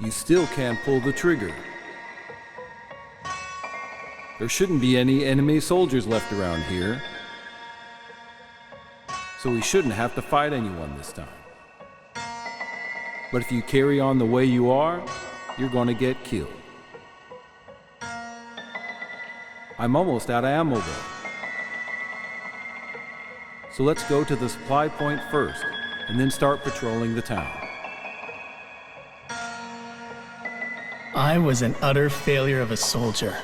you still can't pull the trigger. There shouldn't be any enemy soldiers left around here, so we shouldn't have to fight anyone this time. But if you carry on the way you are, you're gonna get killed. I'm almost out of ammo though. So let's go to the supply point first, and then start patrolling the town. I was an utter failure of a soldier.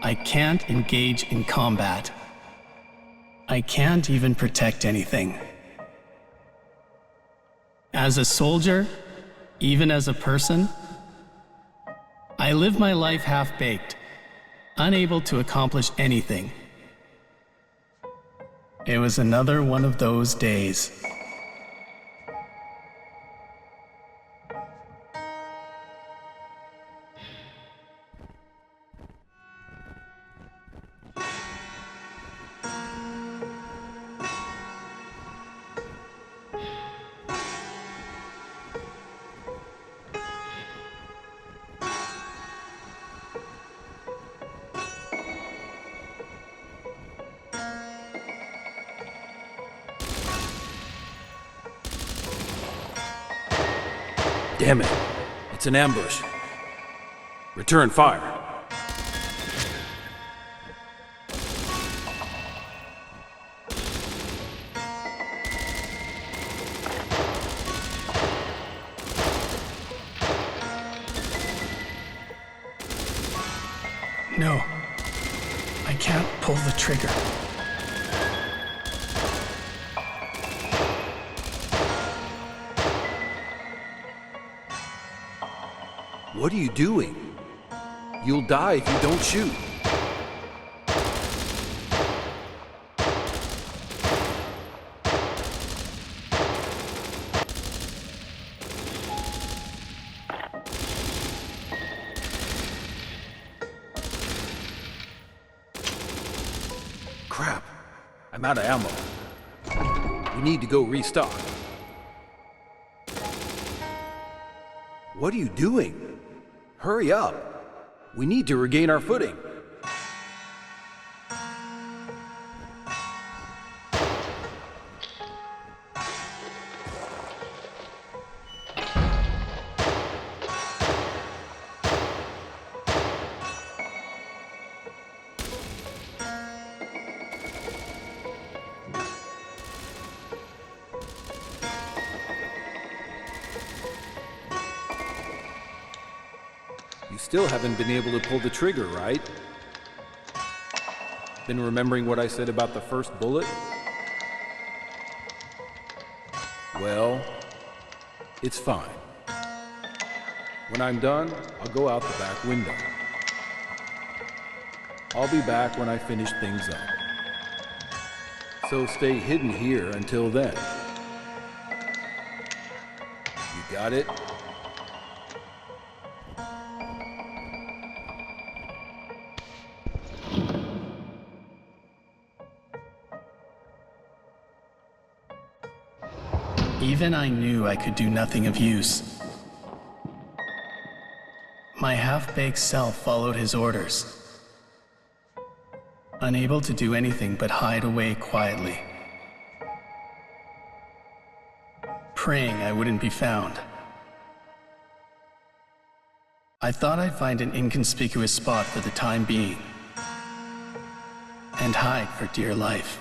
I can't engage in combat. I can't even protect anything. As a soldier, even as a person, I live my life half-baked, unable to accomplish anything. It was another one of those days. Damn it, it's an ambush. Return fire. No, I can't pull the trigger. What are you doing? You'll die if you don't shoot. Crap, I'm out of ammo. We need to go restock. What are you doing? Hurry up! We need to regain our footing. You still haven't been able to pull the trigger, right? Been remembering what I said about the first bullet? Well, it's fine. When I'm done, I'll go out the back window. I'll be back when I finish things up. So stay hidden here until then. You got it? Even I knew I could do nothing of use. My half-baked self followed his orders, unable to do anything but hide away quietly, praying I wouldn't be found. I thought I'd find an inconspicuous spot for the time being, and hide for dear life.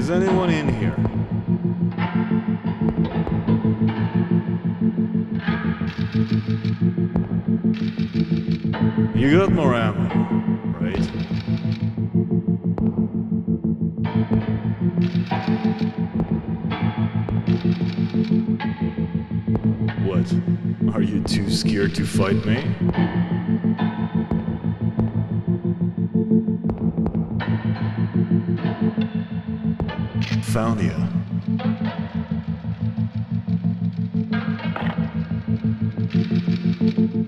Is anyone in here? You got more ammo, right? What? Are you too scared to fight me? Found ya.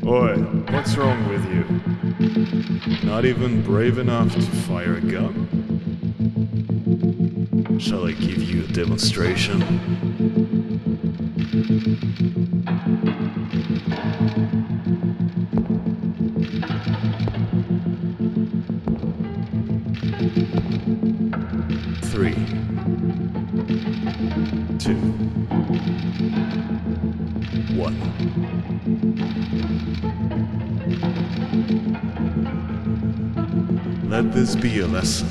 Oi, what's wrong with you? Not even brave enough to fire a gun? Shall I give you a demonstration? Three, two, one. Let this be a lesson.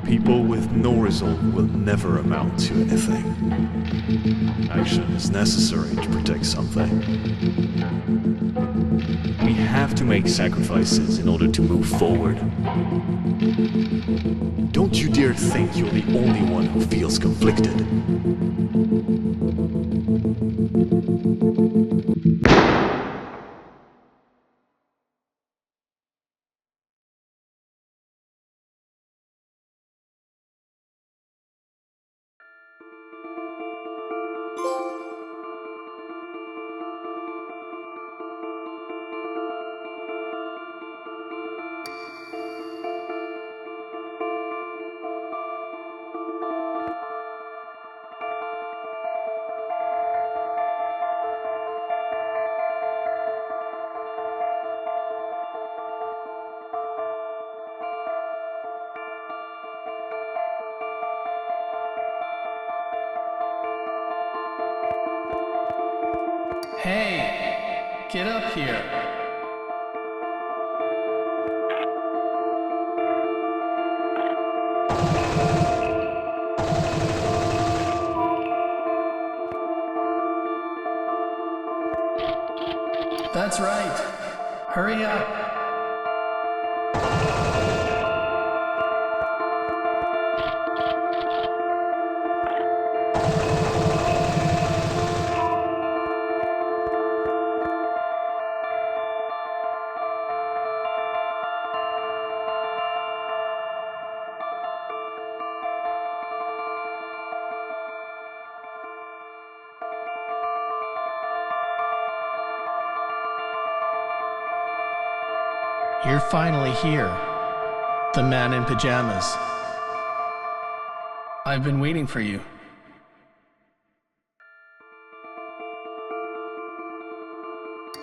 People with no resolve will never amount to anything. Action is necessary to protect something. We have to make sacrifices in order to move forward. Don't you dare think you're the only one who feels conflicted. Hey, get up here. That's right. Hurry up. You're finally here. The man in pajamas. I've been waiting for you.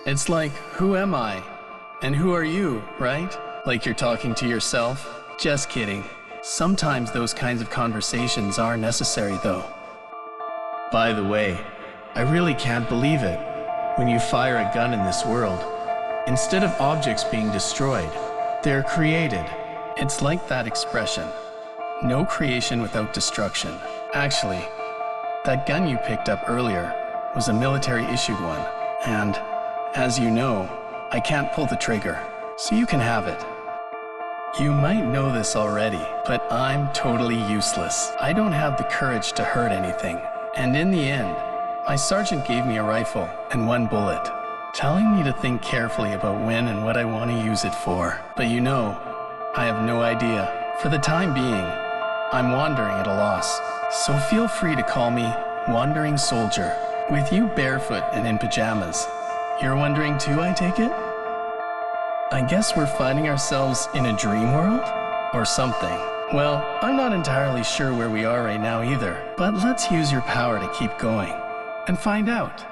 It's like, who am I? And who are you, right? Like you're talking to yourself? Just kidding. Sometimes those kinds of conversations are necessary, though. By the way, I really can't believe it. When you fire a gun in this world, instead of objects being destroyed, they're created. It's like that expression. No creation without destruction. Actually, that gun you picked up earlier was a military-issued one. And, as you know, I can't pull the trigger, so you can have it. You might know this already, but I'm totally useless. I don't have the courage to hurt anything. And in the end, my sergeant gave me a rifle and one bullet, telling me to think carefully about when and what I want to use it for. But you know, I have no idea. For the time being, I'm wandering at a loss. So feel free to call me Wandering Soldier. With you barefoot and in pajamas. You're wondering too, I take it? I guess we're finding ourselves in a dream world? Or something. Well, I'm not entirely sure where we are right now either, but let's use your power to keep going and find out.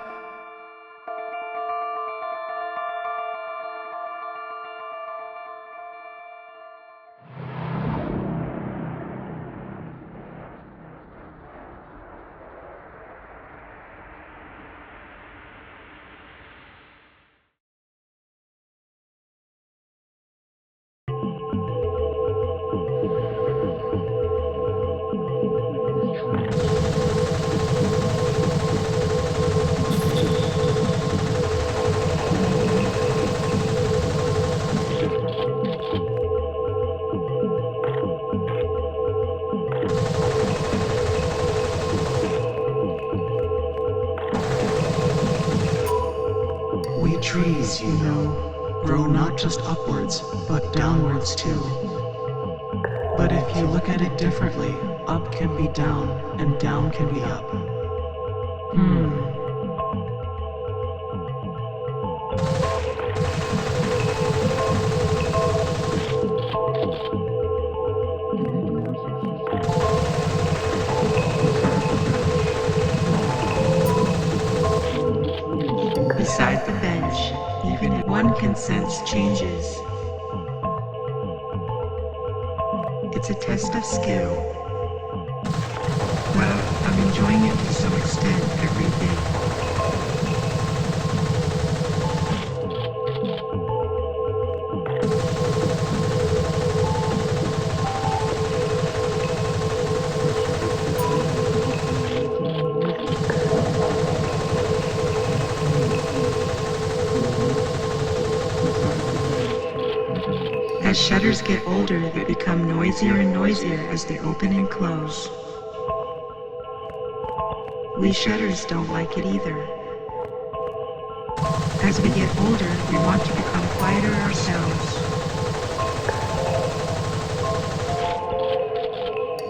We trees, you know, grow not just upwards, but downwards too. But if you look at it differently, up can be down, and down can be up. Beside the bench, even one can sense changes. It's a test of skill. Well, I'm enjoying it to some extent every day. As shutters get older, they become noisier and noisier as they open and close. We shutters don't like it either. As we get older, we want to become quieter ourselves.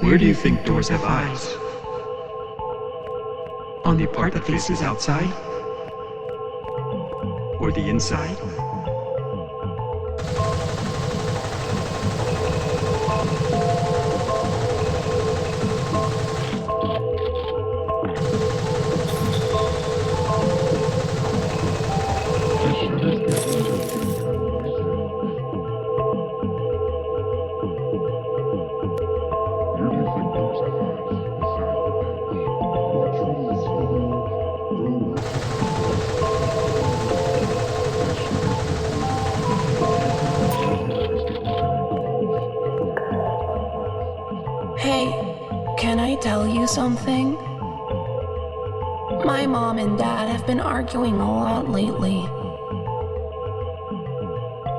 Where do you think doors have eyes? On the part that faces outside? Or the inside? Hey, can I tell you something? My mom and dad have been arguing a lot lately.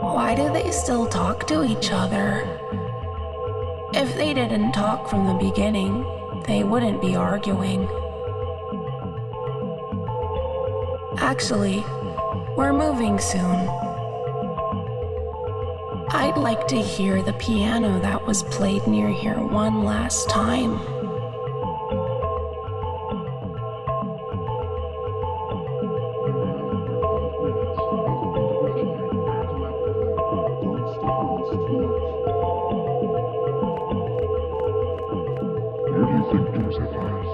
Why do they still talk to each other? If they didn't talk from the beginning, they wouldn't be arguing. Actually, we're moving soon. I'd like to hear the piano that was played near here one last time. Where do you think doors have eyes?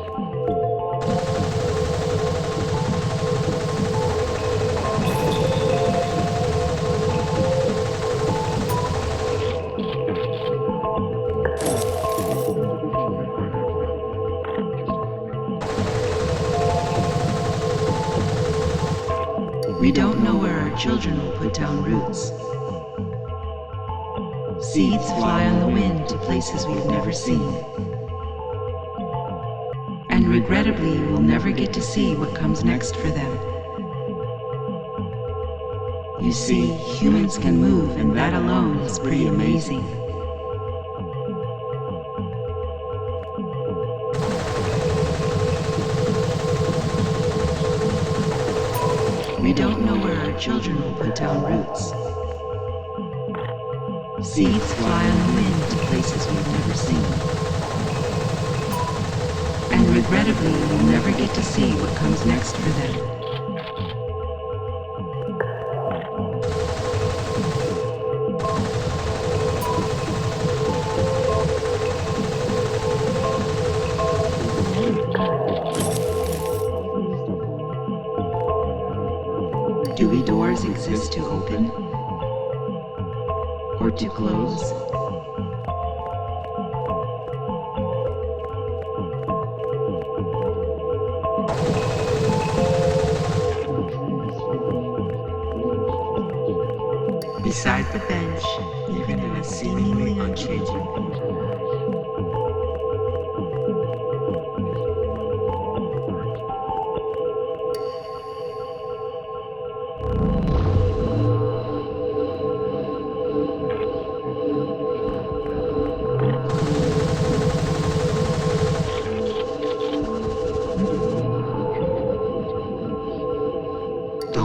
We don't know where our children will put down roots. Seeds fly on the wind to places we've never seen. And regrettably, we'll never get to see what comes next for them. You see, humans can move, and that alone is pretty amazing. We don't know where our children will put down roots. Seeds fly on the wind to places we've never seen. And regrettably, we'll never get to see what comes next for them. Do we doors exist to open? Or to close? Beside the bench, even in a seemingly unchanging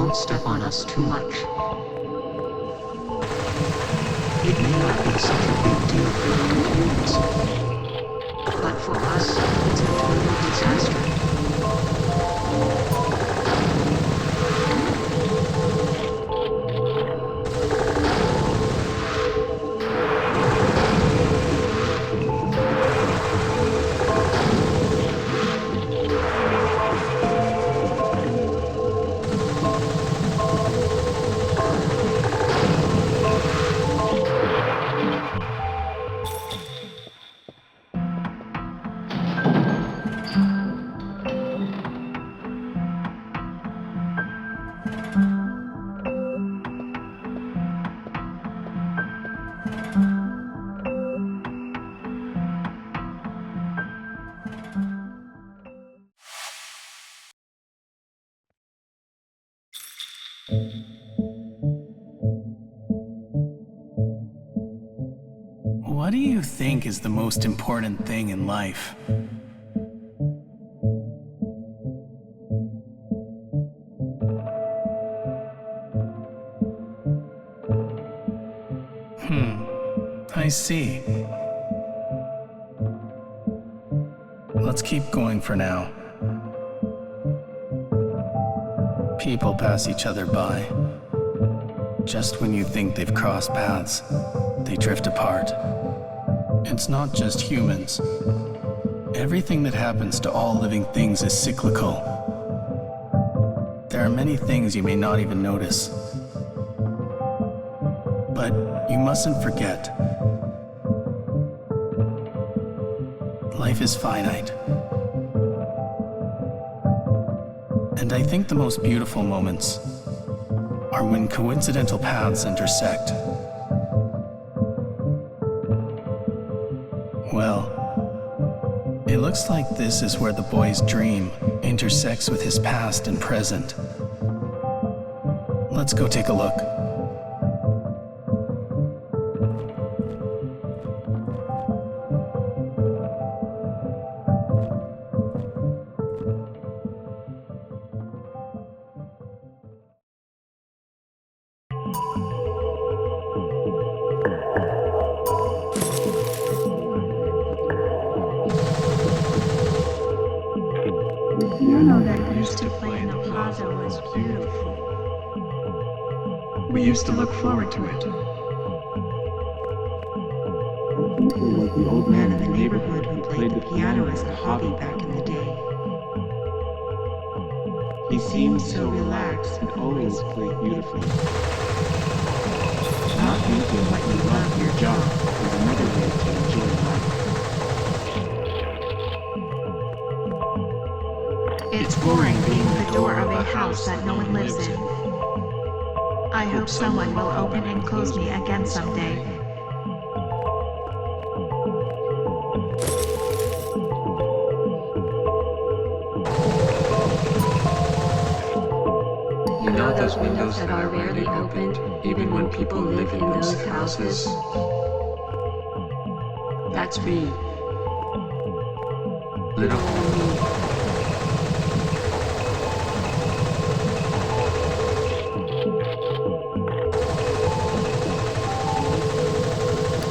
don't step on us too much. It may not be such a big deal for you humans, but for us, it's a total disaster. What do you think is the most important thing in life? I see. Let's keep going for now. People pass each other by. Just when you think they've crossed paths, they drift apart. It's not just humans. Everything that happens to all living things is cyclical. There are many things you may not even notice. But you mustn't forget. Life is finite. And I think the most beautiful moments are when coincidental paths intersect. Well, it looks like this is where the boy's dream intersects with his past and present. Let's go take a look. You know that used to play in the plaza was beautiful. We used to look forward to it. He was the old man in the neighborhood who played the piano as a hobby back in the day. He seemed so relaxed and always played beautifully. Not thinking that you love your job is another way to enjoy life. It's boring being the door of a house that no one lives in. I hope someone will open and close me again someday. You know those windows that are rarely opened, even when people live in those houses? That's me. Little old me.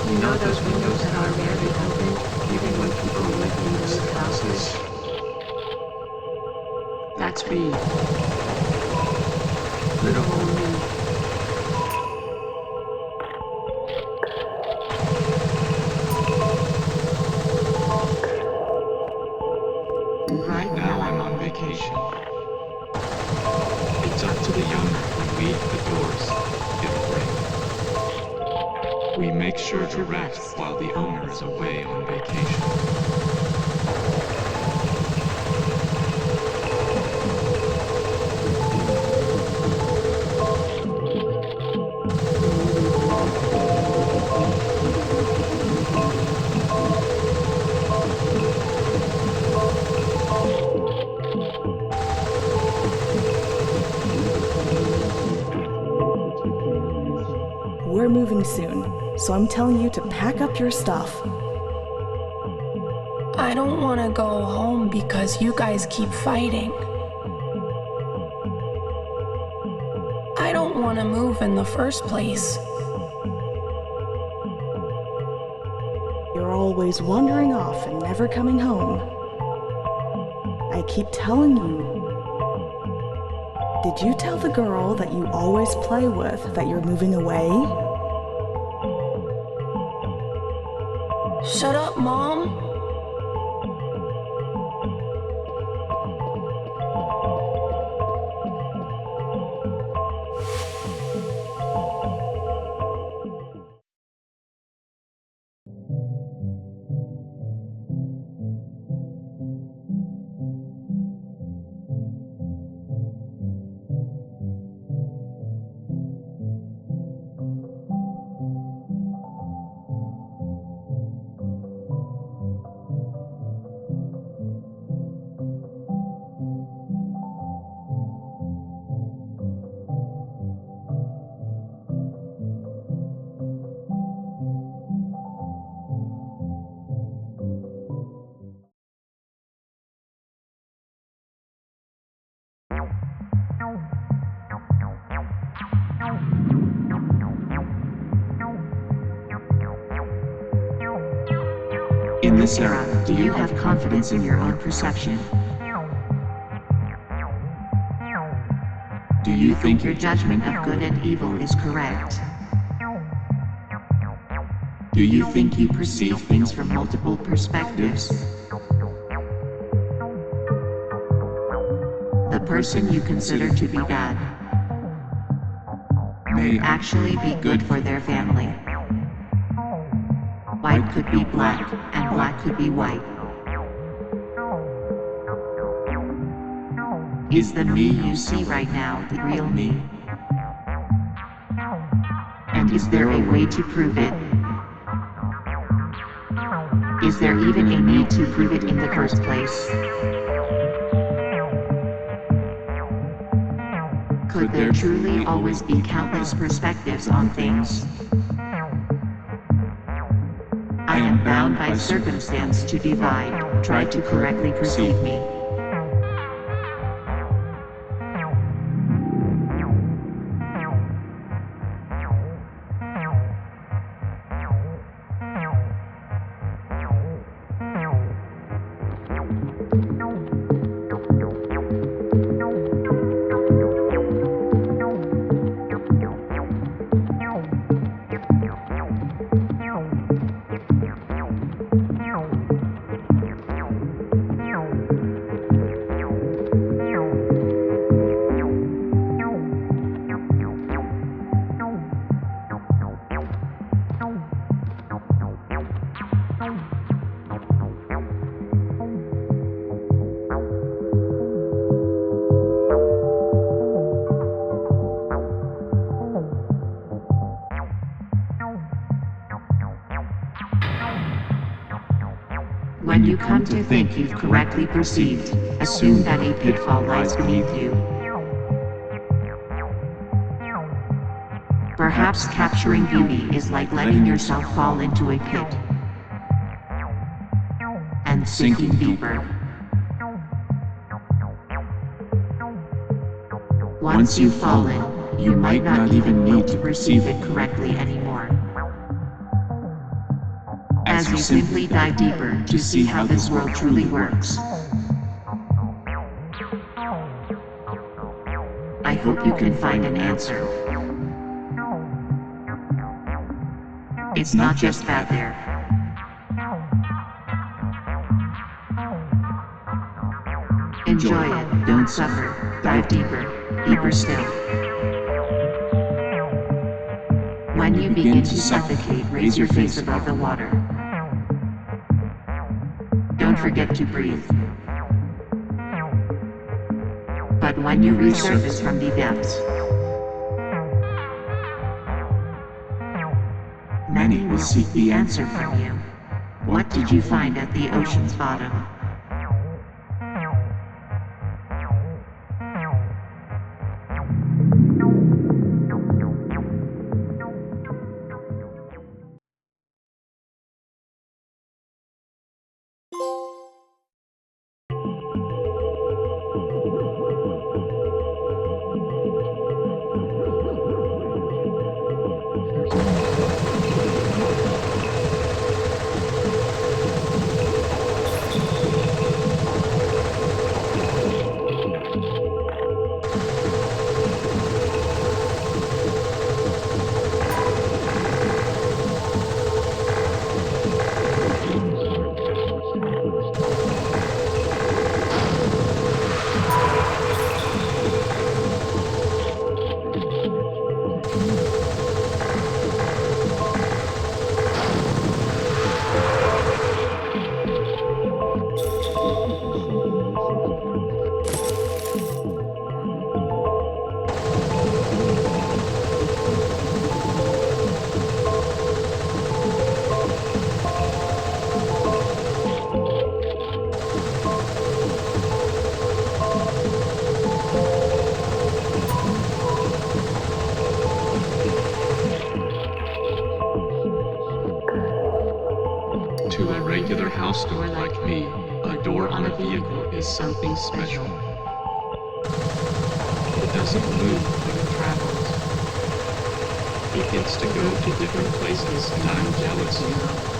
You know those windows that are rarely opened, even when people live in those houses? That's me. Little old me. Right now I'm on vacation. It's up to the young when we leave the doors. It'll ring. We make sure to rest while the owner is away on vacation. We're moving soon, so I'm telling you to pack up your stuff. I don't want to go home because you guys keep fighting. don't want to move in the first place. You're always wandering off and never coming home. I keep telling you. Did you tell the girl that you always play with that you're moving away? Shut up, Mom. In this era, do you have confidence in your own perception? Do you think your judgment of good and evil is correct? Do you think you perceive things from multiple perspectives? The person you consider to be bad may actually be good for their family. White could be black, and black could be white. Is the me you see right now the real me? And is there a way to prove it? Is there even a need to prove it in the first place? Could there truly always be countless perspectives on things? I am bound by circumstance to divide, try to correctly perceive me. When you come to think you've correctly perceived, assume that a pitfall lies beneath you. Perhaps capturing beauty is like letting yourself fall into a pit and sinking deeper. Once you've fallen, you might not even need to perceive it correctly anymore, as you simply dive deeper to see how this world truly works. I hope you can find an answer. It's not just bad there. Enjoy it, don't suffer, dive deeper, deeper still. When you begin to suffocate, raise your face above the water. Don't forget to breathe. But when you resurface from the depths, many will seek the answer from you. What did you find at the ocean's bottom? house door like me, a door on a vehicle is something special. It doesn't move, but it travels. It gets to go to different places, and I'm jealous, you know.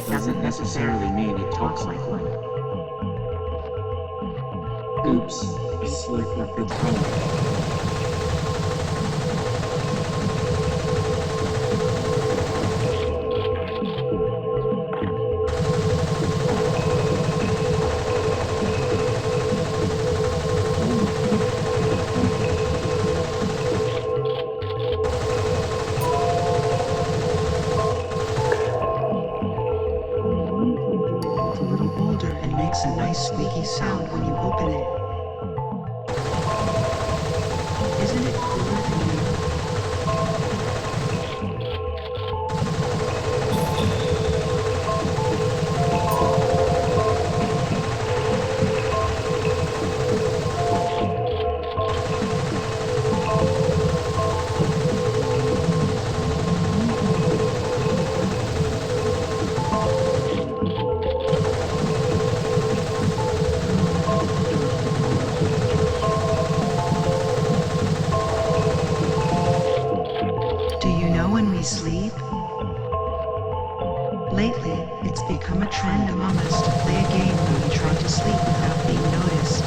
Doesn't necessarily mean it talks like one. Oops, it slipped up the tongue. Makes a nice squeaky sound when you open it. Isn't it cooler than you? Sleep? Lately, it's become a trend among us to play a game where we try to sleep without being noticed.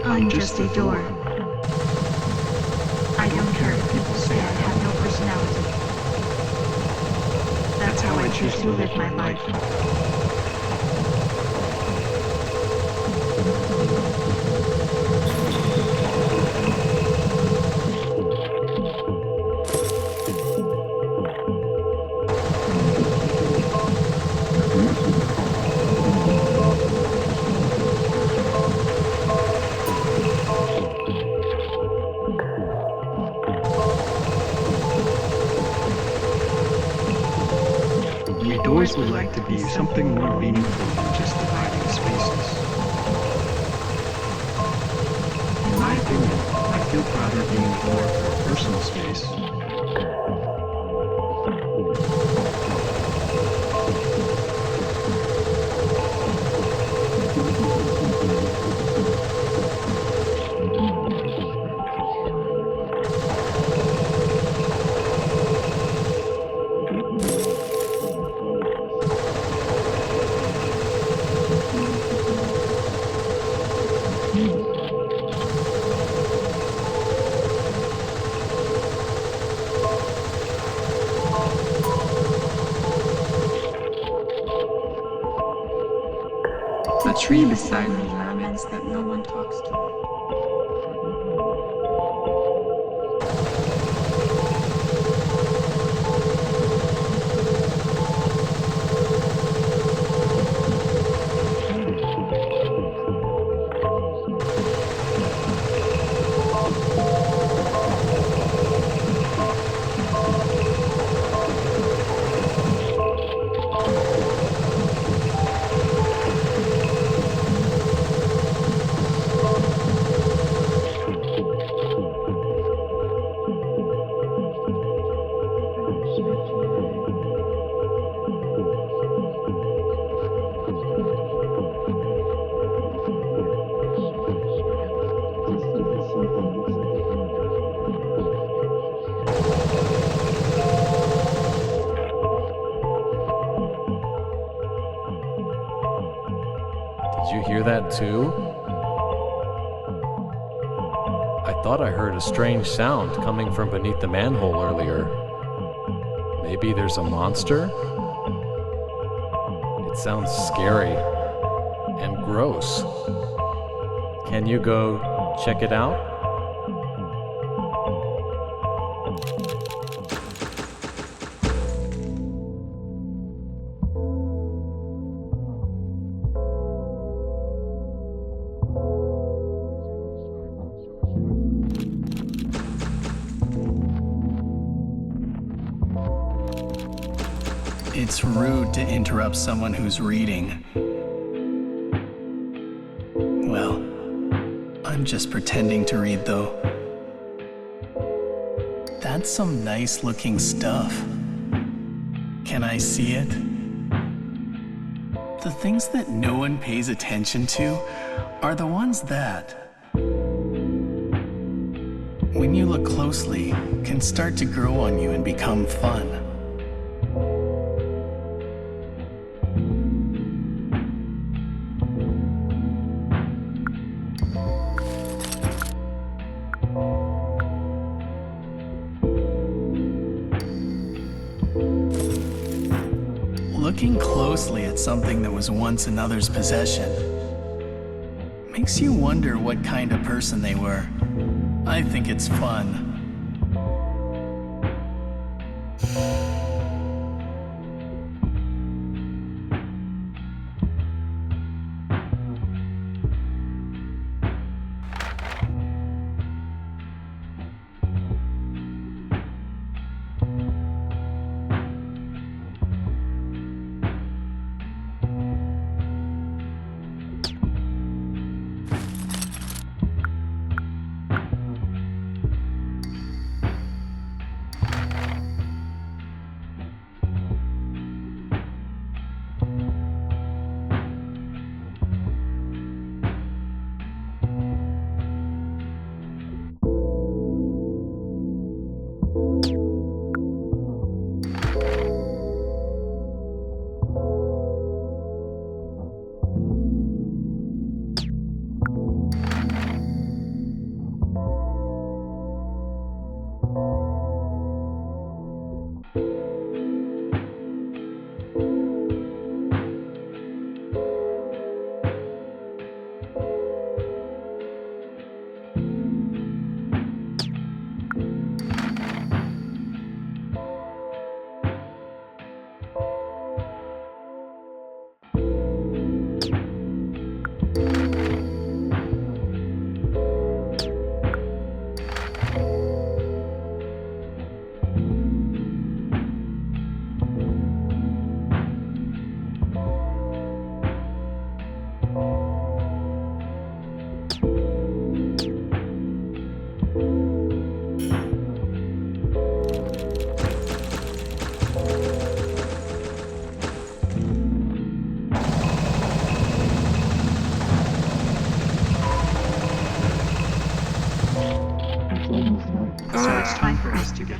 I'm just a door. I don't care if people say I have no personality. That's how I choose to live my life. Doors would like to be something more meaningful than just dividing spaces. In my opinion, I feel prouder being a door for a personal space. tree beside me laments that no one talks to. Did you hear that too? I thought I heard a strange sound coming from beneath the manhole earlier. Maybe there's a monster? It sounds scary and gross. Can you go check it out? It's rude to interrupt someone who's reading. Well, I'm just pretending to read, though. That's some nice looking stuff. Can I see it? The things that no one pays attention to are the ones that, when you look closely, can start to grow on you and become fun. Looking closely at something that was once another's possession makes you wonder what kind of person they were. I think it's fun.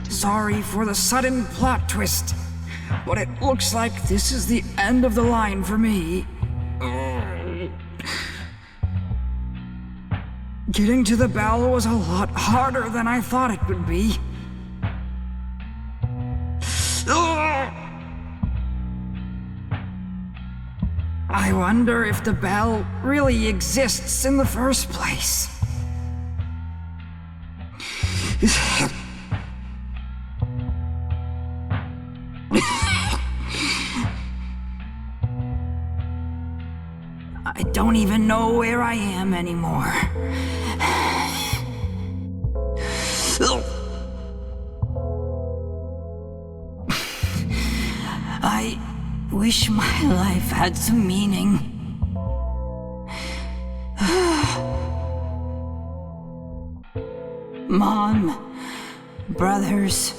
Sorry for the sudden plot twist, but it looks like this is the end of the line for me. Getting to the bell was a lot harder than I thought it would be. I I wonder if the bell really exists in the first place. I don't even know where I am anymore. I wish my life had some meaning. Mom, brothers,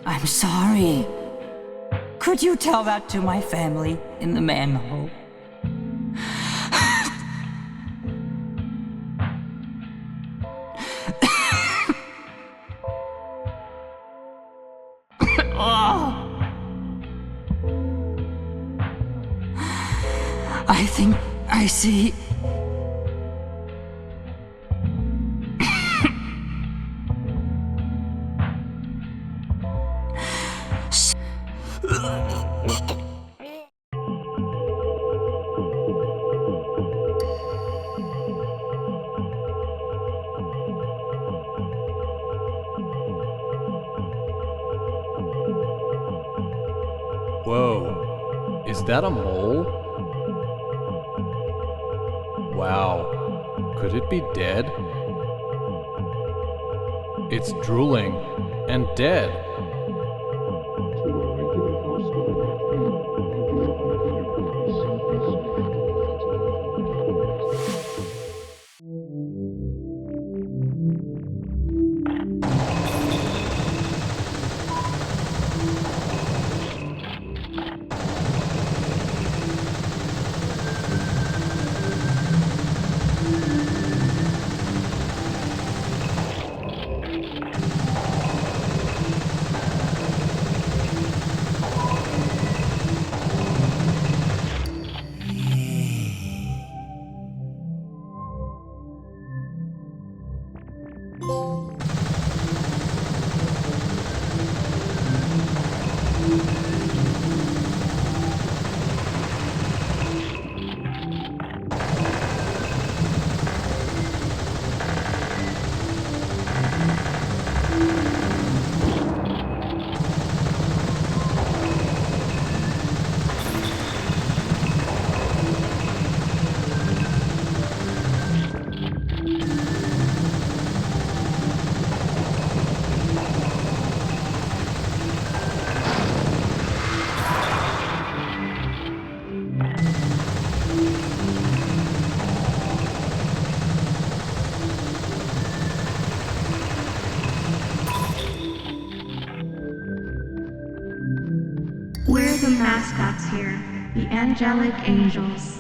I'm sorry. Could you tell that to my family in the manhole? I think I see. Whoa, is that a mole? Wow, could it be dead? It's drooling and dead. We're the mascots here, the angelic angels.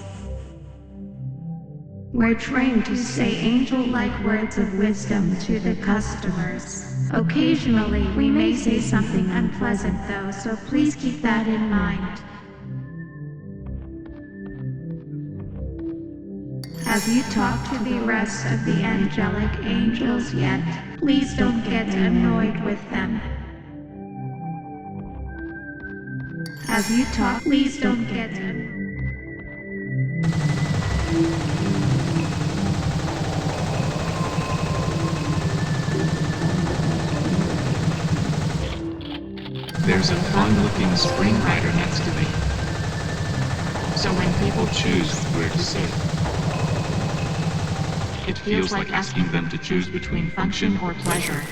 We're trained to say angel-like words of wisdom to the customers. Occasionally, we may say something unpleasant though, so please keep that in mind. Have you talked to the rest of the angelic angels yet? Please don't get annoyed with them. Have you talked? Please don't get annoyed. There's a fun-looking spring rider next to me. So when people choose where to sit, it feels like asking them to choose between function or pleasure.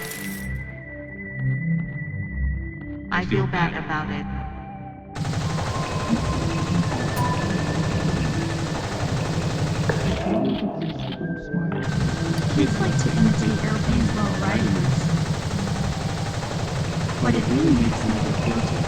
I feel bad about it. Kids like to imitate airplanes while riding this. But it really makes me feel guilty.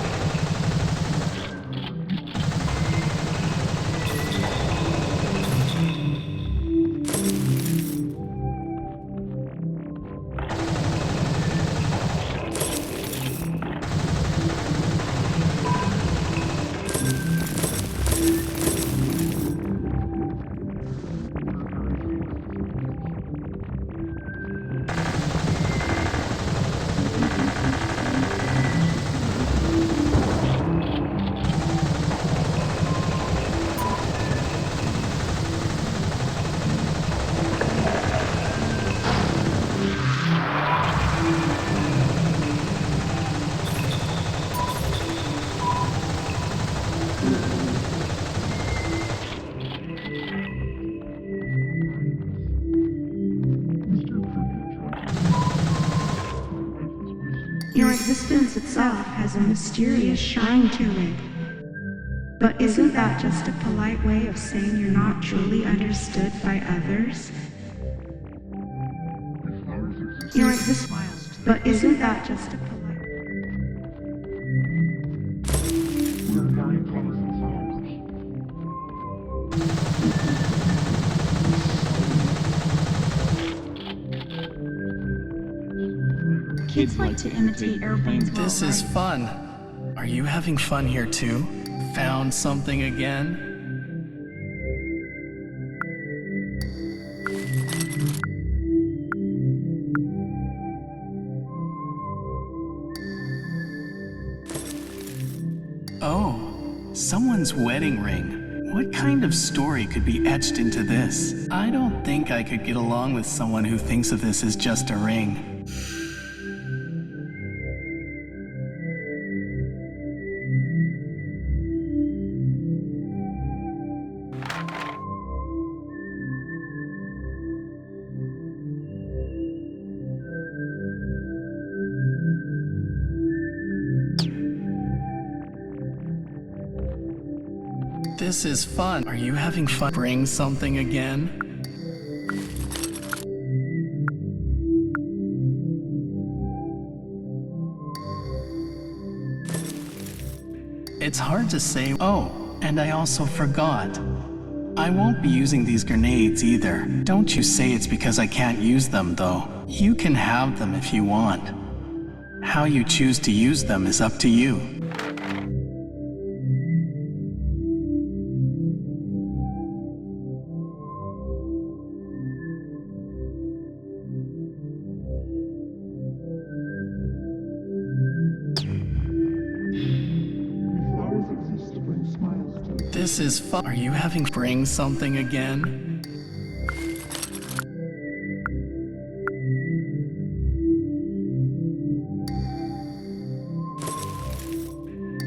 Your existence itself has a mysterious shine to it. But isn't that just a polite way of saying you're not truly understood by others? Your existence. But isn't that just a polite... Kids like to imitate airplanes. This is fun. Are you having fun here too? Found something again? Oh, someone's wedding ring. What kind of story could be etched into this? I don't think I could get along with someone who thinks of this as just a ring. This is fun. Are you having fun? Bring something again? It's hard to say. Oh, and I also forgot. I won't be using these grenades either. Don't you say it's because I can't use them, though. You can have them if you want. How you choose to use them is up to you. This is fun. Are you having bring something again?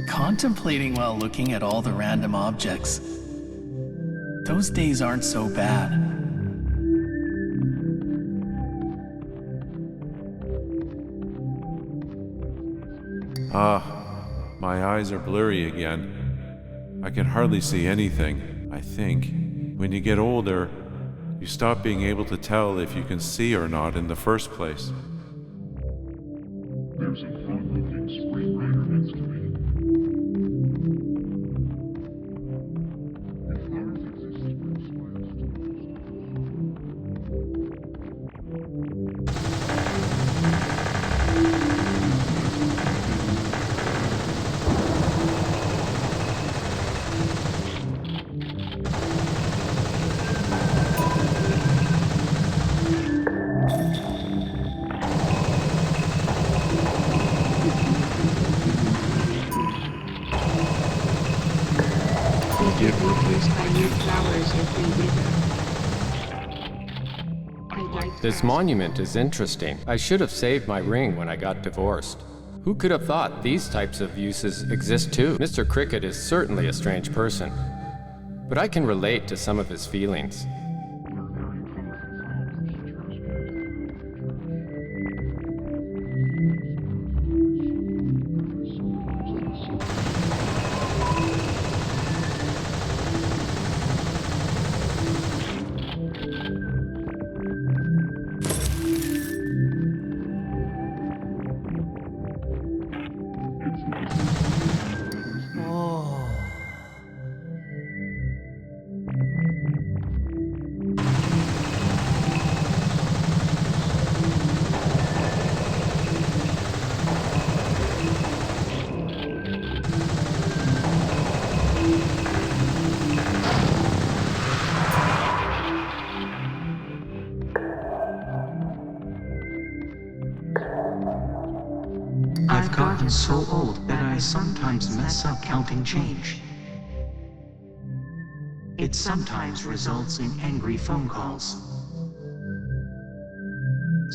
Contemplating while looking at all the random objects. Those days aren't so bad. My eyes are blurry again. I can hardly see anything, I think. When you get older, you stop being able to tell if you can see or not in the first place. There's a fun-looking screenwriter next to me. If ours exists when smiles Get replaced by new flowers every winter. This monument is interesting. I should have saved my ring when I got divorced. Who could have thought these types of uses exist too? Mr. Cricket is certainly a strange person, but I can relate to some of his feelings. I've gotten so old that I sometimes mess up counting change. It sometimes results in angry phone calls.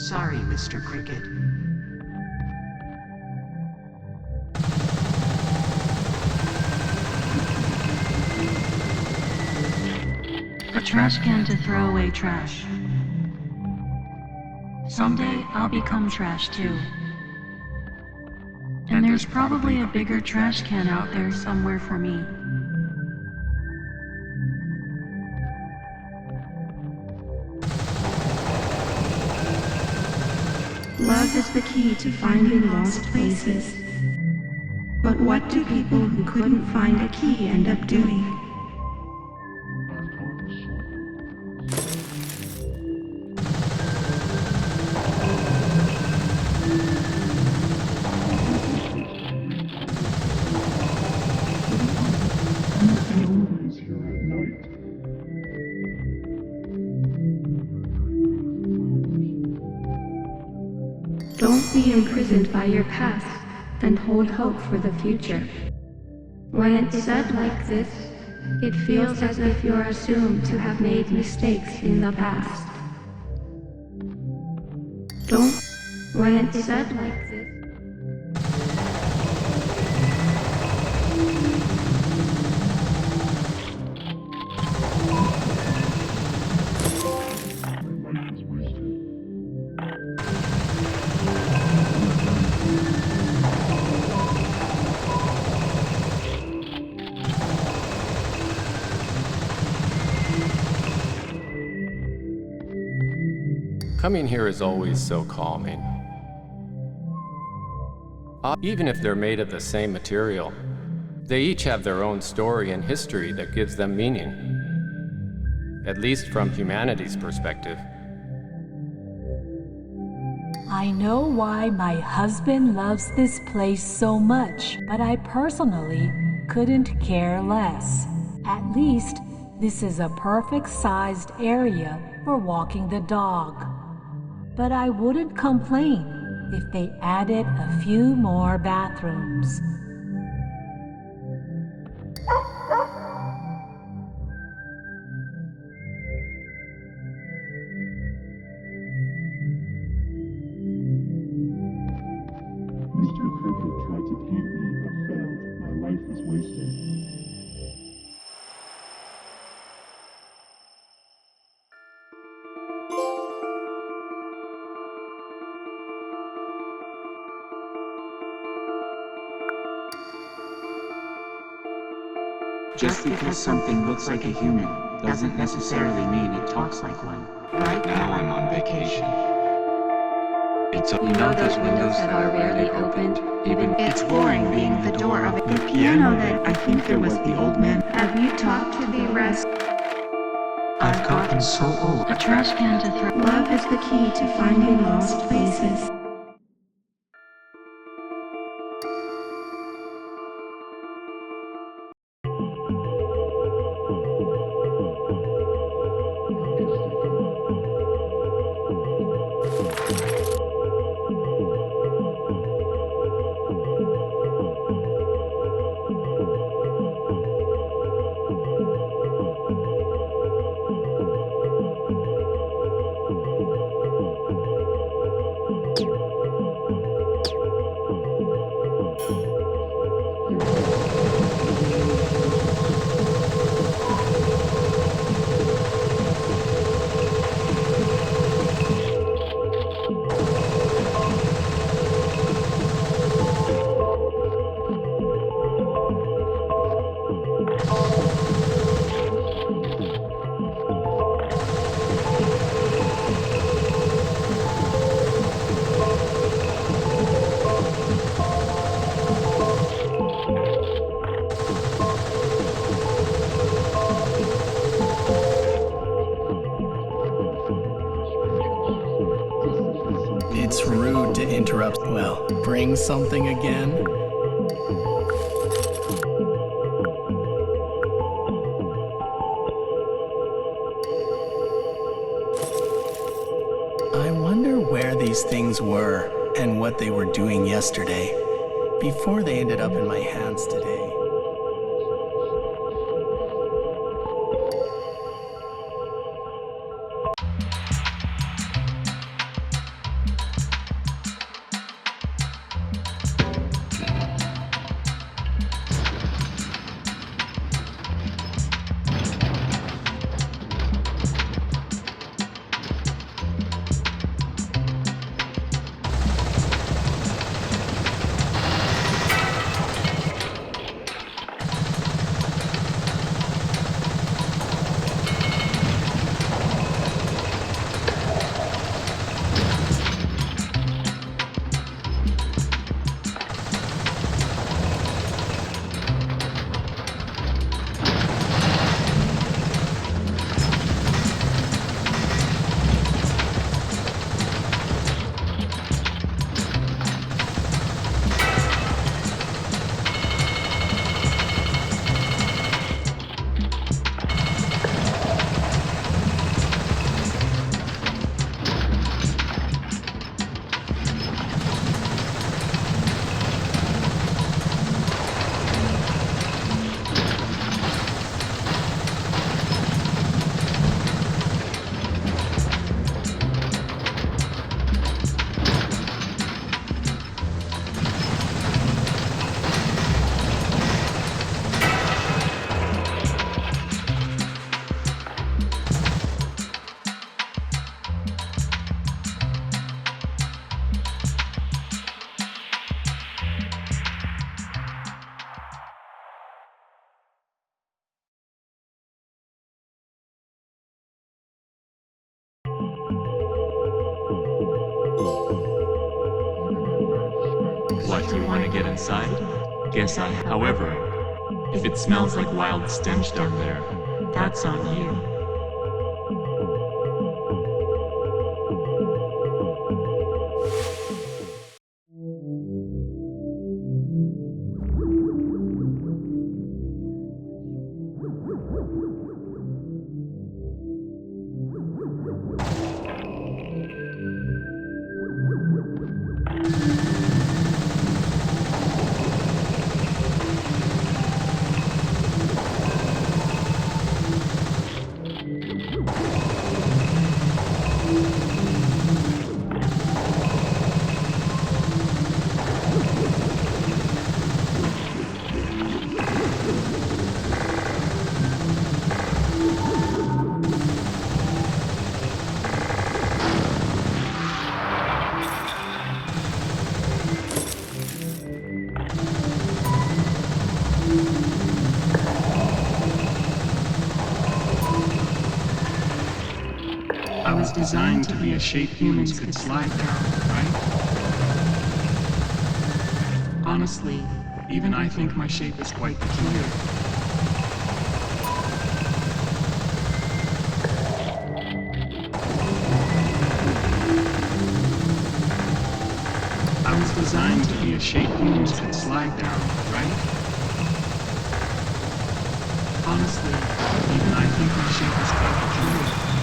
Sorry, Mr. Cricket. A trash can to throw away trash. Someday I'll become trash too. And there's probably a bigger trash can out there somewhere for me. Love is the key to finding lost places. But what do people who couldn't find a key end up doing? Don't be imprisoned by your past, and hold hope for the future. When it's said like this, it feels as if you're assumed to have made mistakes in the past. When it's said like this, Coming here is always so calming. Even if they're made of the same material, they each have their own story and history that gives them meaning. At least from humanity's perspective. I know why my husband loves this place so much, but I personally couldn't care less. At least, this is a perfect-sized area for walking the dog. But I wouldn't complain if they added a few more bathrooms. Mr. Cricket tried to paint me, but failed. My life was wasted. Just because something looks like a human doesn't necessarily mean it talks like one. Right now I'm on vacation. You know those windows that are rarely opened? Even It's boring being the door of the piano that I think there was the old man. have you talked to the rest? I've gotten so old. A trash can to throw. Love is the key to finding lost places. It's rude to interrupt. Well, bring something again? I wonder where these things were and what they were doing yesterday, before they ended up in my hands today. what, you want to get inside? Guess I, however, if it smells like wild stench down there, that's on you. Designed to be a shape humans could slide down, right? Honestly, even I think my shape is quite peculiar. I was designed to be a shape humans could slide down, right? Honestly, even I think my shape is quite peculiar.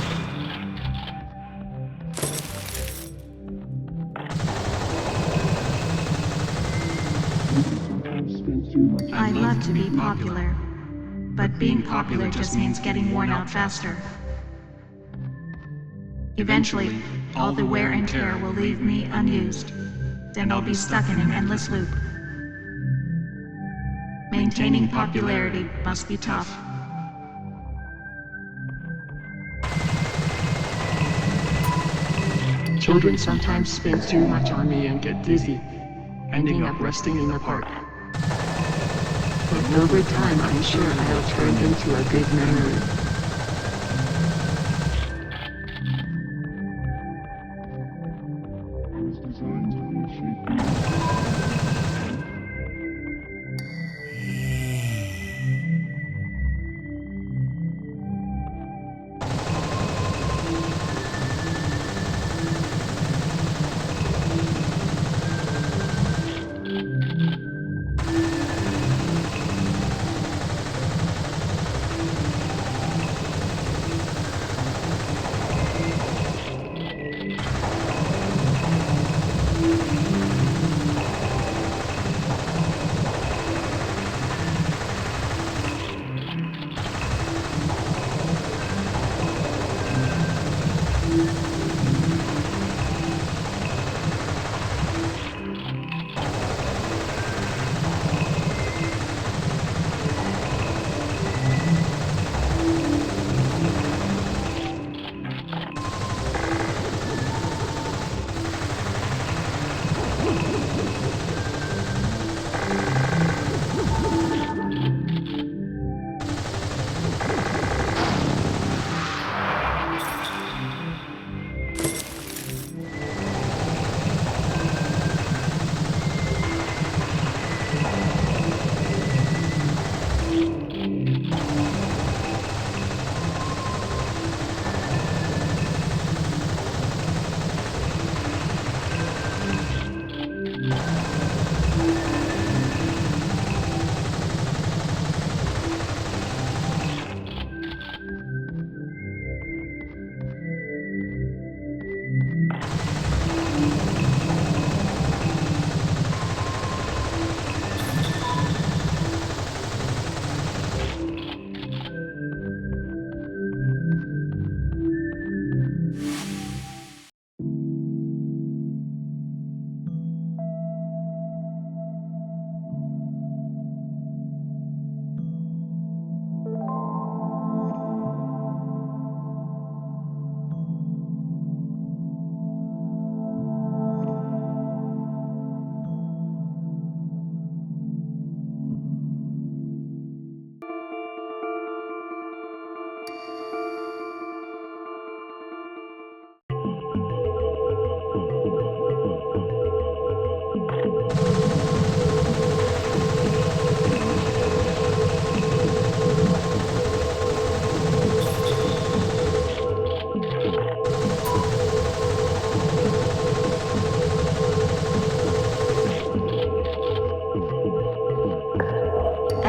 I'd love to be popular, but being popular just means getting worn out faster. Eventually, all the wear and tear will leave me unused, and I'll be stuck in an endless loop. Maintaining popularity must be tough. Children sometimes spend too much on me and get dizzy, ending up resting in the park. But over time, I'm sure I'll turn into a good memory. I was designed to be a shape.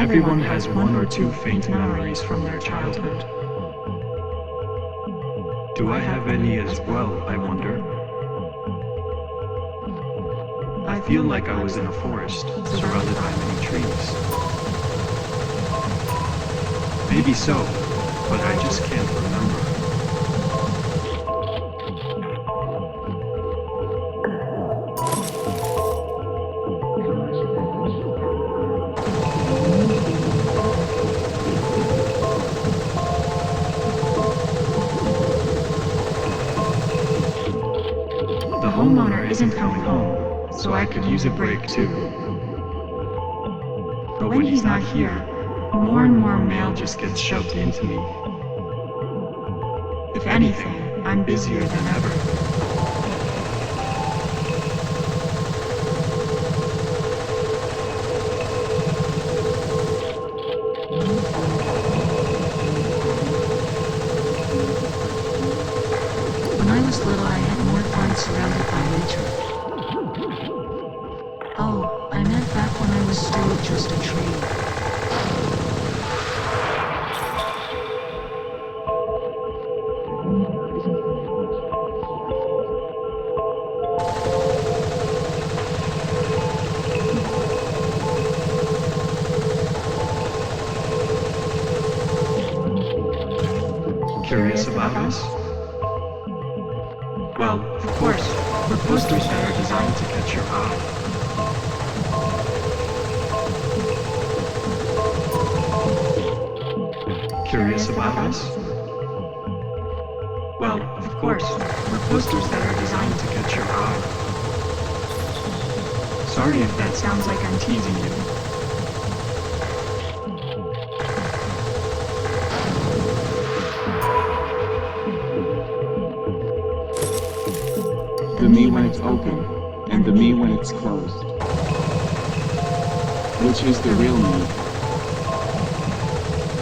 Everyone has one or two faint memories from their childhood. Do I have any as well, I wonder? I feel like I was in a forest, surrounded by many trees. Maybe so, but I just can't remember. The homeowner isn't coming home, so I could use a break too. But when he's not here, more and more mail just gets shoved into me. If anything, I'm busier than ever. When I was little, I had more fun surrounded by nature. Oh, I meant back when I was still just a tree. Curious about us? Well, of course, we're posters that are designed to catch your eye. Curious about us? Well, of course, we're posters that are designed to catch your eye. Sorry if that sounds like I'm teasing you. The me when it's open, and the me when it's closed. Which is the real me?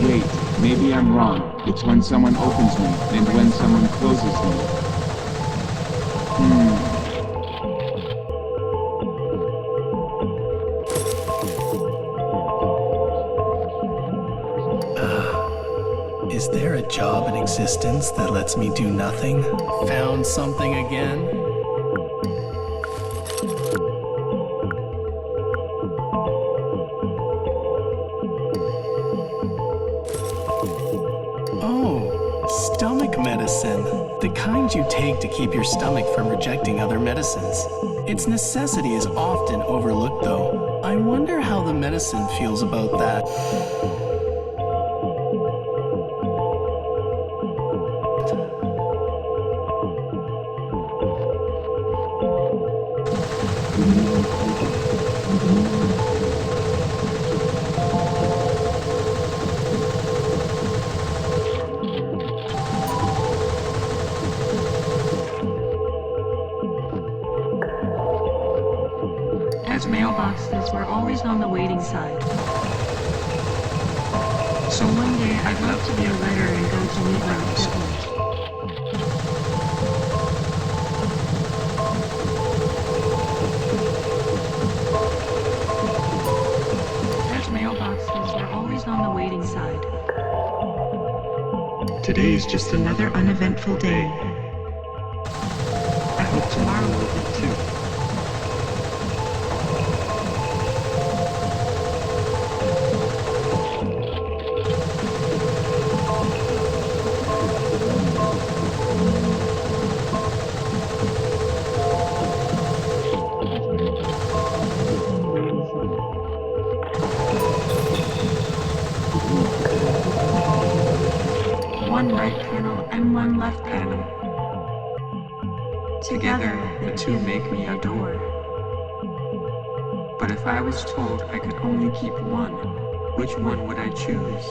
Wait, maybe I'm wrong. It's when someone opens me, and when someone closes me. Is there a job in existence that lets me do nothing? Found something again? Stomach medicine. The kind you take to keep your stomach from rejecting other medicines. Its necessity is often overlooked, though. I wonder how the medicine feels about that. As mailboxes were always on the waiting side. So one day I'd love to be a letter and go to meet my equivalent. As mailboxes were always on the waiting side. Today is just another Uneventful day. I hope tomorrow will be too. One right panel and one left panel. Together, the two make me a door. But if I was told I could only keep one, which one would I choose?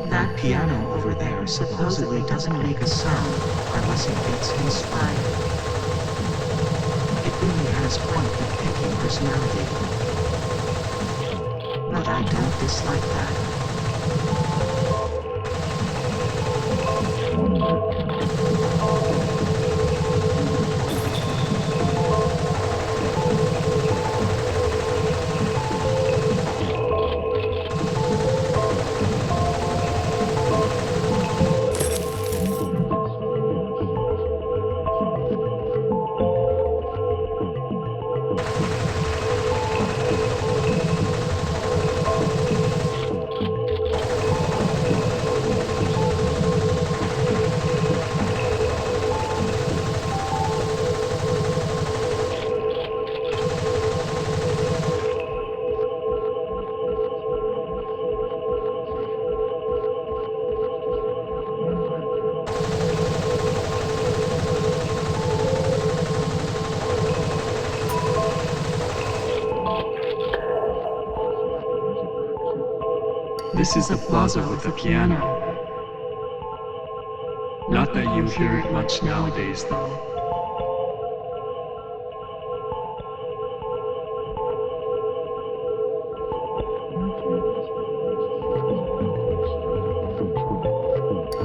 That piano over there supposedly doesn't make a sound unless it gets inspired. It really has quite the picky personality. but I don't dislike that. This is a plaza with a piano. Not that you hear it much nowadays, though.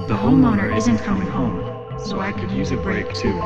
The homeowner isn't coming home, So I could use a break too.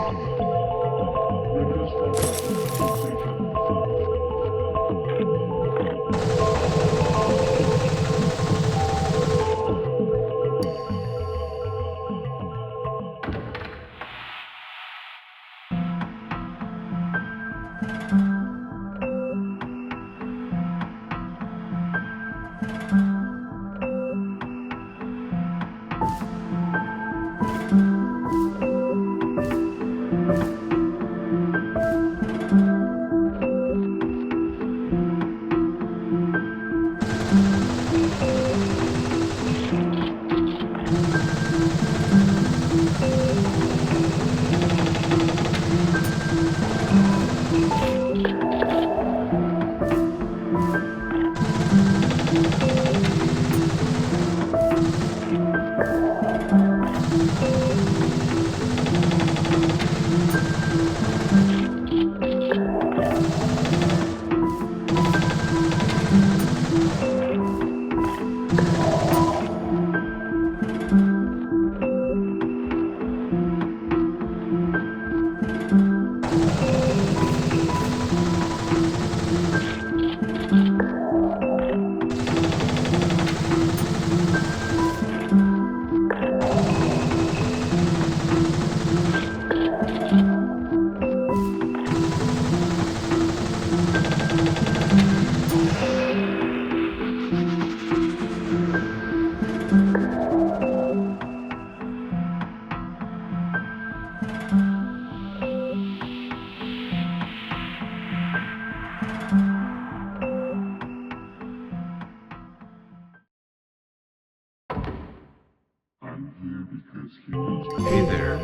Hey there,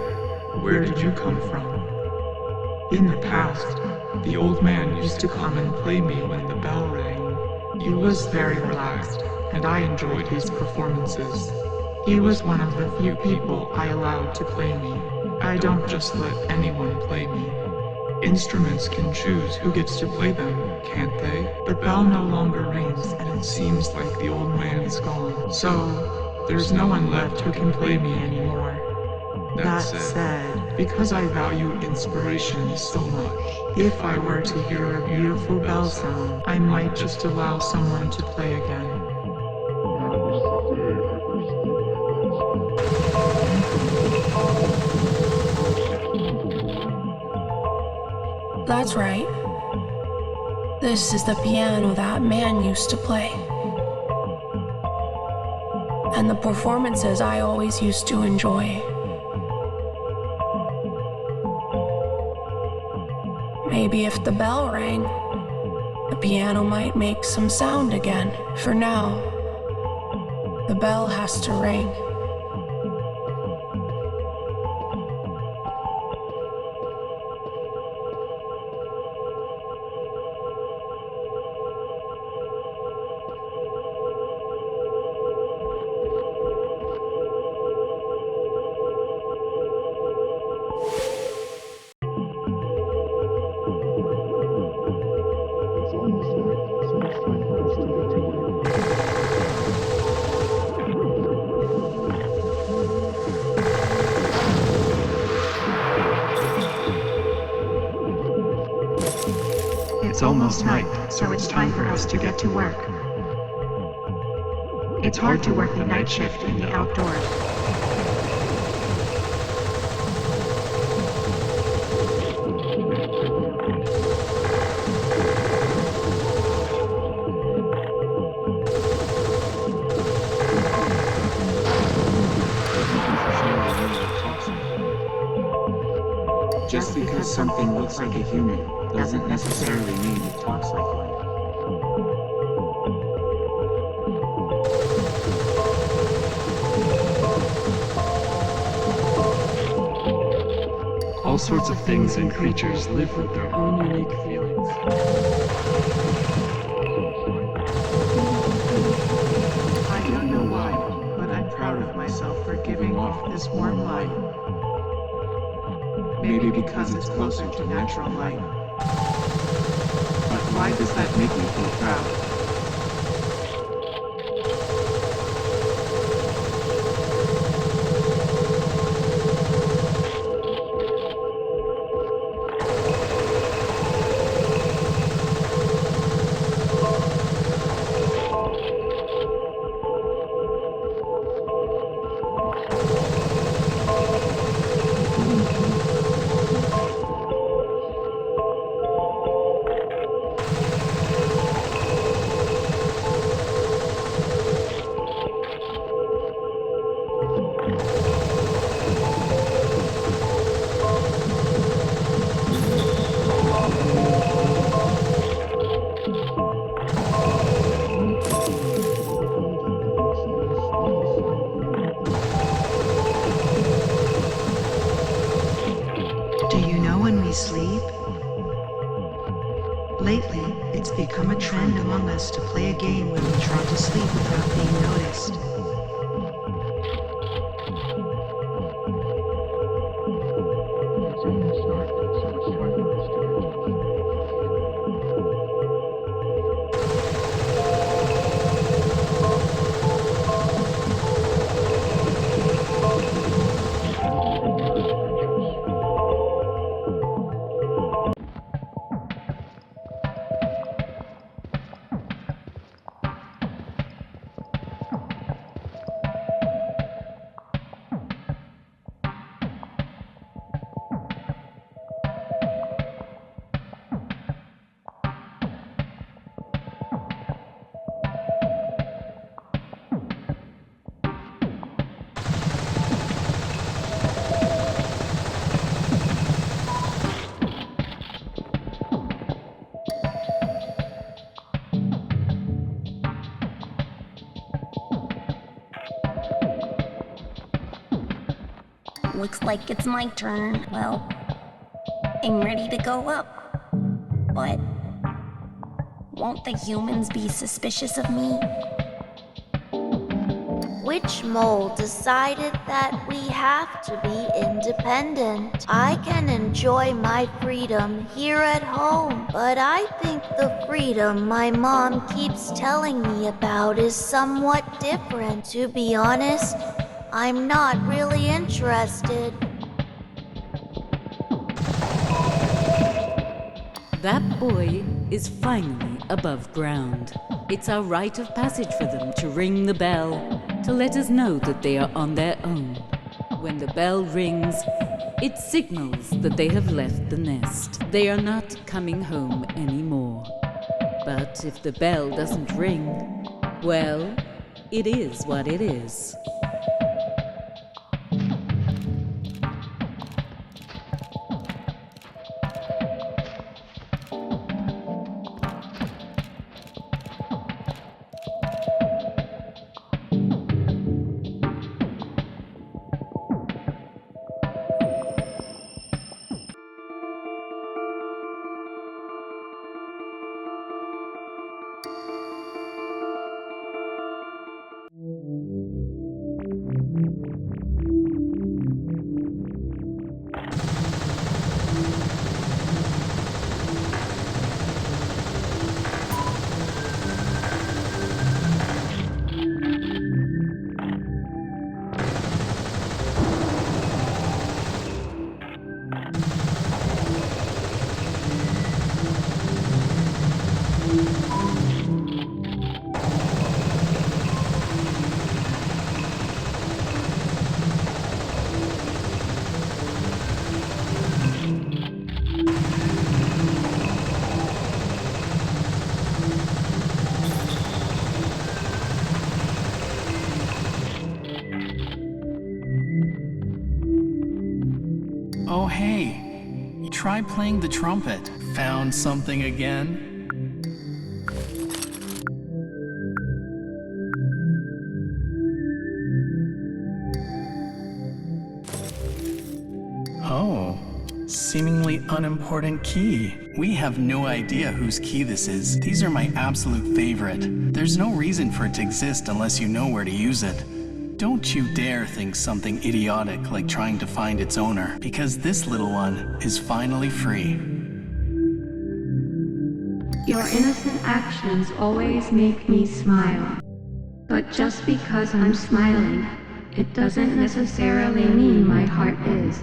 where did you come from? In the past, the old man used to come and play me when the bell rang. He was very relaxed, and I enjoyed his performances. He was one of the few people I allowed to play me. I don't just let anyone play me. Instruments can choose who gets to play them, can't they? The bell no longer rings, and it seems like the old man's gone. So, there's no one left who can play me anymore. That said, because I value inspiration so much, if I were to hear a beautiful bell sound, I might just allow someone to play again. That's right. This is the piano that man used to play. And the performances I always used to enjoy. Maybe if the bell rang, the piano might make some sound again. For now, the bell has to ring. It's almost like so much time for us to get together. It's almost night, so it's time for us to get to work. It's hard to work the night shift in the outdoors. Just because something looks like a human doesn't necessarily mean it talks like one. All sorts of things and creatures live with their own unique feelings. I don't know why, but I'm proud of myself for giving off this warm light. Maybe because it's closer to natural light. But why does that make me feel proud? Sleep? Lately, it's become a trend among us to play a game where we try to sleep without being noticed. Looks like it's my turn. Well, I'm ready to go up. But won't the humans be suspicious of me? Which mole decided that we have to be independent? I can enjoy my freedom here at home, but I think the freedom my mom keeps telling me about is somewhat different. To be honest, I'm not really interested. That boy is finally above ground. It's our rite of passage for them to ring the bell to let us know that they are on their own. When the bell rings, it signals that they have left the nest. They are not coming home anymore. But if the bell doesn't ring, well, it is what it is. try playing the trumpet. Found something again? Oh, seemingly unimportant key. We have no idea whose key this is. These are my absolute favorite. There's no reason for it to exist unless you know where to use it. Don't you dare think something idiotic like trying to find its owner, because this little one is finally free. Your innocent actions always make me smile. But just because I'm smiling, it doesn't necessarily mean my heart is.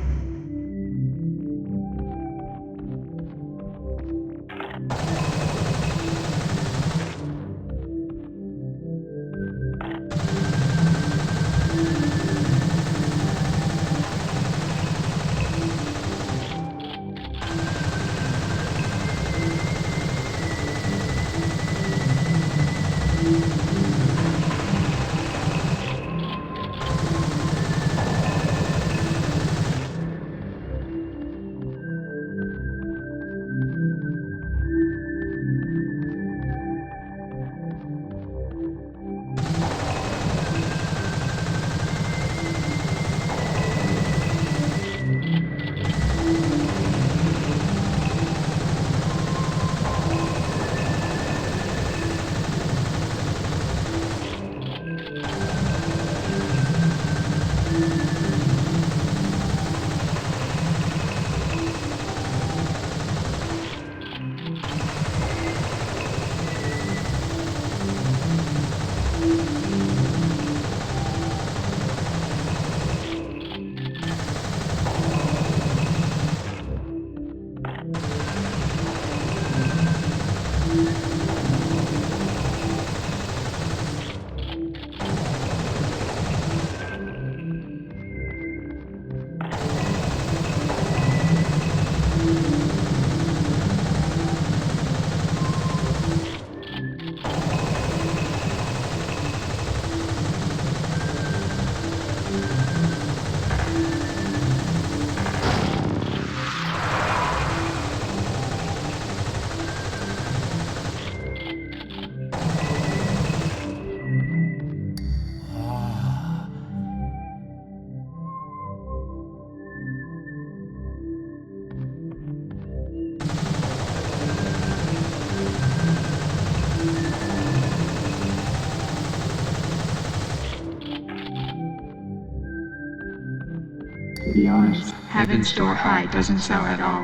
To be honest, Heaven's Door High doesn't sell at all.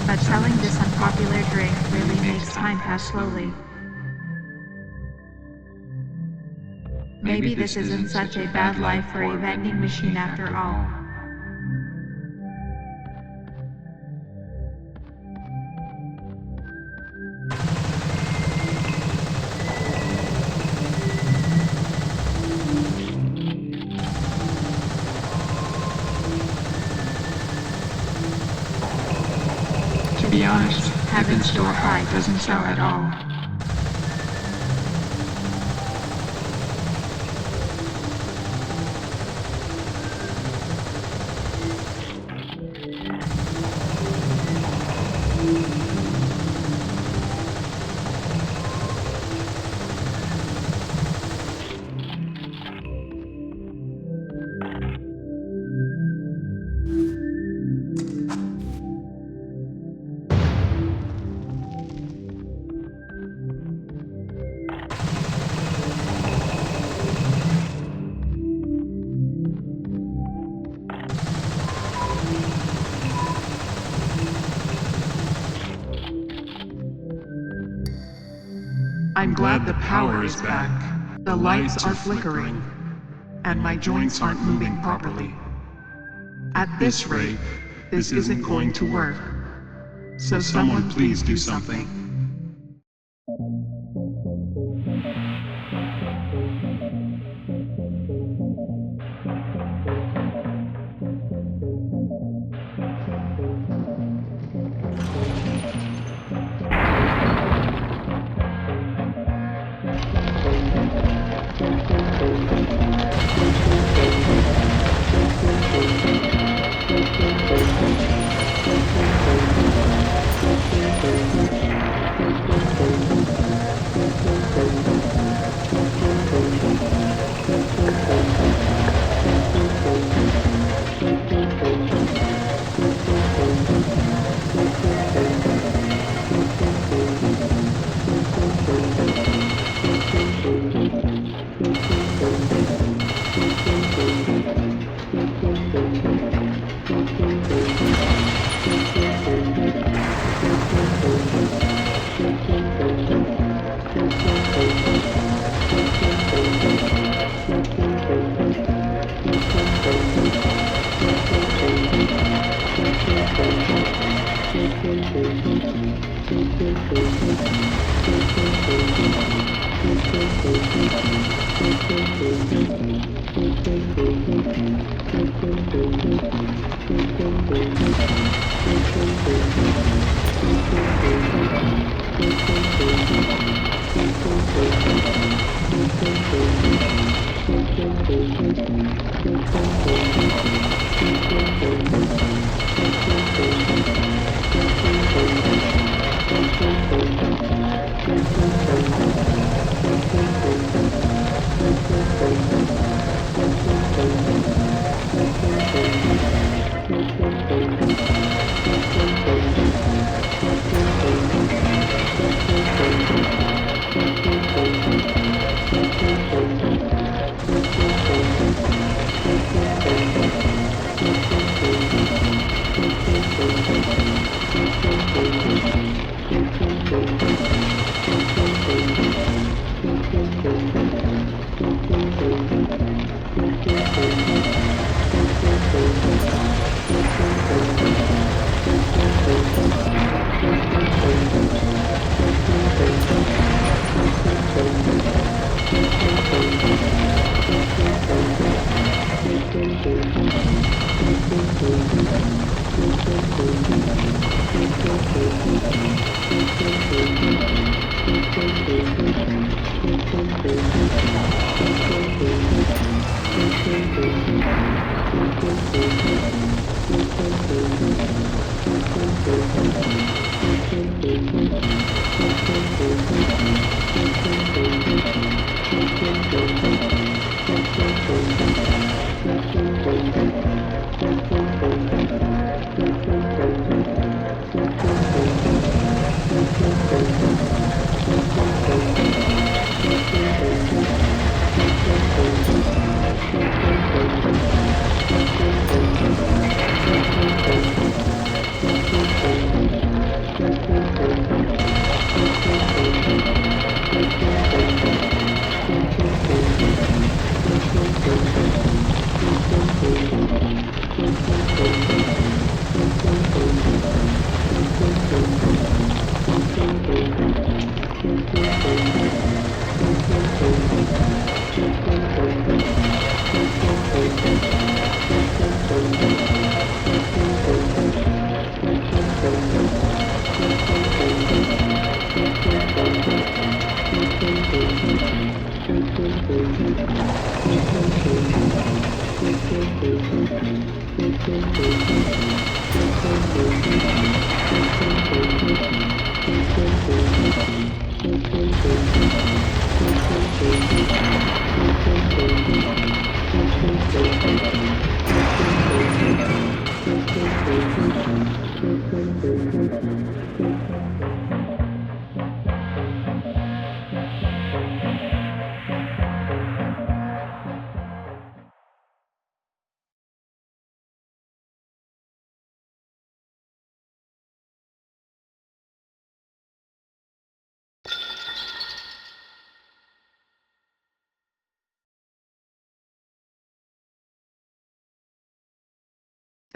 But selling this unpopular drink really makes time pass slowly. Maybe this isn't such a bad life for a vending machine after all. To be honest, Heaven's Door High doesn't sell at all. I'm glad the power is back. The lights are flickering, and my joints aren't moving properly. At this rate, this isn't going to work. So someone please do something.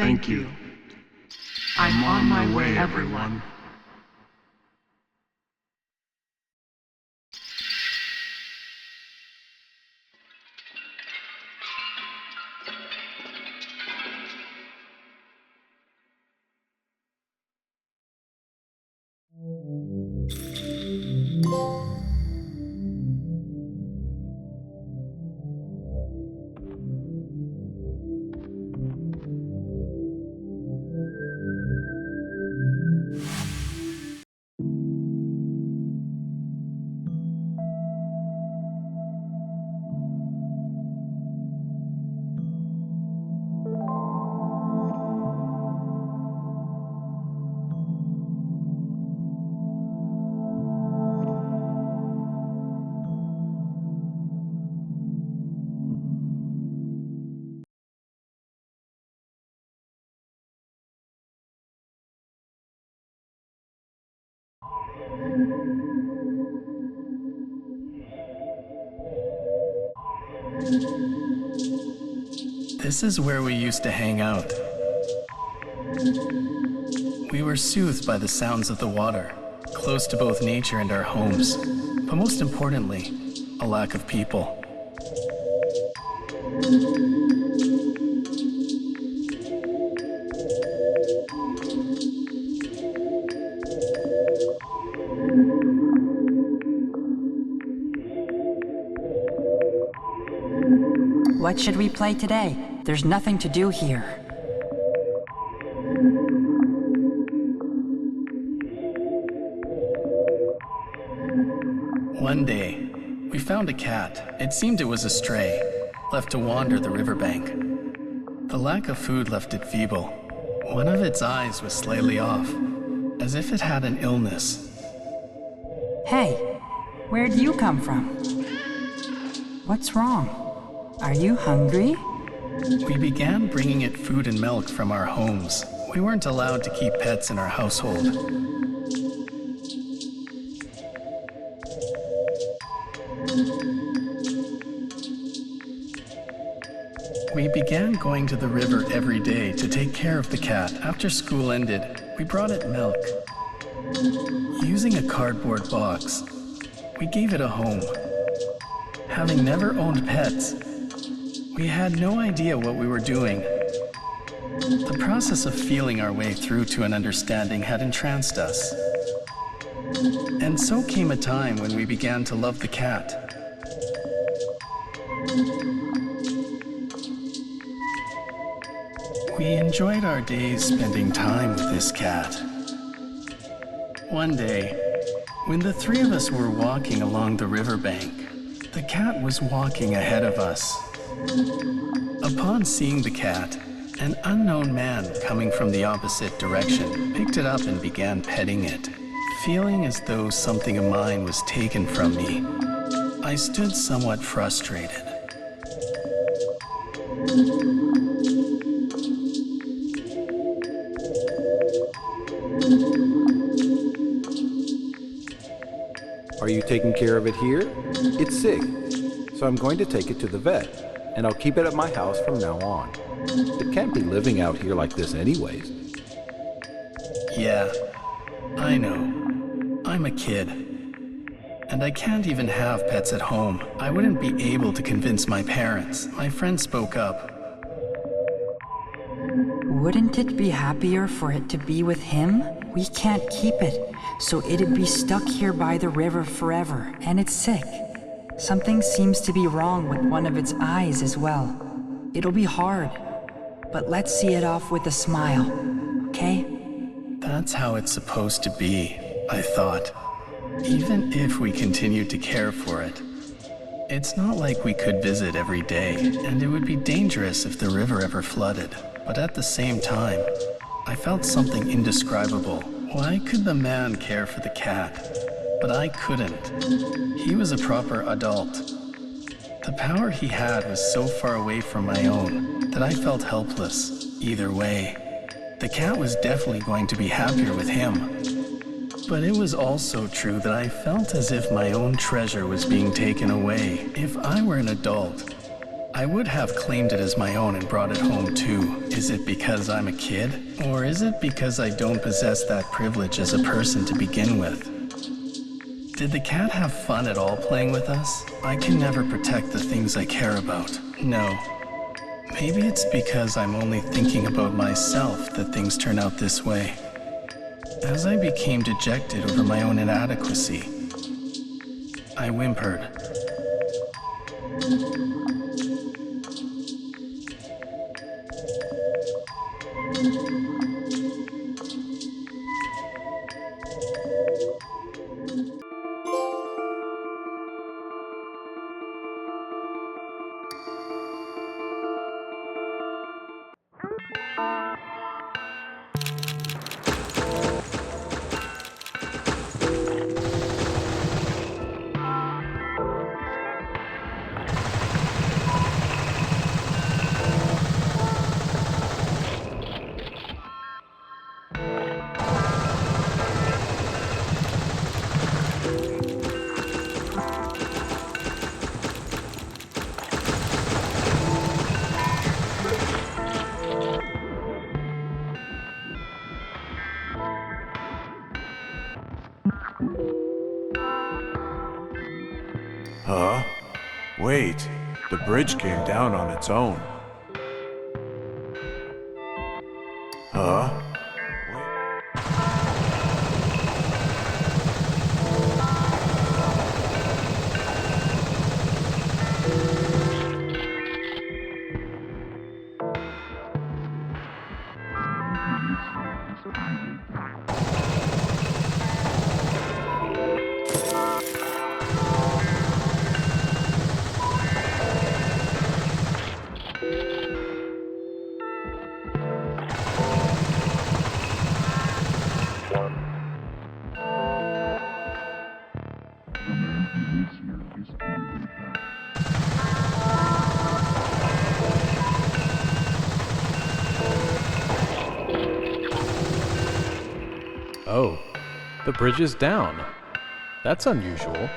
Thank you. I'm on my way, everyone. This is where we used to hang out. We were soothed by the sounds of the water, close to both nature and our homes, but most importantly, a lack of people. What should we play today? There's nothing to do here. One day, we found a cat. It seemed it was a stray, left to wander the riverbank. The lack of food left it feeble. One of its eyes was slightly off, as if it had an illness. Hey, where do you come from? What's wrong? Are you hungry? We began bringing it food and milk from our homes. We weren't allowed to keep pets in our household. We began going to the river every day to take care of the cat. After school ended, we brought it milk. Using a cardboard box, we gave it a home. Having never owned pets, we had no idea what we were doing. The process of feeling our way through to an understanding had entranced us. And so came a time when we began to love the cat. We enjoyed our days spending time with this cat. One day, when the three of us were walking along the riverbank, the cat was walking ahead of us. Upon seeing the cat, an unknown man coming from the opposite direction picked it up and began petting it. Feeling as though something of mine was taken from me, I stood somewhat frustrated. Are you taking care of it here? It's sick, so I'm going to take it to the vet. And I'll keep it at my house from now on. It can't be living out here like this anyways. Yeah, I know. I'm a kid. And I can't even have pets at home. I wouldn't be able to convince my parents. My friend spoke up. Wouldn't it be happier for it to be with him? We can't keep it, so it'd be stuck here by the river forever, and it's sick. Something seems to be wrong with one of its eyes as well. It'll be hard, but let's see it off with a smile, okay? That's how it's supposed to be, I thought. Even if we continued to care for it. It's not like we could visit every day, and it would be dangerous if the river ever flooded. But at the same time, I felt something indescribable. Why could the man care for the cat? But I couldn't. He was a proper adult. The power he had was so far away from my own that I felt helpless. Either way, the cat was definitely going to be happier with him. But it was also true that I felt as if my own treasure was being taken away. If I were an adult, I would have claimed it as my own and brought it home too. Is it because I'm a kid? Or is it because I don't possess that privilege as a person to begin with? Did the cat have fun at all playing with us? I can never protect the things I care about. No. Maybe it's because I'm only thinking about myself that things turn out this way. As I became dejected over my own inadequacy, I whimpered. Huh? Wait, the bridge came down on its own. Huh? Oh, the bridge is down. That's unusual.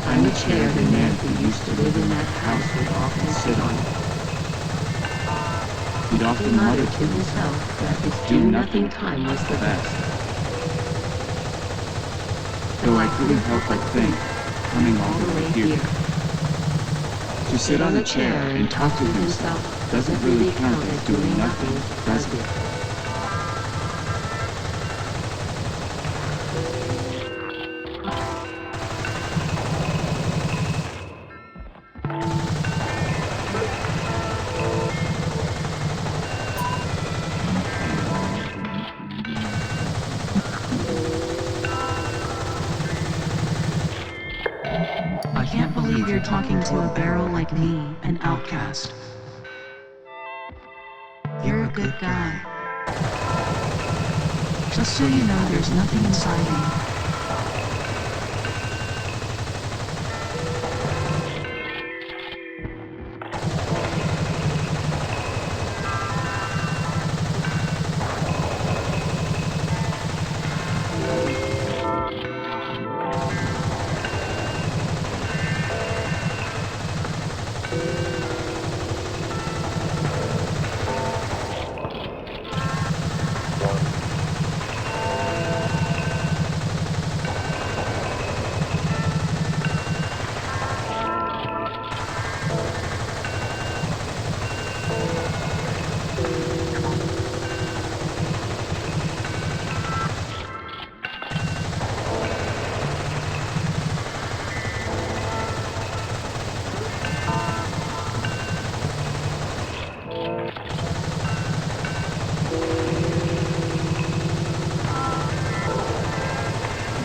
I'm the chair the man who used to live in that house would often sit on. He'd often mutter to himself that his do-nothing time was the best. Though I couldn't help but think, coming all the way here, to sit on a chair and talk to himself doesn't really count as doing nothing, does it? I can't believe you're talking to a barrel like me, an outcast. You're a good guy. Just so you know, there's nothing inside me.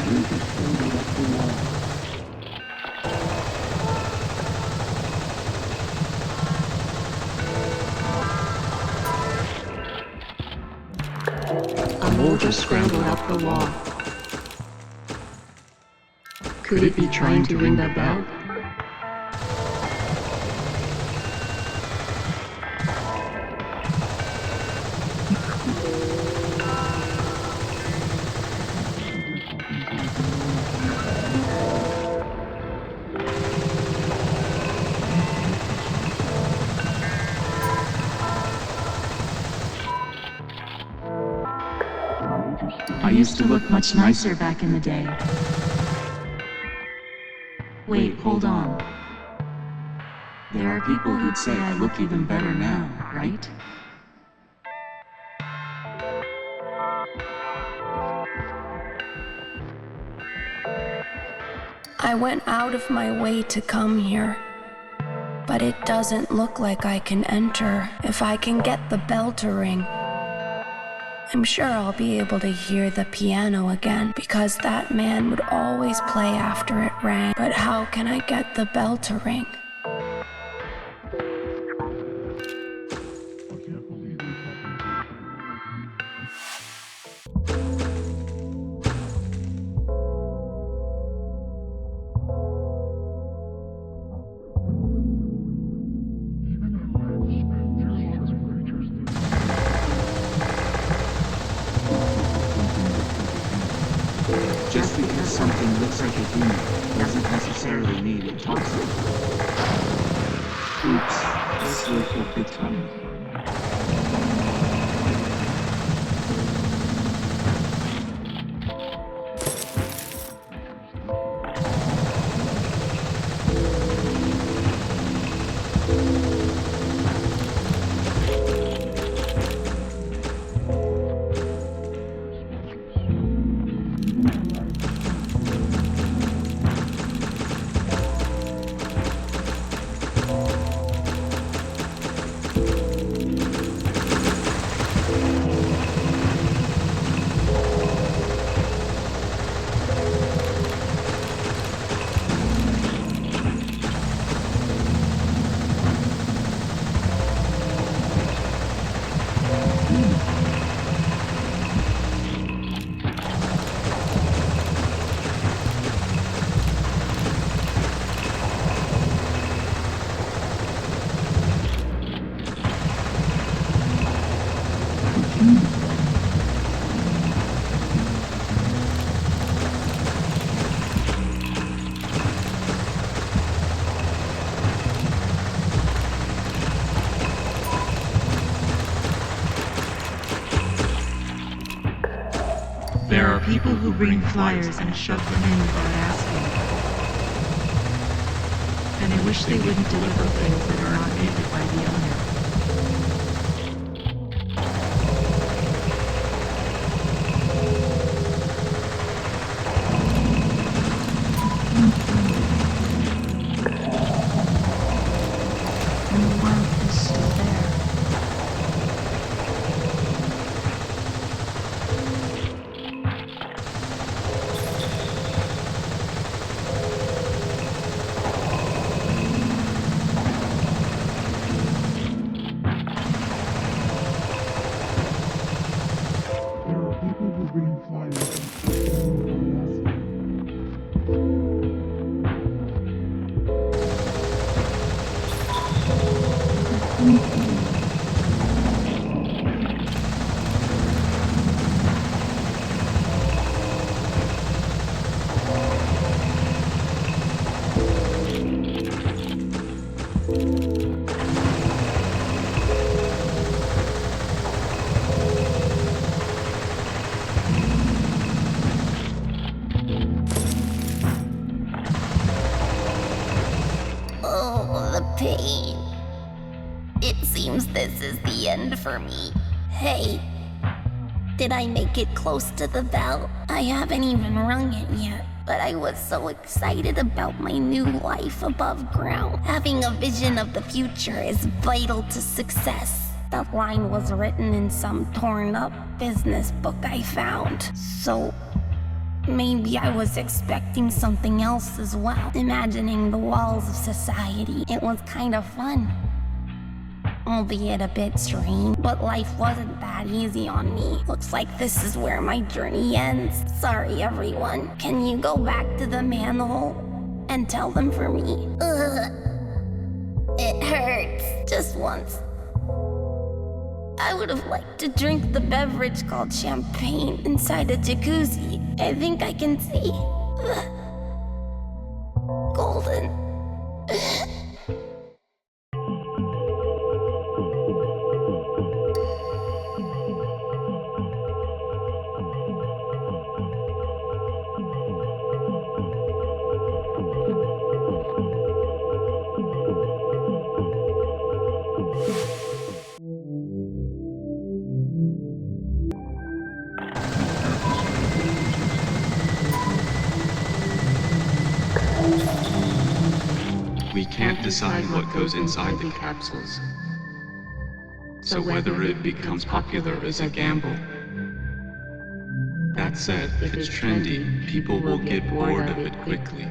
A motor scrambled up the wall. Could it be trying to ring the bell? I used to look much nicer back in the day. Wait, hold on. There are people who'd say I look even better now, right? I went out of my way to come here, but it doesn't look like I can enter if I can get the bell to ring. I'm sure I'll be able to hear the piano again, because that man would always play after it rang. But how can I get the bell to ring? Just because something looks like a human doesn't necessarily mean it talks like one. Oops, slipped up the tongue. There are people who bring flyers and shove them in without asking. And I wish they wouldn't deliver things that are not needed by the owner. And the world is still there. Pain. It seems this is the end for me. Hey, did I make it close to the bell? I haven't even rung it yet, but I was so excited about my new life above ground. Having a vision of the future is vital to success. That line was written in some torn up business book I found. So Maybe I was expecting something else as well. Imagining the walls of society. It was kind of fun. Albeit a bit strange, but life wasn't that easy on me. Looks like this is where my journey ends. Sorry, everyone. Can you go back to the manhole and tell them for me? Ugh. It hurts. Just once. I would have liked to drink the beverage called champagne inside a jacuzzi. I think I can see. Golden. We can't decide what goes inside the capsules. So whether it becomes popular is a gamble. That said, if it's trendy, people will get bored of it quickly.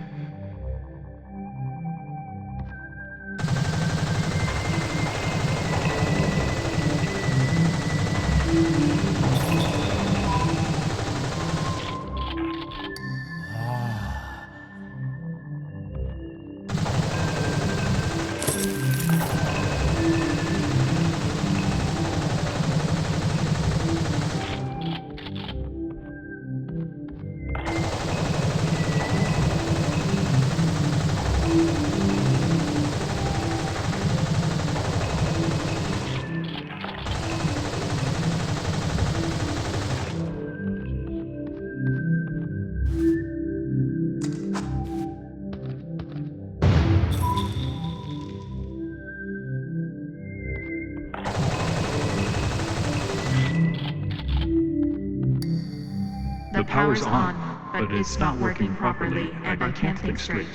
The power's on, but it's not working properly, and I can't think straight.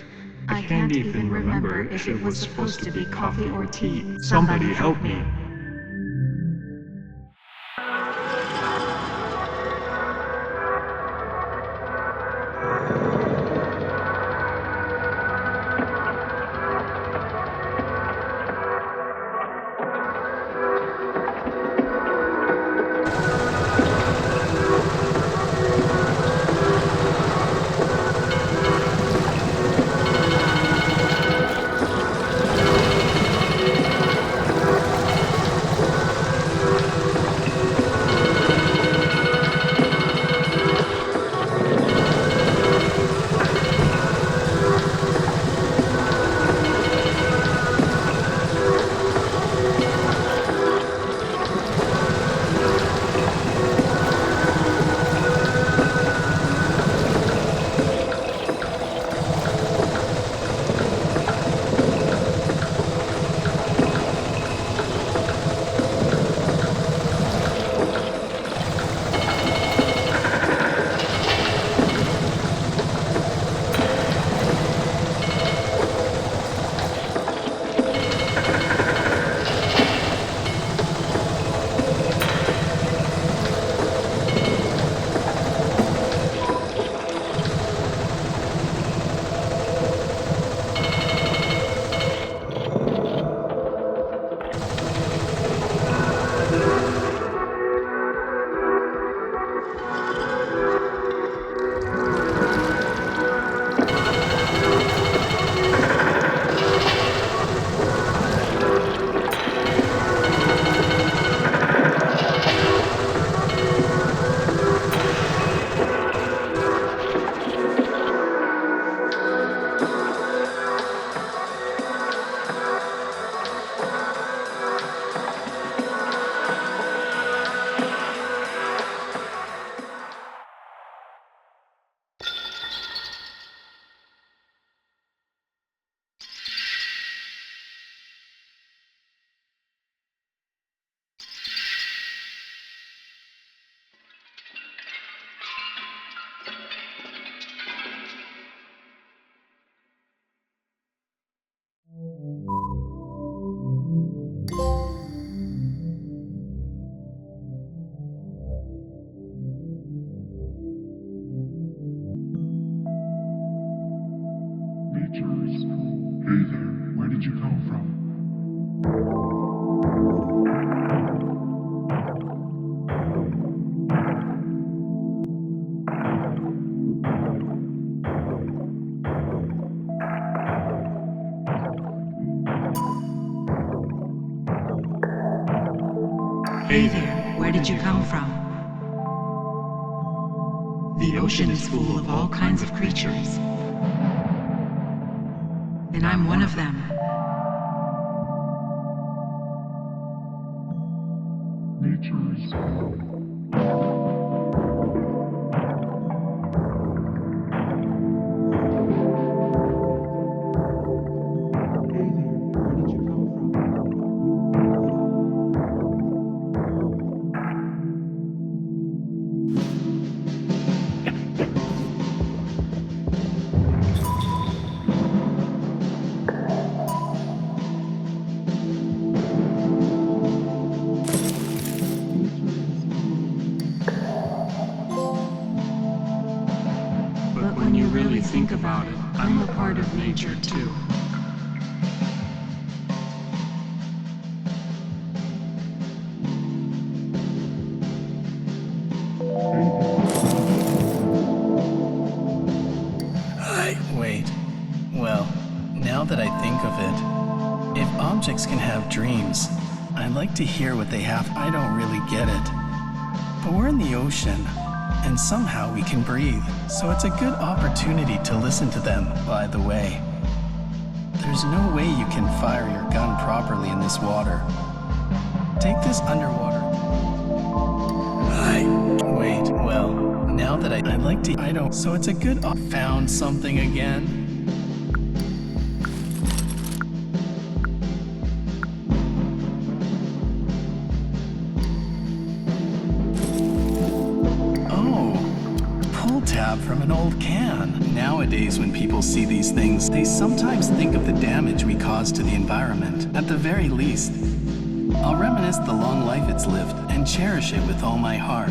I can't even remember if it was supposed to be coffee or tea. Somebody help me. Nature is cool. Hey there, where did you come from? Hey there, where did you come from? The ocean is full of all kinds of creatures. And I'm one of them. Nature is cool. But when you really think about it, I'm a part of nature too. Wait. Well, now that I think of it, if objects can have dreams, I'd like to hear what they have. I don't really get it. But we're in the ocean, and somehow we can breathe, so it's a good opportunity to listen to them, by the way. There's no way you can fire your gun properly in this water. Take this underwater. Wait, well, now that I'd like to, I don't, so it's a good found something again? Tab from an old can. Nowadays, when people see these things, they sometimes think of the damage we cause to the environment. At the very least, I'll reminisce the long life it's lived and cherish it with all my heart.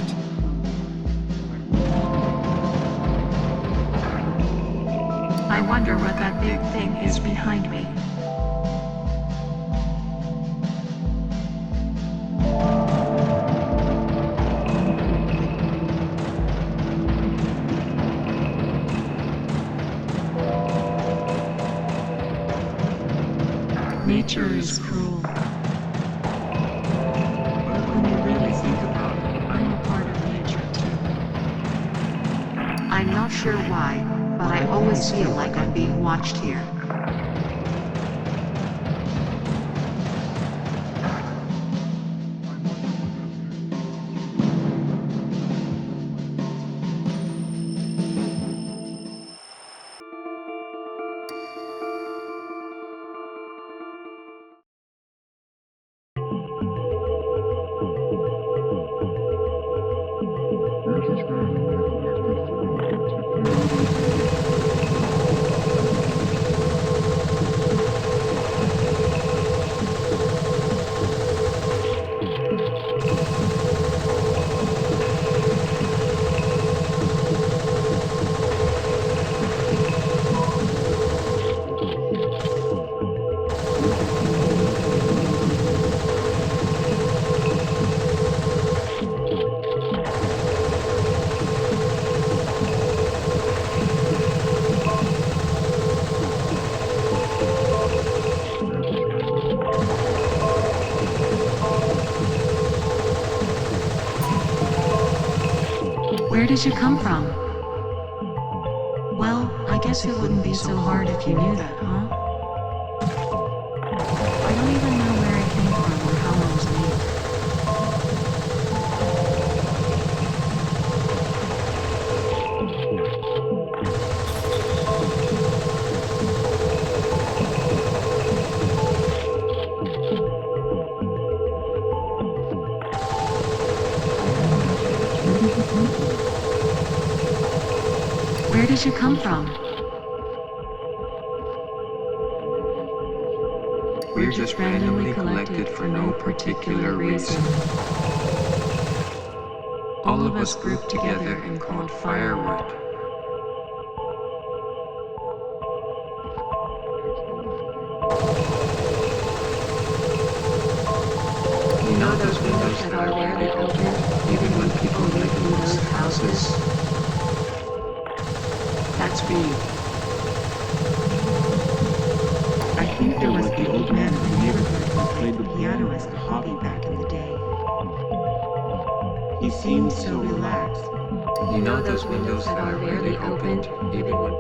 I wonder what that big thing is behind me. Nature is cruel. But when you really think about it, I'm a part of nature too. I'm not sure why, but I always feel like I'm being watched here. Where did you come from? Well, I guess it wouldn't be so hard if you knew that, huh? I don't even know where I came from or how I was made. Where did you come from? We're just randomly collected for no particular reason. All of us grouped together and called firewood. rarely opened, even when people live in those houses. That's me. I think there was the old man in the neighborhood who played the piano as a hobby back in the day. He seemed so relaxed. You know those windows that are rarely opened, even when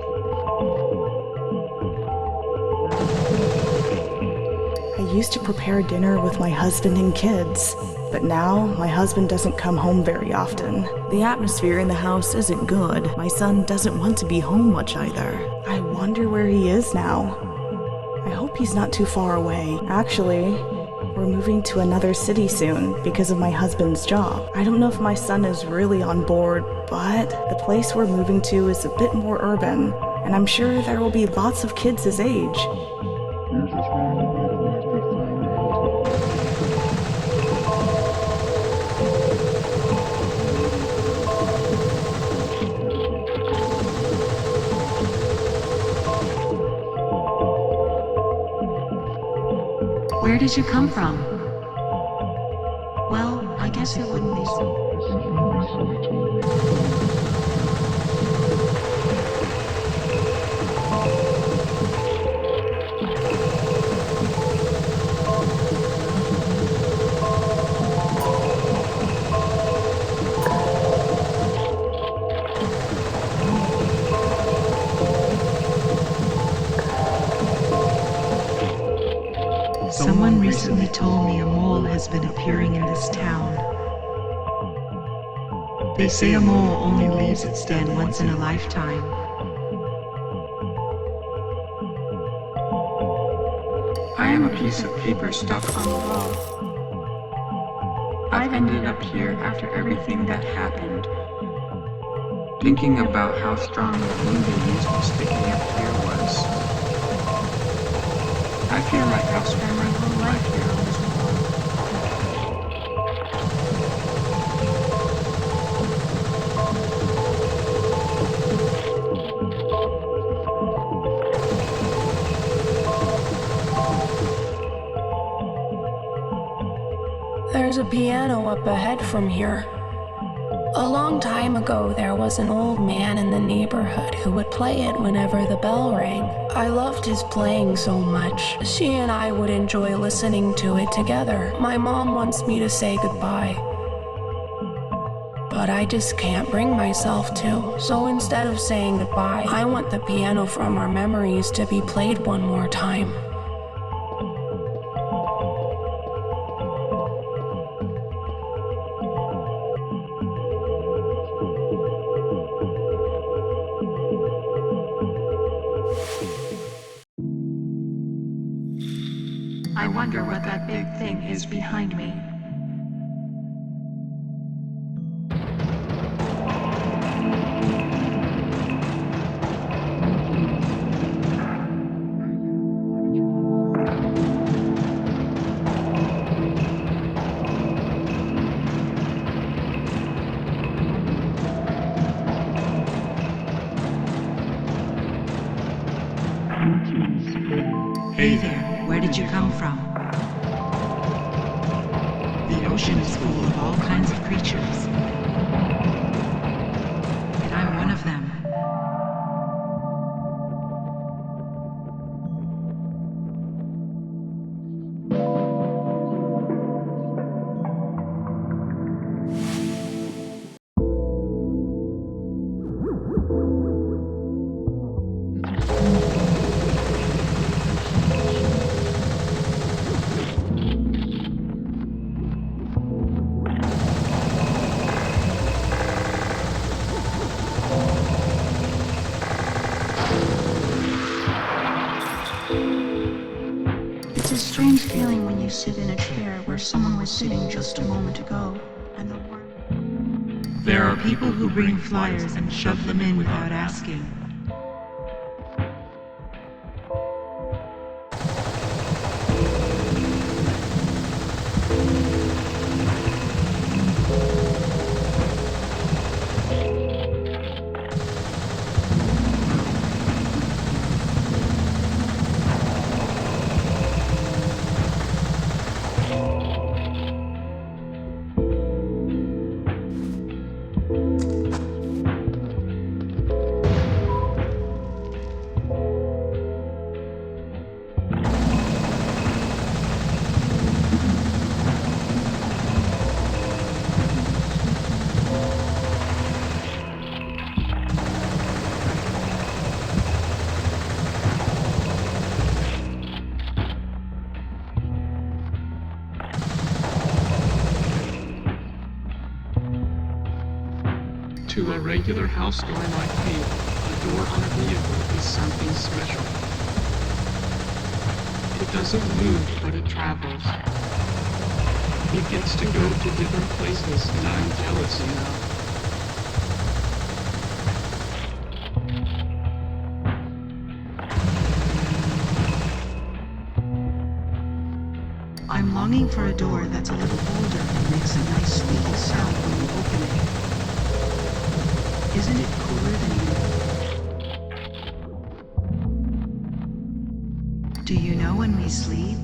I used to prepare dinner with my husband and kids, but now my husband doesn't come home very often. The atmosphere in the house isn't good. My son doesn't want to be home much either. I wonder where he is now. I hope he's not too far away. Actually, we're moving to another city soon because of my husband's job. I don't know if my son is really on board, but the place we're moving to is a bit more urban, and I'm sure there will be lots of kids his age. Where did you come from? Well, I guess it wouldn't be so. Someone recently told me a mole has been appearing in this town. They say a mole only leaves its den once in a lifetime. I am a piece of paper stuck on the wall. I've ended up here after everything that happened. Thinking about how strong the glue they used for sticking up here was. I feel like I'll spend my whole life here on this wall. There's a piano up ahead from here. A long time ago, there was an old man in the neighborhood who would play it whenever the bell rang. I loved his playing so much. She and I would enjoy listening to it together. My mom wants me to say goodbye, but I just can't bring myself to. So instead of saying goodbye, I want the piano from our memories to be played one more time. I wonder what that big thing is behind me. Hey there, where did you come from? The ocean is full of all kinds of creatures. And I'm one of them. It's a strange feeling when you sit in a chair where someone was sitting just a moment ago, and the world... There are people who bring flyers and shove them in without asking. To a regular house door like me, a door on a vehicle is something special. It doesn't move, but it travels. It gets to go to different places, and I'm jealous, you know. I'm longing for a door that's a little older and makes a nice squeaky sound when you open it. Isn't it cooler than you? Do you know when we sleep?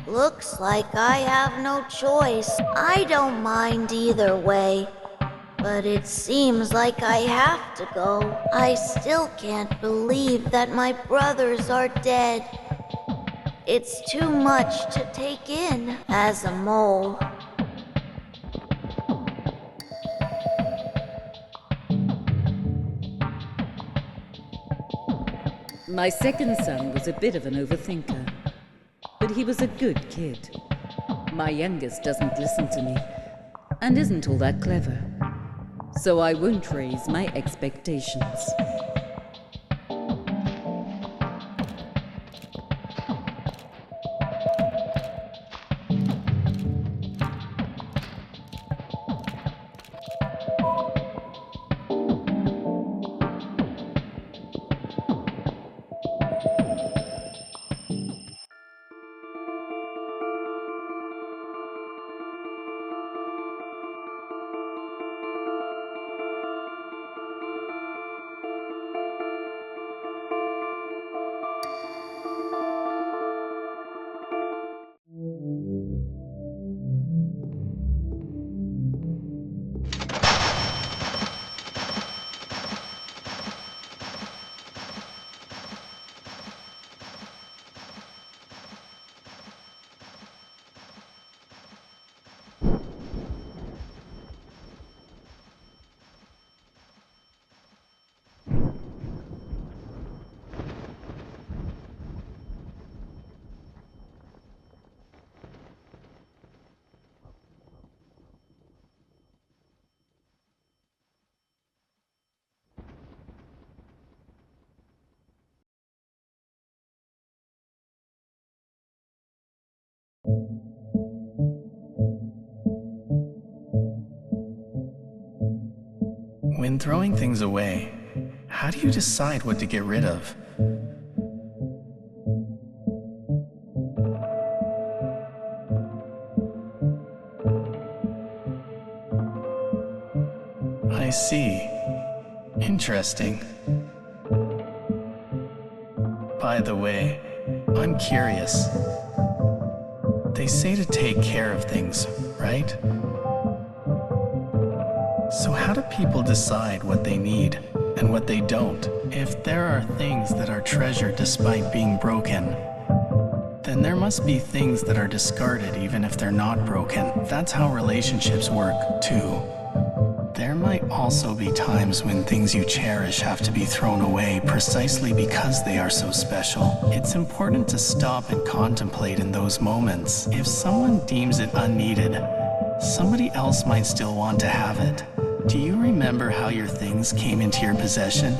Looks like I have no choice. I don't mind either way. But it seems like I have to go. I still can't believe that my brothers are dead. It's too much to take in as a mole. My second son was a bit of an overthinker, but he was a good kid. My youngest doesn't listen to me, and isn't all that clever, so I won't raise my expectations. When throwing things away, how do you decide what to get rid of? I see. Interesting. By the way, I'm curious. They say to take care of things, right? So how do people decide what they need and what they don't? If there are things that are treasured despite being broken, then there must be things that are discarded even if they're not broken. That's how relationships work, too. There might also be times when things you cherish have to be thrown away precisely because they are so special. It's important to stop and contemplate in those moments. If someone deems it unneeded, somebody else might still want to have it. Do you remember how your things came into your possession?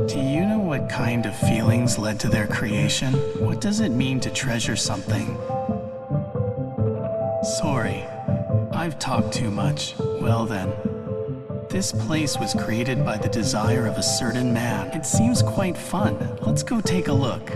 Do you know what kind of feelings led to their creation? What does it mean to treasure something? Sorry, I've talked too much. Well then. This place was created by the desire of a certain man. It seems quite fun. Let's go take a look.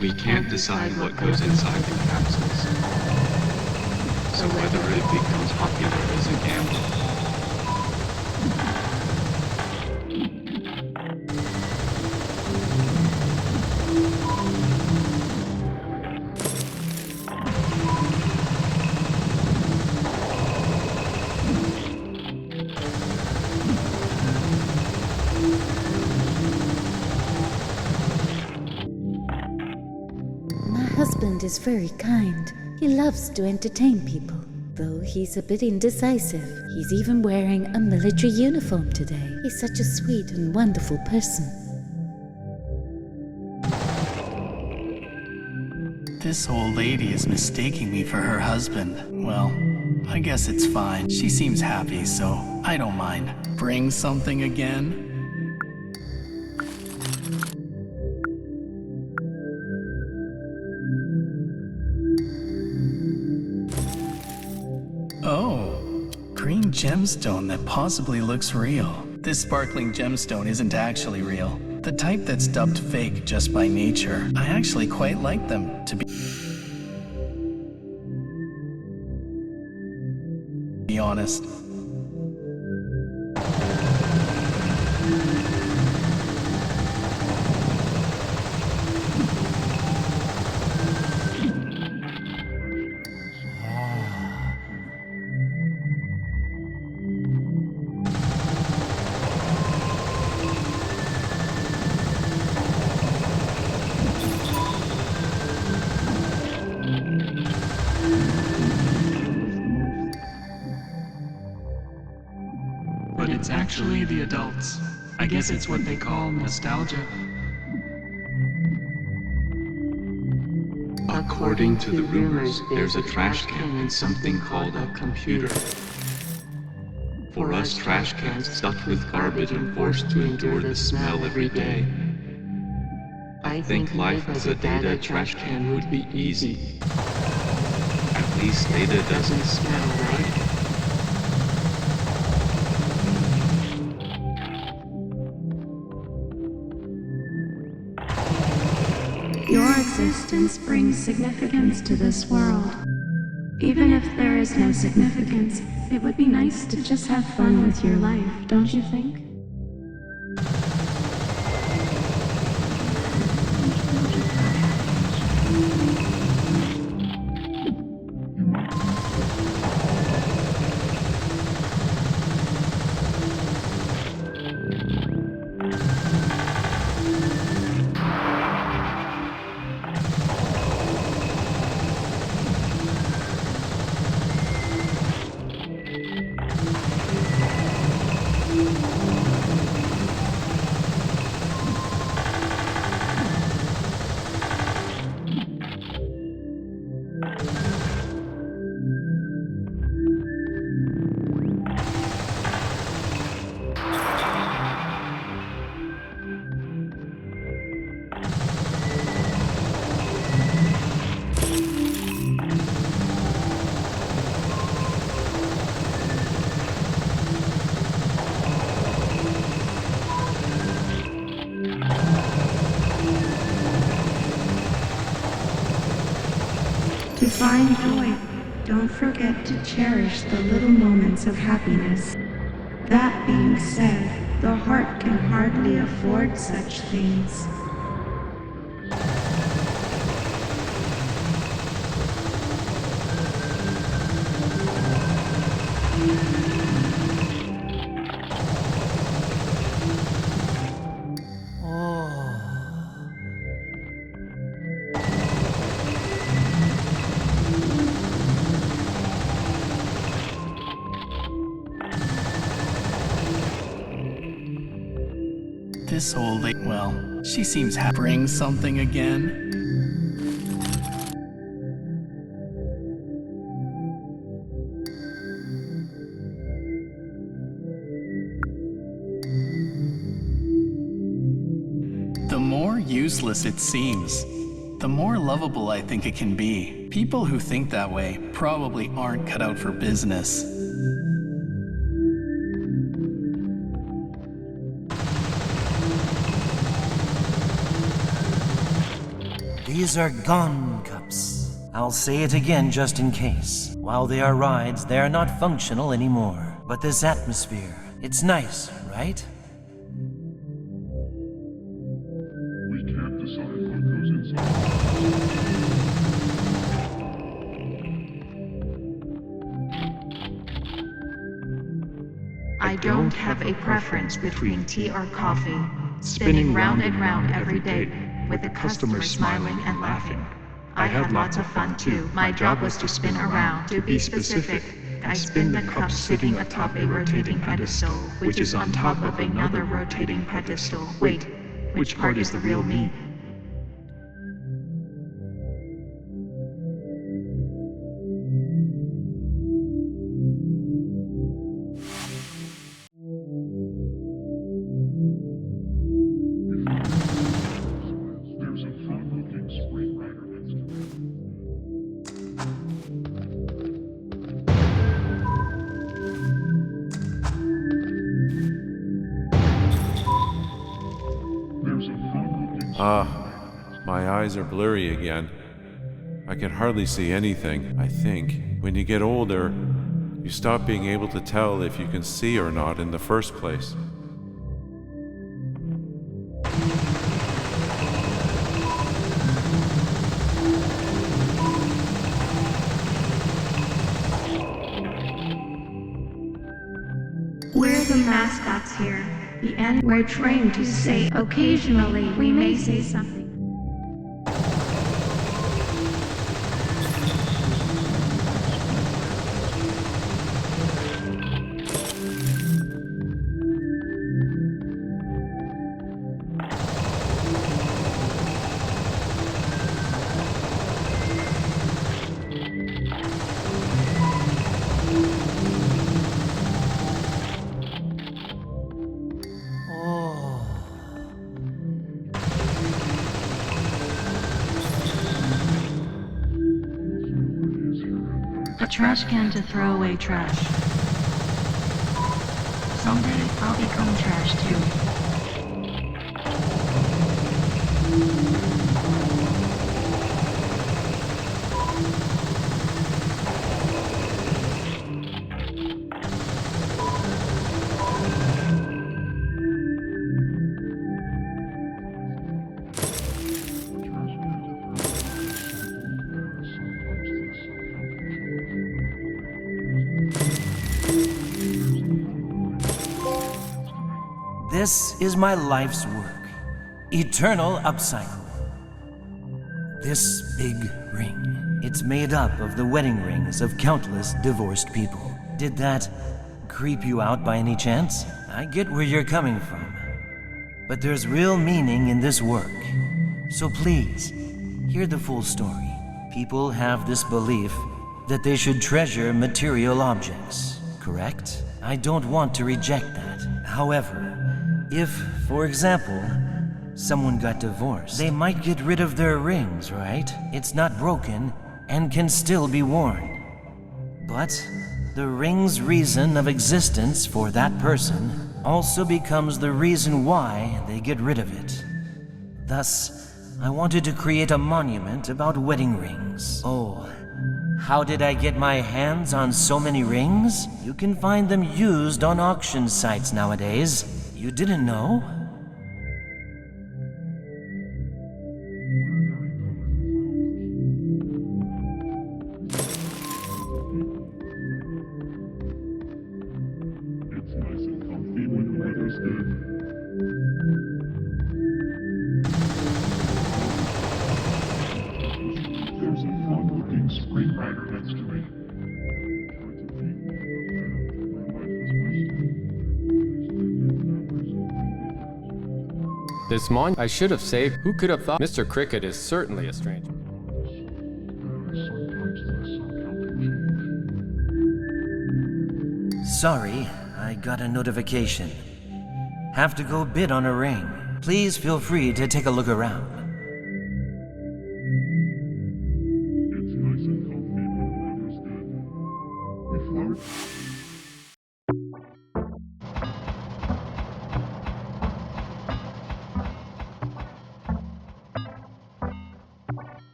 We can't decide what goes inside the capsules. So whether it becomes popular is a gamble. My husband is very kind. He loves to entertain people, though he's a bit indecisive. He's even wearing a military uniform today. He's such a sweet and wonderful person. This old lady is mistaking me for her husband. Well, I guess it's fine. She seems happy, so I don't mind. Bring something again? Oh, green gemstone that possibly looks real. This sparkling gemstone isn't actually real. The type that's dubbed fake just by nature. I actually quite like them, to be honest. But it's actually the adults. I guess it's what they call nostalgia. According to the rumors, there's a trash can in something called a computer. For us trash cans stuffed with garbage and forced to endure the smell every day. I think life as a data trash can would be easy. At least data doesn't smell, right? Your existence brings significance to this world. Even if there is no significance, it would be nice to just have fun with your life, don't you think? To find joy, don't forget to cherish the little moments of happiness. That being said, the heart can hardly afford such things. This old lady, well, she seems happy. Bring something again? The more useless it seems, the more lovable I think it can be. People who think that way probably aren't cut out for business. These are gone cups. I'll say it again just in case. While they are rides, they are not functional anymore. But this atmosphere, it's nice, right? We can't decide what goes inside. I don't have a preference between tea or coffee, spinning round and round every day, with the customers smiling and laughing. I had lots of fun too. My job was to spin around. To be specific, I spin the cup sitting atop a rotating pedestal, which is on top of another rotating pedestal. Wait, which part is the real me? There's a fun-looking screenwriter next to me. My eyes are blurry again. I can hardly see anything, I think. When you get older, you stop being able to tell if you can see or not in the first place. We're the mascots here. We're trained to say occasionally we may say something. A trash can to throw away trash. Someday I'll become trash too. This is my life's work. Eternal upcycle. This big ring. It's made up of the wedding rings of countless divorced people. Did that creep you out by any chance? I get where you're coming from. But there's real meaning in this work. So please, hear the full story. People have this belief that they should treasure material objects, correct? I don't want to reject that. However, if, for example, someone got divorced, they might get rid of their rings, right? It's not broken and can still be worn. But the ring's reason of existence for that person also becomes the reason why they get rid of it. Thus, I wanted to create a monument about wedding rings. Oh, how did I get my hands on so many rings? You can find them used on auction sites nowadays. You didn't know? It's nice and comfy when the weather's good. There's a fun-looking screenwriter next to me. This I should have saved. Who could have thought? Mr. Cricket is certainly a stranger. Sorry, I got a notification. Have to go bid on a ring. Please feel free to take a look around. It's nice and comfy when the weather's good. We float.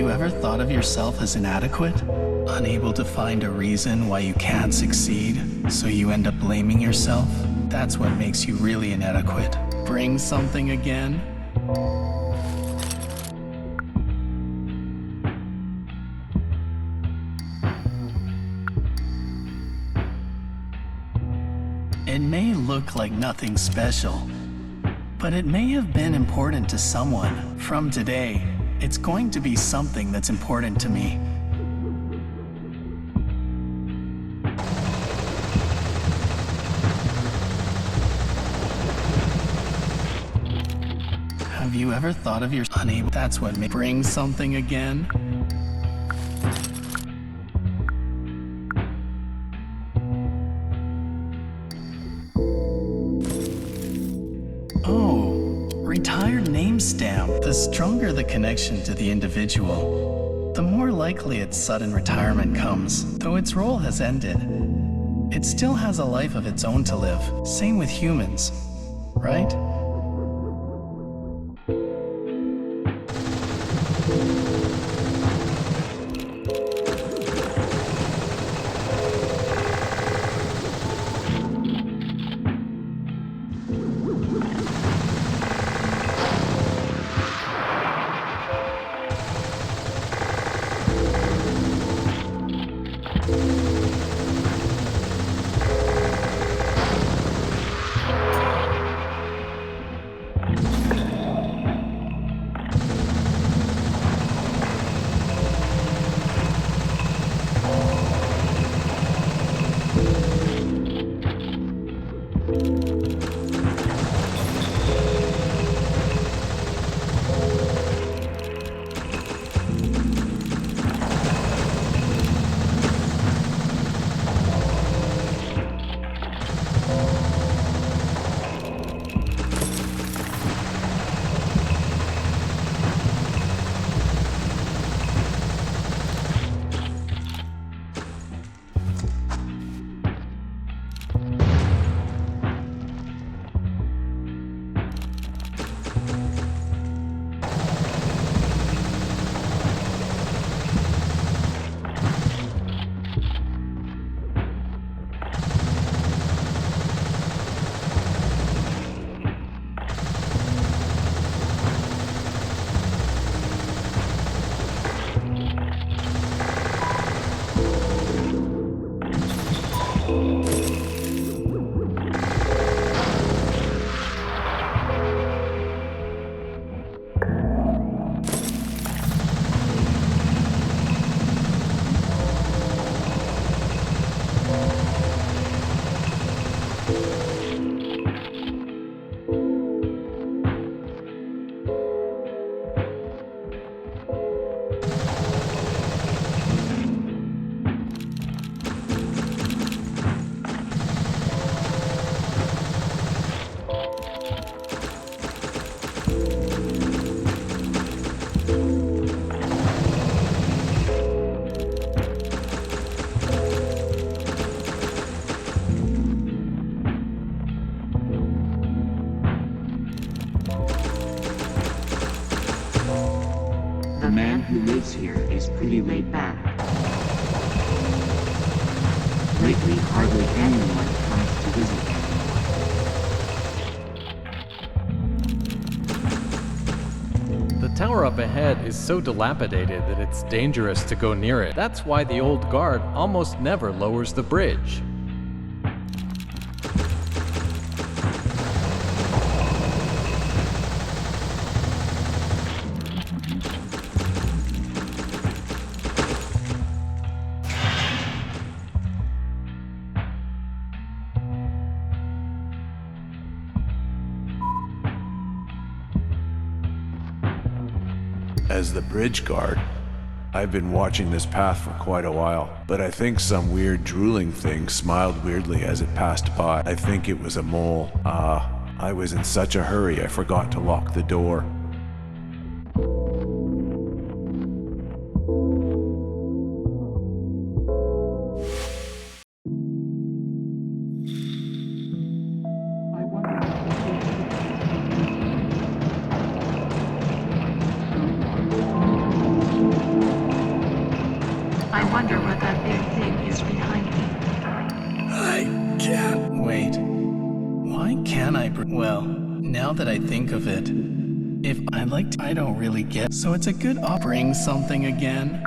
you ever thought of yourself as inadequate? Unable to find a reason why you can't succeed, so you end up blaming yourself? That's what makes you really inadequate. Bring something again? It may look like nothing special, but it may have been important to someone. From today, it's going to be something that's important to me. Have you ever thought of your unable? That's what may bring something again? Oh, retired name stamp. The stronger the connection to the individual, the more likely its sudden retirement comes. Though its role has ended, it still has a life of its own to live. Same with humans, right? The man who lives here is pretty laid back. Lately, hardly anyone comes to visit. The tower up ahead is so dilapidated that it's dangerous to go near it. That's why the old guard almost never lowers the bridge. As the bridge guard, I've been watching this path for quite a while, but I think some weird drooling thing smiled weirdly as it passed by. I think it was a mole. I was in such a hurry I forgot to lock the door. I wonder what that big thing is behind me. I can't wait. Why can't I? Well, now that I think of it, if I like to, I don't really get. So it's a good offering something again.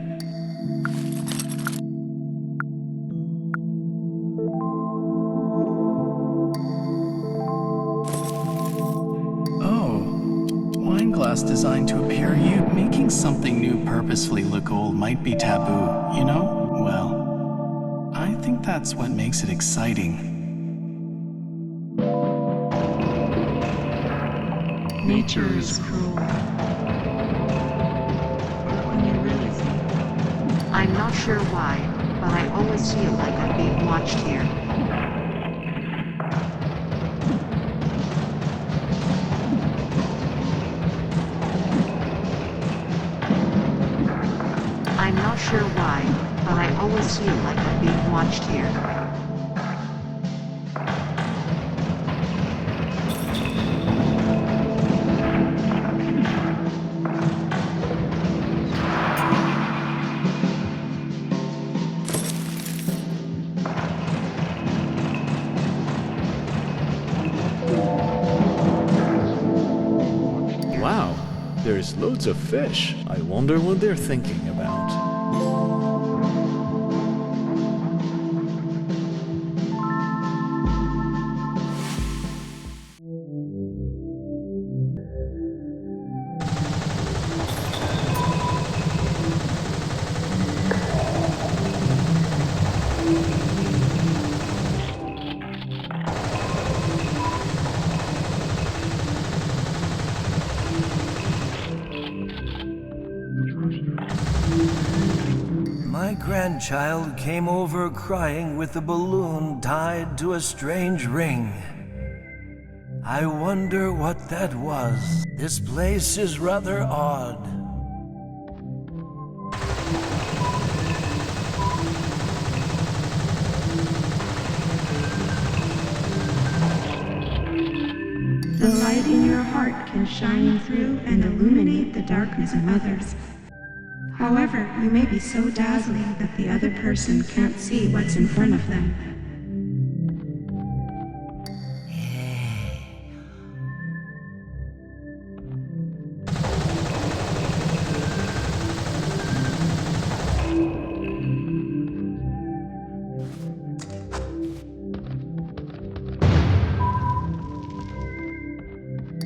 Wine glass designed to appear you. Making something new purposefully look old might be taboo, you know? Well, I think that's what makes it exciting. Nature is cruel. But when you really think, I'm not sure why, but I always feel like I'm being watched here. I'm not sure why, but I always feel like I'm being watched here. Wow, there's loads of fish. I wonder what they're thinking about. My grandchild came over crying with a balloon tied to a strange ring. I wonder what that was. This place is rather odd. The light in your heart can shine through and illuminate the darkness of others. However, you may be so dazzling that the other person can't see what's in front of them.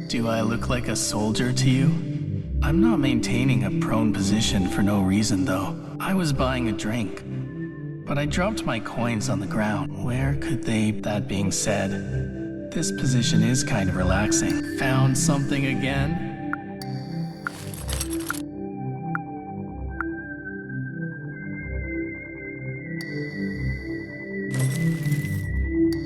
Do I look like a soldier to you? I'm not maintaining a prone position for no reason, though. I was buying a drink, but I dropped my coins on the ground. Where could they? That being said, this position is kind of relaxing. Found something again?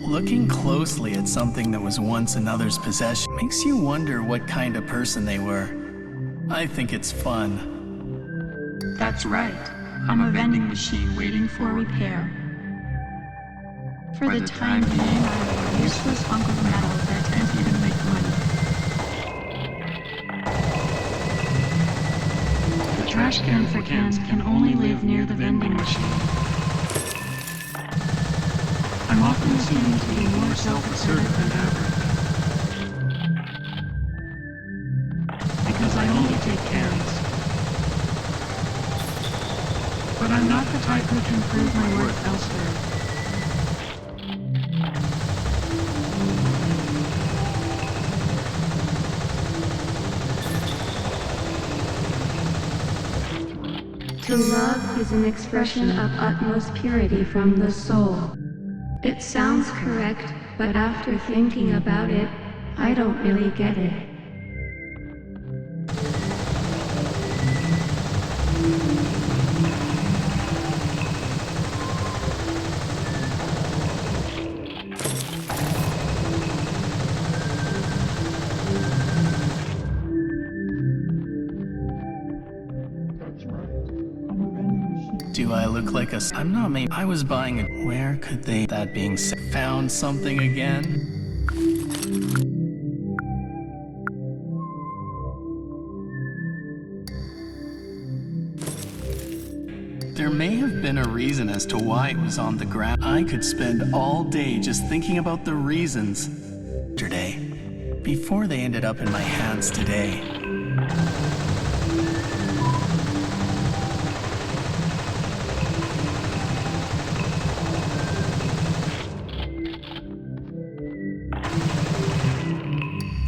Looking closely at something that was once another's possession makes you wonder what kind of person they were. I think it's fun. That's right. I'm a vending machine waiting for repair. For the time being, I'm a useless hunk of metal that can't even make money. The trash can for cans can only live near the vending machine. I'm often seen to be more self-assertive than ever. Because I only take cans. But I'm not the type who can prove my worth elsewhere. To love is an expression of utmost purity from the soul. It sounds correct, but after thinking about it, I don't really get it. Do I look like a... I'm not made... I was buying a... Where could they... That being said... Found something again? There may have been a reason as to why it was on the ground. I could spend all day just thinking about the reasons. Yesterday, before they ended up in my hands today.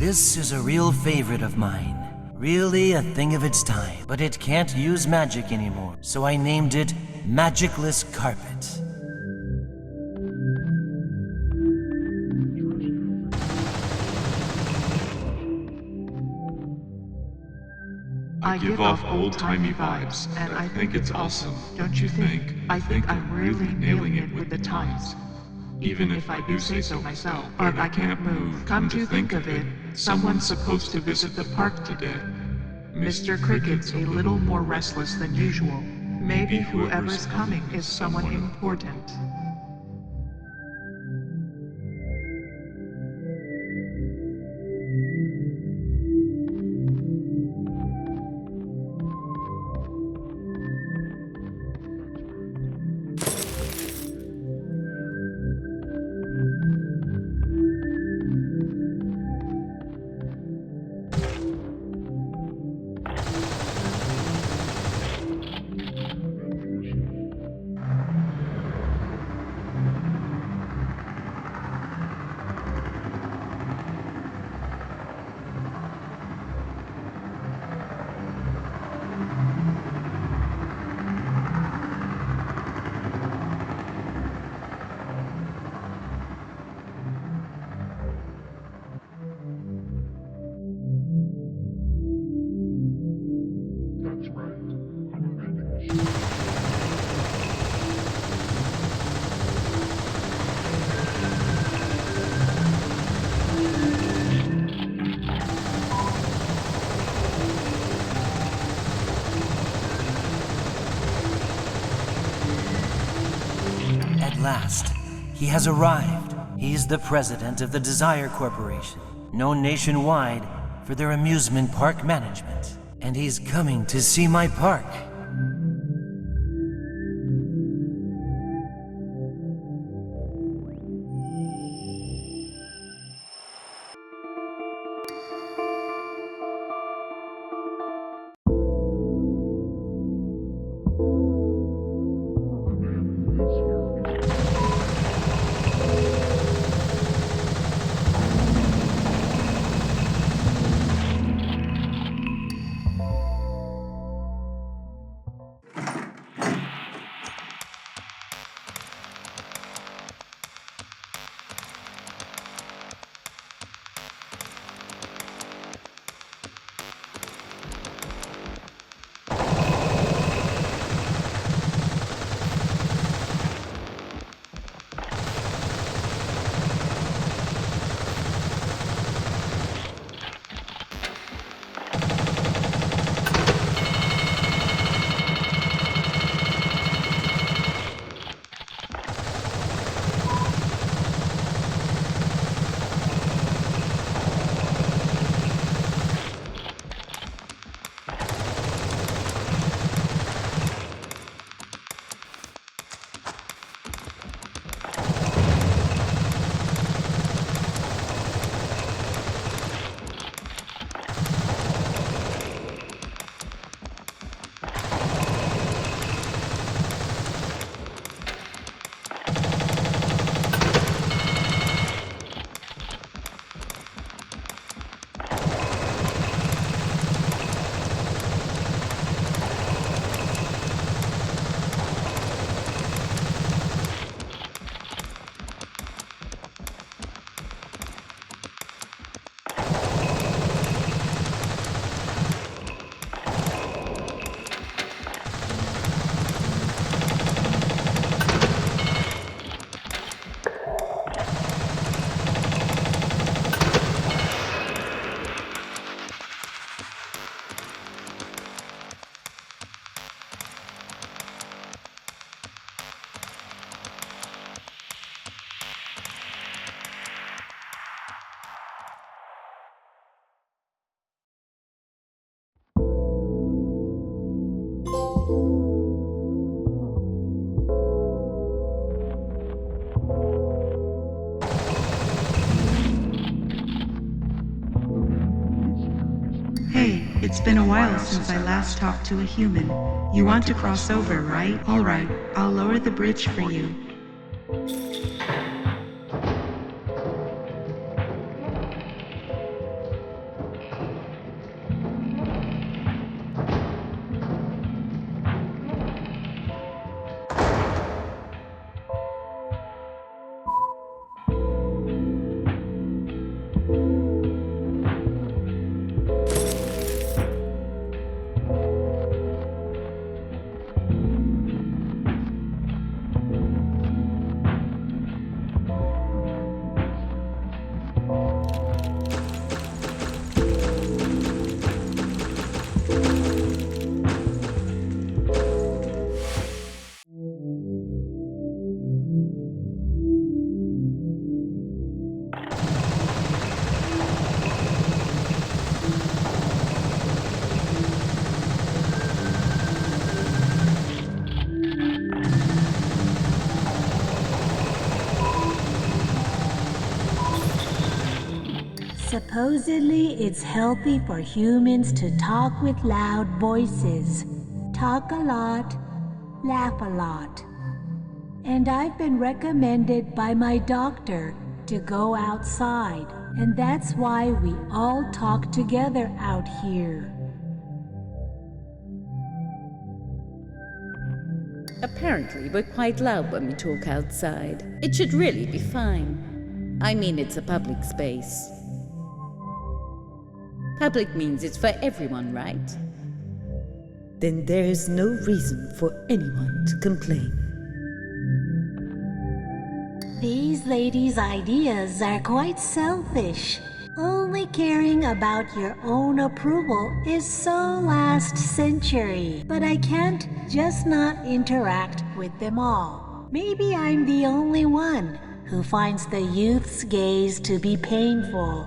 This is a real favorite of mine. Really a thing of its time. But it can't use magic anymore, so I named it Magicless Carpet. I give off old-timey vibes, and I think it's awesome, don't you think? I think I'm really nailing it with the times. Even if I do say so myself, but I can't move. Come to think of it, someone's supposed to visit the park today. Mr. Cricket's a little more restless than usual. Maybe whoever's coming is someone important. Last, he has arrived. He's the president of the Desire Corporation, known nationwide for their amusement park management. And he's coming to see my park. It's been a while since I last talked to a human. You want to cross over, right? Alright, I'll lower the bridge for you. Supposedly, it's healthy for humans to talk with loud voices. Talk a lot, laugh a lot. And I've been recommended by my doctor to go outside, and that's why we all talk together out here. Apparently, we're quite loud when we talk outside. It should really be fine. I mean, it's a public space. Public means it's for everyone, right? Then there's no reason for anyone to complain. These ladies' ideas are quite selfish. Only caring about your own approval is so last century. But I can't just not interact with them all. Maybe I'm the only one who finds the youth's gaze to be painful.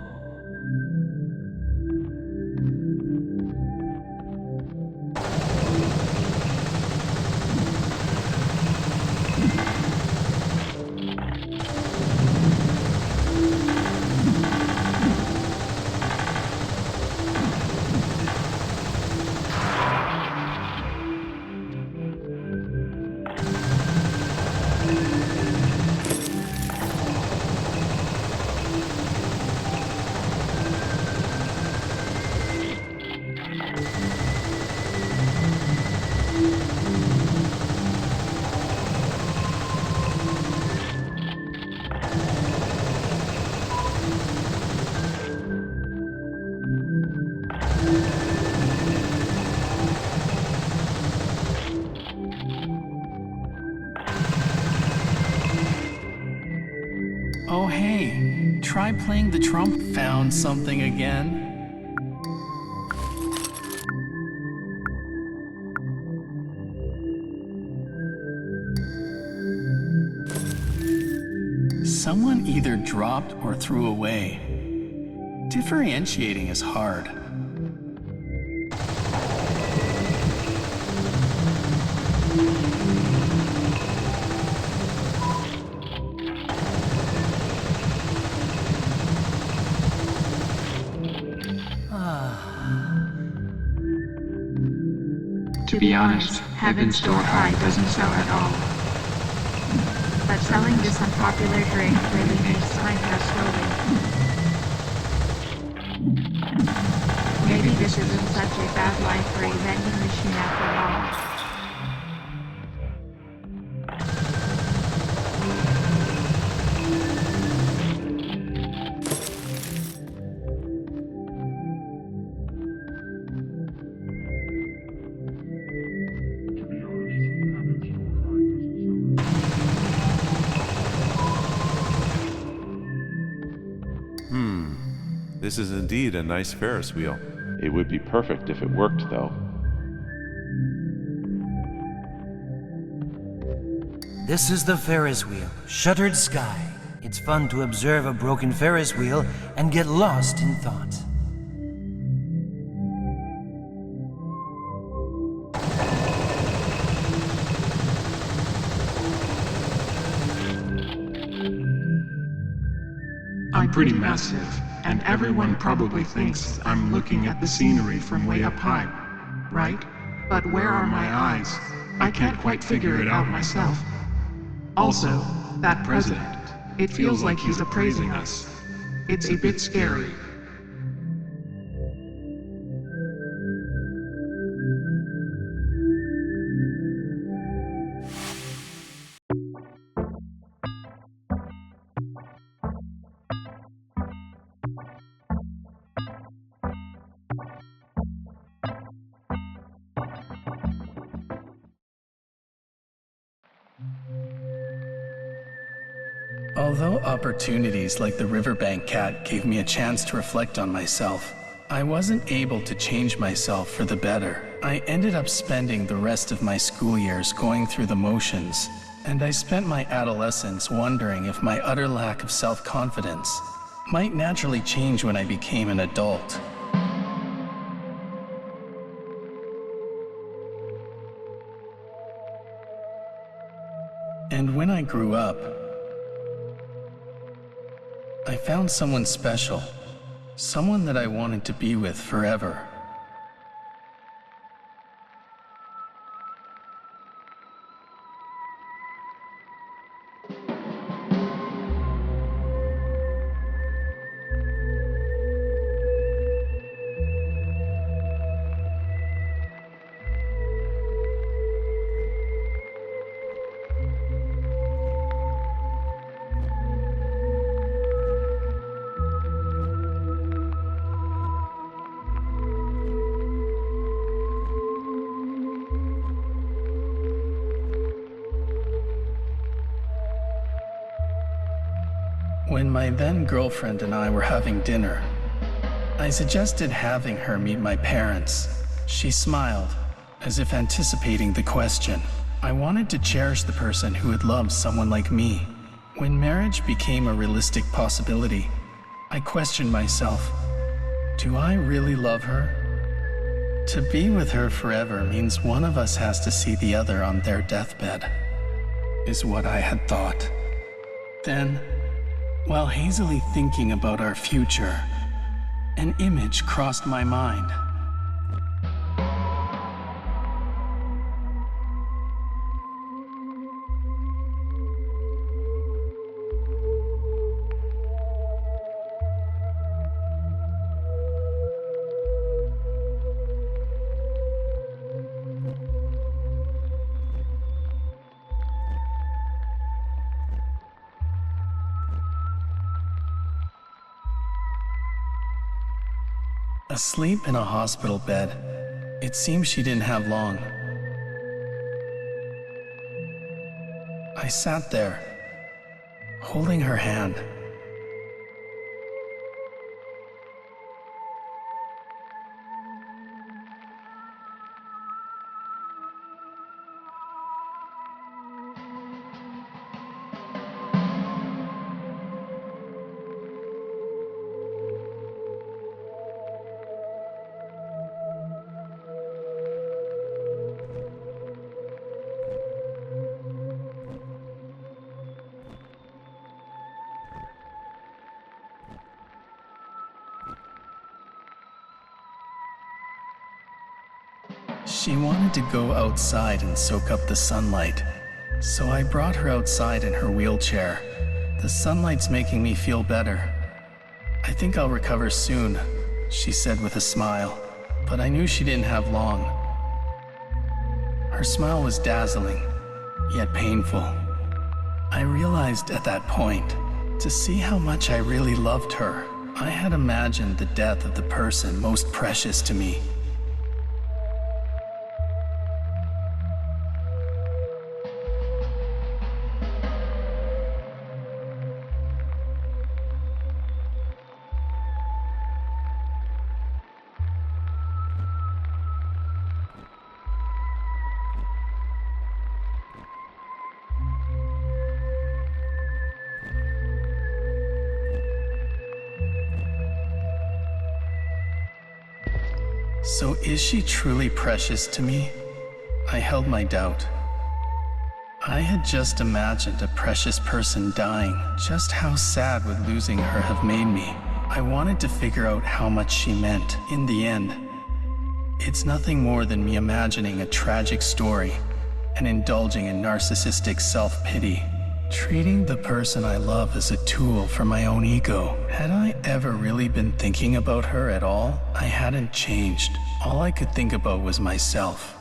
Oh hey, try playing the trump. Found something again? Someone either dropped or threw away. Differentiating is hard. To be honest, Heaven's Door High doesn't sell at all. But selling this unpopular drink really makes time pass slowly. Maybe this isn't such a bad life for a vending machine after all. This is indeed a nice Ferris wheel. It would be perfect if it worked, though. This is the Ferris wheel, Shuttered Sky. It's fun to observe a broken Ferris wheel and get lost in thought. I'm pretty massive. and everyone probably thinks I'm looking at the scenery from way up high, right? But where are my eyes? I can't quite figure it out myself. Also, that president, it feels like he's appraising us. It's a bit scary. Although opportunities like the riverbank cat gave me a chance to reflect on myself, I wasn't able to change myself for the better. I ended up spending the rest of my school years going through the motions, and I spent my adolescence wondering if my utter lack of self-confidence might naturally change when I became an adult. And when I grew up, I found someone special, someone that I wanted to be with forever. When my then girlfriend and I were having dinner, I suggested having her meet my parents. She smiled, as if anticipating the question. I wanted to cherish the person who would love someone like me. When marriage became a realistic possibility, I questioned myself. Do I really love her? To be with her forever means one of us has to see the other on their deathbed, is what I had thought. Then, while hazily thinking about our future, an image crossed my mind. Asleep in a hospital bed, it seemed she didn't have long. I sat there, holding her hand. She wanted to go outside and soak up the sunlight, so I brought her outside in her wheelchair. The sunlight's making me feel better. I think I'll recover soon, she said with a smile, but I knew she didn't have long. Her smile was dazzling, yet painful. I realized at that point, to see how much I really loved her, I had imagined the death of the person most precious to me. So is she truly precious to me? I held my doubt. I had just imagined a precious person dying. Just how sad would losing her have made me? I wanted to figure out how much she meant. In the end, it's nothing more than me imagining a tragic story and indulging in narcissistic self-pity. Treating the person I love as a tool for my own ego. Had I ever really been thinking about her at all? I hadn't changed. All I could think about was myself.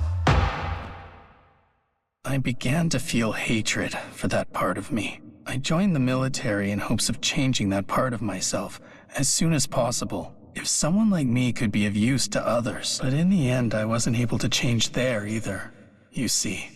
I began to feel hatred for that part of me. I joined the military in hopes of changing that part of myself as soon as possible. If someone like me could be of use to others. But in the end, I wasn't able to change there either, you see.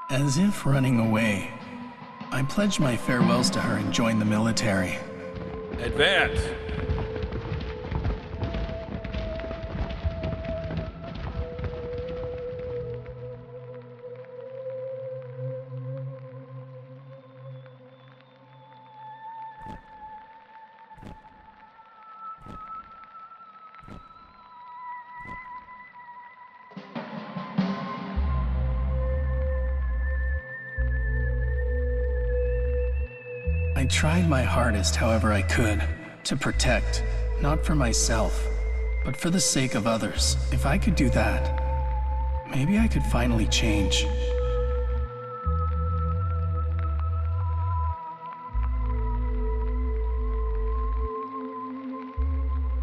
As if running away, I pledged my farewells to her and joined the military. Advance! I tried my hardest, however I could, to protect, not for myself, but for the sake of others. If I could do that, maybe I could finally change.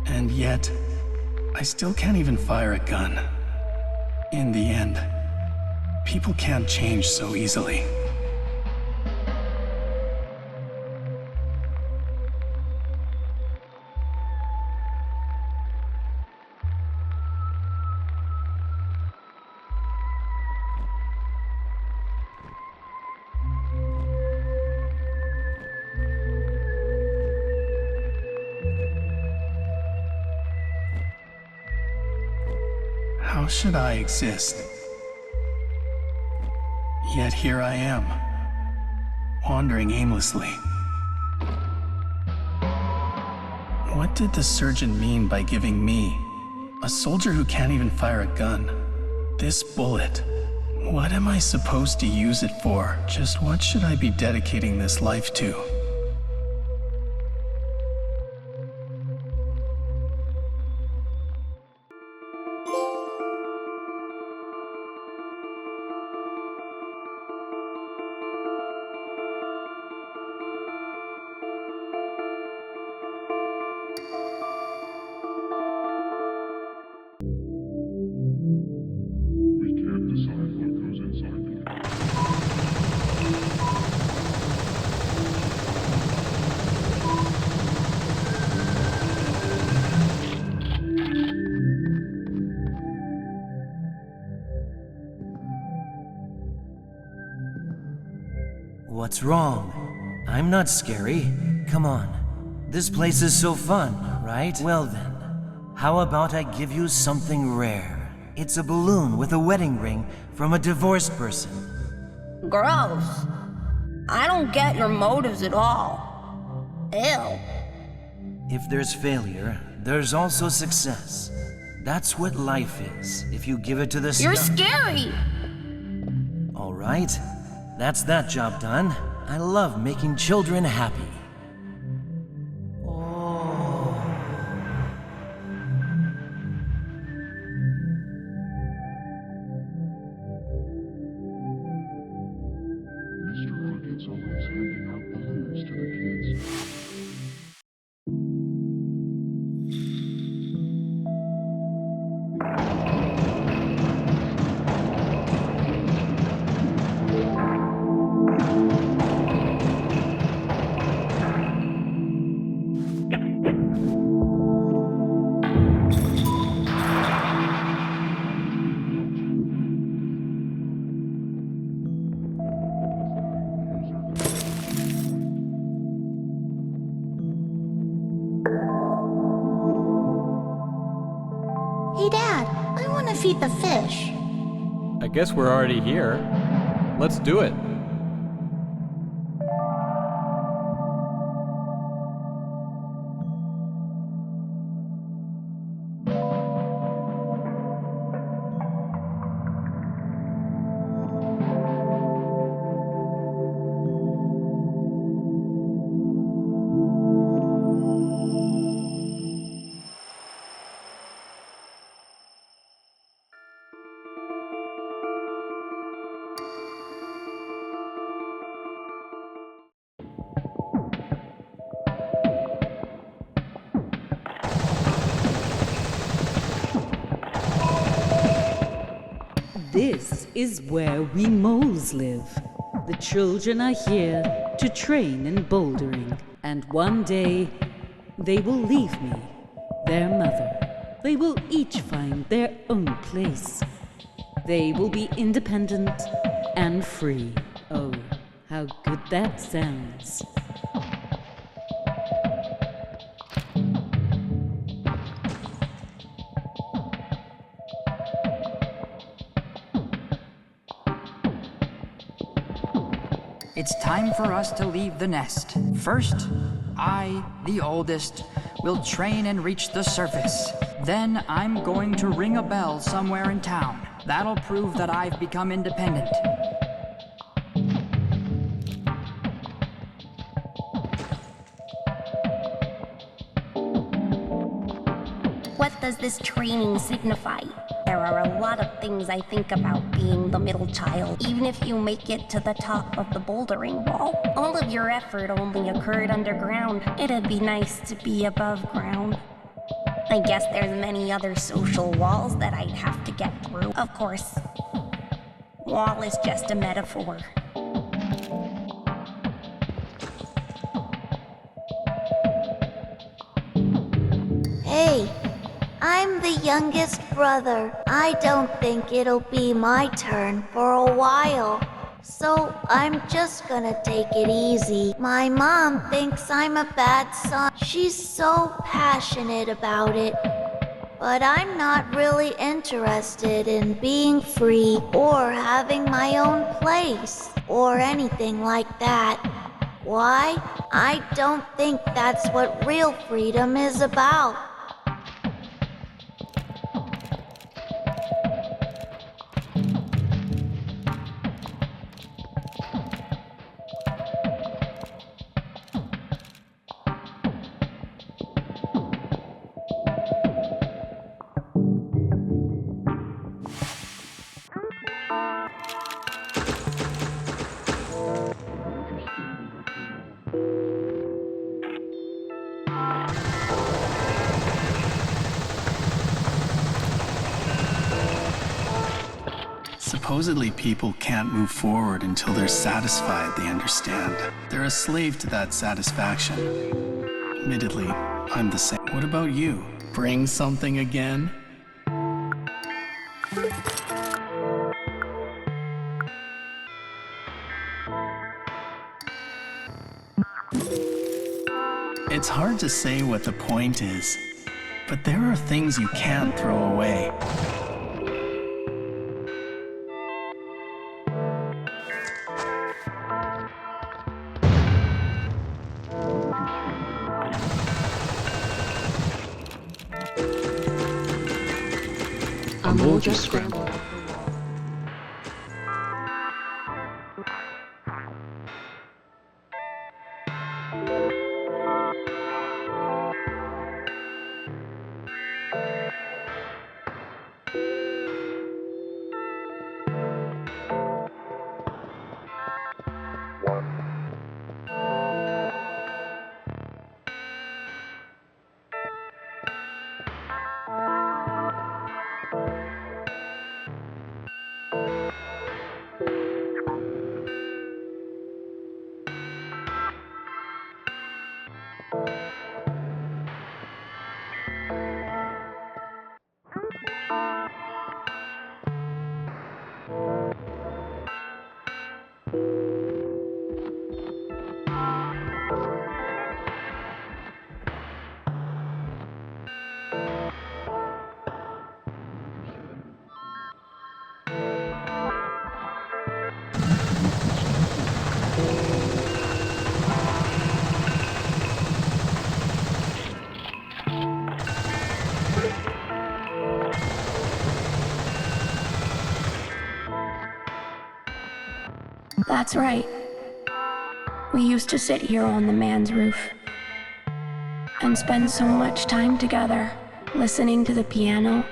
And yet, I still can't even fire a gun. In the end, people can't change so easily. How should I exist? Yet here I am, wandering aimlessly. What did the surgeon mean by giving me, a soldier who can't even fire a gun, this bullet? What am I supposed to use it for? Just what should I be dedicating this life to? What's wrong? I'm not scary. Come on. This place is so fun, right? Well then, how about I give you something rare? It's a balloon with a wedding ring from a divorced person. Gross. I don't get your motives at all. Ew. If there's failure, there's also success. That's what life is, if you give it to the You're scary! All right. That's that job done. I love making children happy. Mr. Cricket's always handing out balloons to the kids. Hey, Dad, I want to feed the fish. I guess we're already here. Let's do it. This is where we moles live. The children are here to train in bouldering, and one day they will leave me, their mother. They will each find their own place. They will be independent and free. Oh, how good that sounds. It's time for us to leave the nest. First, I, the oldest, will train and reach the surface. Then I'm going to ring a bell somewhere in town. That'll prove that I've become independent. What does this training signify? There are a lot of things I think about being the middle child. Even if you make it to the top of the bouldering wall, all of your effort only occurred underground. It'd be nice to be above ground. I guess there's many other social walls that I'd have to get through. Of course, wall is just a metaphor. Hey, I'm the youngest brother. I don't think it'll be my turn for a while. So I'm just gonna take it easy. My mom thinks I'm a bad son. She's so passionate about it. But I'm not really interested in being free or having my own place or anything like that. Why? I don't think that's what real freedom is about. Supposedly people can't move forward until they're satisfied they understand. They're a slave to that satisfaction. Admittedly, I'm the same. What about you? Bring something again? It's hard to say what the point is, but there are things you can't throw away. A mole just scrambled. That's right. We used to sit here on the man's roof and spend so much time together, listening to the piano,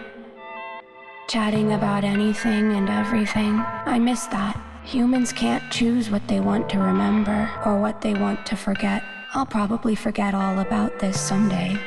chatting about anything and everything. I miss that. Humans can't choose what they want to remember or what they want to forget. I'll probably forget all about this someday.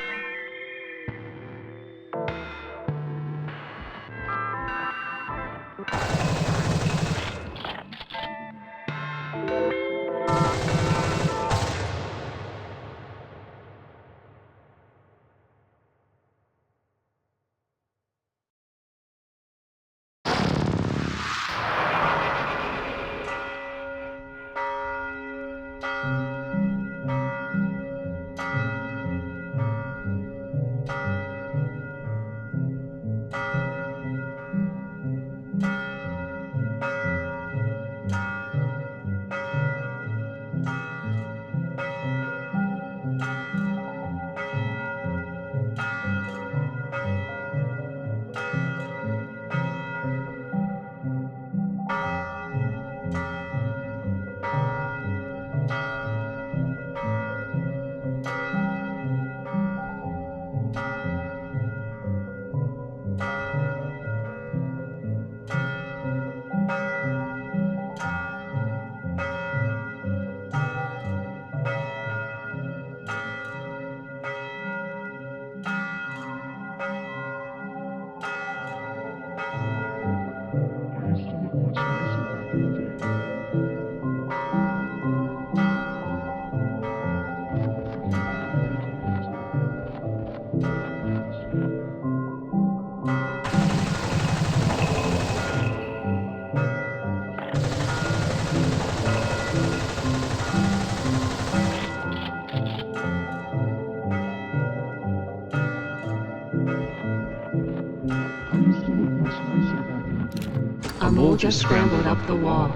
A mole just scrambled up the wall.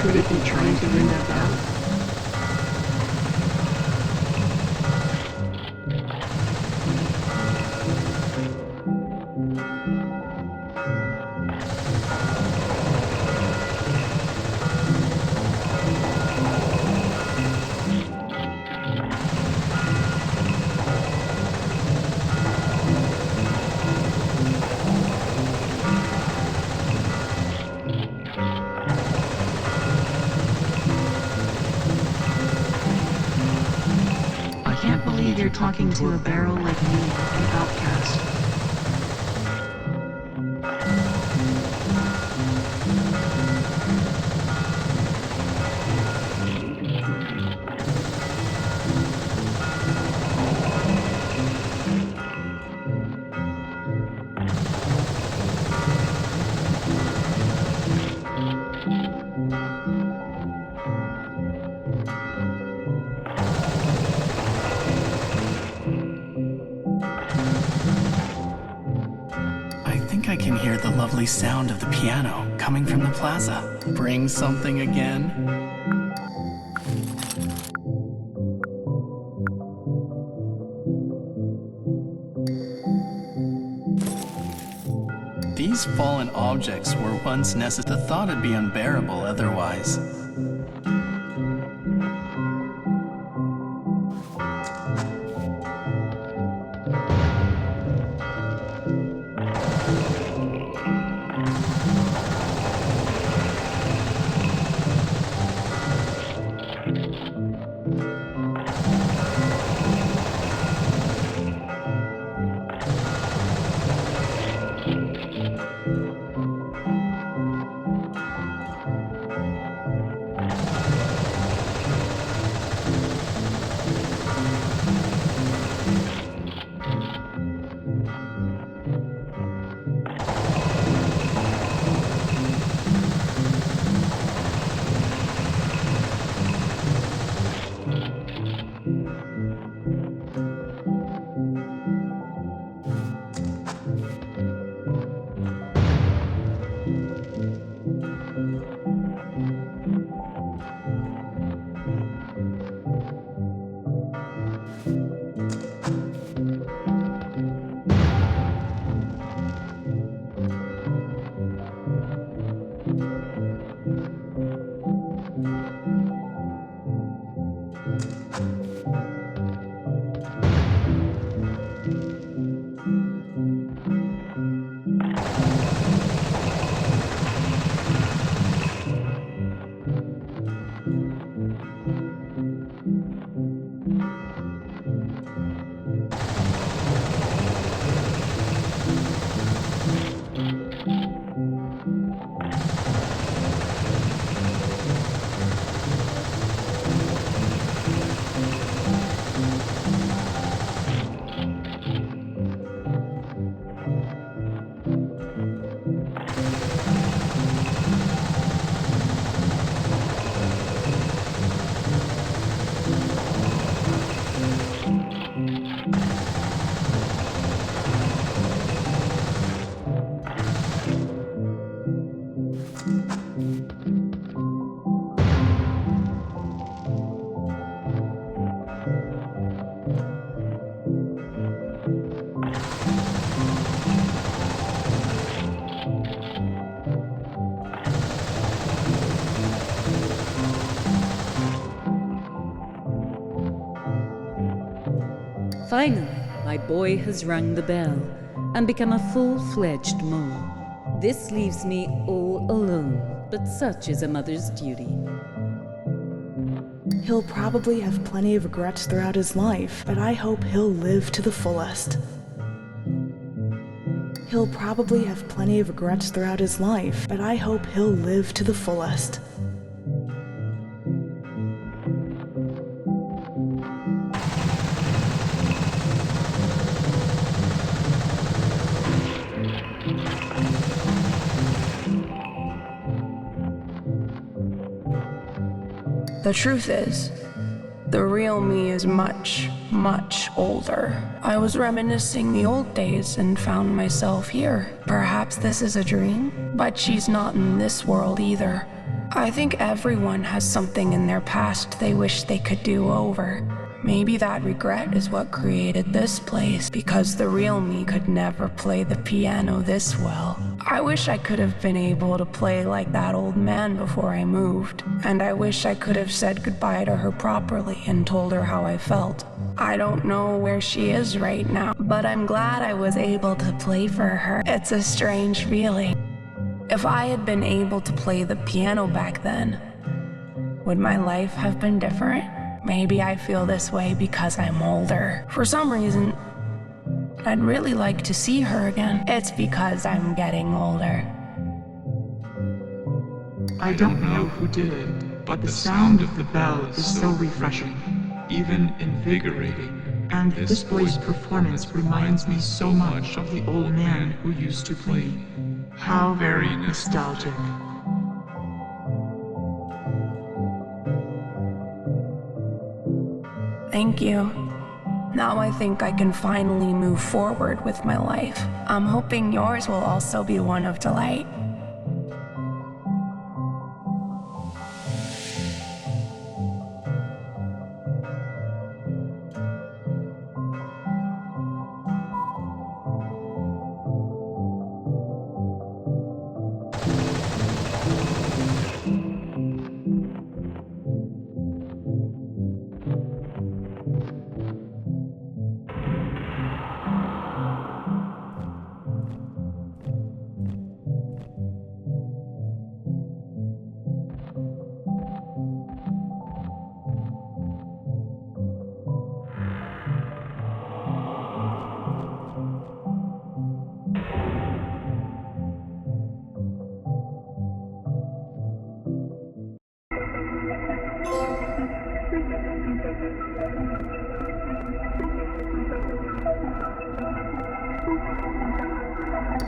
Could it be trying to ring that bell? You're talking to a barrel like me, an outcast. I can hear the lovely sound of the piano coming from the plaza. Bring something again? These fallen objects were once necessary. The thought would be unbearable otherwise. Finally, my boy has rung the bell and become a full-fledged mole. This leaves me all alone, but such is a mother's duty. He'll probably have plenty of regrets throughout his life, but I hope he'll live to the fullest. He'll probably have plenty of regrets throughout his life, but I hope he'll live to the fullest. The truth is, the real me is much, much older. I was reminiscing the old days and found myself here. Perhaps this is a dream, but she's not in this world either. I think everyone has something in their past they wish they could do over. Maybe that regret is what created this place, because the real me could never play the piano this well. I wish I could have been able to play like that old man before I moved, and I wish I could have said goodbye to her properly and told her how I felt. I don't know where she is right now, but I'm glad I was able to play for her. It's a strange feeling. If I had been able to play the piano back then, would my life have been different? Maybe I feel this way because I'm older. For some reason, I'd really like to see her again. It's because I'm getting older. I don't know who did it, but the sound of the bell is so refreshing, even invigorating. And this boy's performance reminds me so much of the old man who used to play. How very nostalgic. Thank you. Now I think I can finally move forward with my life. I'm hoping yours will also be one of delight.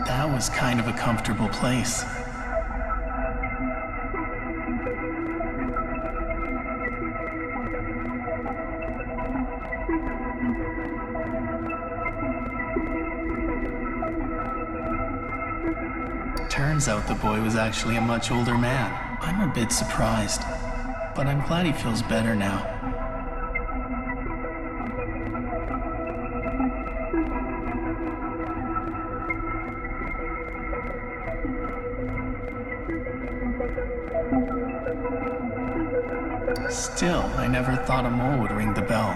That was kind of a comfortable place. Turns out the boy was actually a much older man. I'm a bit surprised, but I'm glad he feels better now. Still, I never thought a mole would ring the bell.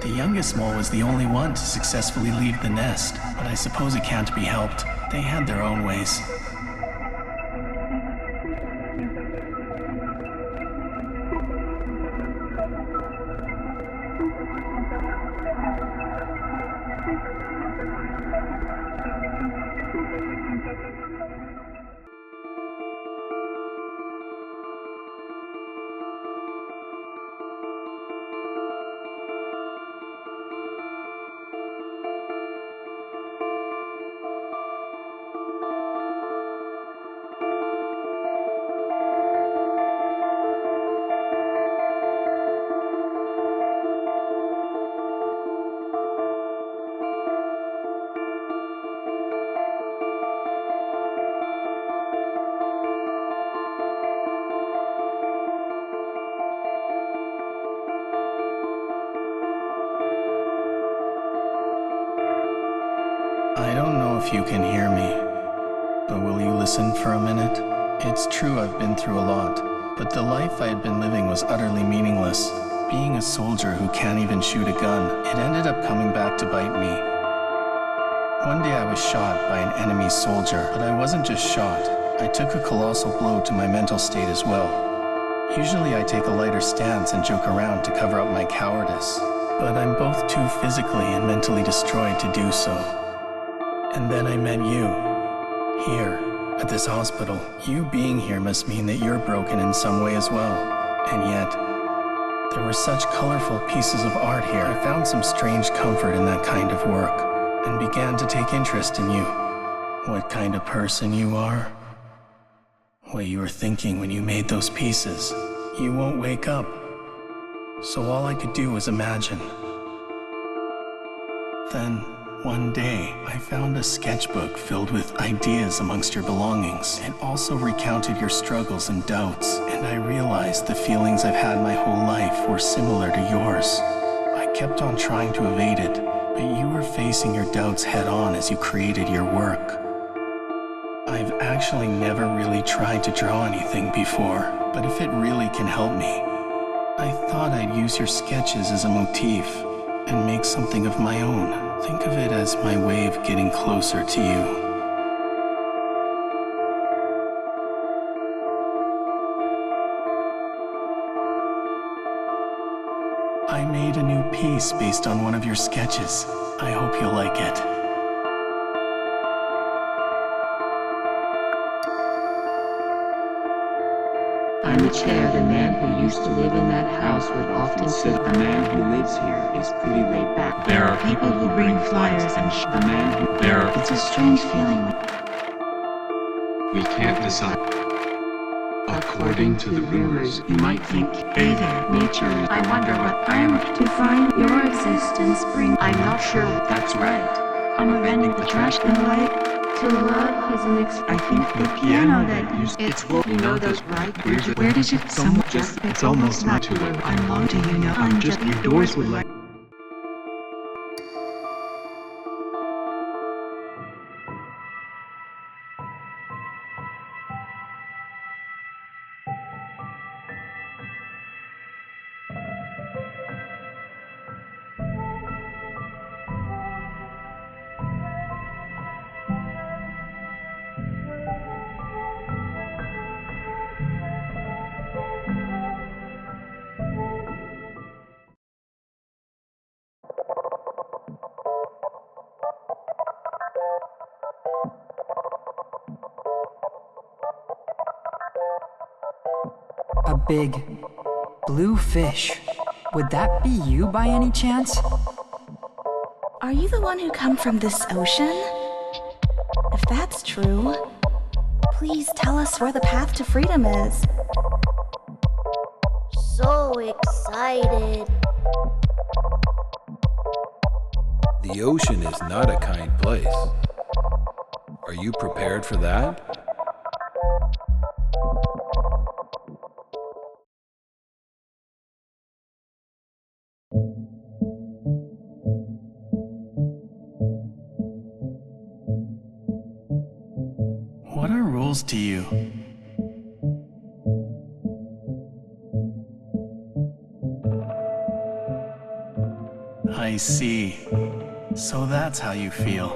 The youngest mole was the only one to successfully leave the nest, but I suppose it can't be helped. They had their own ways. I don't know if you can hear me, but will you listen for a minute? It's true I've been through a lot, but the life I had been living was utterly meaningless. Being a soldier who can't even shoot a gun, it ended up coming back to bite me. One day I was shot by an enemy soldier, but I wasn't just shot. I took a colossal blow to my mental state as well. Usually I take a lighter stance and joke around to cover up my cowardice, but I'm both too physically and mentally destroyed to do so. And then I met you, here, at this hospital. You being here must mean that you're broken in some way as well. And yet, there were such colorful pieces of art here. I found some strange comfort in that kind of work, and began to take interest in you. What kind of person you are, what you were thinking when you made those pieces. You won't wake up. So all I could do was imagine. Then, one day, I found a sketchbook filled with ideas amongst your belongings. It also recounted your struggles and doubts, and I realized the feelings I've had my whole life were similar to yours. I kept on trying to evade it, but you were facing your doubts head-on as you created your work. I've actually never really tried to draw anything before, but if it really can help me, I thought I'd use your sketches as a motif and make something of my own. Think of it as my way of getting closer to you. I made a new piece based on one of your sketches. I hope you'll like it. I'm the chair. The man who used to live in that house would often sit. The man who lives here is pretty laid back. There are people who bring flyers and The man who... It's a strange feeling. We can't decide. According to the rumors, You might think, hey there, nature. I wonder what I am To find your existence bring. I'm not sure that's right. I'm avenging the trash can light. To love is an I think the piano that used it's full. You know those right? Where did it? Someone just. It's almost not too late. I belong to you now. I'm just your doors would like. A big blue fish. Would that be you by any chance? Are you the one who come from this ocean? If that's true, please tell us where the path to freedom is. So excited. The ocean is not a kind place. Are you prepared for that? What are rules to you? I see. So that's how you feel.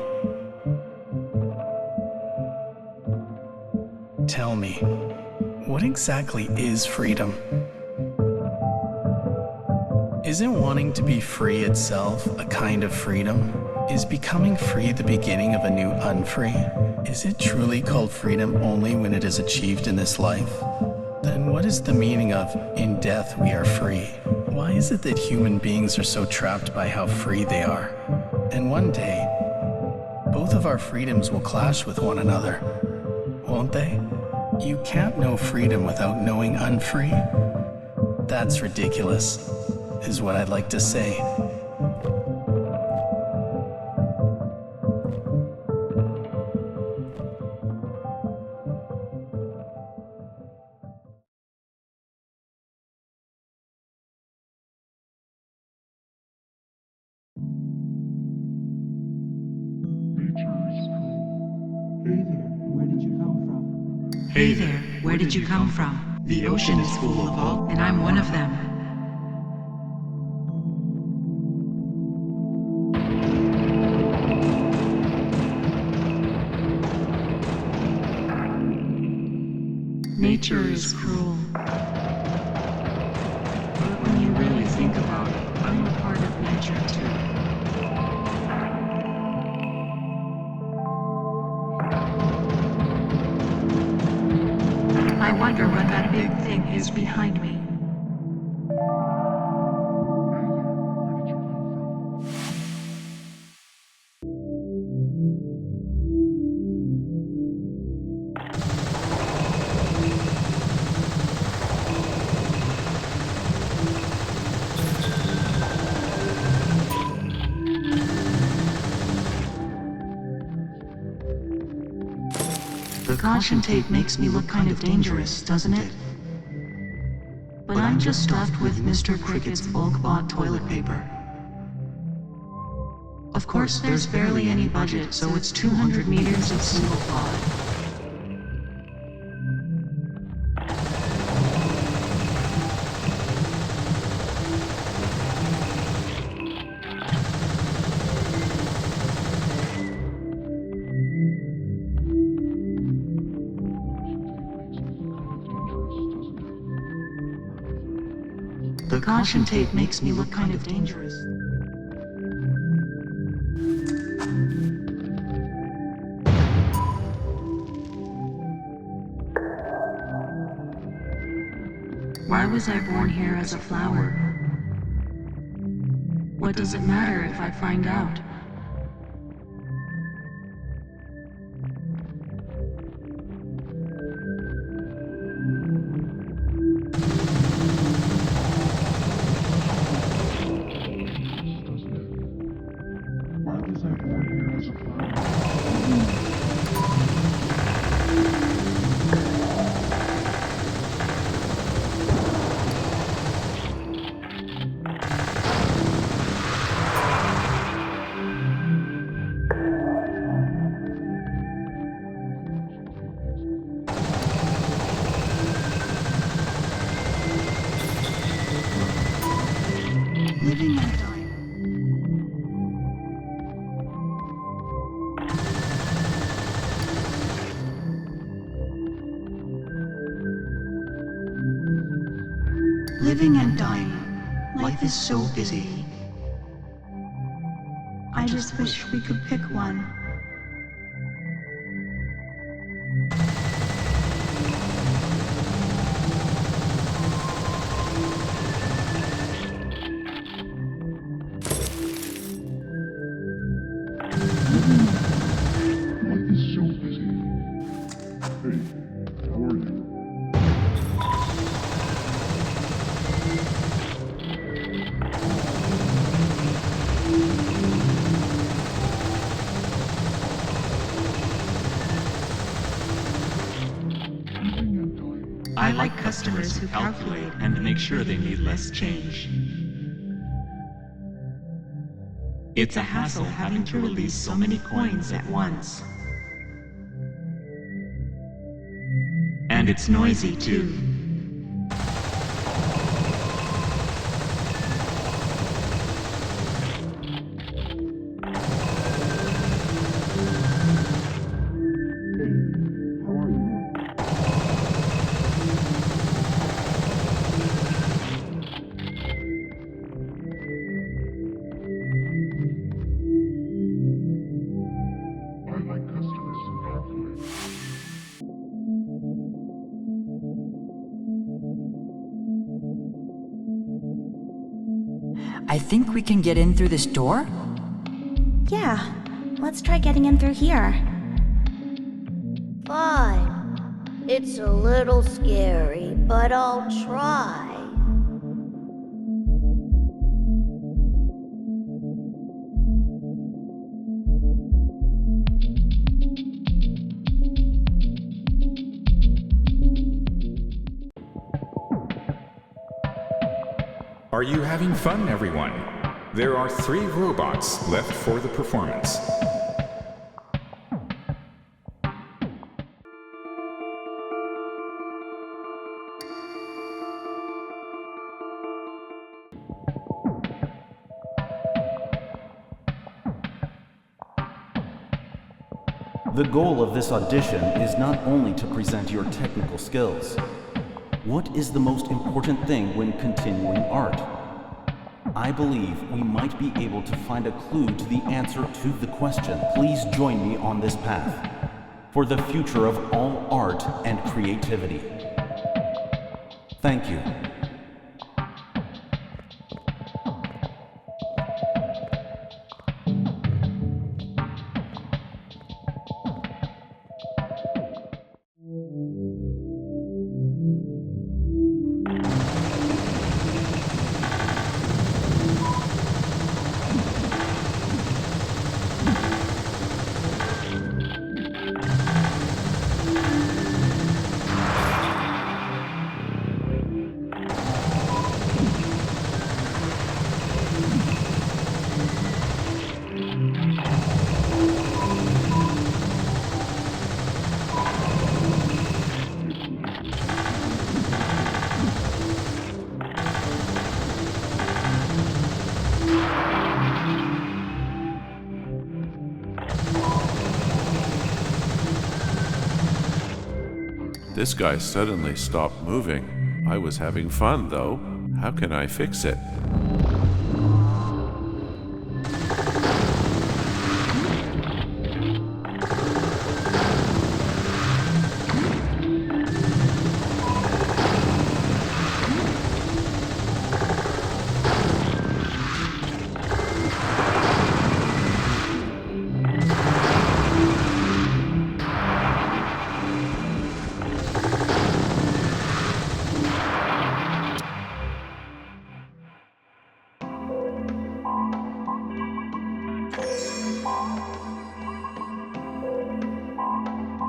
Tell me, what exactly is freedom? Isn't wanting to be free itself a kind of freedom? Is becoming free the beginning of a new unfree? Is it truly called freedom only when it is achieved in this life? Then what is the meaning of, in death we are free? Why is it that human beings are so trapped by how free they are? And one day, both of our freedoms will clash with one another, won't they? You can't know freedom without knowing unfree. That's ridiculous, is what I'd like to say. Hey there, where did you come from? The ocean is full of all, and I'm one of them. Nature is cruel. But when you really think about it, I'm a part of nature too. I wonder what that big thing is behind me. The caution tape makes me look kind of dangerous, doesn't it? But I'm just stuffed with Mr. Cricket's bulk-bought toilet paper. Of course, there's barely any budget, so it's 200 meters of single ply. The caution tape makes me look kind of dangerous. Why was I born here as a flower? What does it matter if I find out? Living and dying. Living and dying. Life is so busy. I just wish we could pick one. Life is so busy. Hey, how are you? I like customers who calculate and make sure they need less change. It's a hassle having to release so many coins at once. And it's noisy too. I think we can get in through this door? Yeah, let's try getting in through here. Fine. It's a little scary, but I'll try. Are you having fun, everyone? There are 3 robots left for the performance. The goal of this audition is not only to present your technical skills. What is the most important thing when continuing art? I believe we might be able to find a clue to the answer to the question. Please join me on this path for the future of all art and creativity. Thank you. This guy suddenly stopped moving. I was having fun, though. How can I fix it?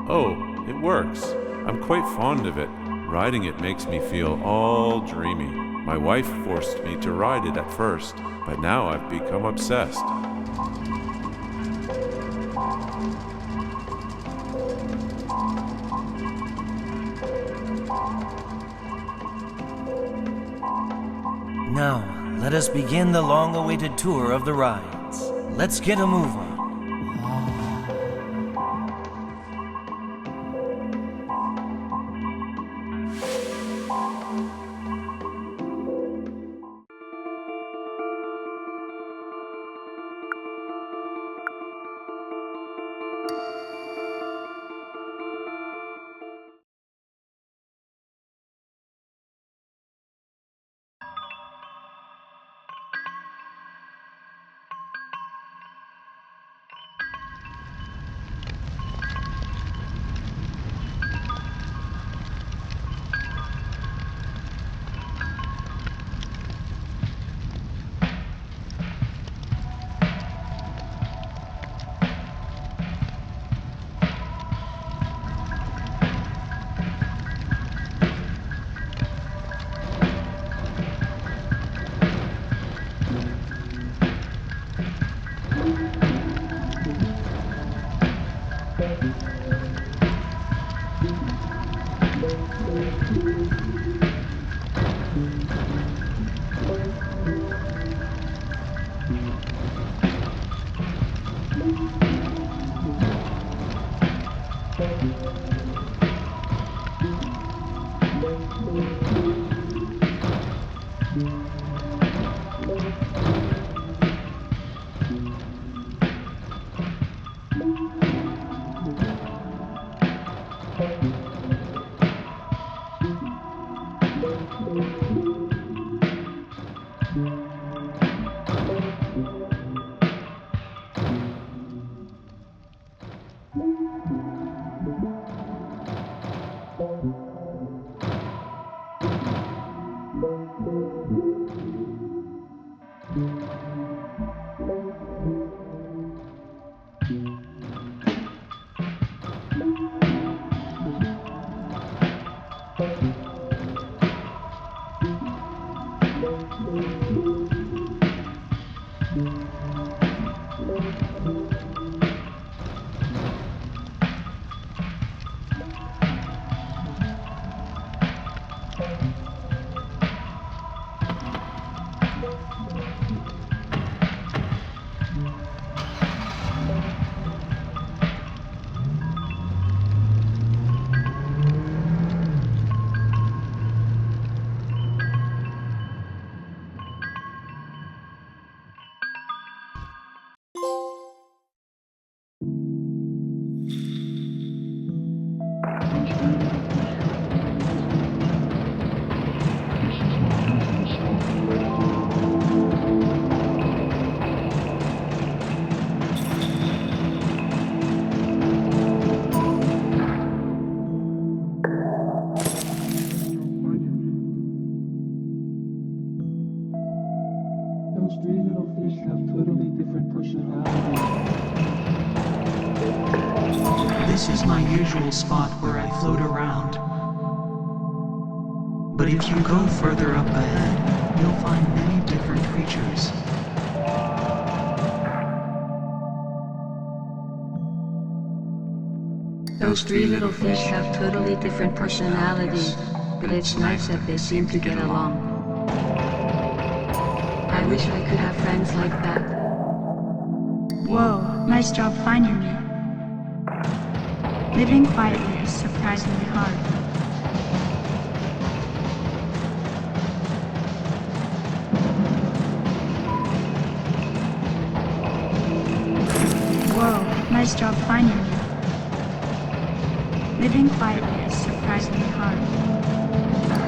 Oh, it works. I'm quite fond of it. Riding it makes me feel all dreamy. My wife forced me to ride it at first, but now I've become obsessed. Now, let us begin the long-awaited tour of the rides. Let's get a move on. This is my usual spot where I float around. But if you go further up ahead, you'll find many different creatures. Those three little fish have totally different personalities, but it's nice that they seem to get along. I wish I could have friends like that. Whoa, nice job finding me. Living quietly is surprisingly hard. Whoa, nice job finding me. Living quietly is surprisingly hard.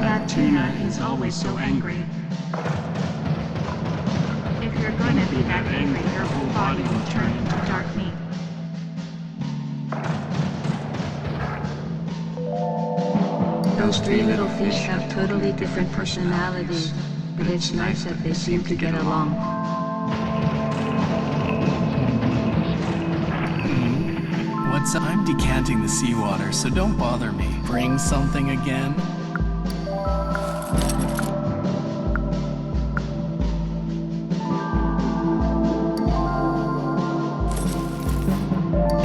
That tuna is always so angry. If you're gonna be that angry, your whole body will turn into dark meat. Those three little fish have totally different personalities, but it's nice that they seem to get along. What's up? I'm decanting the seawater, so don't bother me. Bring something again?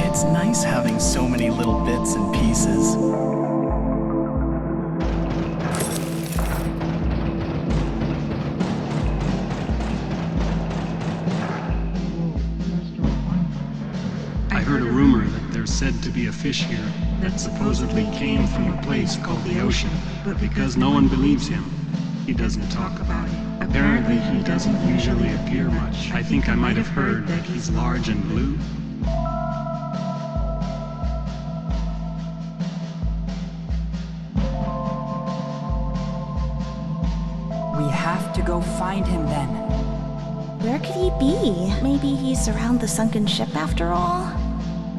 It's nice having so many little bits and pieces. I heard a rumor that there's said to be a fish here that supposedly came from a place called the ocean, but because no one believes him, he doesn't talk about it. Apparently he doesn't usually appear much. I think I might have heard that he's large and blue. We have to go find him then. Where could he be? Maybe he's around the sunken ship after all?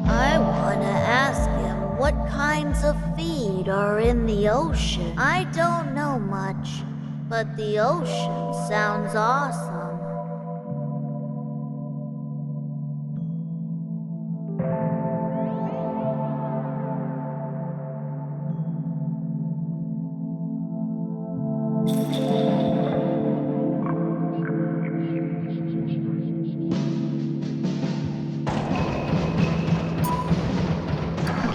I wanna ask him what kinds of feed are in the ocean. I don't know much, but the ocean sounds awesome.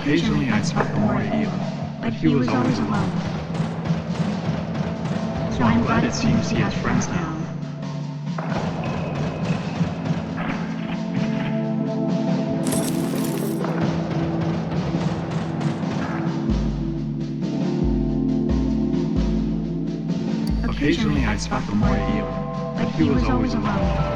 Occasionally I saw Wawaita, but he was always alone. So I'm glad it seems he has friends now. Occasionally I saw Wawaita, but he was always alone.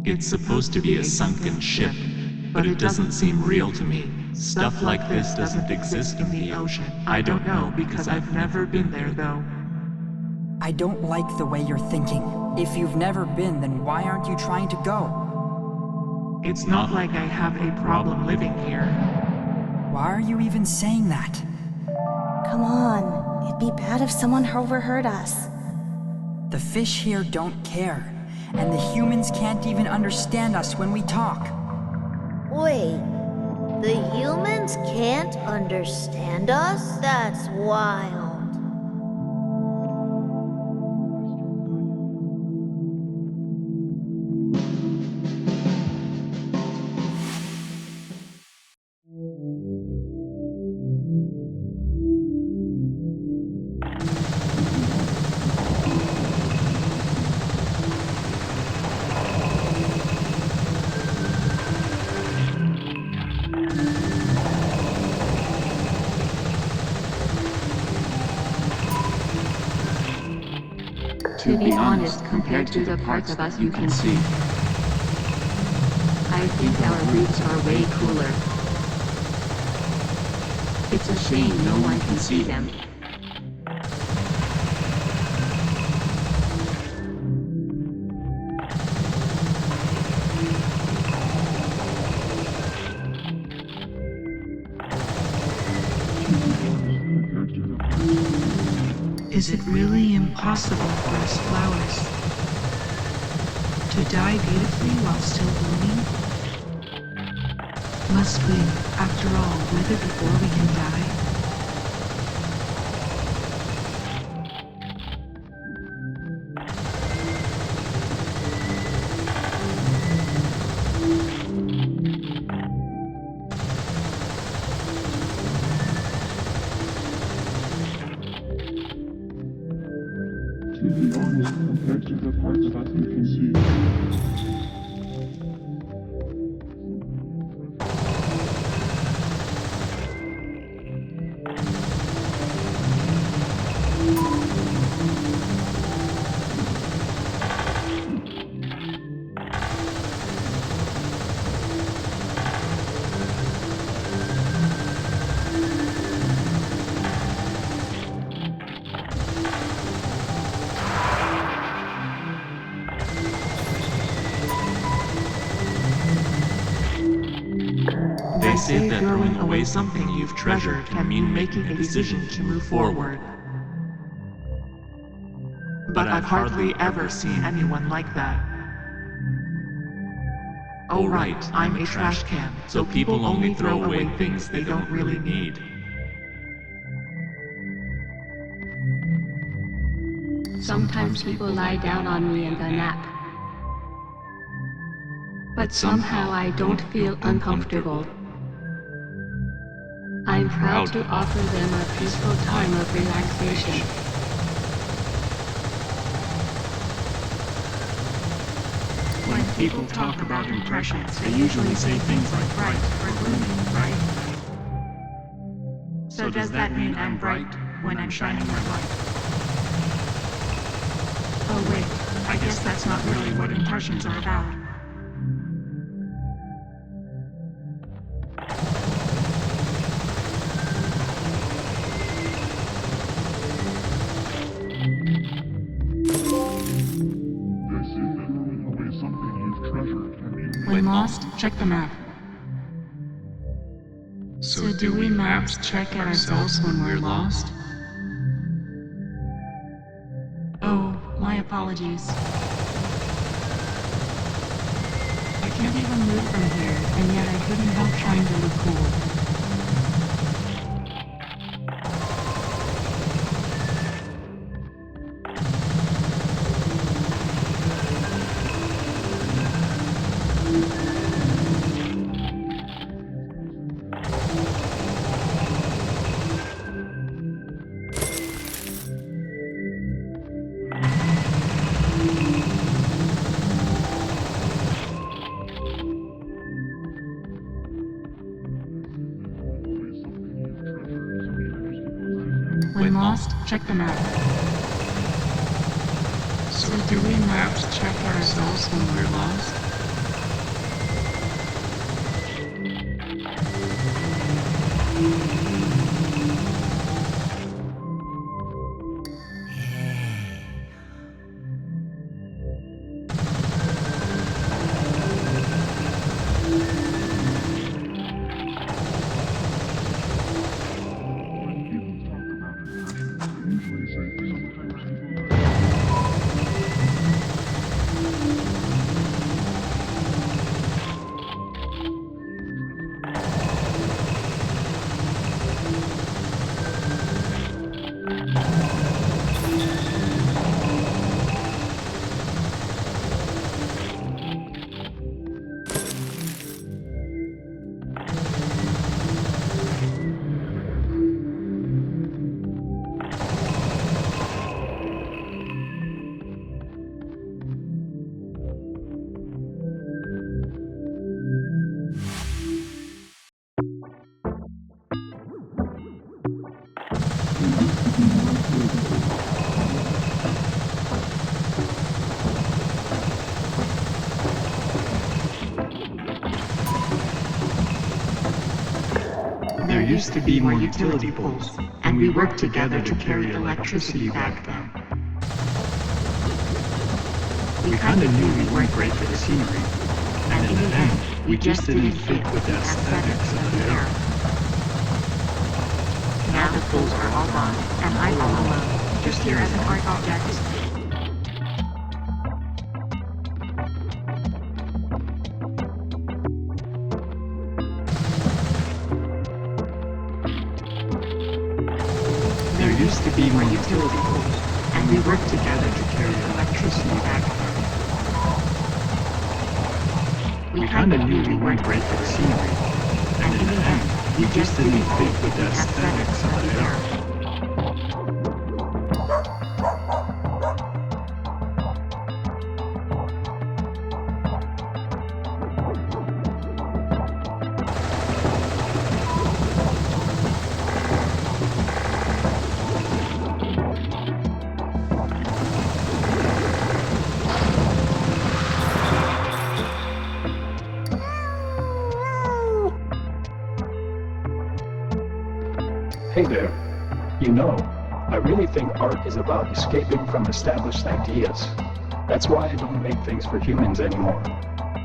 It's supposed to be a sunken ship, but it doesn't seem real to me, Stuff like this doesn't exist in the ocean. I don't know because I've never been there though. I don't like the way you're thinking. If you've never been, then why aren't you trying to go? It's not like I have a problem living here. Why are you even saying that? Come on, it'd be bad if someone overheard us. The fish here don't care, and the humans can't even understand us when we talk. Wait, the humans can't understand us? That's wild. To be honest, compared to the parts of us you can see, I think our roots are way cooler. It's a shame no one can see them. Is it really impossible for us flowers to die beautifully while still blooming? Must we, after all, wither before we can die? To be honest, compared to the parts that you can see. They say that throwing away something you've treasured can mean making a decision to move forward. But I've hardly ever seen anyone like that. Oh right, I'm a trash can, So people only throw away things they don't really need. Sometimes people lie down on me and then nap. But somehow I don't feel uncomfortable. I'm proud to offer them a peaceful time of relaxation. When people talk about impressions, they usually say things like bright or blooming, right? So does that mean I'm bright when I'm shining my light? Oh wait, I guess that's not really what impressions are about. When lost, check the map. So do we maps check ourselves when we're lost? Oh, my apologies. I can't even move from here, and yet I couldn't help trying to look cool. When lost, check the map. So do we maps check ourselves when we're lost? There used to be more utility poles, and we worked together to carry electricity back then. We kinda knew we weren't great for the scenery, and in the end, we just didn't fit with the aesthetics of the era. Now the poles are all gone, and I'm all alone, just here as an art object. There used to be more utility poles, and we worked together to carry electricity back then. We kinda knew we weren't great for the scenery, and in the end, we just didn't fit with the aesthetics of the era. Hey there. You know, I really think art is about escaping from established ideas. That's why I don't make things for humans anymore.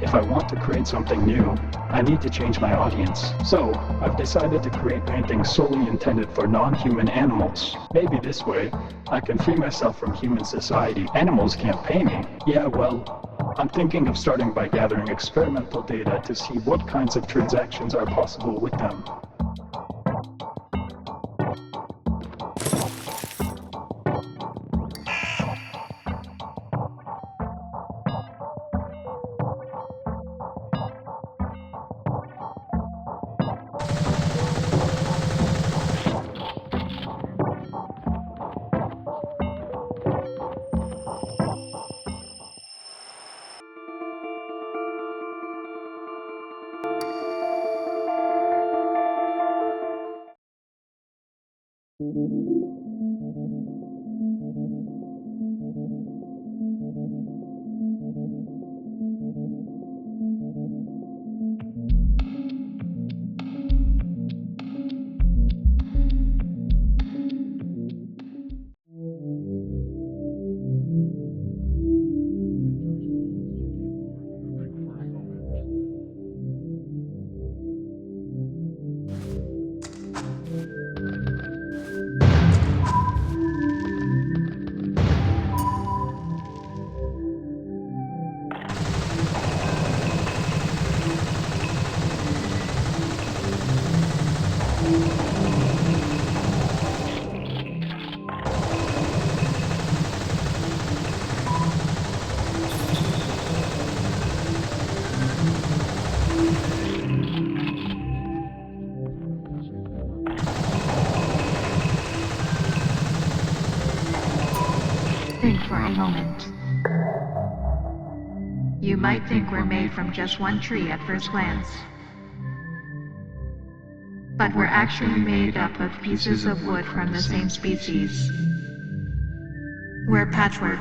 If I want to create something new, I need to change my audience. So, I've decided to create paintings solely intended for non-human animals. Maybe this way, I can free myself from human society. Animals can't pay me. Yeah, well, I'm thinking of starting by gathering experimental data to see what kinds of transactions are possible with them. Think for a moment. You might think we're made from just one tree at first glance. But we're actually made up of pieces of wood from the same species. We're patchwork.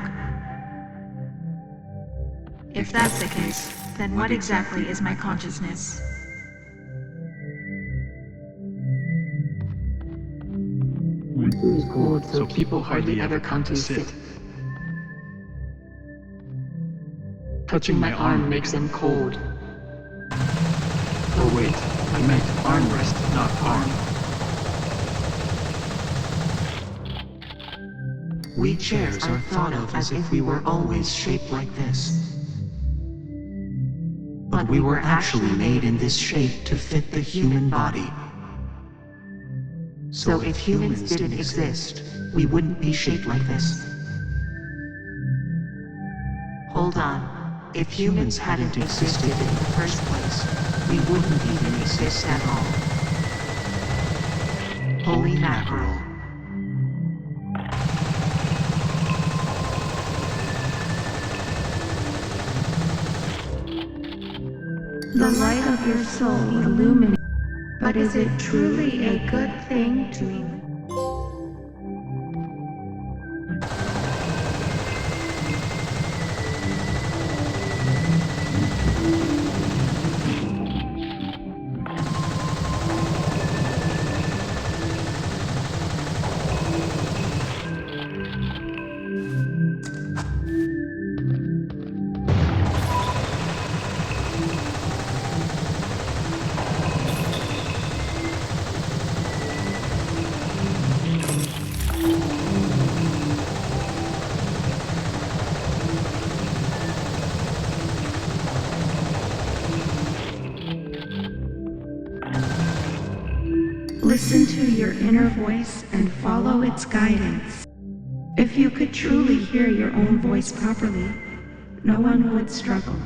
If that's the case, then what exactly is my consciousness? Winter is cold, so people hardly ever come to sit. Touching my arm makes them cold. Oh wait, I meant armrest, not arm. We chairs are thought of as if we were always shaped like this. But we were actually made in this shape to fit the human body. So if humans didn't exist, we wouldn't be shaped like this. Hold on. If humans hadn't existed in the first place, we wouldn't even exist at all. Holy mackerel. The light of your soul illuminates. But is it truly a good thing to Listen to your inner voice and follow its guidance. If you could truly hear your own voice properly, no one would struggle.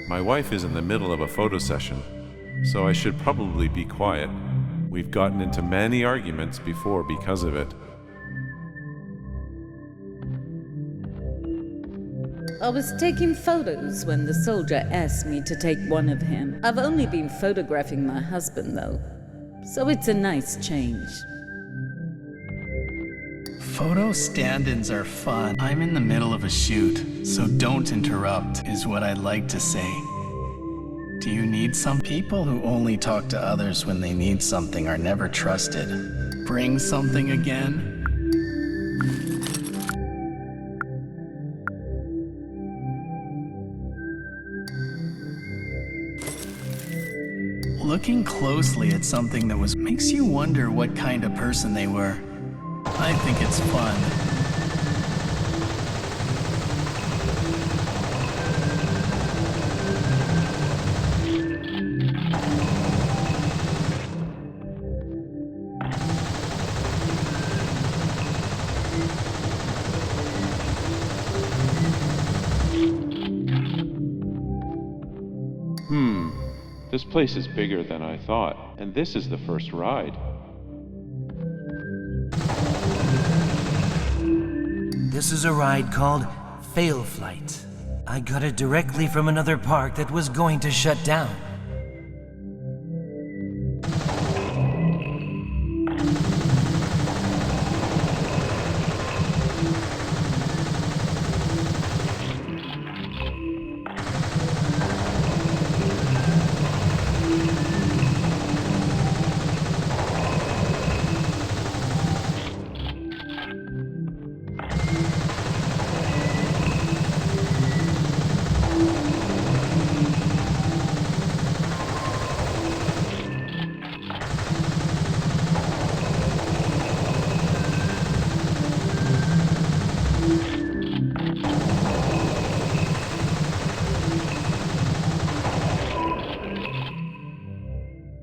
My wife is in the middle of a photo session, so I should probably be quiet. We've gotten into many arguments before because of it. I was taking photos when the soldier asked me to take one of him. I've only been photographing my husband, though, so it's a nice change. Photo stand-ins are fun. I'm in the middle of a shoot, so don't interrupt, is what I'd like to say. Do you need some? People who only talk to others when they need something are never trusted. Bring something again? Looking closely at something that makes you wonder what kind of person they were. I think it's fun. This place is bigger than I thought, and this is the first ride. This is a ride called Fail Flight. I got it directly from another park that was going to shut down.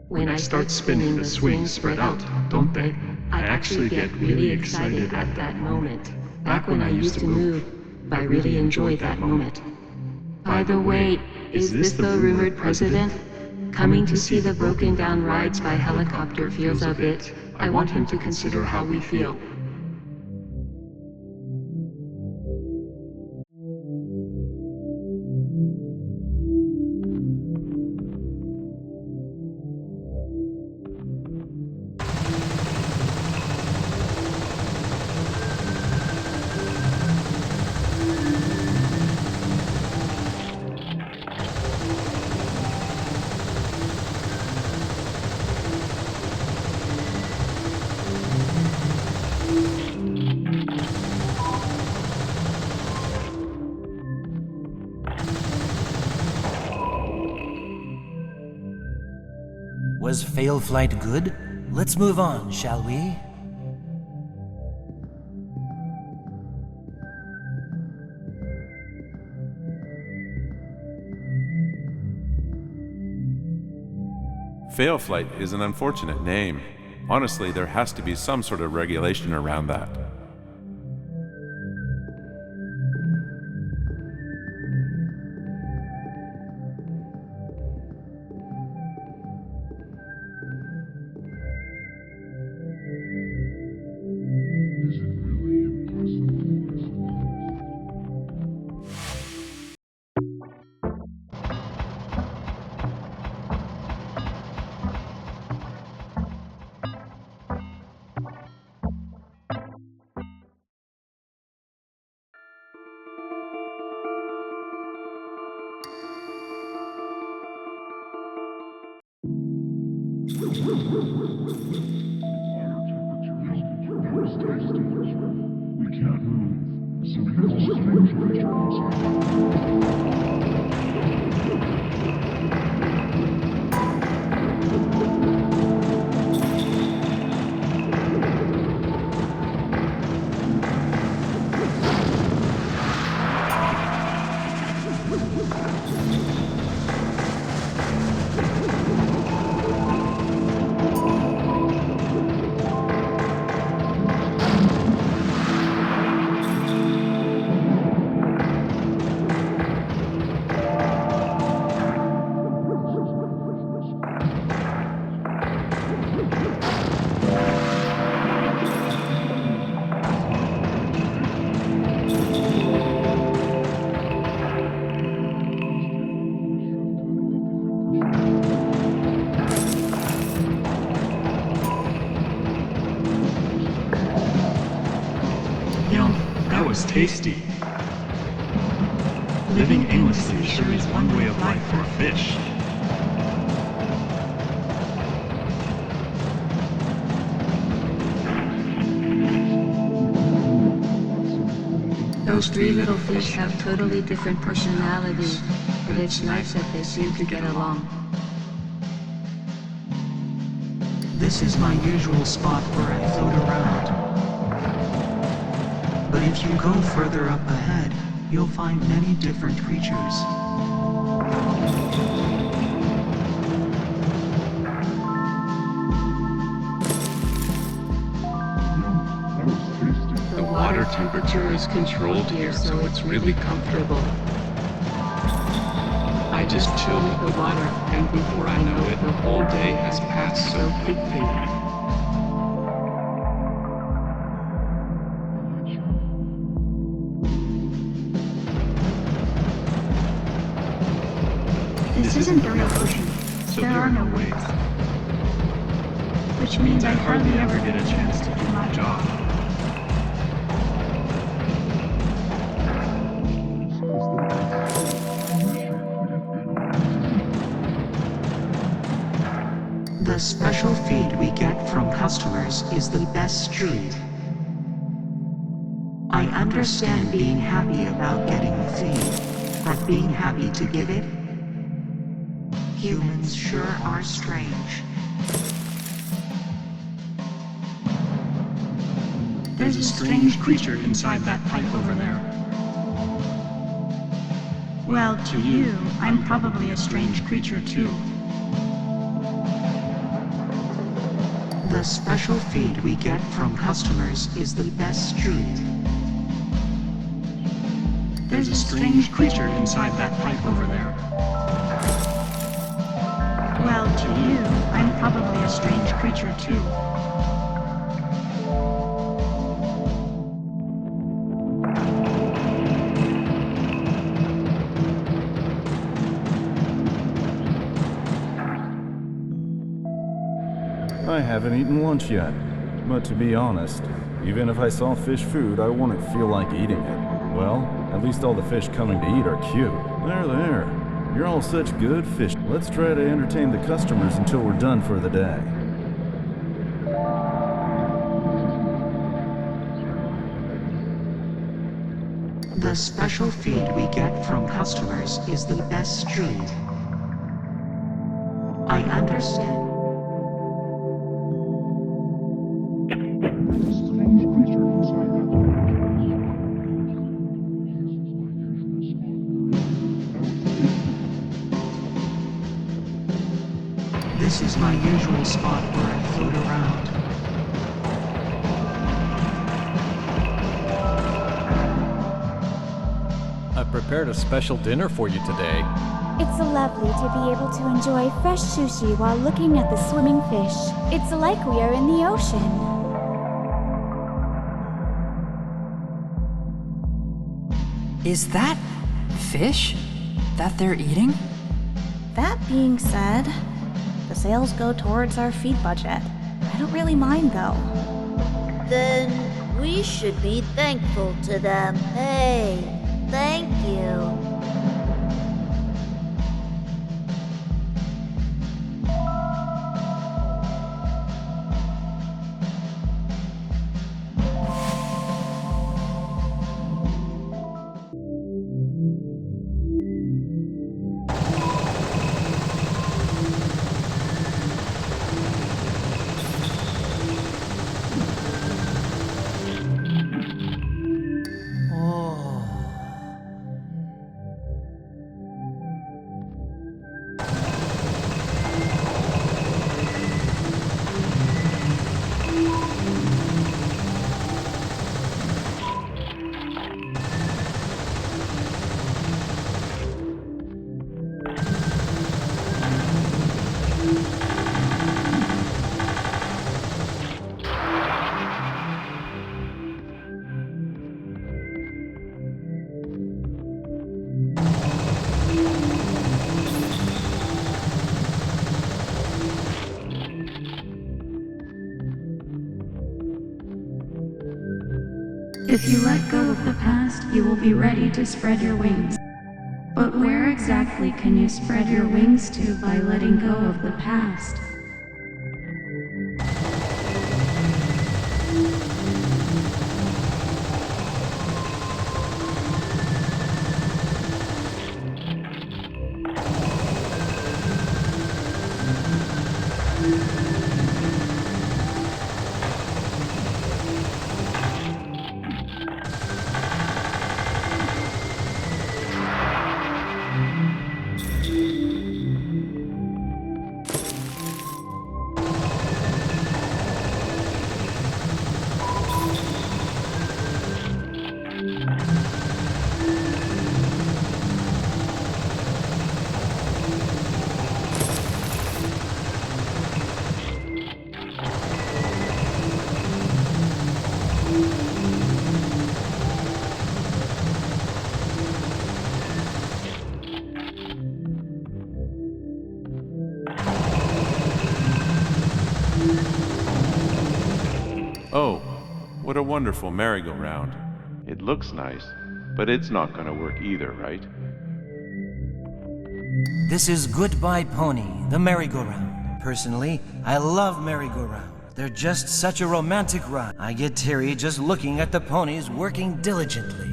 When I start spinning, the swings spread out, don't they? I actually get really excited at that moment. Back when I used to move, I really enjoyed that moment. By the way, is this the rumored president? Coming to see the broken down rides by helicopter feels a bit. I want him to consider how we feel. Was Fail Flight good? Let's move on, shall we? Fail Flight is an unfortunate name. Honestly, there has to be some sort of regulation around that. We can't move, so we have a strange creature inside. Tasty. Living aimlessly sure is one way of life for a fish. Those three little fish have totally different personalities, but it's nice that they seem to get along. This is my usual spot where I float around. But if you go further up ahead, you'll find many different creatures. The water temperature is controlled here, so it's really comfortable. I just chill with the water, and before I know it, the whole day has passed so quickly. This isn't the real ocean, so there are no waves. Which means I hardly ever get a chance to do my job. The special feed we get from customers is the best treat. I understand being happy about getting a feed, but being happy to give it? Humans sure are strange. There's a strange creature inside that pipe over there. Well, to you, I'm probably a strange creature too. The special feed we get from customers is the best treat. There's a strange creature inside that pipe over there. Well, to you, I'm probably a strange creature too. I haven't eaten lunch yet, but to be honest, even if I saw fish food, I wouldn't feel like eating it. Well, at least all the fish coming to eat are cute. There. You're all such good fish. Let's try to entertain the customers until we're done for the day. The special feed we get from customers is the best treat. I understand. This is my usual spot where I float around. I prepared a special dinner for you today. It's lovely to be able to enjoy fresh sushi while looking at the swimming fish. It's like we are in the ocean. Is that fish that they're eating? That being said, the sales go towards our feed budget. I don't really mind though. Then we should be thankful to them. Hey, thank you. If you let go of the past, you will be ready to spread your wings. But where exactly can you spread your wings to by letting go of the past? Oh, what a wonderful merry-go-round. It looks nice, but it's not gonna work either, right? This is Goodbye Pony, the merry-go-round. Personally, I love merry-go-round. They're just such a romantic ride. I get teary just looking at the ponies working diligently.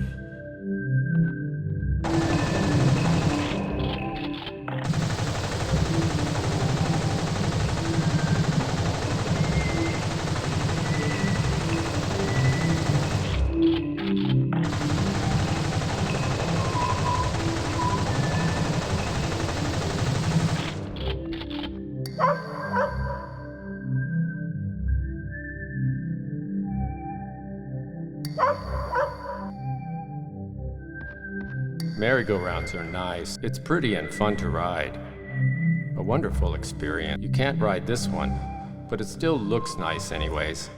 Merry-go-rounds are nice. It's pretty and fun to ride. A wonderful experience. You can't ride this one, but it still looks nice anyways.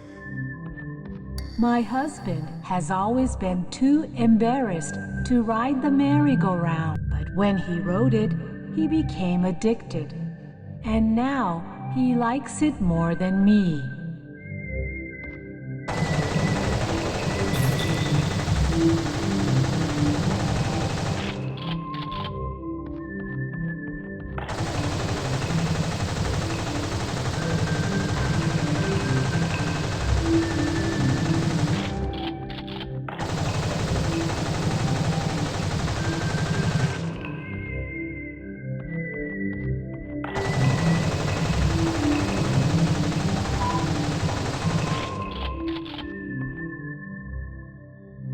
My husband has always been too embarrassed to ride the merry-go-round, but when he rode it, he became addicted. And now he likes it more than me.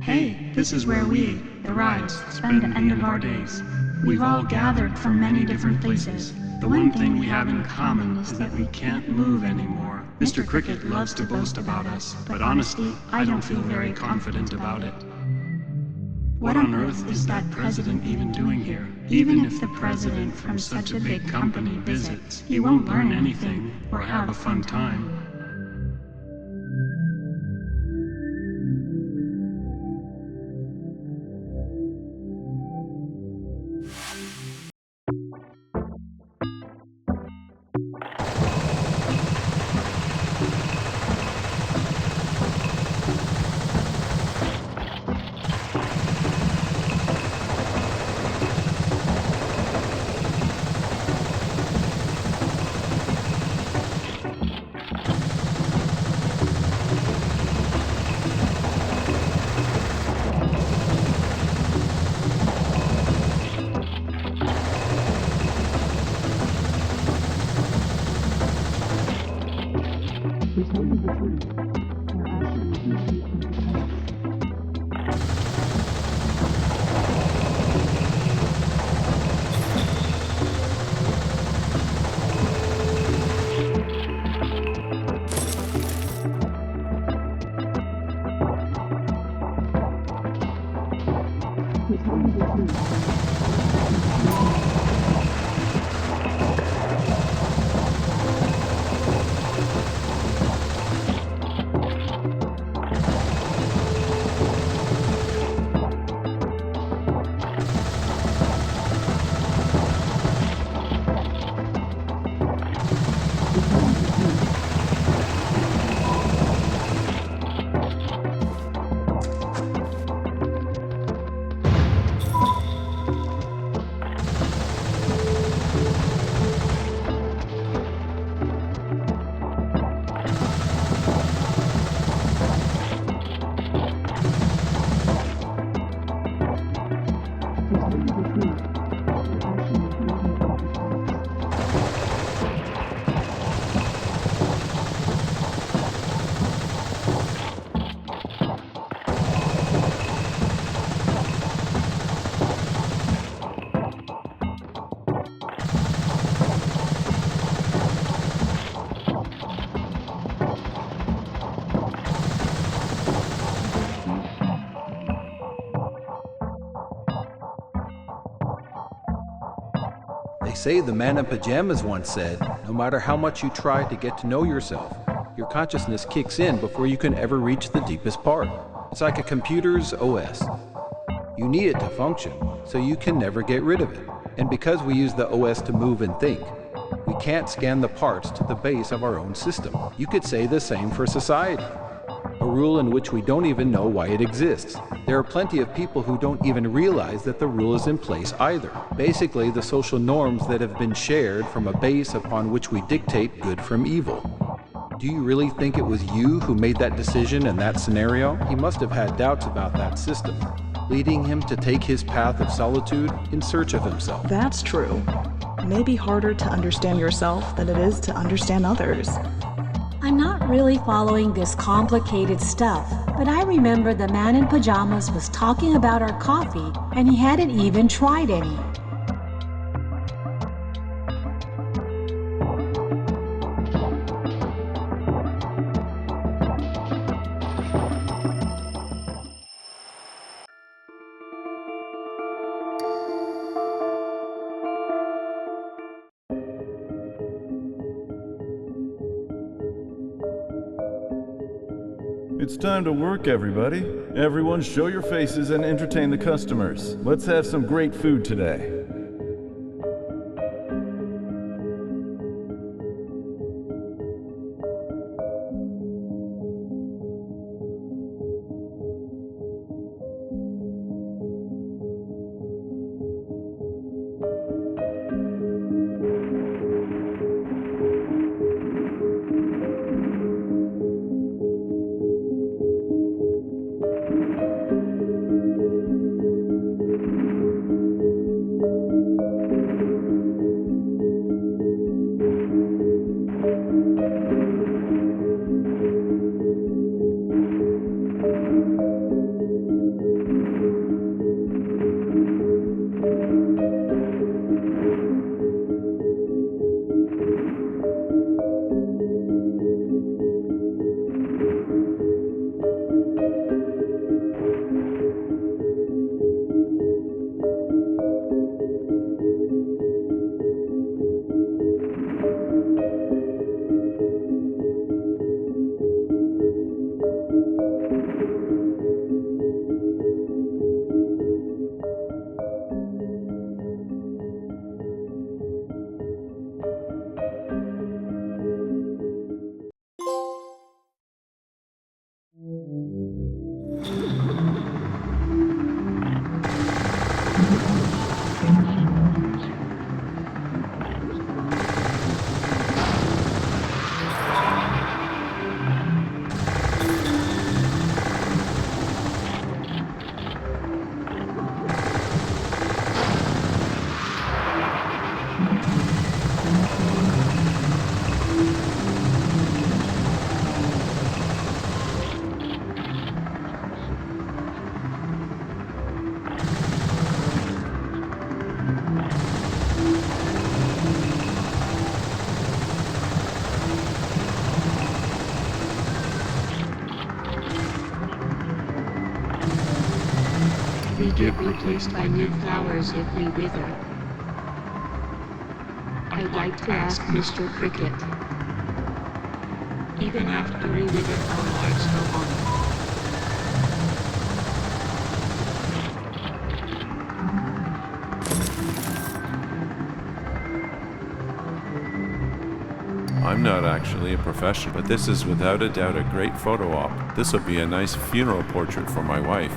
Hey, this is where we, the Rides, spend the end of our days. We've all gathered from many different places. The one thing we have in common is that we can't move anymore. Mr. Cricket loves to boast about us, but honestly, I don't feel very confident about it. What on earth is that president even doing here? Even if the president from such a big company visits, he won't learn anything or have a fun time. say the man in pajamas once said, no matter how much you try to get to know yourself, your consciousness kicks in before you can ever reach the deepest part. It's like a computer's OS. You need it to function, so you can never get rid of it. And because we use the OS to move and think, we can't scan the parts to the base of our own system. You could say the same for society. A rule in which we don't even know why it exists. There are plenty of people who don't even realize that the rule is in place either. Basically, the social norms that have been shared from a base upon which we dictate good from evil. Do you really think it was you who made that decision in that scenario? He must have had doubts about that system, leading him to take his path of solitude in search of himself. That's true. It may be harder to understand yourself than it is to understand others. I'm not really following this complicated stuff, but I remember the man in pajamas was talking about our coffee, and he hadn't even tried any. It's time to work, everybody. Everyone show your faces and entertain the customers. Let's have some great food today. We get replaced by new flowers if we wither. I'd like to ask Mr. Cricket. Even after we wither, our lives go on. I'm not actually a professional, but this is without a doubt a great photo op. This will be a nice funeral portrait for my wife.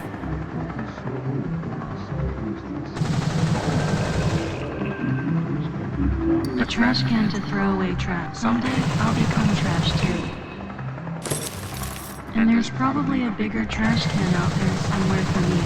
A trash can to throw away trash. Someday I'll become trash too. And there's probably a bigger trash can out there somewhere for me.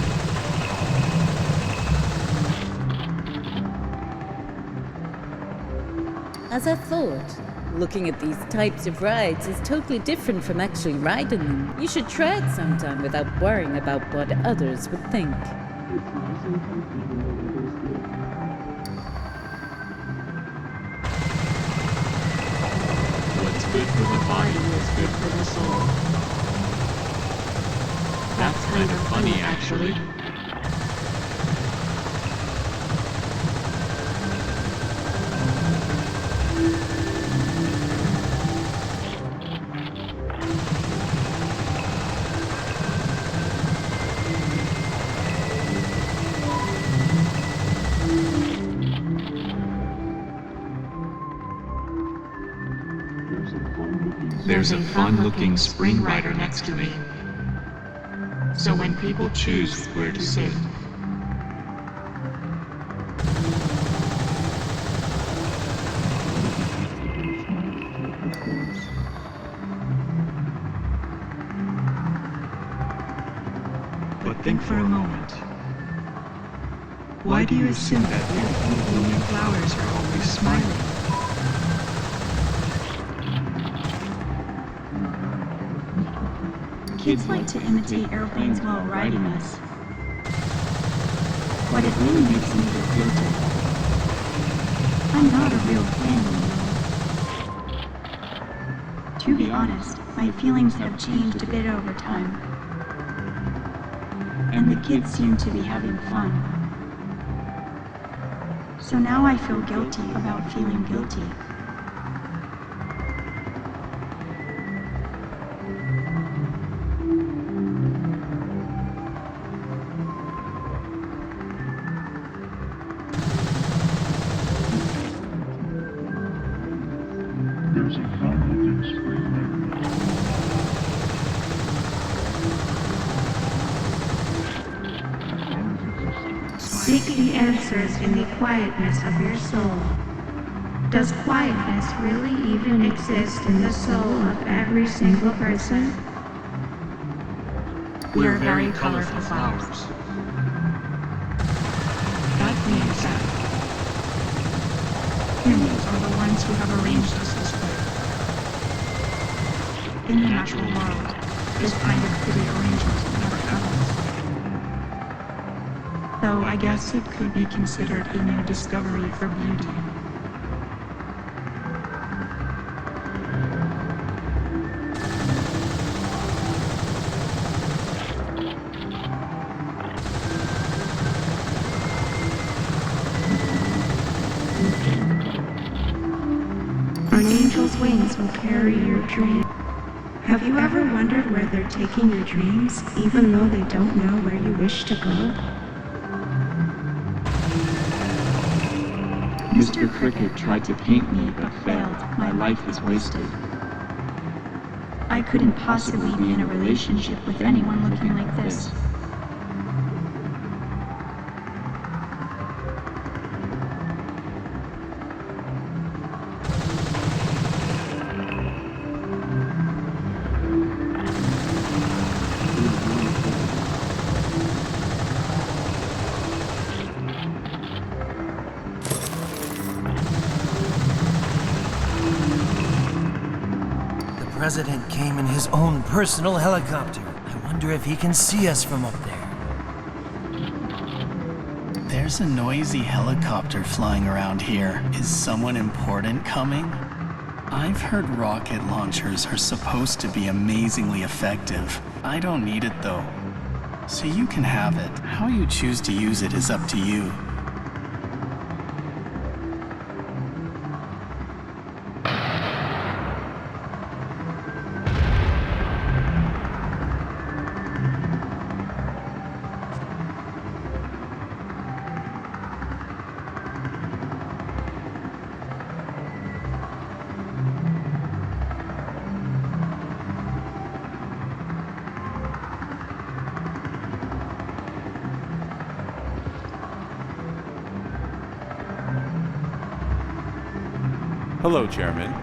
As I thought, looking at these types of rides is totally different from actually riding them. You should try it sometime without worrying about what others would think. What's good for the body is good for the soul. That's kind of funny, actually. there's a fun-looking spring rider next to me. So when people choose where to sit, but think for a moment. Why do you assume that beautiful blooming flowers are always smiling? Kids like to imitate airplanes while riding us. But it really makes me feel guilty. I'm not a real fan, you know. To be honest, my feelings have changed a bit over time. And the kids seem to be having fun. So now I feel guilty about feeling guilty. There's a fun-looking spring rider. Seek the answers in the quietness of your soul. Does quietness really even exist in the soul of every single person? We are very colorful flowers. That means that humans are the ones who have arranged us this way. In the natural world, this kind of pretty arrangement never happens. Though I guess it could be considered a new discovery for beauty. An angel's wings will carry your dream. Have you ever wondered where they're taking your dreams, even though they don't know where you wish to go? Mr. Cricket tried to paint me but failed. My life is wasted. I couldn't possibly be in a relationship with anyone looking like this. The president came in his own personal helicopter. I wonder if he can see us from up there. There's a noisy helicopter flying around here. Is someone important coming? I've heard rocket launchers are supposed to be amazingly effective. I don't need it though. So you can have it. How you choose to use it is up to you. Hello, Chairman.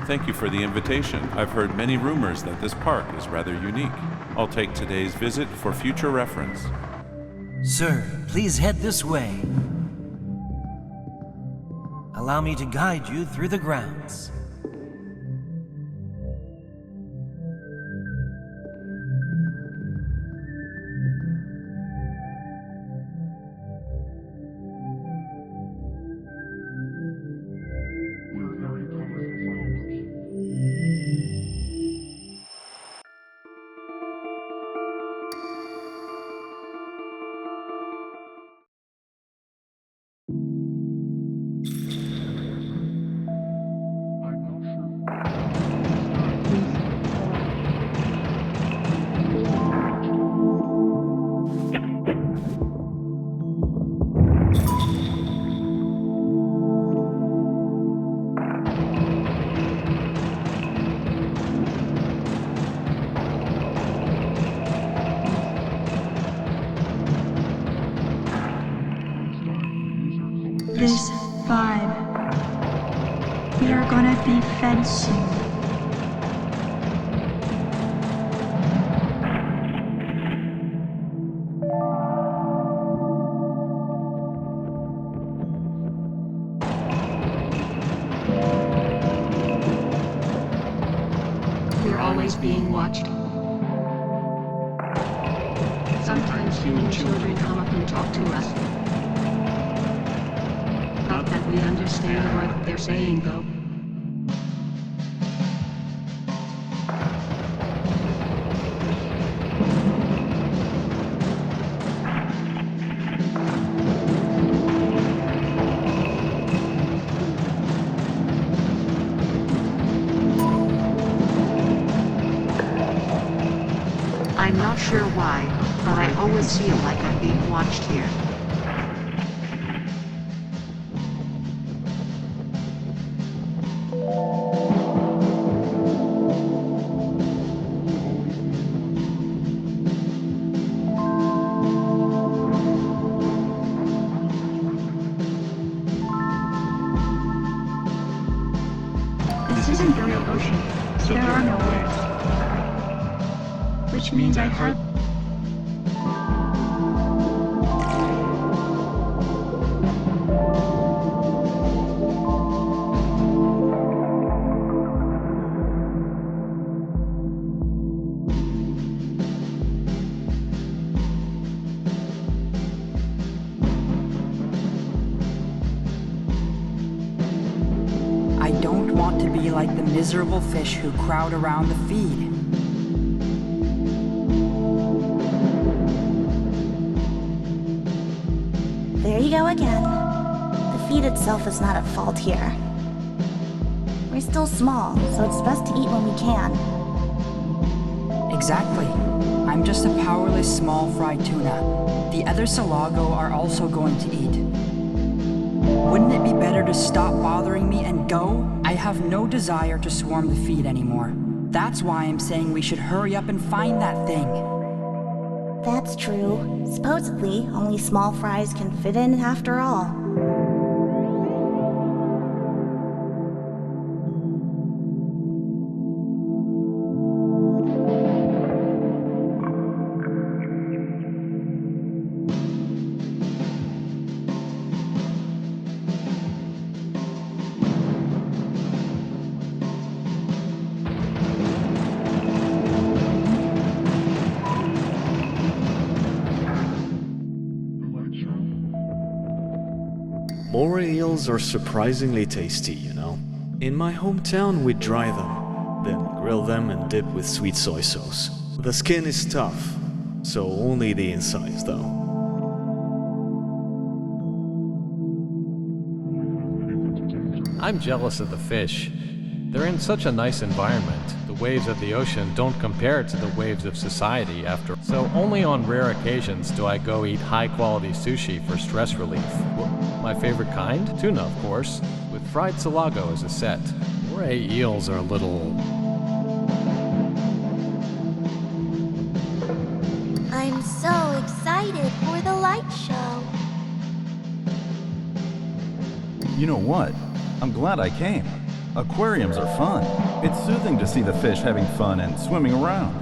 Thank you for the invitation. I've heard many rumors that this park is rather unique. I'll take today's visit for future reference. Sir, please head this way. Allow me to guide you through the grounds. unseen. We're always being watched. Sometimes human children come up and talk to us. Not that we understand what they're saying, though. I'm not sure why, but I always feel like I'm being watched here. This isn't the real ocean, so there are no waves. Which means I heard. I don't want to be like the miserable fish who crowd around the feed. There you go again. The feed itself is not at fault here. We're still small, so it's best to eat when we can. Exactly. I'm just a powerless small fried tuna. The other Salago are also going to eat. Wouldn't it be better to stop bothering me and go? I have no desire to swarm the feed anymore. That's why I'm saying we should hurry up and find that thing. That's true. Supposedly, only small fries can fit in after all. Moray eels are surprisingly tasty, you know. In my hometown, we dry them, then grill them and dip with sweet soy sauce. The skin is tough, so only the insides though. I'm jealous of the fish. They're in such a nice environment. The waves of the ocean don't compare to the waves of society after. So only on rare occasions do I go eat high-quality sushi for stress relief. My favorite kind? Tuna, of course, with fried Salago as a set. Moray eels are a little... I'm so excited for the light show. You know what? I'm glad I came. Aquariums are fun. It's soothing to see the fish having fun and swimming around.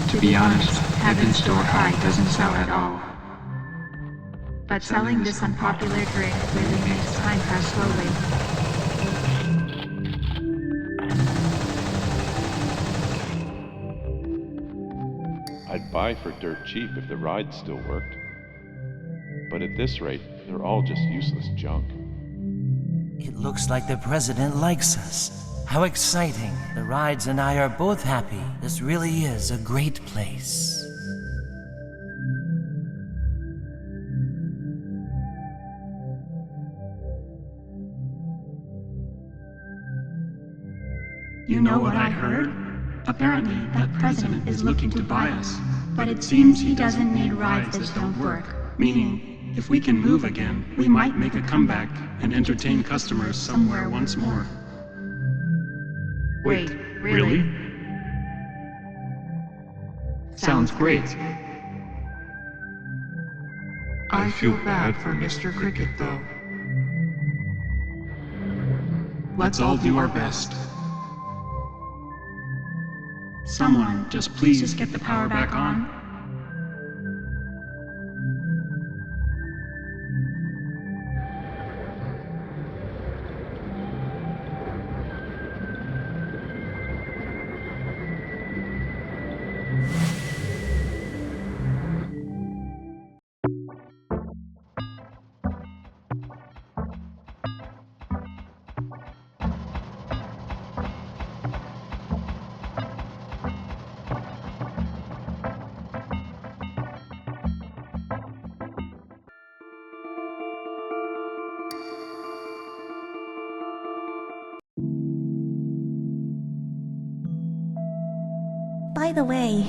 To be honest, Heaven's Door High doesn't sell at all. But selling this unpopular drink really makes time pass slowly. I'd buy for dirt cheap if the ride still worked. But at this rate, they're all just useless junk. It looks like the president likes us. How exciting. The rides and I are both happy. This really is a great place. You know what I heard? Apparently, that president is looking to buy us. But it seems he doesn't need rides that don't work. Meaning, if we can move again, we might make a comeback and entertain customers somewhere once more. Wait, really? Sounds great. I feel bad for Mr. Cricket, though. Let's all do our best. Someone, just please get the power back on. By the way,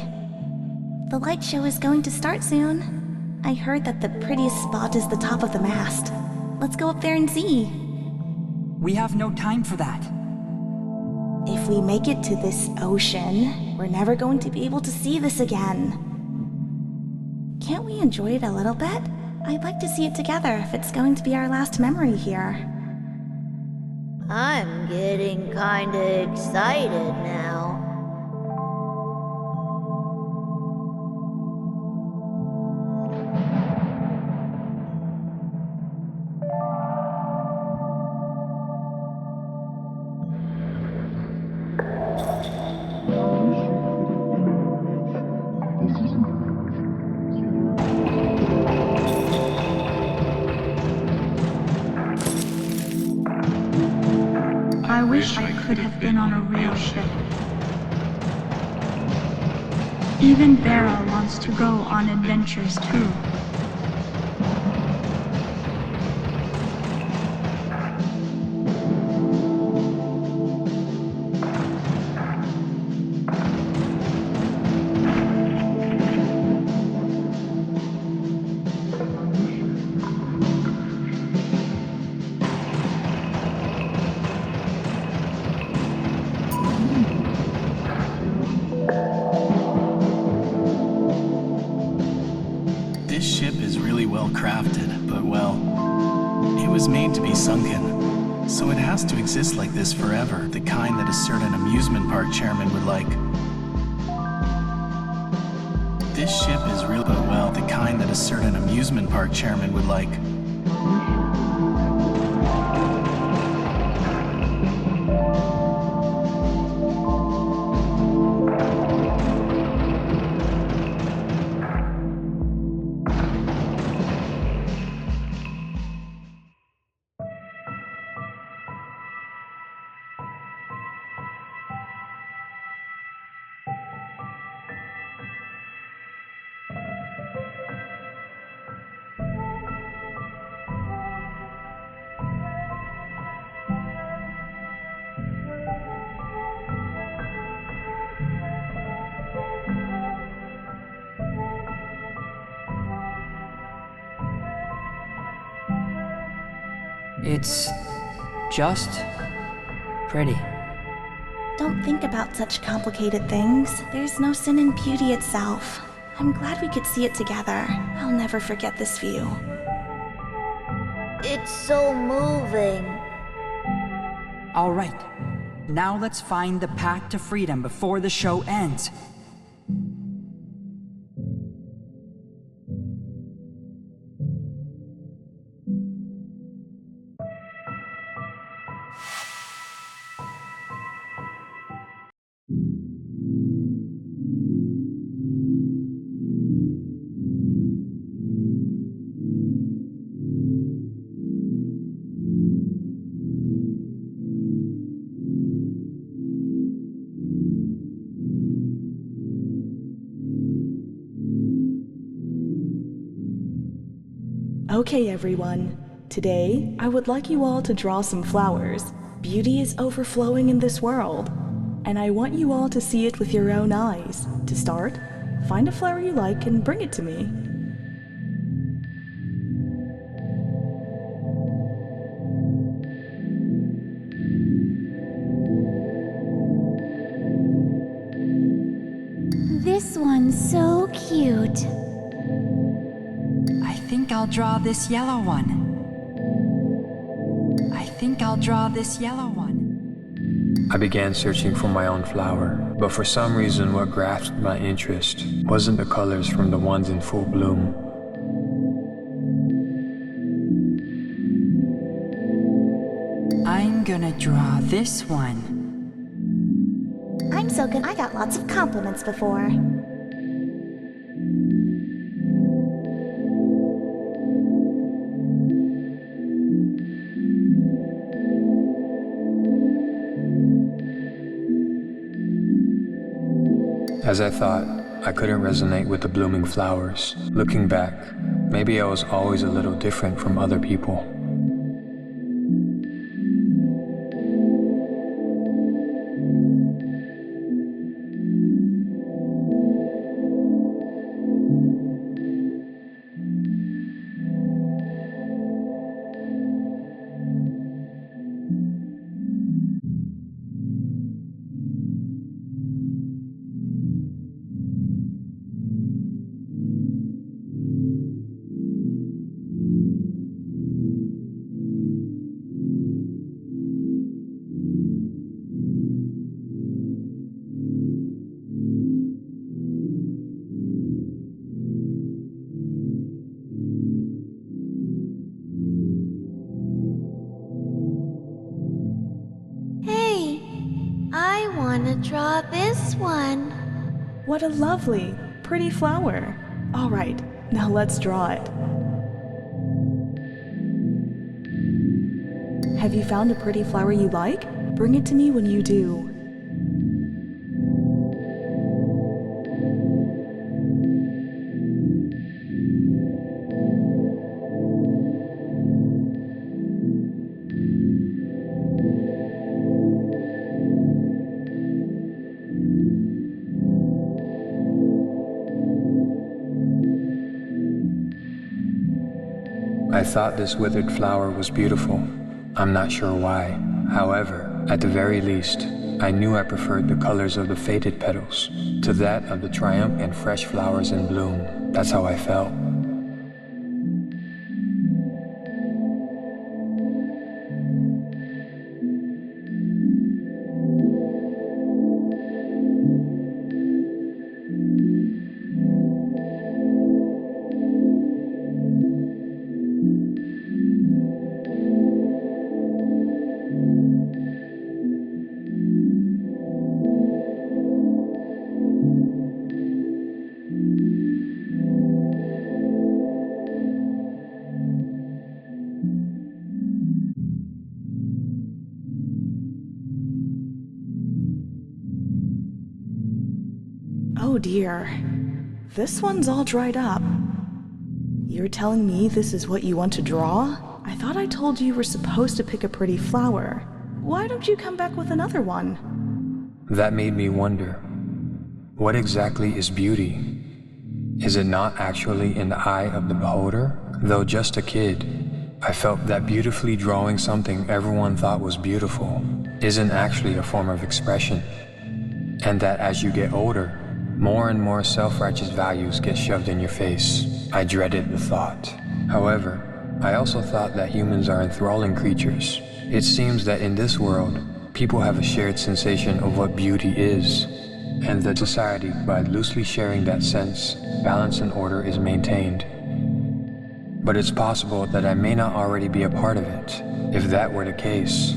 the light show is going to start soon. I heard that the prettiest spot is the top of the mast. Let's go up there and see. We have no time for that. If we make it to this ocean, we're never going to be able to see this again. Can't we enjoy it a little bit? I'd like to see it together if it's going to be our last memory here. I'm getting kinda excited now. I wish I could have been on a real ship. Even Beryl wants to go on adventures too. This ship is really well crafted, but well, it was made to be sunken. So it has to exist like this forever, the kind that a certain amusement park chairman would like. This ship is really, but well, the kind that a certain amusement park chairman would like. It's just pretty. Don't think about such complicated things. There's no sin in beauty itself. I'm glad we could see it together. I'll never forget this view. It's so moving. All right. Now let's find the path to freedom before the show ends. Okay, everyone. Today, I would like you all to draw some flowers. Beauty is overflowing in this world, and I want you all to see it with your own eyes. To start, find a flower you like and bring it to me. This one's so cute. I think I'll draw this yellow one. I think I'll draw this yellow one. I began searching for my own flower, but for some reason what grasped my interest wasn't the colors from the ones in full bloom. I'm gonna draw this one. I'm so good, I got lots of compliments before. As I thought, I couldn't resonate with the blooming flowers. Looking back, maybe I was always a little different from other people. I wanna draw this one. What a lovely, pretty flower. All right, now let's draw it. Have you found a pretty flower you like? Bring it to me when you do. I thought this withered flower was beautiful. I'm not sure why. However, at the very least, I knew I preferred the colors of the faded petals to that of the triumphant fresh flowers in bloom. That's how I felt. Oh dear. This one's all dried up. You're telling me this is what you want to draw? I thought I told you were supposed to pick a pretty flower. Why don't you come back with another one? That made me wonder, what exactly is beauty? Is it not actually in the eye of the beholder? Though just a kid, I felt that beautifully drawing something everyone thought was beautiful isn't actually a form of expression, and that as you get older, more and more self-righteous values get shoved in your face. I dreaded the thought. However, I also thought that humans are enthralling creatures. It seems that in this world, people have a shared sensation of what beauty is, and that society, by loosely sharing that sense, balance and order is maintained. But it's possible that I may not already be a part of it. If that were the case,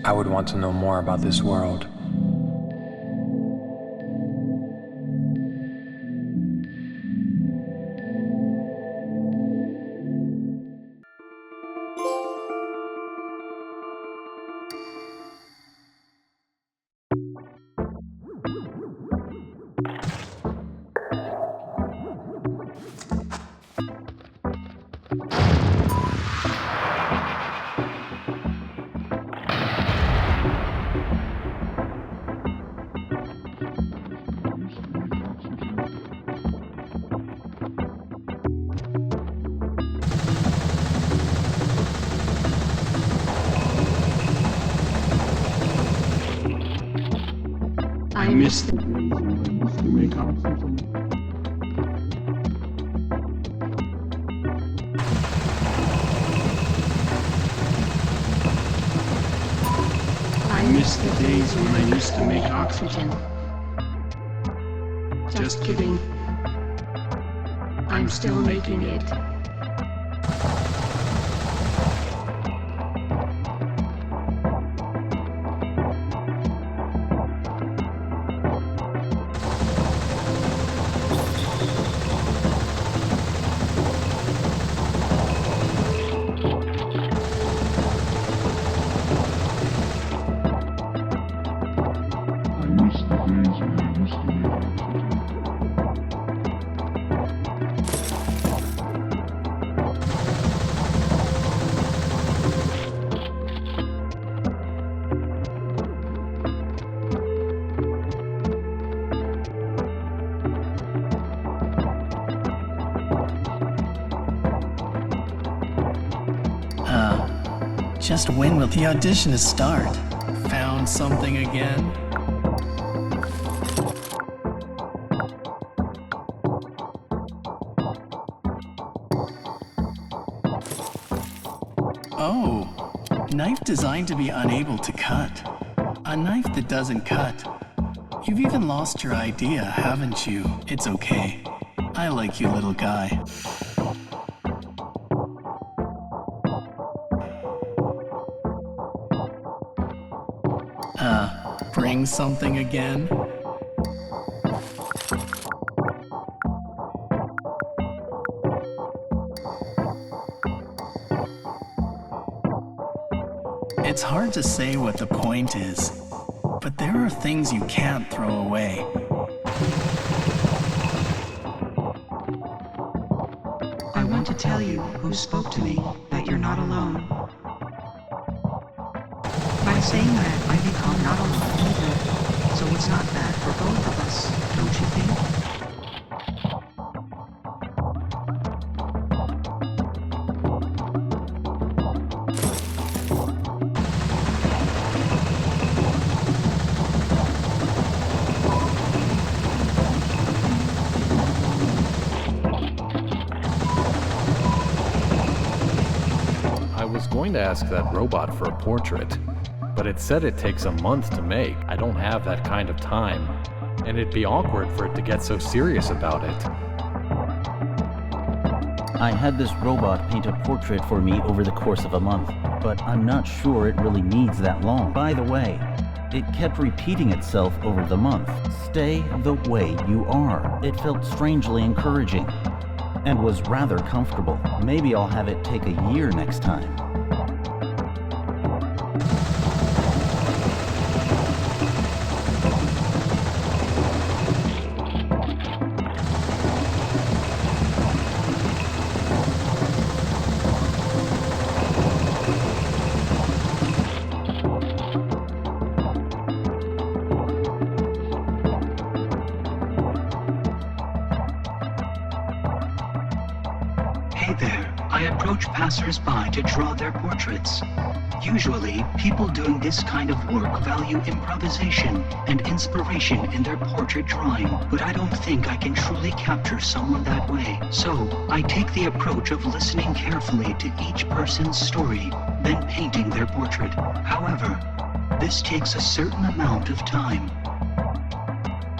I would want to know more about this world. miss the days when I used to make oxygen. I miss the days when I used to make oxygen. Just kidding. I'm still making it. Just when will the audition start? Found something again? Oh, knife designed to be unable to cut. A knife that doesn't cut. You've even lost your idea, haven't you? It's okay. I like you, little guy. Bring something again? It's hard to say what the point is, but there are things you can't throw away. I want to tell you who spoke to me that you're not alone. By saying that, I become not alone either. So it's not bad for both of us, don't you think? I was going to ask that robot for a portrait, but it said it takes a month to make. I don't have that kind of time, and it'd be awkward for it to get so serious about it. I had this robot paint a portrait for me over the course of a month, but I'm not sure it really needs that long. By the way, it kept repeating itself over the month. Stay the way you are. It felt strangely encouraging, and was rather comfortable. Maybe I'll have it take a year next time. Passers-by to draw their portraits. Usually, people doing this kind of work value improvisation and inspiration in their portrait drawing, but I don't think I can truly capture someone that way. So, I take the approach of listening carefully to each person's story, then painting their portrait. However, this takes a certain amount of time.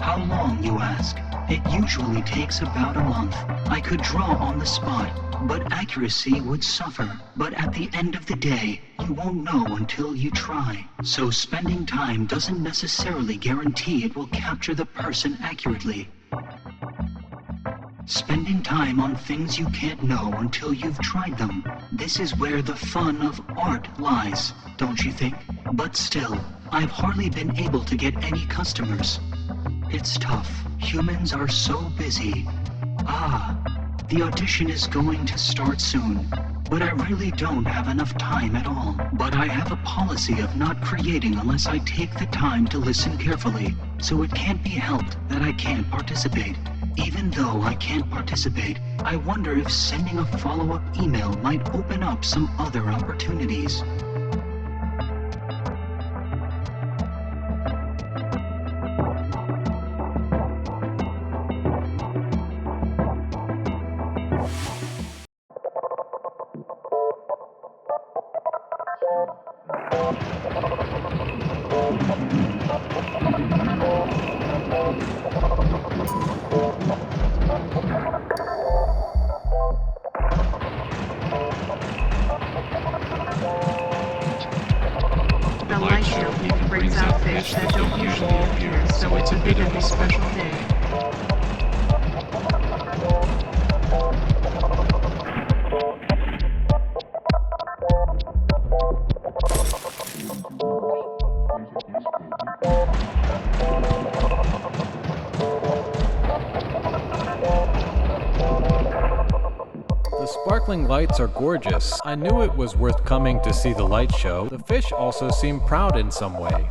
How long, you ask? It usually takes about a month. I could draw on the spot, but accuracy would suffer. But at the end of the day, you won't know until you try. So spending time doesn't necessarily guarantee it will capture the person accurately. Spending time on things you can't know until you've tried them. This is where the fun of art lies, don't you think? But still, I've hardly been able to get any customers. It's tough. Humans are so busy. The audition is going to start soon, but I really don't have enough time at all. But I have a policy of not creating unless I take the time to listen carefully, so it can't be helped that I can't participate. Even though I can't participate, I wonder if sending a follow-up email might open up some other opportunities. The light show even brings out fish that don't usually appear, so it's a bit of a special day. The sparkling lights are gorgeous. I knew it was worth coming to see the light show. The fish also seem proud in some way.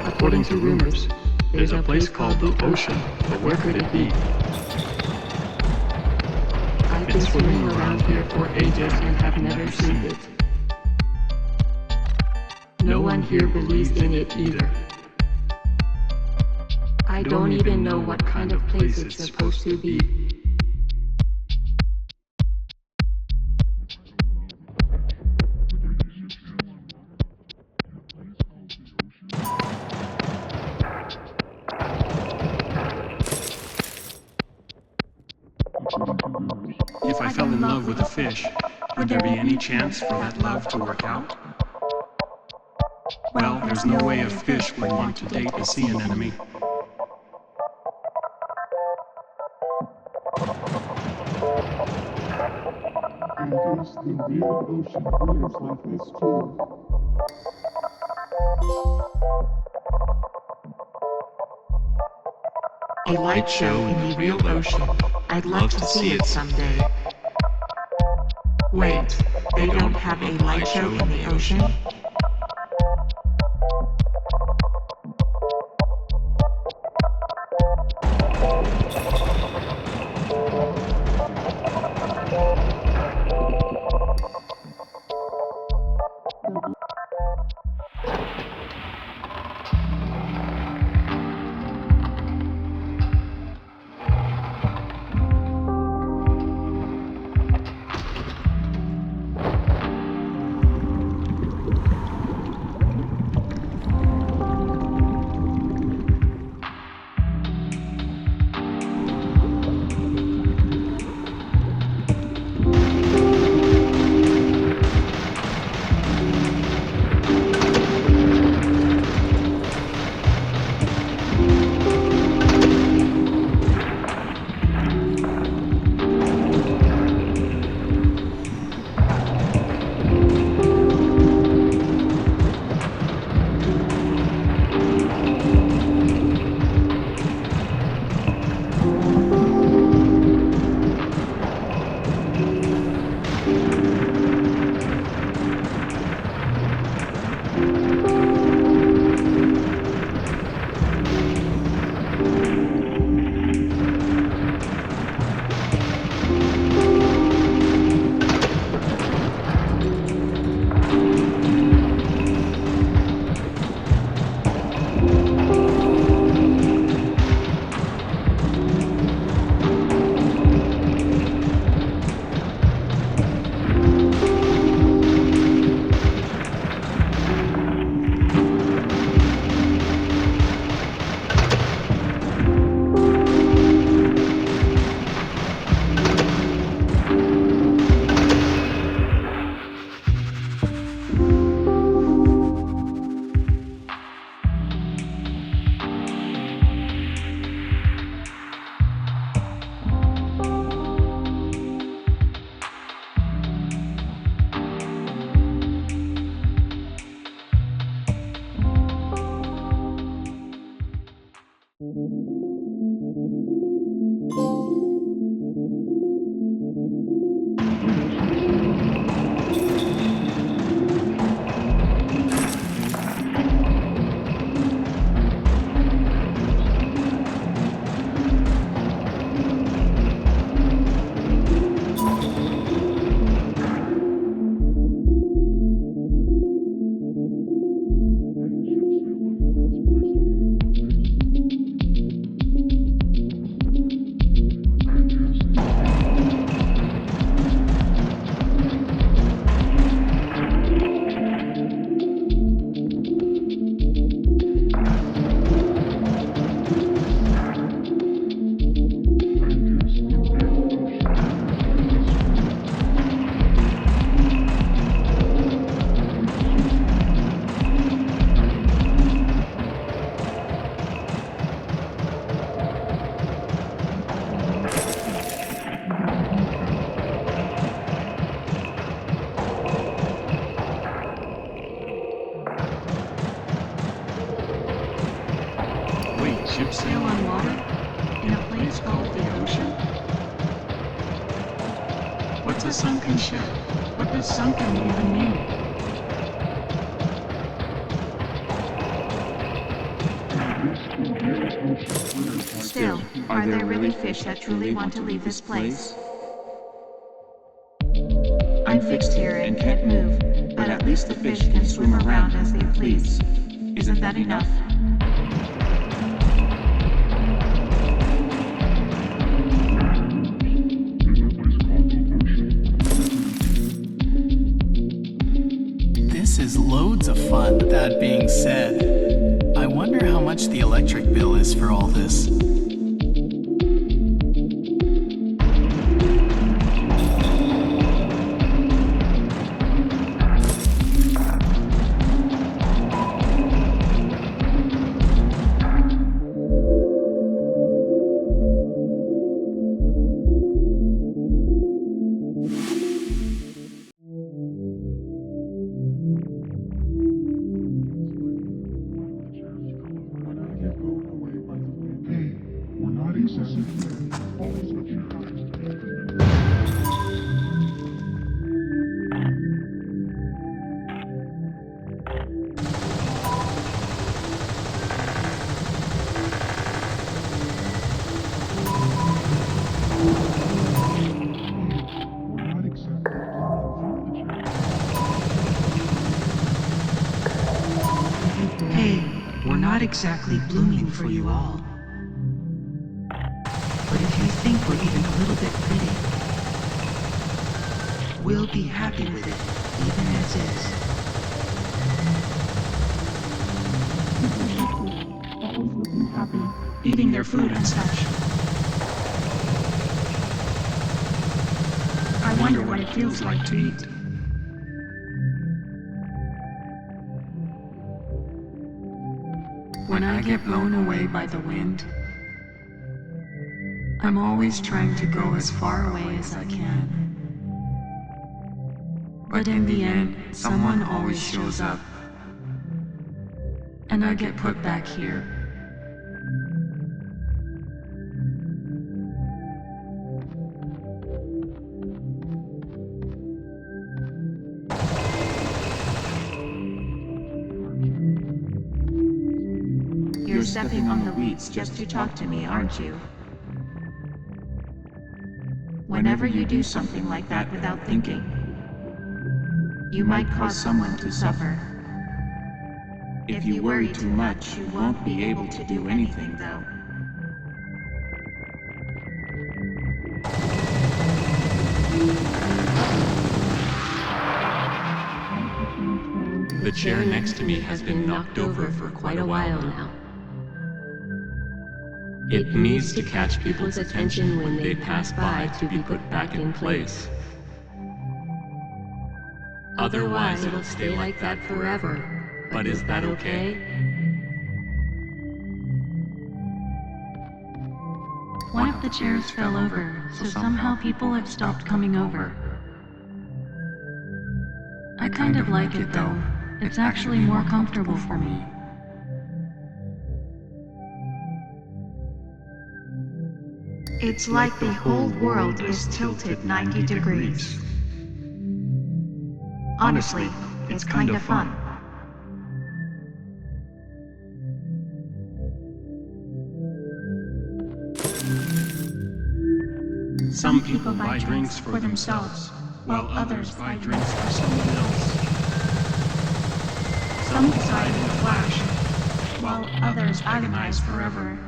According to rumors, there's a place called the ocean, but where could it be? I've been swimming around here for ages and have never seen it. No one here believes in it either. I don't even know what kind of place it's supposed to be. If I fell in love with a fish, would there be any chance for that love to work out? Well, there's no way a fish would want to date a sea anemone. I guess the real ocean feels like this too. A light show in the real ocean. I'd love to see it someday. Wait, they don't have a light show in the ocean? Ship sail on water? In a place called the ocean? What's a sunken ship? What does sunken even mean? Still, are there really fish that truly want to leave this place? I'm fixed here and can't move, but at least the fish can swim around as they please. Isn't that enough? This is loads of fun. That being said, I wonder how much the electric bill is for all this. Exactly blooming for you all. But if you think we're even a little bit pretty, we'll be happy with it, even as is. Happy, eating their food and such. I wonder what it feels like to eat. When I get blown away by the wind, I'm always trying to go as far away as I can. But in the end, someone always shows up, and I get put back here. You're stepping on the weeds just to talk to me, aren't you? Whenever you do something like that without thinking, you might cause someone to suffer. If you worry too much, you won't be able to do anything, though. The chair next to me has been knocked over for quite a while now. It needs to catch people's attention when they pass by to be put back in place. Otherwise, it'll stay like that forever. But is that okay? One of the chairs fell over, so somehow people have stopped coming over. I kind of like it though. It's actually more comfortable for me. It's like the whole world is tilted 90 degrees. Honestly, it's kind of fun. Some people buy drinks for themselves, while others buy drinks for someone else. Some decide in a flash, while others agonize forever.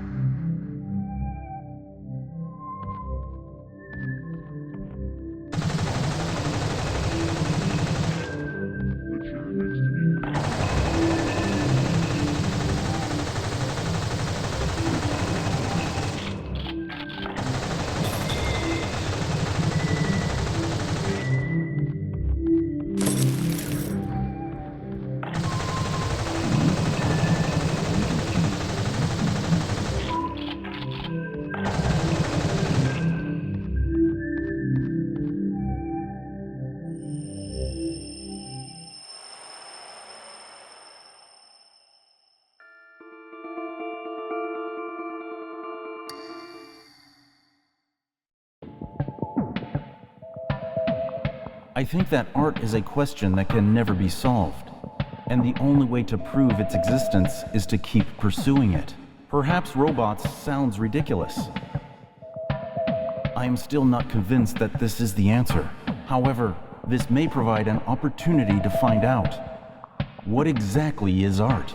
I think that art is a question that can never be solved, and the only way to prove its existence is to keep pursuing it. Perhaps robots sounds ridiculous. I am still not convinced that this is the answer. However, this may provide an opportunity to find out. What exactly is art?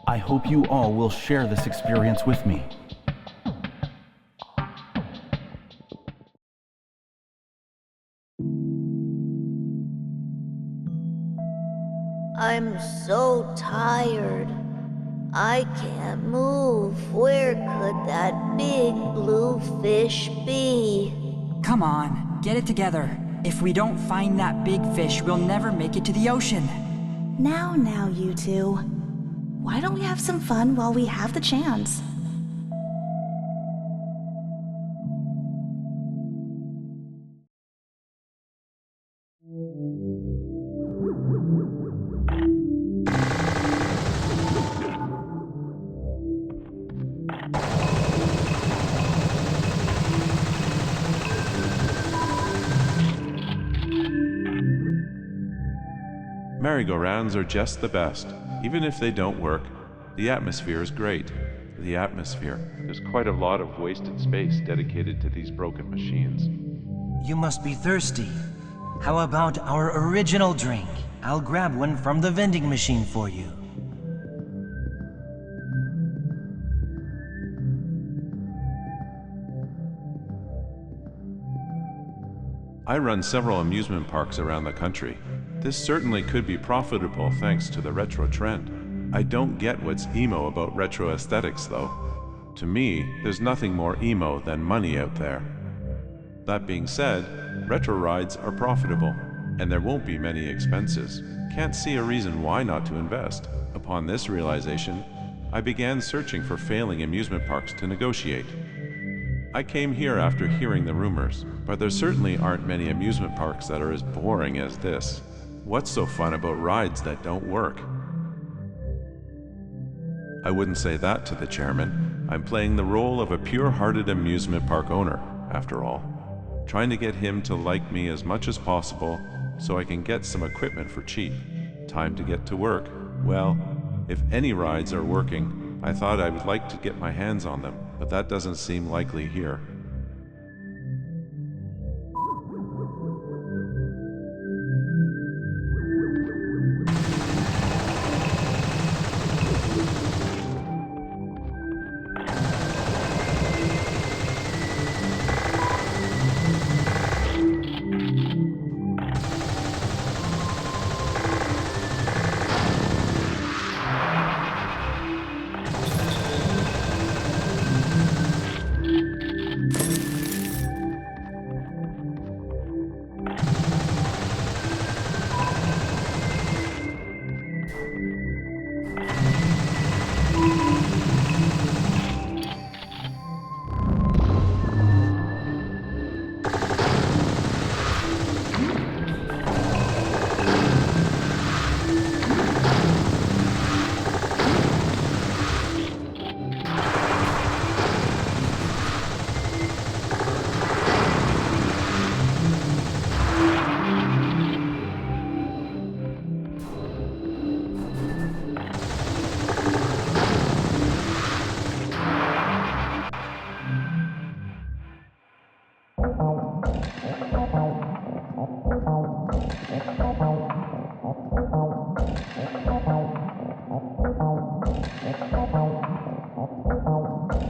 I hope you all will share this experience with me. I'm so tired. I can't move. Where could that big blue fish be? Come on, get it together. If we don't find that big fish, we'll never make it to the ocean. Now, you two. Why don't we have some fun while we have the chance? Merry-go-rounds are just the best. Even if they don't work, the atmosphere is great. The atmosphere. There's quite a lot of wasted space dedicated to these broken machines. You must be thirsty. How about our original drink? I'll grab one from the vending machine for you. I run several amusement parks around the country. This certainly could be profitable thanks to the retro trend. I don't get what's emo about retro aesthetics though. To me, there's nothing more emo than money out there. That being said, retro rides are profitable, and there won't be many expenses. Can't see a reason why not to invest. Upon this realization, I began searching for failing amusement parks to negotiate. I came here after hearing the rumors, but there certainly aren't many amusement parks that are as boring as this. What's so fun about rides that don't work? I wouldn't say that to the chairman. I'm playing the role of a pure-hearted amusement park owner, after all. Trying to get him to like me as much as possible so I can get some equipment for cheap. Time to get to work. Well, if any rides are working, I thought I would like to get my hands on them, but that doesn't seem likely here.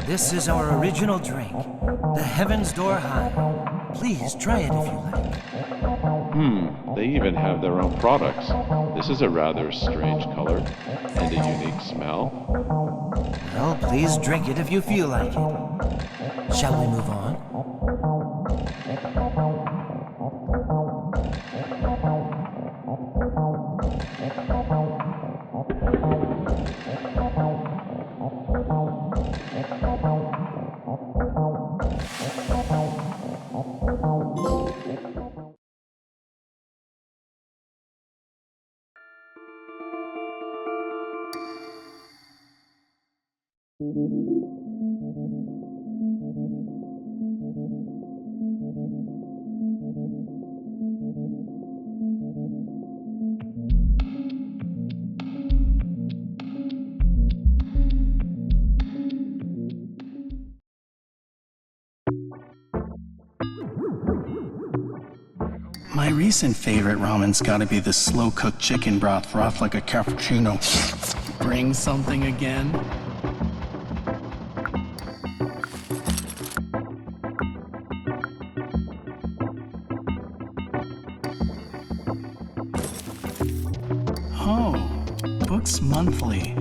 This is our original drink, the Heaven's Door High. Please try it if you like. They even have their own products. This is a rather strange color and a unique smell. Well, please drink it if you feel like it. Shall we move on? My recent favorite ramen's gotta be the slow-cooked chicken broth frothed like a cappuccino. Bring something again? Oh, Books Monthly.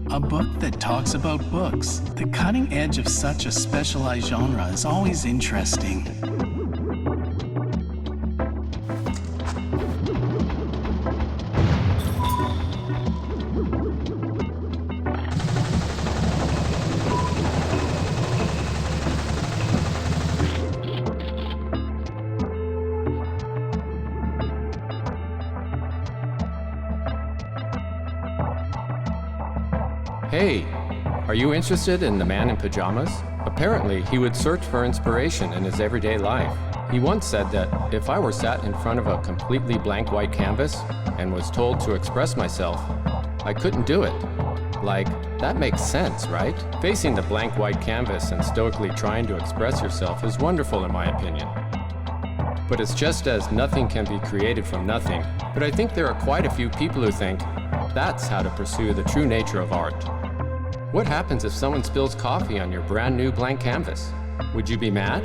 A book that talks about books. The cutting edge of such a specialized genre is always interesting. Hey, are you interested in the man in pajamas? Apparently, he would search for inspiration in his everyday life. He once said that if I were sat in front of a completely blank white canvas and was told to express myself, I couldn't do it. Like, that makes sense, right? Facing the blank white canvas and stoically trying to express yourself is wonderful in my opinion. But it's just as nothing can be created from nothing. But I think there are quite a few people who think that's how to pursue the true nature of art. What happens if someone spills coffee on your brand new blank canvas? Would you be mad?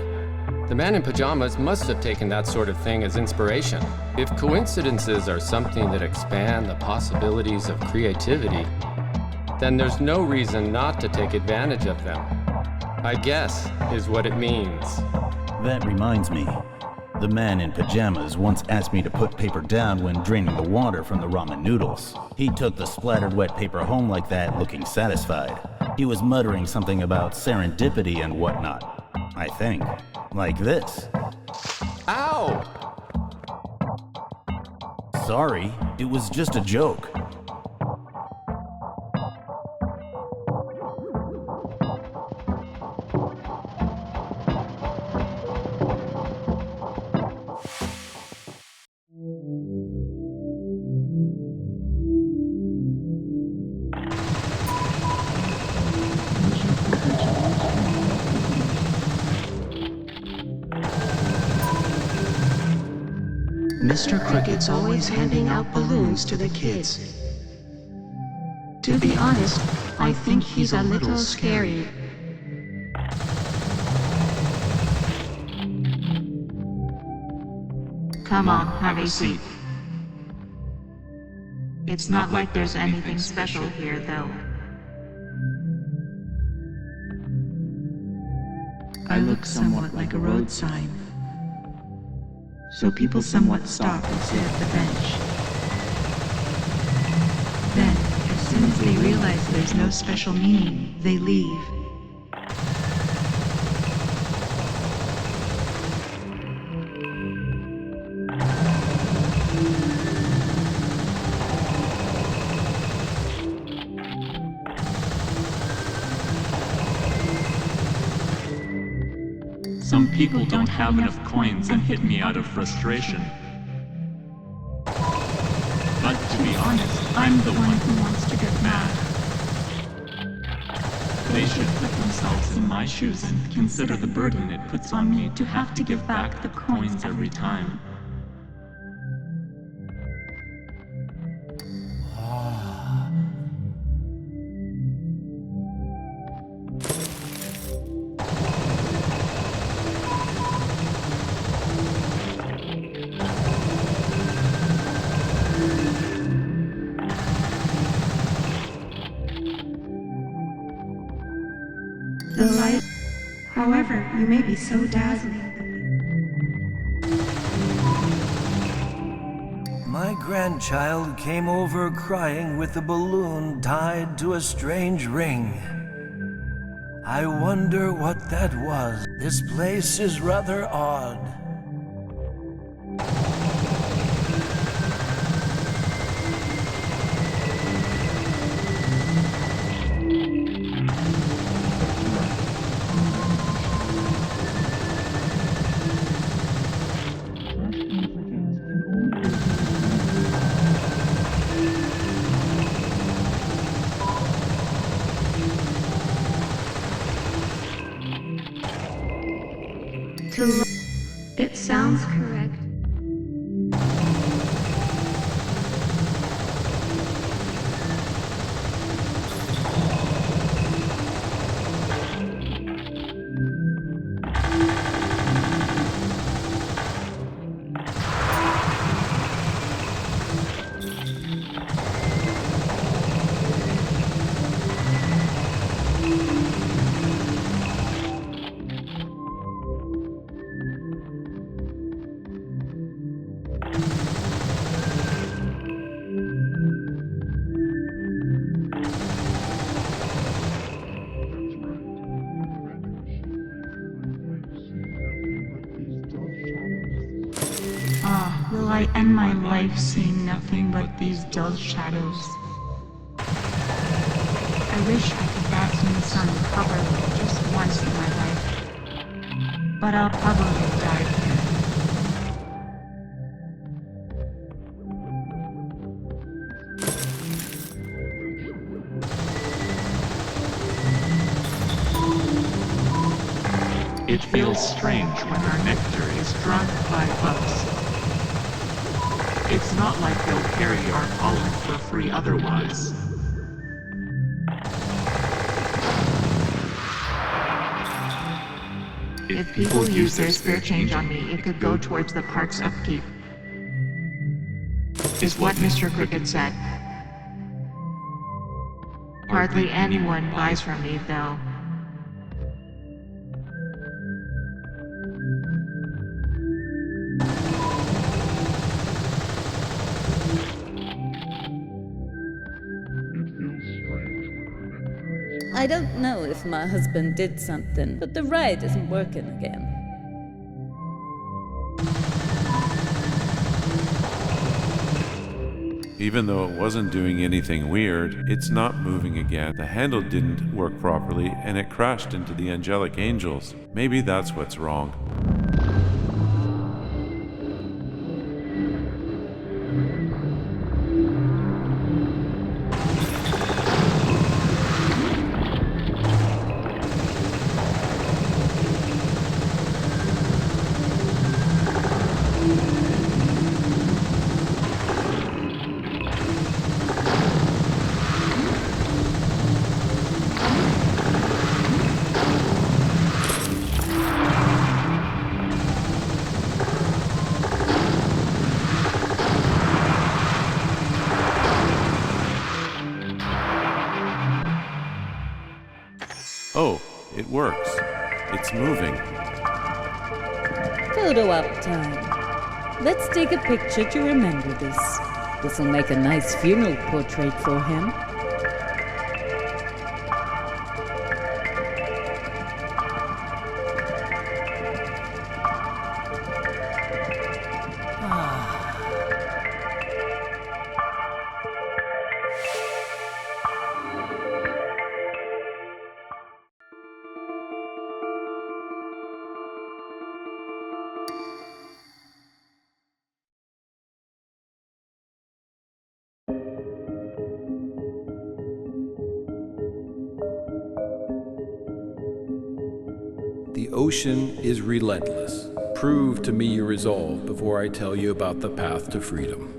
The man in pajamas must have taken that sort of thing as inspiration. If coincidences are something that expand the possibilities of creativity, then there's no reason not to take advantage of them. I guess is what it means. That reminds me. The man in pajamas once asked me to put paper down when draining the water from the ramen noodles. He took the splattered wet paper home like that, looking satisfied. He was muttering something about serendipity and whatnot. I think. Like this. Ow! Sorry, it was just a joke. Mr. Cricket's always handing out balloons to the kids. To be honest, I think he's a little scary. Come on, have a seat. It's not like there's anything special here, though. I look somewhat like a road sign, so people somewhat stop and sit at the bench. Then, as soon as they realize there's no special meaning, they leave. Some people don't have enough coins and hit me out of frustration. But to be honest, I'm the one who wants to get mad. They should put themselves in my shoes and consider the burden it puts on me to have to give back the coins every time. The light. However, you may be so dazzling. My grandchild came over crying with a balloon tied to a strange ring. I wonder what that was. This place is rather odd. It sounds correct. Will I end my life seeing nothing but these dull shadows? I wish I could bask in the sun properly just once in my life. But I'll probably die here. It feels strange when our nectar is drunk by bugs. It's not like they'll carry our pollen for free otherwise. If people use their spare change on me, it could go towards the park's upkeep. Is what Mr. Cricket said. Hardly anyone buys from me, though. I don't know if my husband did something, but the ride isn't working again. Even though it wasn't doing anything weird, it's not moving again. The handle didn't work properly, and it crashed into the angelic angels. Maybe that's what's wrong. Oh, it works. It's moving. Photo op time. Let's take a picture to remember this. This'll make a nice funeral portrait for him. The ocean is relentless. Prove to me your resolve before I tell you about the path to freedom.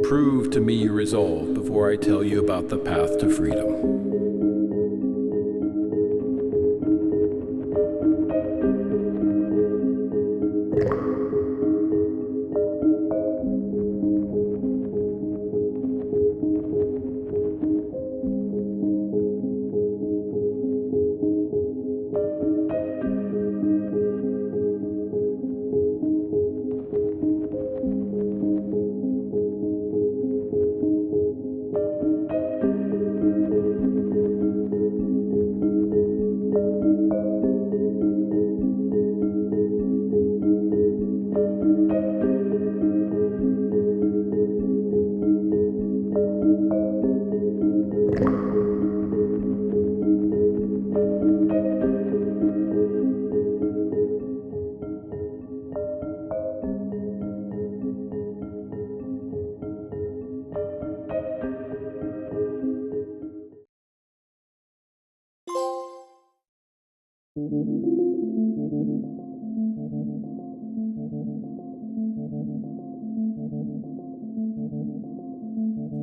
Prove to me your resolve before I tell you about the path to freedom.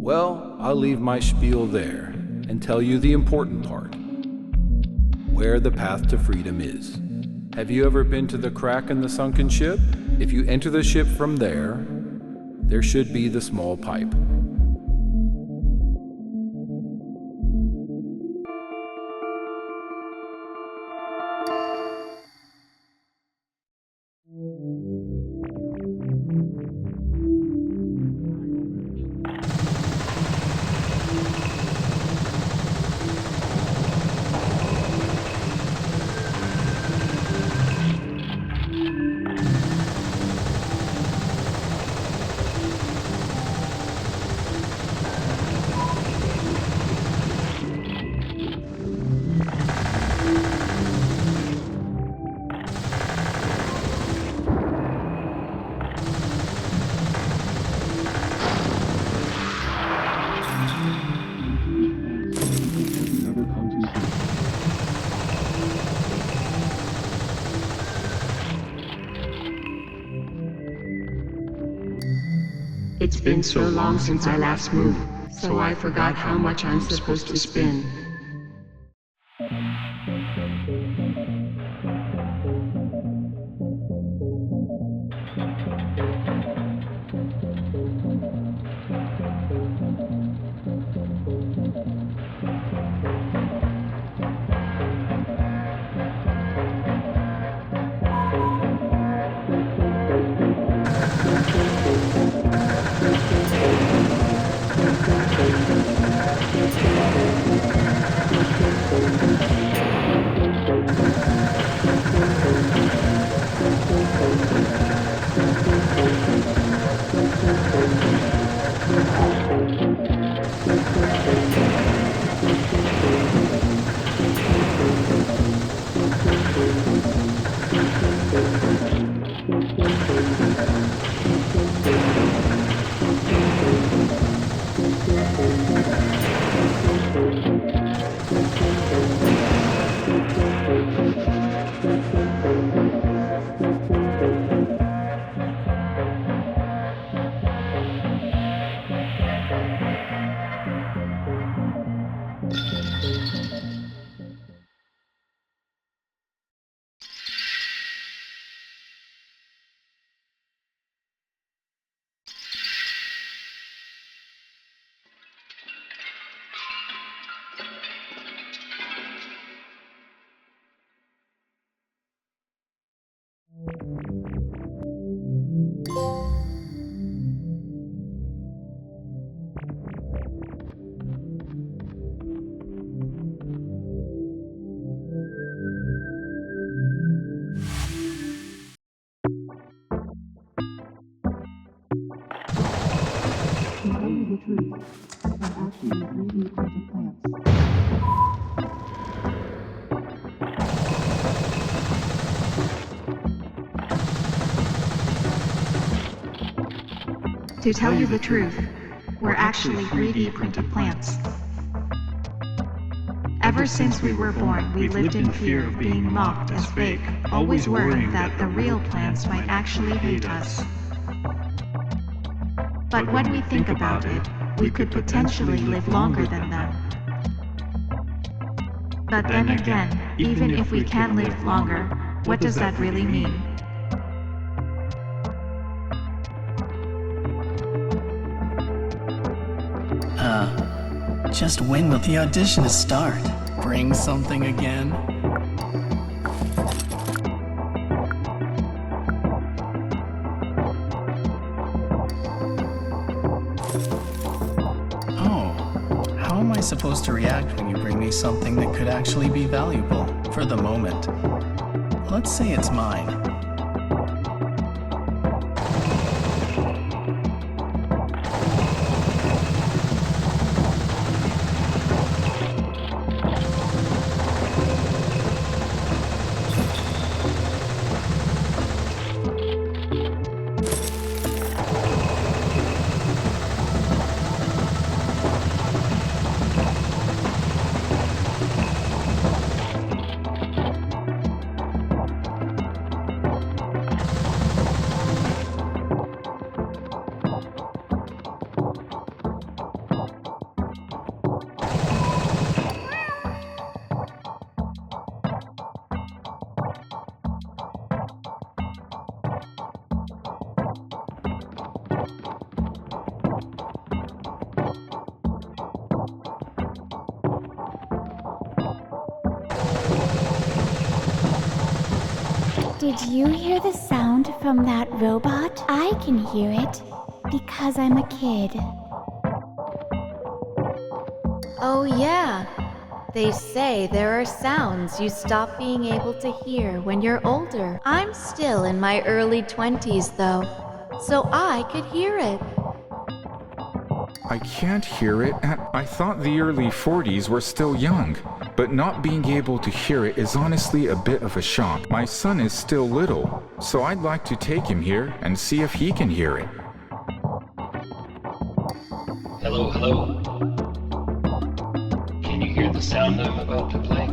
Well, I'll leave my spiel there and tell you the important part. Where the path to freedom is. Have you ever been to the crack in the sunken ship? If you enter the ship from there, there should be the small pipe. It's been so long since I last moved, so I forgot how much I'm supposed to spin. the truth. They're actually 3D printed plants. To tell you the truth, we're actually 3D printed plants. Ever since we were born, we lived in fear of being mocked as fake, always worrying that the real plants might actually hate us. But when we think about it, we could potentially live longer than them. But then again, even if we can live longer, what does that really mean? Just when will the audition start? Bring something again? Oh, how am I supposed to react when you bring me something that could actually be valuable for the moment? Let's say it's mine. Did you hear the sound from that robot? I can hear it because I'm a kid. Oh yeah. They say there are sounds you stop being able to hear when you're older. I'm still in my early 20s though, so I could hear it. I can't hear it, and I thought the early 40s were still young. But not being able to hear it is honestly a bit of a shock. My son is still little, so I'd like to take him here and see if he can hear it. Hello, hello. Can you hear the sound I'm about to play?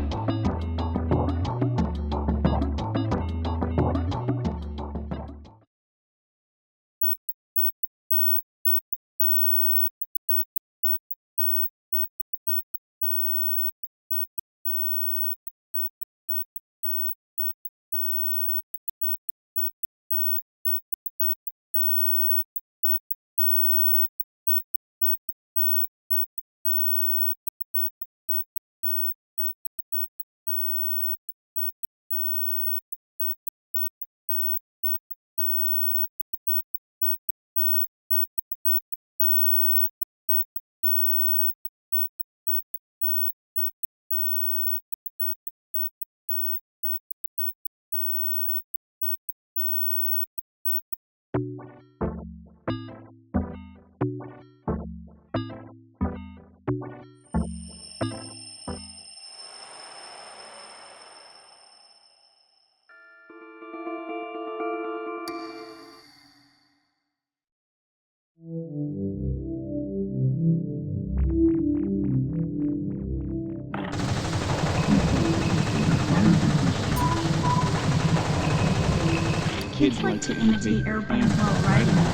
Kids like to imitate airplanes while riding them.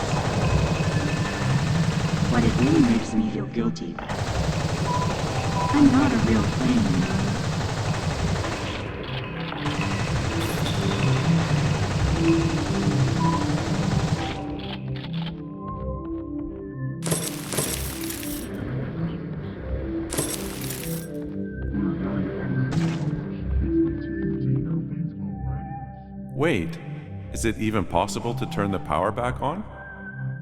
But it really makes me feel guilty. I'm not a real plane, you know. Wait, is it even possible to turn the power back on?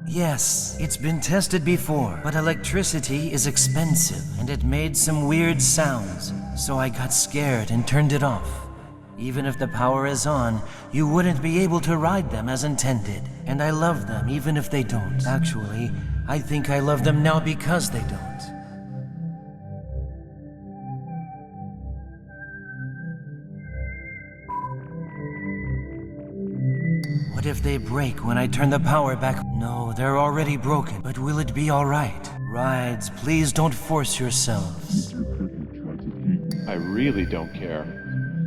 Yes, it's been tested before, but electricity is expensive, and it made some weird sounds, so I got scared and turned it off. Even if the power is on, you wouldn't be able to ride them as intended. and I love them even if they don't. Actually, I think I love them now because they don't. What if they break when I turn the power back? No, they're already broken, but will it be alright? Rides, please don't force yourselves. I really don't care.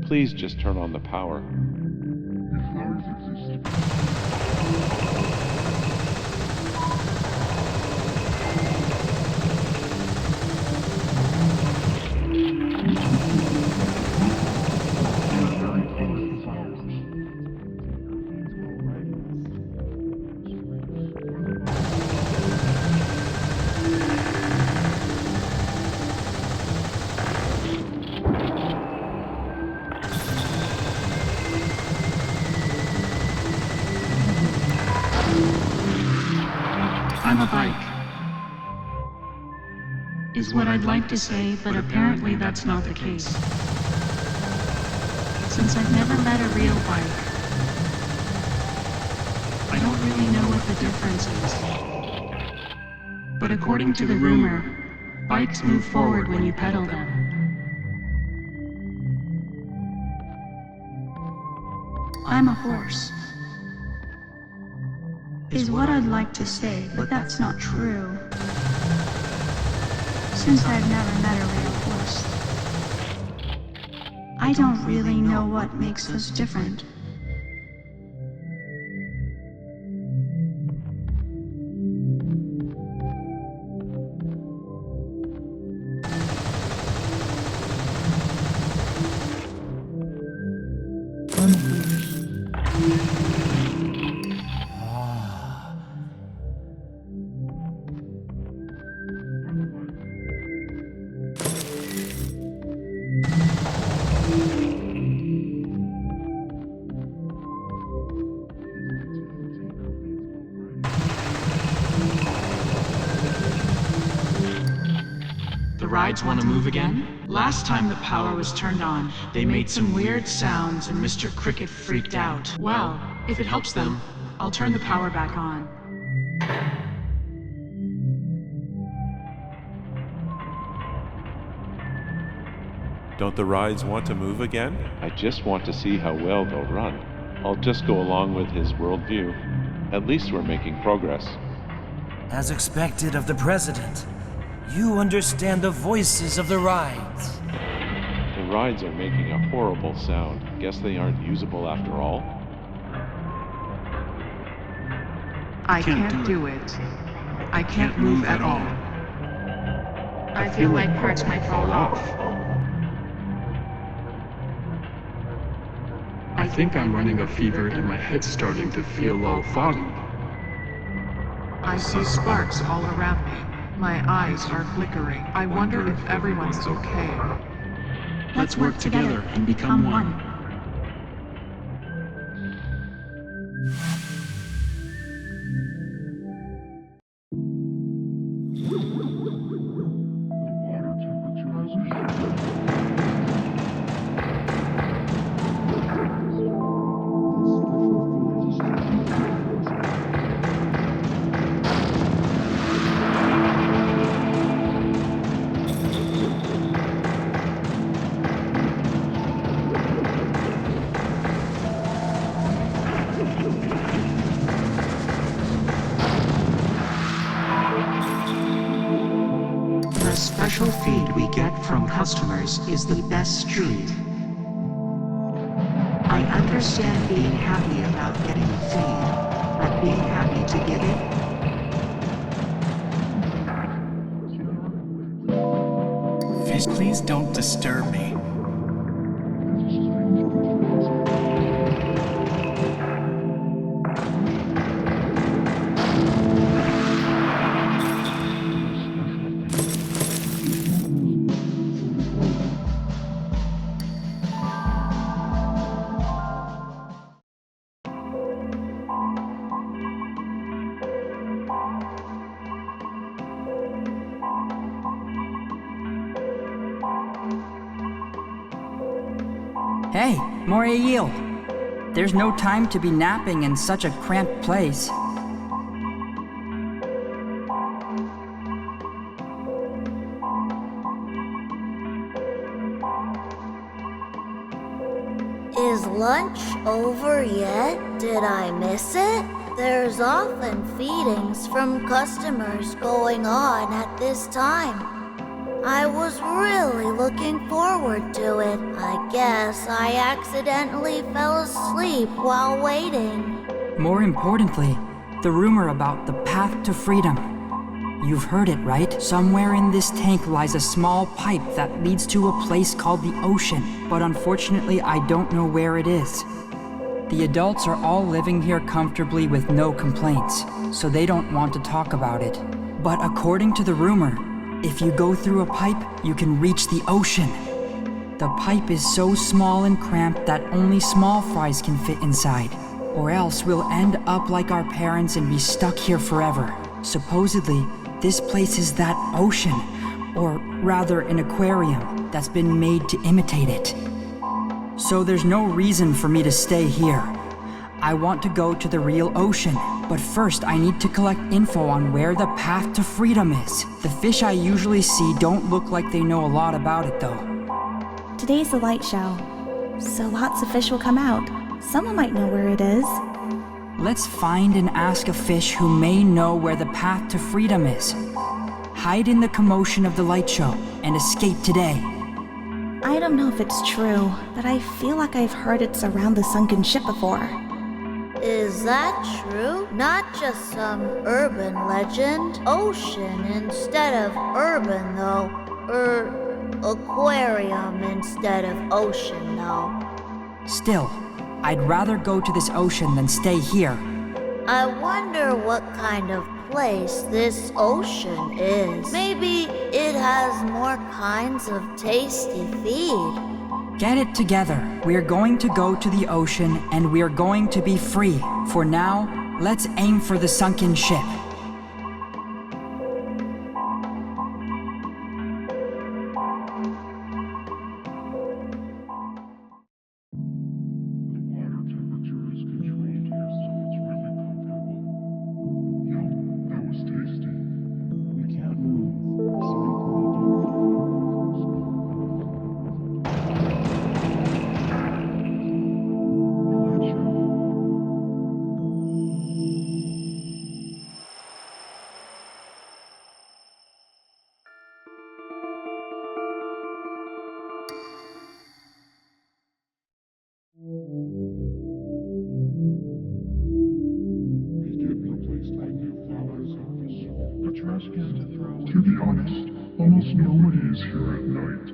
Please just turn on the power. I'm a bike, is what I'd like to say, but apparently that's not the case. Since I've never met a real bike, I don't really know what the difference is. But according to the rumor, bikes move forward when you pedal them. I'm a horse, is what I'd like to say, but that's not true. Since I've never met a real horse, I don't really know what makes us different. The rides want to move again? Last time the power was turned on, they made some weird sounds and Mr. Cricket freaked out. Well, if it helps them, I'll turn the power back on. Don't the rides want to move again? I just want to see how well they'll run. I'll just go along with his worldview. At least we're making progress. As expected of the president, you understand the voices of the rides. The rides are making a horrible sound. Guess they aren't usable after all? I can't do it. I can't move at all. I feel like parts might fall off. I think I'm running a fever and my head's starting to feel all foggy. I see sparks all around me. My eyes are flickering. I wonder if everyone's okay. Let's work together and become one. The special feed we get from customers is the best treat. I understand being happy about getting a feed, but being happy to give it? Fish, please don't disturb me. Hey, more yield. There's no time to be napping in such a cramped place. Is lunch over yet? Did I miss it? There's often feedings from customers going on at this time. I was really looking forward to it. I guess I accidentally fell asleep while waiting. More importantly, the rumor about the path to freedom. You've heard it, right? Somewhere in this tank lies a small pipe that leads to a place called the ocean, but unfortunately I don't know where it is. The adults are all living here comfortably with no complaints, so they don't want to talk about it. But according to the rumor, if you go through a pipe, you can reach the ocean. The pipe is so small and cramped that only small fries can fit inside, or else we'll end up like our parents and be stuck here forever. Supposedly, this place is that ocean, or rather an aquarium, that's been made to imitate it. So there's no reason for me to stay here. I want to go to the real ocean, but first I need to collect info on where the path to freedom is. The fish I usually see don't look like they know a lot about it though. Today's the light show, so lots of fish will come out. Someone might know where it is. Let's find and ask a fish who may know where the path to freedom is. Hide in the commotion of the light show and escape today. I don't know if it's true, but I feel like I've heard it's around the sunken ship before. Is that true? Not just some urban legend? Ocean instead of urban, though. Aquarium instead of ocean, though. Still, I'd rather go to this ocean than stay here. I wonder what kind of place this ocean is. Maybe it has more kinds of tasty feed. Get it together. We're going to go to the ocean and we're going to be free. For now, let's aim for the sunken ship. To be honest, almost nobody is here at night.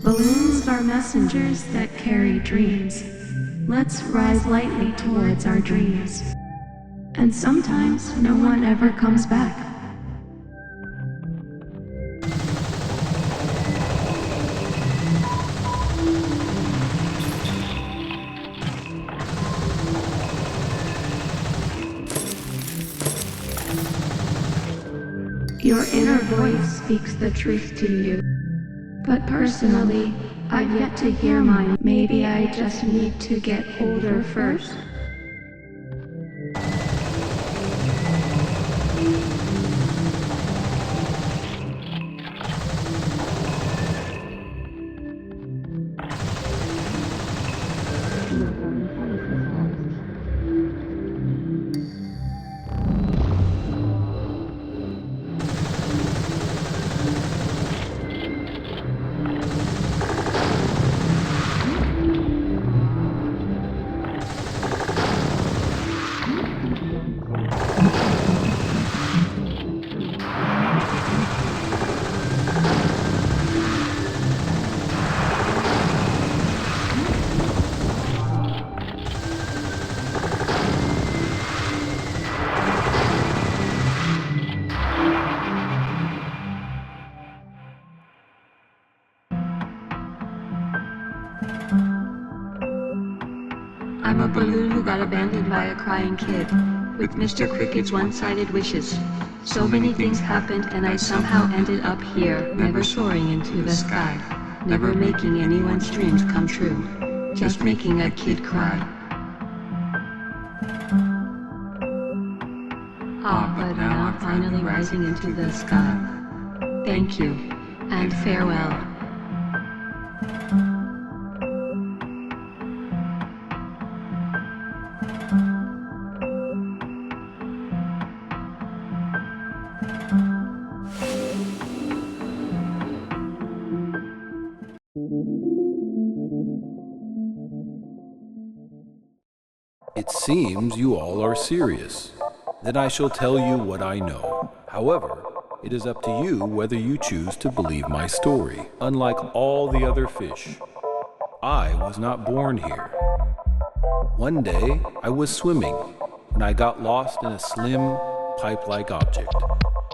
Balloons are messengers that carry dreams. Let's rise lightly towards our dreams. And sometimes no one ever comes back. Your inner voice speaks the truth to you. But personally, I've yet to hear mine. Maybe I just need to get older first. I'm a balloon who got abandoned by a crying kid, with Mr. Cricket's one-sided wishes. So many things happened and I somehow ended up here, never soaring into the sky, never making anyone's dreams come true, just making a kid cry. But now I'm finally rising into the sky. Thank you, and farewell. It seems you all are serious. Then I shall tell you what I know. However, it is up to you whether you choose to believe my story. Unlike all the other fish, I was not born here. One day, I was swimming when I got lost in a slim, pipe-like object.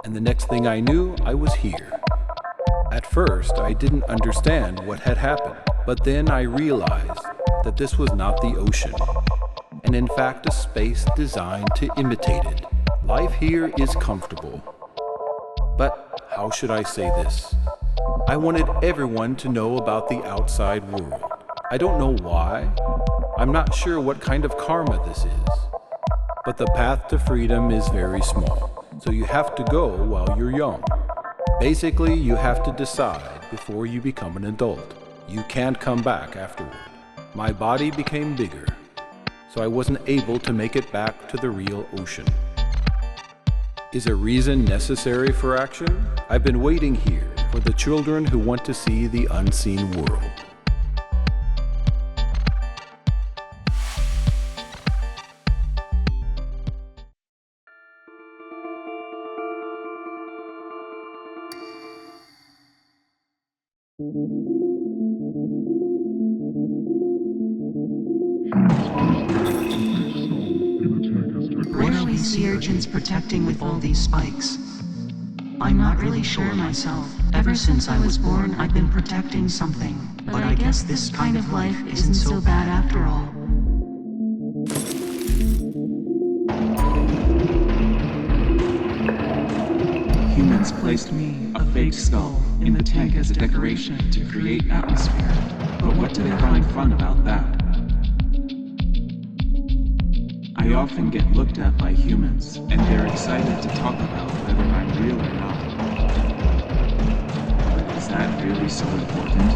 And the next thing I knew, I was here. At first, I didn't understand what had happened, but then I realized that this was not the ocean, and in fact a space designed to imitate it. Life here is comfortable. But how should I say this? I wanted everyone to know about the outside world. I don't know why. I'm not sure what kind of karma this is. But the path to freedom is very small, so you have to go while you're young. Basically, you have to decide before you become an adult. You can't come back afterward. My body became bigger, so I wasn't able to make it back to the real ocean. Is a reason necessary for action? I've been waiting here for the children who want to see the unseen world. What are we sea urchins protecting with all these spikes? I'm not really sure myself. Ever since I was born, I've been protecting something. But I guess this kind of life isn't so bad after all. Humans placed me, a fake skull, in the tank as a decoration to create atmosphere. But what do they find fun about that? I often get looked at by humans, and they're excited to talk about whether I'm real or not. But is that really so important?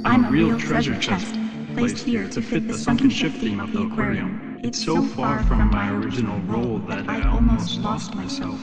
I'm a real treasure chest, placed here to fit the sunken ship theme of the aquarium. It's so far from my original role that I almost lost myself.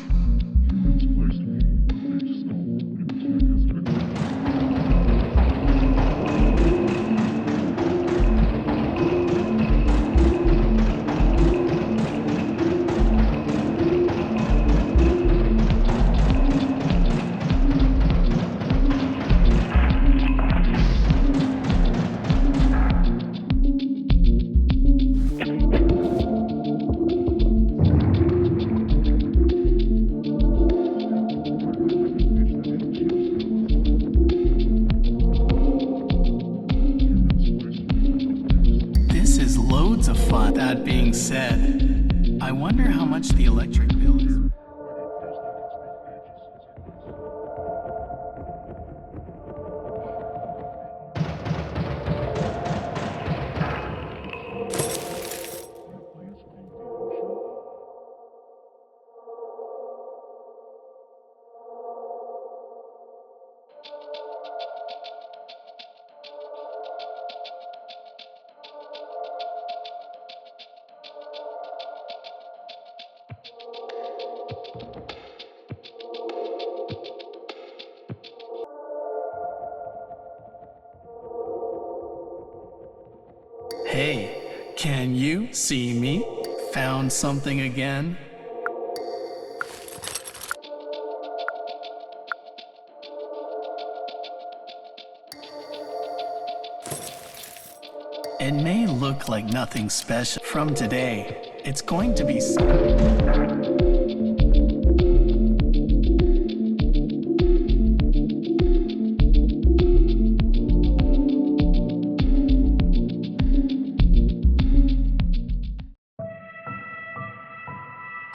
loads of fun. That being said, I wonder how much the electric bill is. Hey, can you see me? Found something again? It may look like nothing special. From today, it's going to be...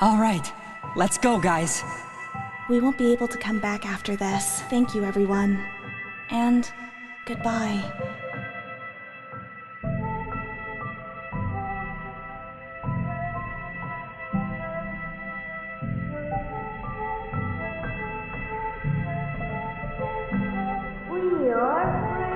All right, let's go, guys. We won't be able to come back after this. Thank you, everyone. And goodbye. We are free.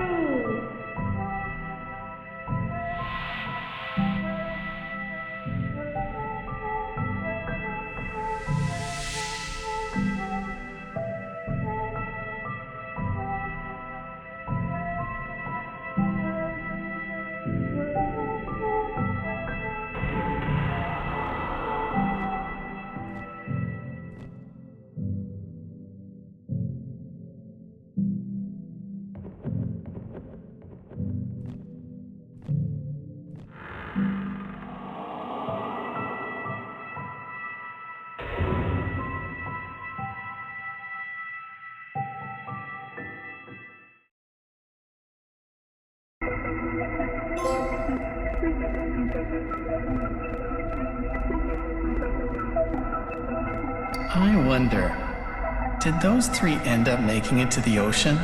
I wonder, did those three end up making it to the ocean?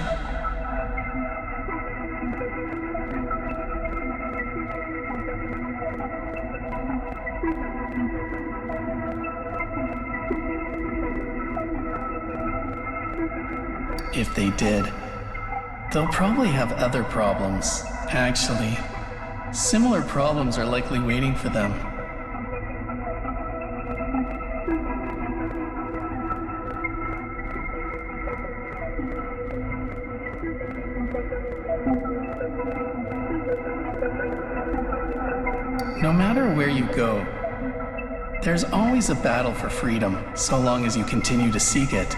If they did, they'll probably have other problems. Actually, similar problems are likely waiting for them. No matter where you go, there's always a battle for freedom, so long as you continue to seek it.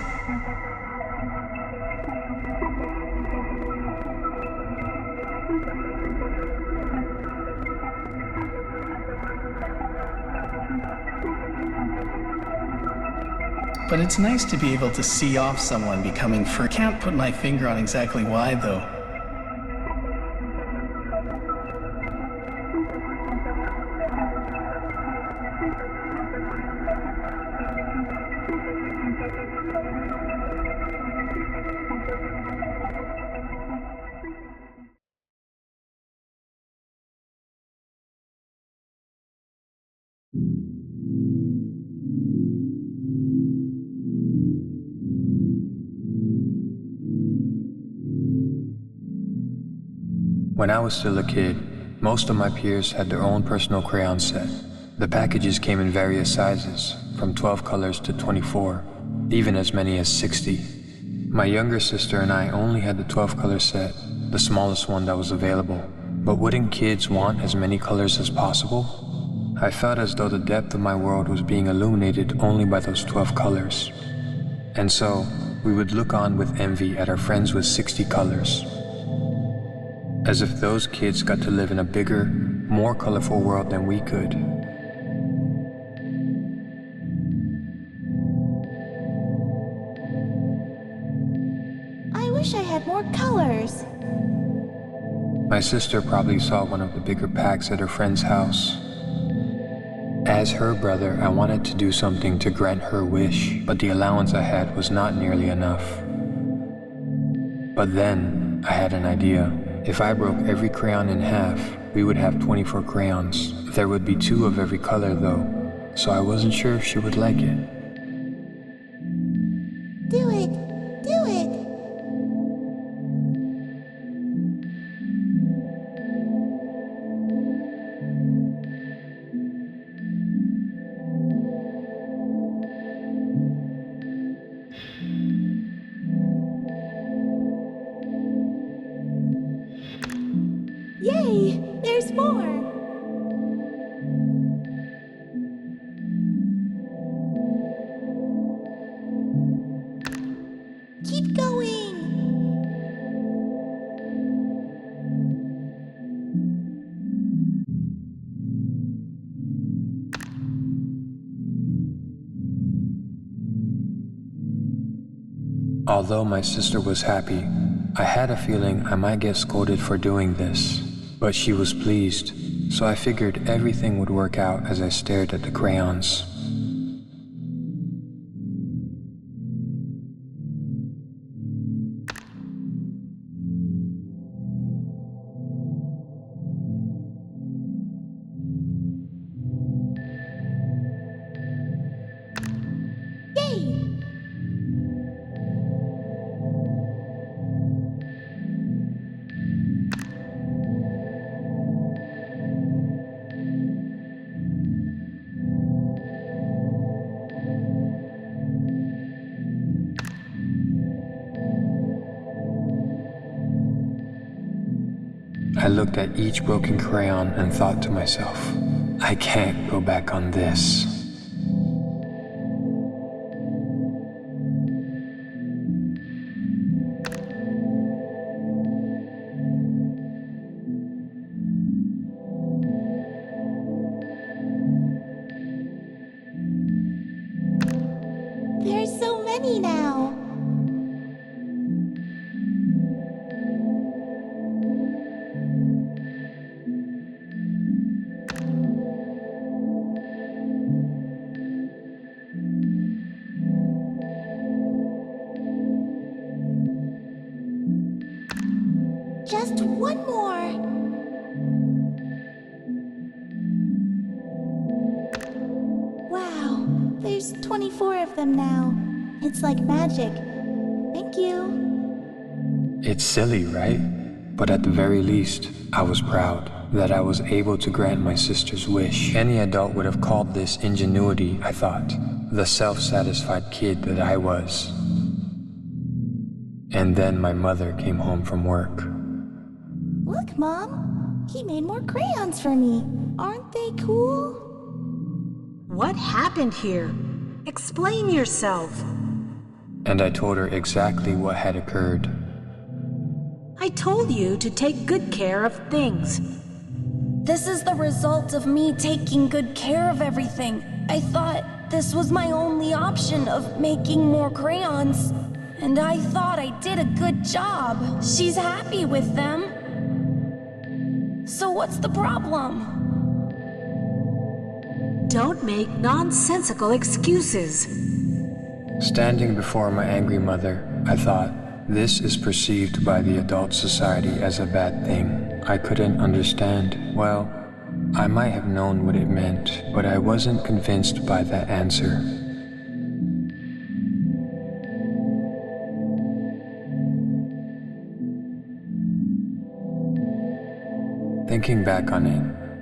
But it's nice to be able to see off someone becoming free. Can't put my finger on exactly why, though. When I was still a kid, most of my peers had their own personal crayon set. The packages came in various sizes, from 12 colors to 24, even as many as 60. My younger sister and I only had the 12 color set, the smallest one that was available. But wouldn't kids want as many colors as possible? I felt as though the depth of my world was being illuminated only by those 12 colors. And so, we would look on with envy at our friends with 60 colors. As if those kids got to live in a bigger, more colorful world than we could. I wish I had more colors. My sister probably saw one of the bigger packs at her friend's house. As her brother, I wanted to do something to grant her wish, but the allowance I had was not nearly enough. But then, I had an idea. If I broke every crayon in half, we would have 24 crayons. There would be 2 of every color though, so I wasn't sure if she would like it. Do it! Do it! Yay! There's more! Keep going! Although my sister was happy, I had a feeling I might get scolded for doing this, but she was pleased, so I figured everything would work out as I stared at the crayons. I looked at each broken crayon and thought to myself, I can't go back on this. There's so many now! Just one more! Wow, there's 24 of them now. It's like magic. Thank you. It's silly, right? But at the very least, I was proud that I was able to grant my sister's wish. Any adult would have called this ingenuity, I thought. The self-satisfied kid that I was. And then my mother came home from work. Look, Mom. He made more crayons for me. Aren't they cool? What happened here? Explain yourself. And I told her exactly what had occurred. I told you to take good care of things. This is the result of me taking good care of everything. I thought this was my only option of making more crayons. And I thought I did a good job. She's happy with them. So what's the problem? Don't make nonsensical excuses. Standing before my angry mother, I thought, this is perceived by the adult society as a bad thing. I couldn't understand. Well, I might have known what it meant, but I wasn't convinced by that answer. Thinking back on it,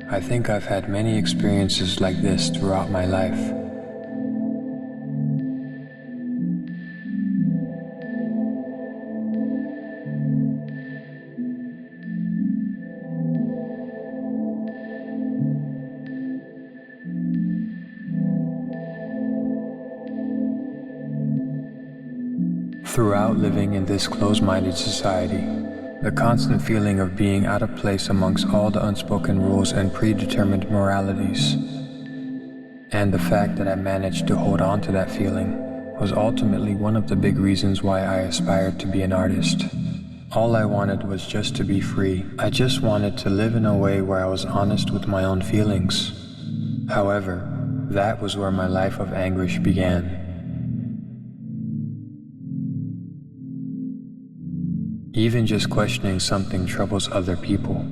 I think I've had many experiences like this throughout my life. Throughout living in this closed-minded society, the constant feeling of being out of place amongst all the unspoken rules and predetermined moralities, and the fact that I managed to hold on to that feeling was ultimately one of the big reasons why I aspired to be an artist. All I wanted was just to be free. I just wanted to live in a way where I was honest with my own feelings. However, that was where my life of anguish began. Even just questioning something troubles other people.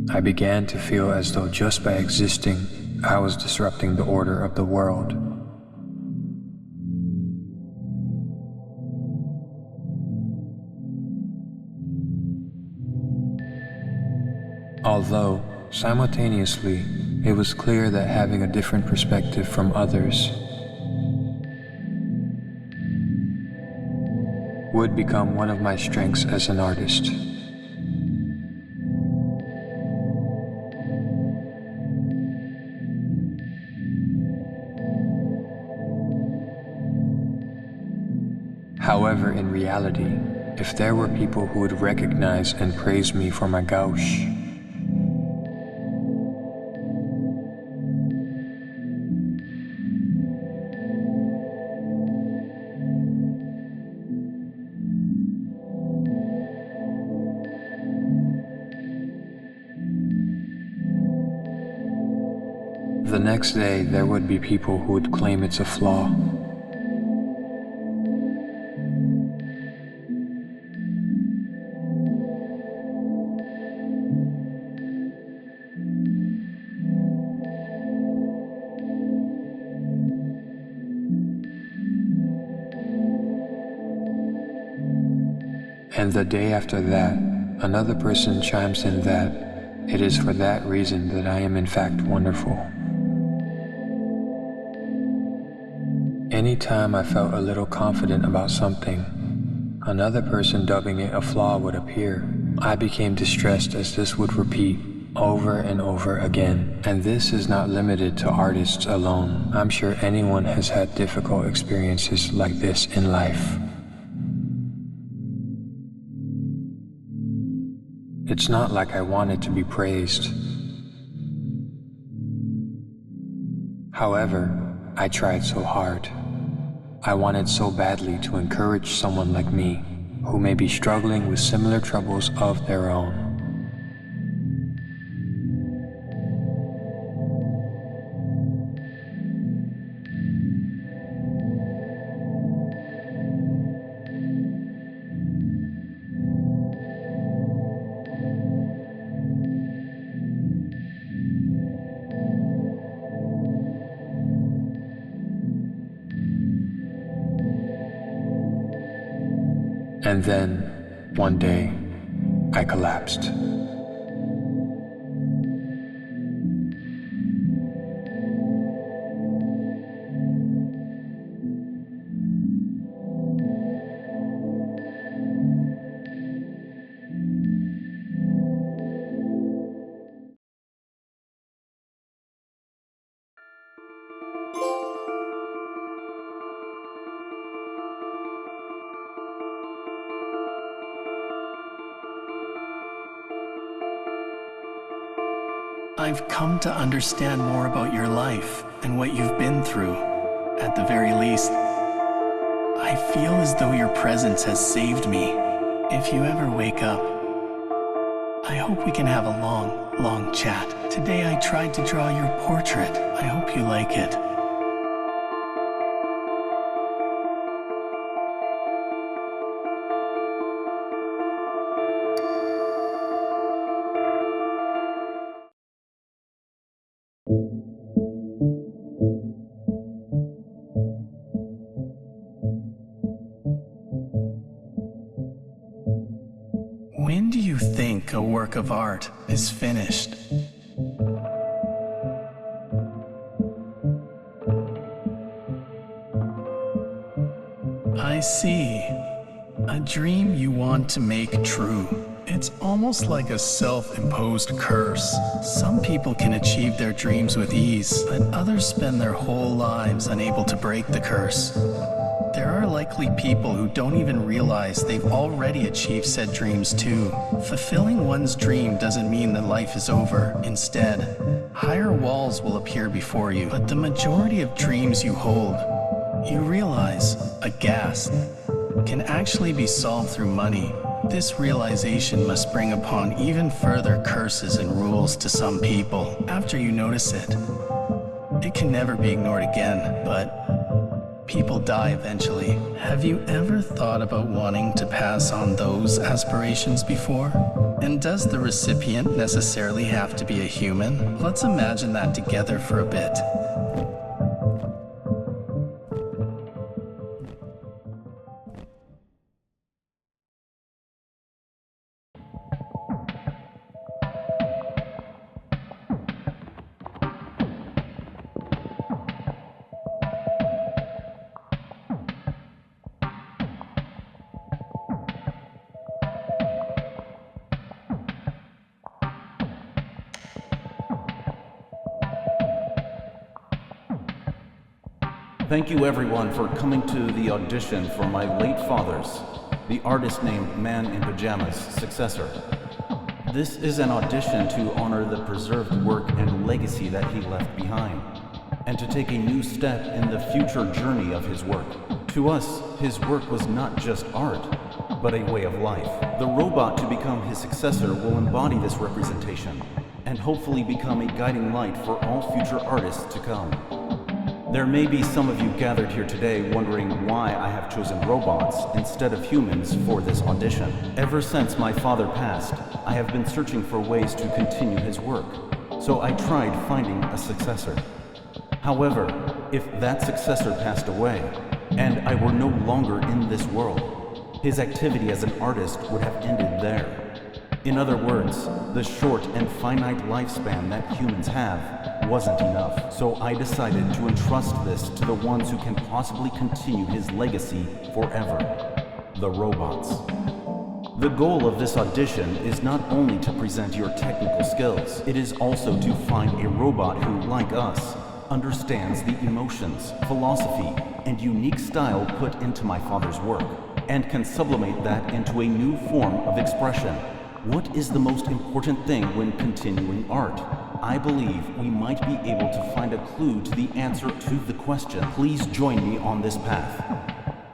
I began to feel as though just by existing, I was disrupting the order of the world. Although, simultaneously, it was clear that having a different perspective from others would become one of my strengths as an artist. However, in reality, if there were people who would recognize and praise me for my gouache, the next day there would be people who would claim it's a flaw. And the day after that, another person chimes in that it is for that reason that I am in fact wonderful. Anytime I felt a little confident about something, another person dubbing it a flaw would appear. I became distressed as this would repeat over and over again. And this is not limited to artists alone. I'm sure anyone has had difficult experiences like this in life. It's not like I wanted to be praised. However, I tried so hard. I wanted so badly to encourage someone like me, who may be struggling with similar troubles of their own. And then, one day, I collapsed. I've come to understand more about your life and what you've been through. At the very least, I feel as though your presence has saved me. If you ever wake up, I hope we can have a long chat. Today I tried to draw your portrait. I hope you like it. When do you think a work of art is finished? I see. A dream you want to make true. It's almost like a self-imposed curse. Some people can achieve their dreams with ease, but others spend their whole lives unable to break the curse. There are likely people who don't even realize they've already achieved said dreams too. Fulfilling one's dream doesn't mean that life is over. Instead, higher walls will appear before you. But the majority of dreams you hold, you realize, aghast, can actually be solved through money. This realization must bring upon even further curses and rules to some people. After you notice it, it can never be ignored again, but people die eventually. Have you ever thought about wanting to pass on those aspirations before? And does the recipient necessarily have to be a human? Let's imagine that together for a bit. Thank you everyone for coming to the audition for my late father's, the artist named Man in Pajamas' successor. This is an audition to honor the preserved work and legacy that he left behind, and to take a new step in the future journey of his work. To us, his work was not just art, but a way of life. The robot to become his successor will embody this representation, and hopefully become a guiding light for all future artists to come. There may be some of you gathered here today wondering why I have chosen robots instead of humans for this audition. Ever since my father passed, I have been searching for ways to continue his work, so I tried finding a successor. However, if that successor passed away, and I were no longer in this world, his activity as an artist would have ended there. In other words, the short and finite lifespan that humans have wasn't enough. So I decided to entrust this to the ones who can possibly continue his legacy forever: the robots. The goal of this audition is not only to present your technical skills, it is also to find a robot who, like us, understands the emotions, philosophy, and unique style put into my father's work, and can sublimate that into a new form of expression. What is the most important thing when continuing art? I believe we might be able to find a clue to the answer to the question. Please join me on this path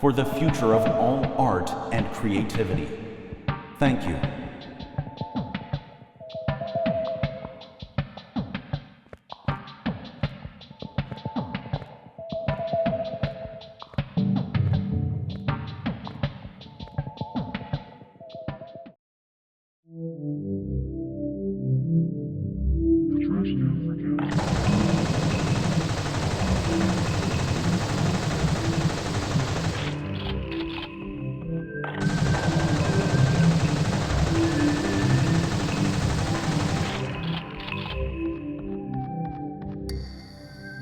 for the future of all art and creativity. Thank you.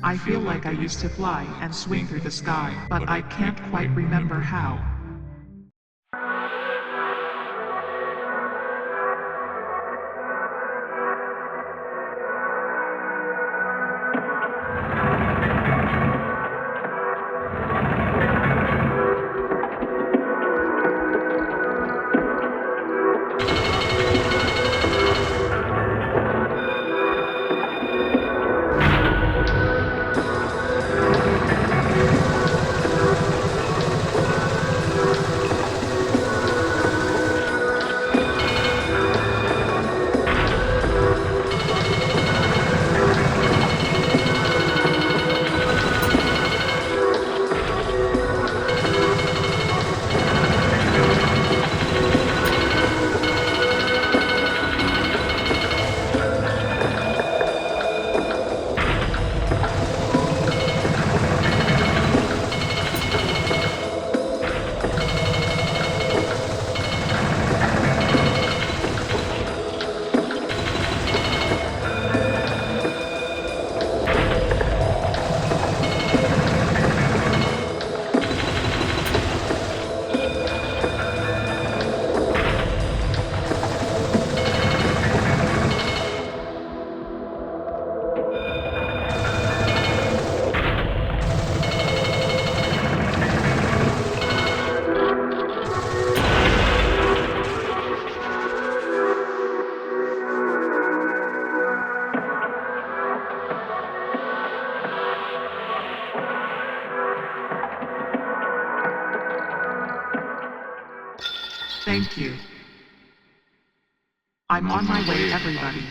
I feel like I used to fly and swing through the sky, but I can't quite remember how. Thank you. I'm on my way, everybody.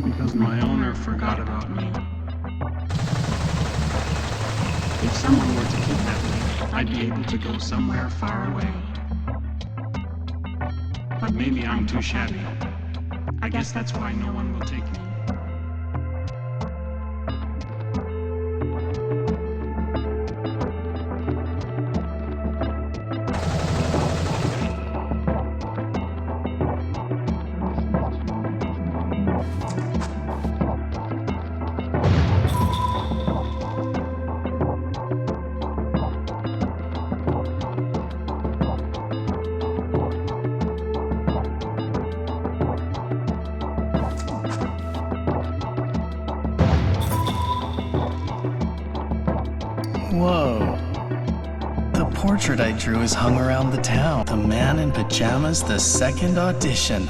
Because my owner forgot about me. If someone were to kidnap me, I'd be able to go somewhere far away. But maybe I'm too shabby. I guess that's why no one will take me. Whoa. The portrait I drew is hung around the town. The Man in Pajamas, the second audition.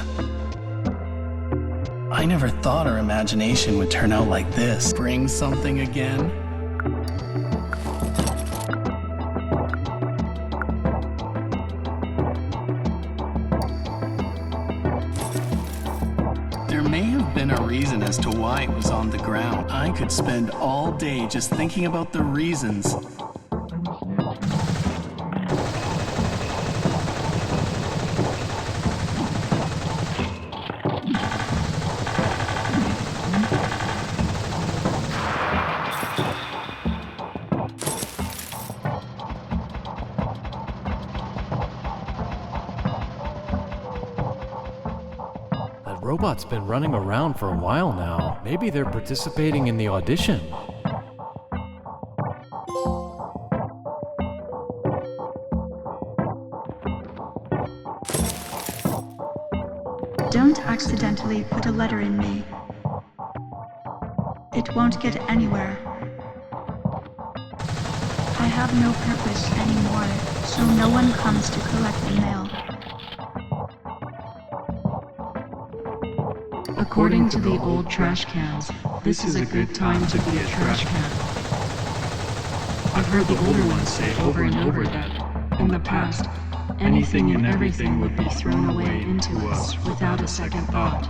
I never thought our imagination would turn out like this. Bring something again? There may have been a reason as to why it was on the ground. I could spend all day just thinking about the reasons. Robot's been running around for a while now. Maybe they're participating in the audition. Don't accidentally put a letter in me. It won't get anywhere. I have no purpose anymore, so no one comes to collect the mail. According to the old trash cans, this is a good time to be a trash can. I've heard the older ones say over and over that, in the past, anything and everything would be thrown away into us without a second thought.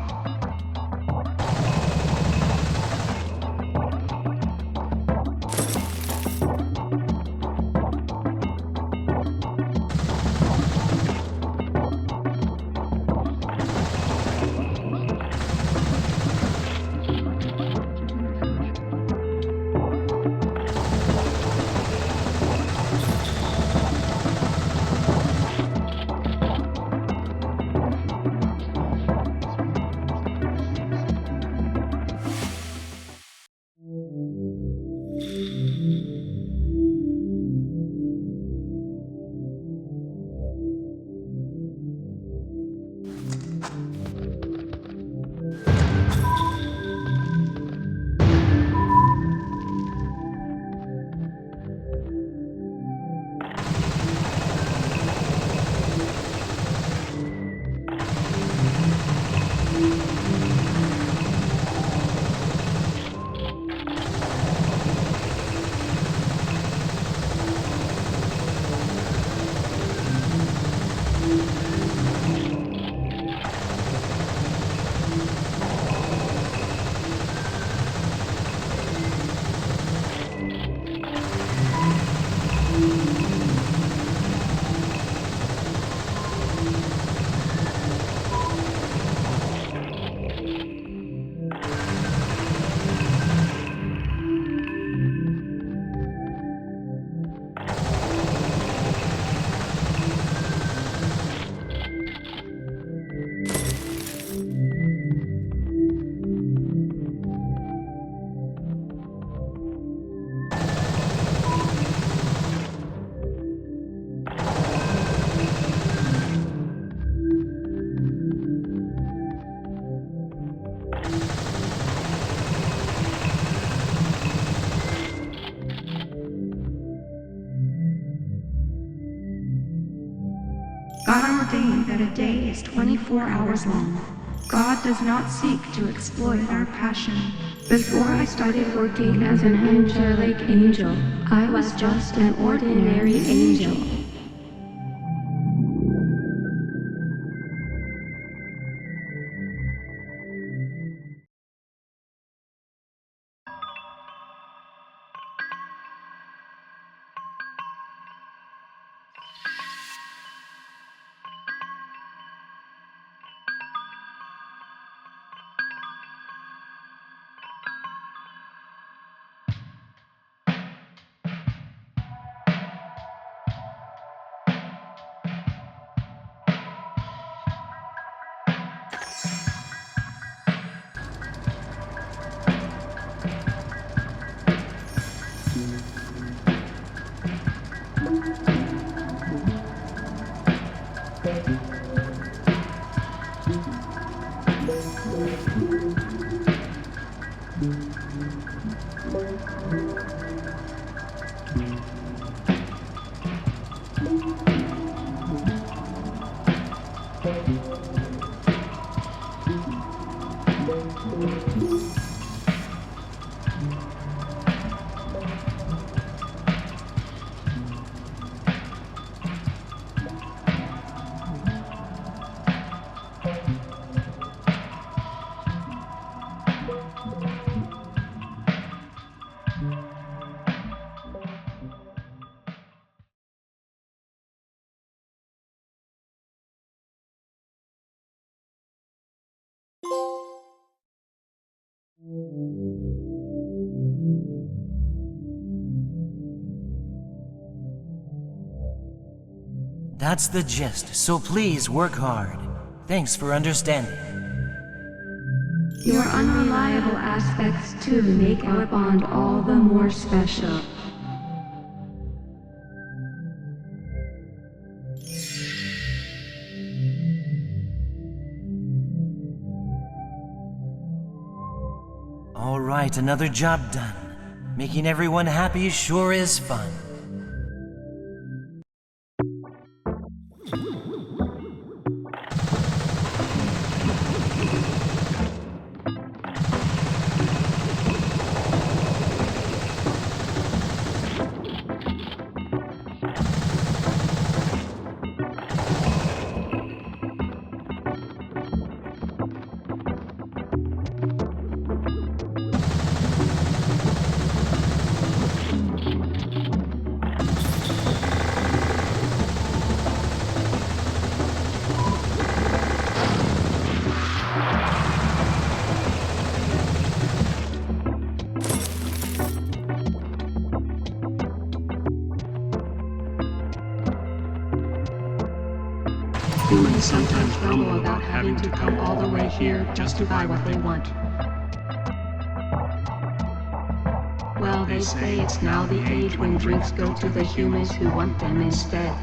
ordained that a day is 24 hours long. God does not seek to exploit our passion. Before I started working as an angelic angel, I was just an ordinary angel. That's the gist, so please work hard. Thanks for understanding. Your unreliable aspects too make our bond all the more special. All right, another job done. Making everyone happy sure is fun. Humans sometimes grumble about having to come all the way here just to buy what they want. Well, they say it's now the age when drinks go to the humans who want them instead.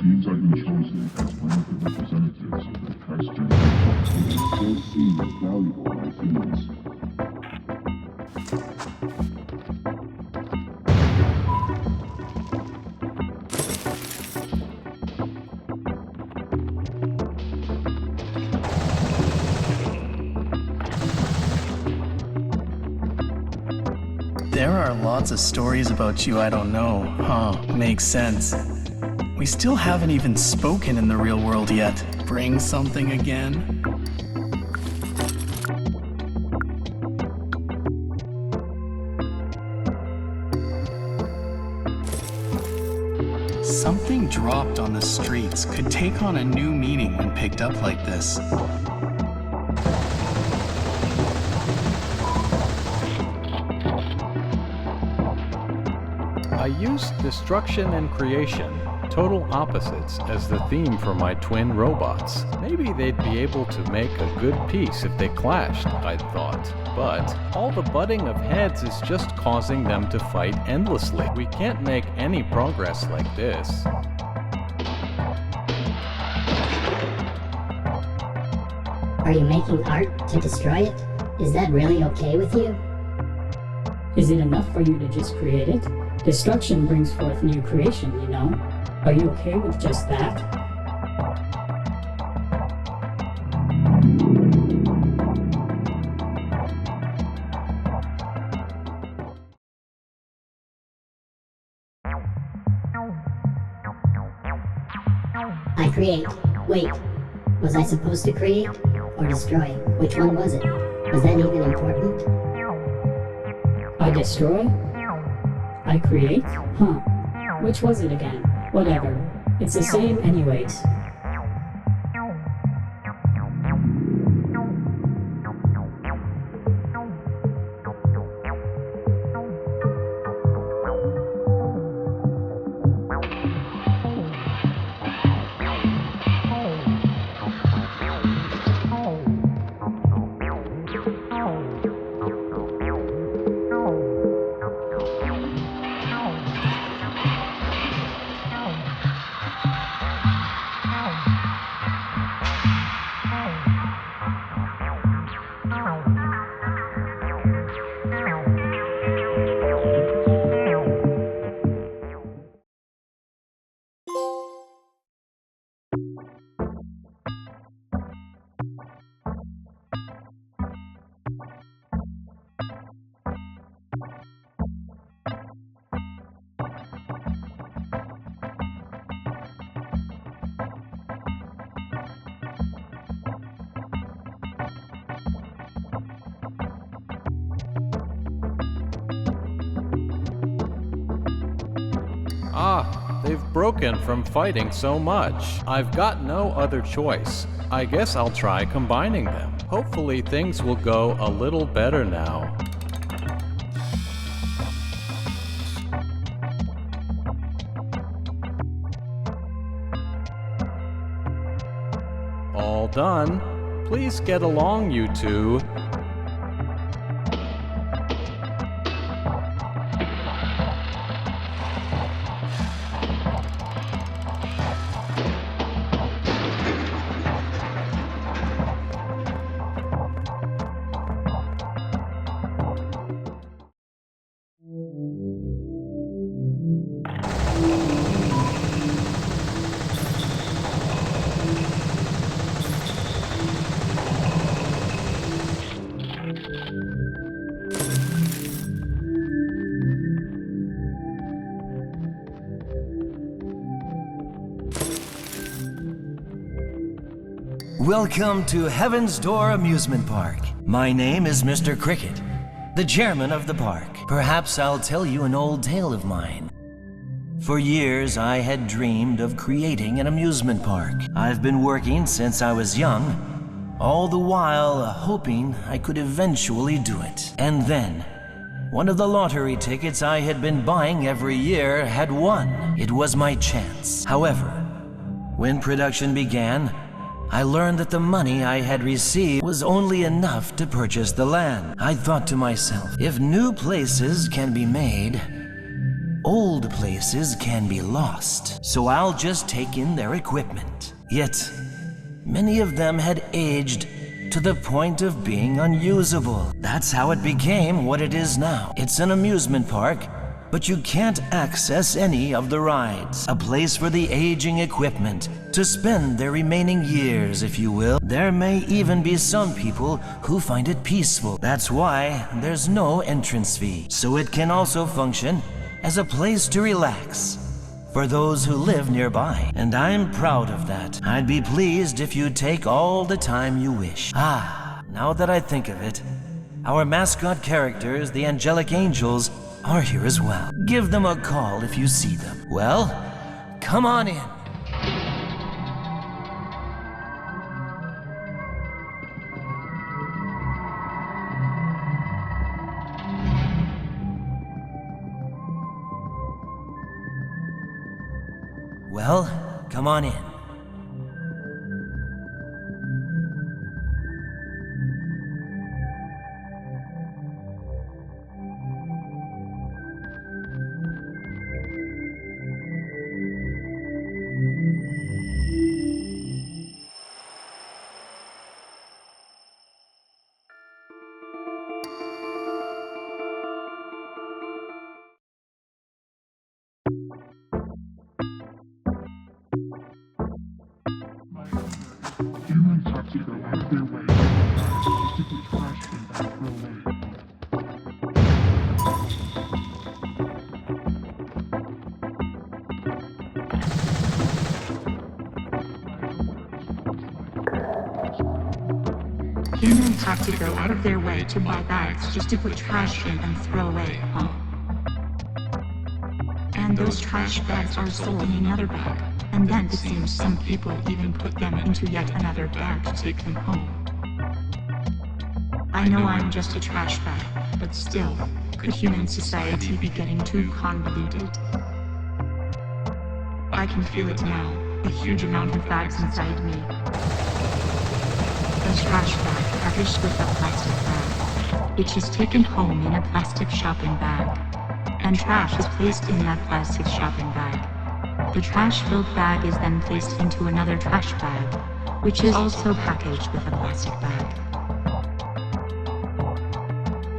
seems I've been chosen as one of the representatives of the past generation, and I still seen as valuable by humans. There are lots of stories about you I don't know, huh? Makes sense. We still haven't even spoken in the real world yet. Bring something again? Something dropped on the streets could take on a new meaning when picked up like this. I used destruction and creation, total opposites, as the theme for my twin robots. Maybe they'd be able to make a good piece if they clashed, I thought. But all the butting of heads is just causing them to fight endlessly. We can't make any progress like this. Are you making art to destroy it? Is that really okay with you? Is it enough for you to just create it? Destruction brings forth new creation, you know? Are you okay with just that? I create. Wait, was I supposed to create or destroy? Which one was it? Was that even important? I destroy? I create? Huh. Which was it again? Whatever. It's the same anyways. Ah, they've broken from fighting so much. I've got no other choice. I guess I'll try combining them. Hopefully things will go a little better now. All done. Please get along, you two. Welcome to Heaven's Door Amusement Park. My name is Mr. Cricket, the chairman of the park. Perhaps I'll tell you an old tale of mine. For years, I had dreamed of creating an amusement park. I've been working since I was young, all the while hoping I could eventually do it. And then, one of the lottery tickets I had been buying every year had won. It was my chance. However, when production began, I learned that the money I had received was only enough to purchase the land. I thought to myself, if new places can be made, Old places can be lost, so I'll just take in their equipment. Yet, many of them had aged to the point of being unusable. That's how it became what it is now. It's an amusement park, but you can't access any of the rides. A place for the aging equipment to spend their remaining years, if you will. There may even be some people who find it peaceful. That's why there's no entrance fee. So it can also function as a place to relax for those who live nearby. And I'm proud of that. I'd be pleased if you'd take all the time you wish. Now that I think of it, our mascot characters, the angelic angels, are here as well. Give them a call if you see them. Well, come on in. Well, come on in. Humans have to go out of their way to logistically trash and throw away. Humans have to go out of their way to buy bags just to put trash in and throw away, huh? And those trash bags are sold in another bag. And then it seems some people even put them into yet another bag to take them home. I know I'm just a trash bag, but still, could human society be getting too convoluted? I can feel it now, a huge amount of bags inside me. A trash bag packaged with a plastic bag, which is taken home in a plastic shopping bag. And trash is placed in that plastic shopping bag. The trash-filled bag is then placed into another trash bag, which is also packaged with a plastic bag.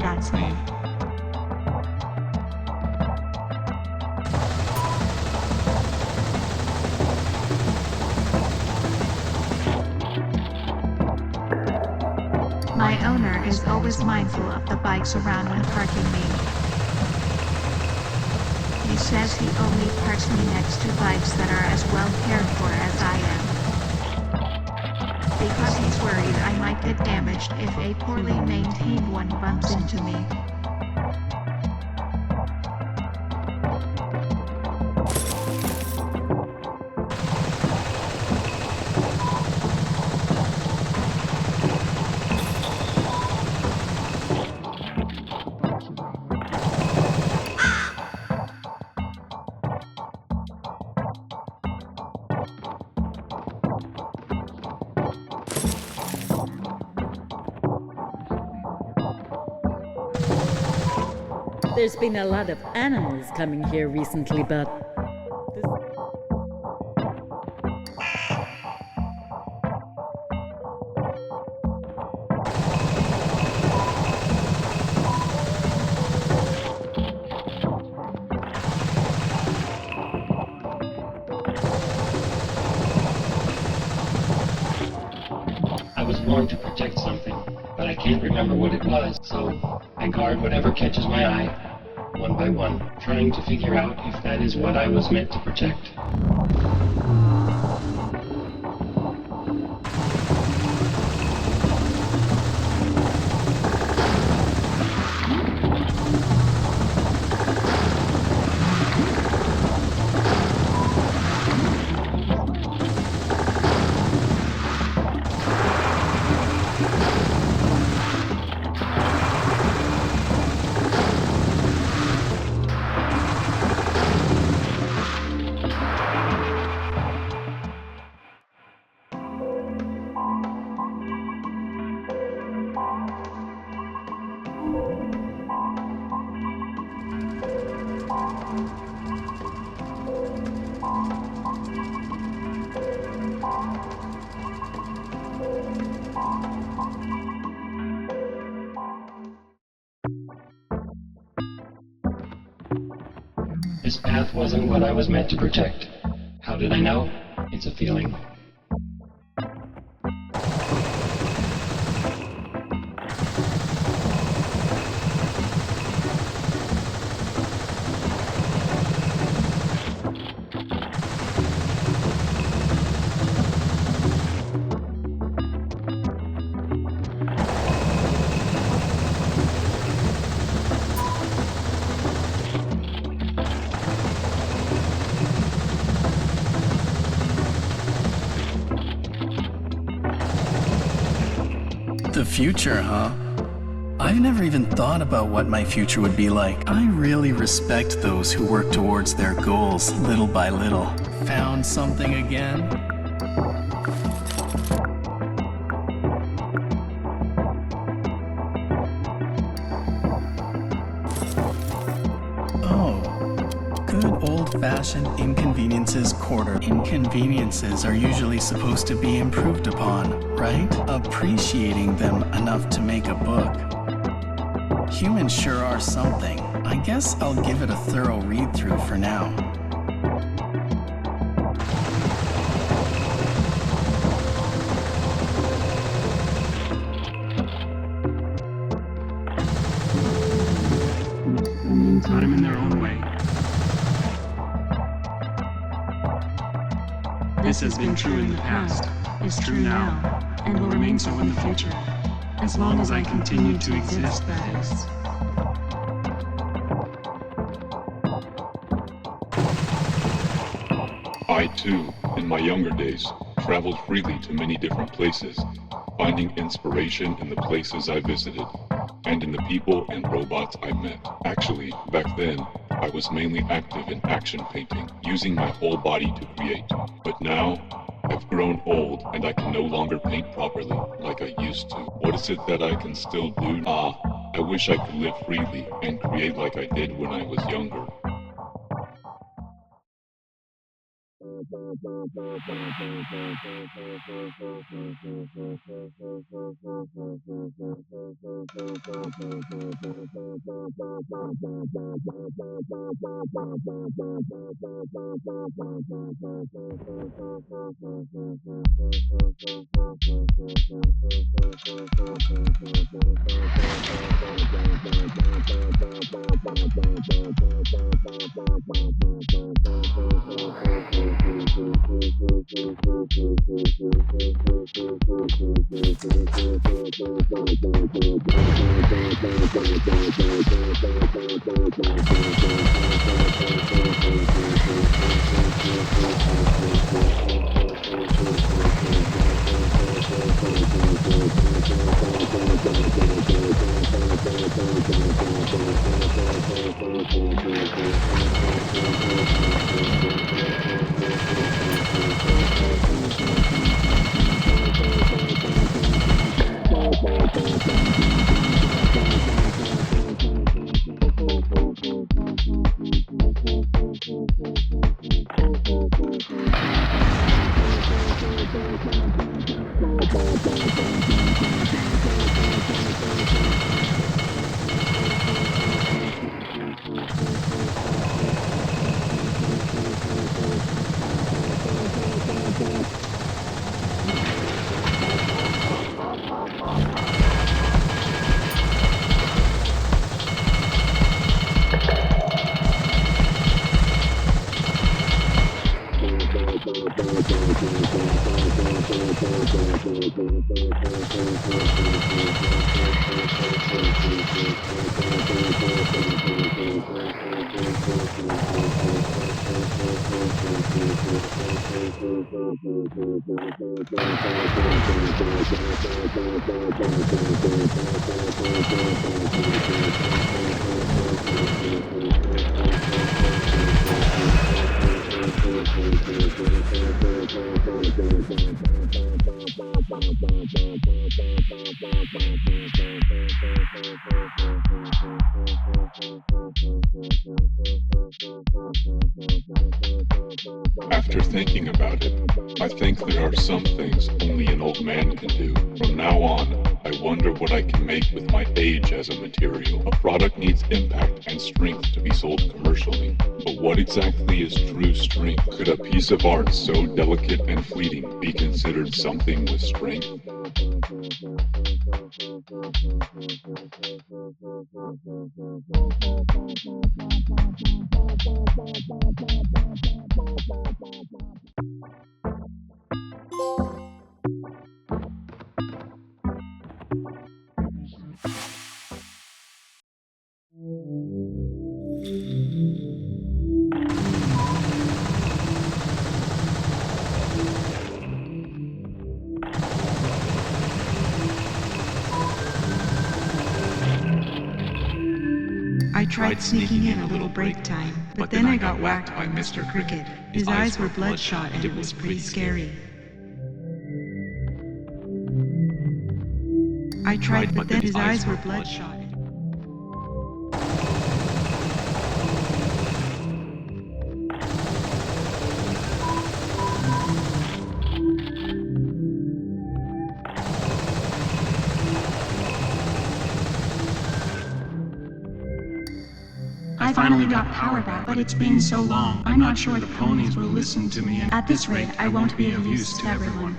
That's me. My owner is always mindful of the bikes around when parking me. He says he only parks me next to bikes that are as well cared for as I am. Because he's worried I might get damaged if a poorly maintained one bumps into me. There's been a lot of animals coming here recently, but I was born to protect something, but I can't remember what it was, so I guard whatever catches my eye, one by one, trying to figure out if that is what I was meant to protect. death wasn't what I was meant to protect. How did I know? It's a feeling. The future, huh? I've never even thought about what my future would be like. I really respect those who work towards their goals little by little. Found something again? Oh, good old-fashioned inconveniences quarter. Inconveniences are usually supposed to be improved upon, right? Appreciating them enough to make a book. Humans sure are something. I guess I'll give it a thorough read-through for now. Time in their own way. This has been true in the past, is true now, and will remain so in the future. As long as I continue to exist, that is. I too, in my younger days, traveled freely to many different places, finding inspiration in the places I visited, and in the people and robots I met. Actually, back then, I was mainly active in action painting, using my whole body to create. But now, I've grown old and I can no longer paint properly like I used to. What is it that I can still do? I wish I could live freely and create like I did when I was younger. After thinking about it, I think there are some things only an old man can do. From now on, I wonder what I can make with my age as a material. A product needs impact and strength to be sold commercially. But what exactly is true strength? Could a piece of art so delicate and fleeting be considered something with strength? I tried sneaking in a little break time, but then I got whacked by Mr. Cricket. His eyes were bloodshot and it was pretty scary. I tried, but then his eyes were bloodshot. I finally got power back, but it's been so long. I'm not sure the ponies will listen to me, and at this rate, I won't be of use to everyone.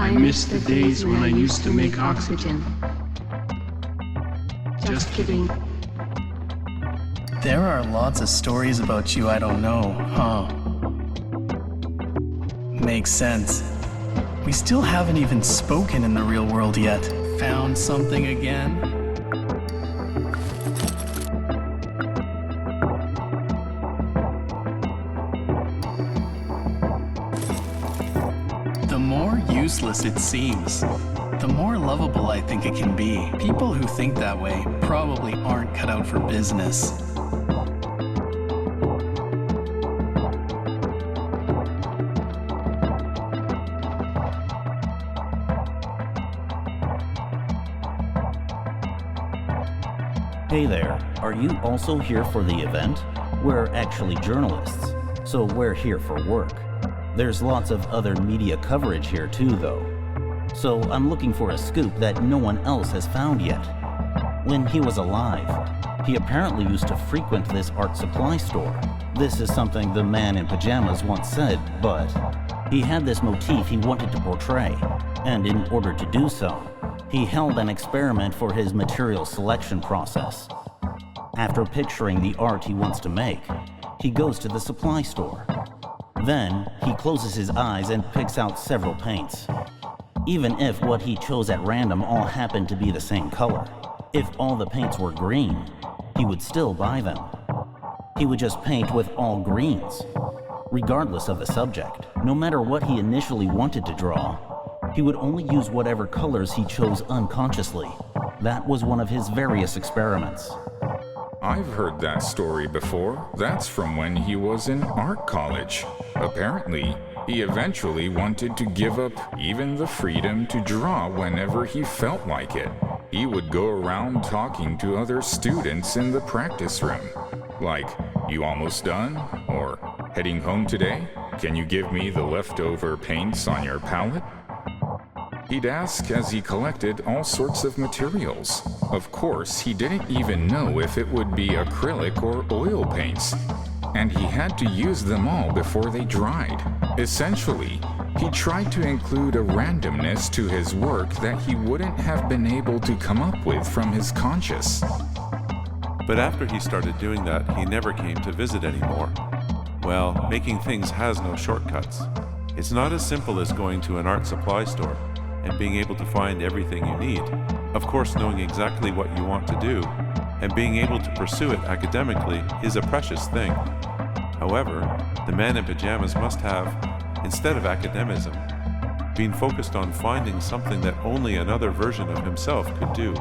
I miss the days when I used to make oxygen. Just kidding. There are lots of stories about you I don't know, huh? Makes sense. We still haven't even spoken in the real world yet. Found something again? The more useless it seems, the more lovable I think it can be. People who think that way probably aren't cut out for business. Hey there, are you also here for the event? We're actually journalists, so we're here for work. There's lots of other media coverage here too, though. So I'm looking for a scoop that no one else has found yet. When he was alive, he apparently used to frequent this art supply store. This is something the man in pajamas once said, but he had this motif he wanted to portray, and in order to do so, he held an experiment for his material selection process. After picturing the art he wants to make, he goes to the supply store. Then, he closes his eyes and picks out several paints. Even if what he chose at random all happened to be the same color, if all the paints were green, he would still buy them. He would just paint with all greens, regardless of the subject. No matter what he initially wanted to draw, he would only use whatever colors he chose unconsciously. That was one of his various experiments. I've heard that story before. That's from when he was in art college. Apparently, he eventually wanted to give up even the freedom to draw whenever he felt like it. He would go around talking to other students in the practice room. Like, "You almost done?" Or, "Heading home today? Can you give me the leftover paints on your palette?" He'd ask as he collected all sorts of materials. Of course, he didn't even know if it would be acrylic or oil paints, and he had to use them all before they dried. Essentially, he tried to include a randomness to his work that he wouldn't have been able to come up with from his conscious. But after he started doing that, he never came to visit anymore. Well, making things has no shortcuts. It's not as simple as going to an art supply store and being able to find everything you need. Of course, knowing exactly what you want to do and being able to pursue it academically is a precious thing. However, the man in pajamas must have, instead of academicism, been focused on finding something that only another version of himself could do.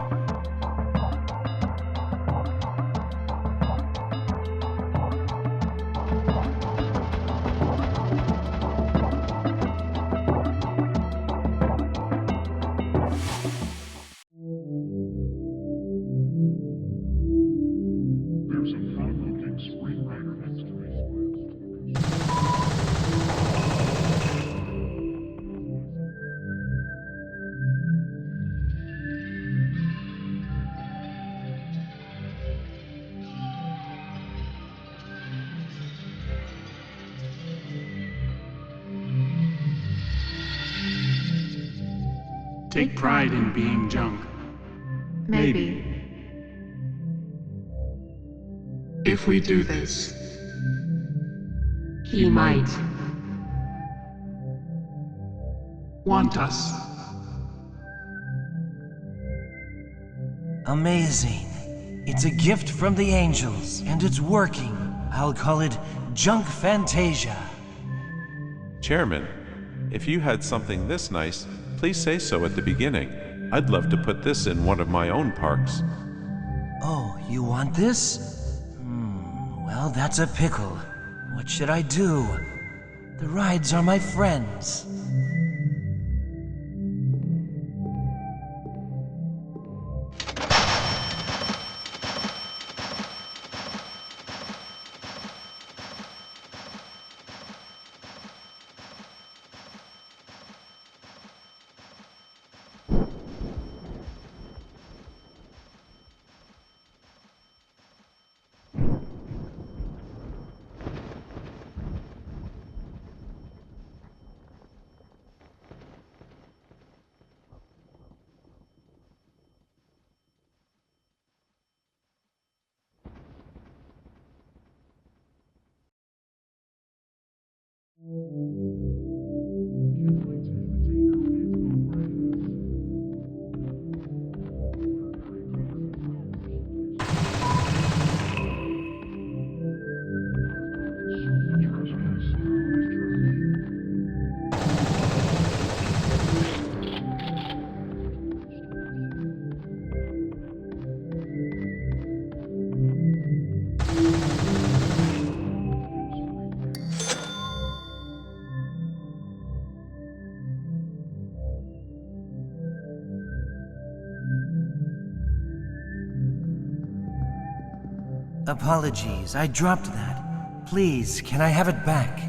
Take pride in being junk. Maybe. If we do this, He might. want us. Amazing. It's a gift from the angels, and it's working. I'll call it Junk Fantasia. Chairman, if you had something this nice, please say so at the beginning. I'd love to put this in one of my own parks. Oh, you want this? Well, that's a pickle. What should I do? The rides are my friends. Apologies, I dropped that. Please, can I have it back?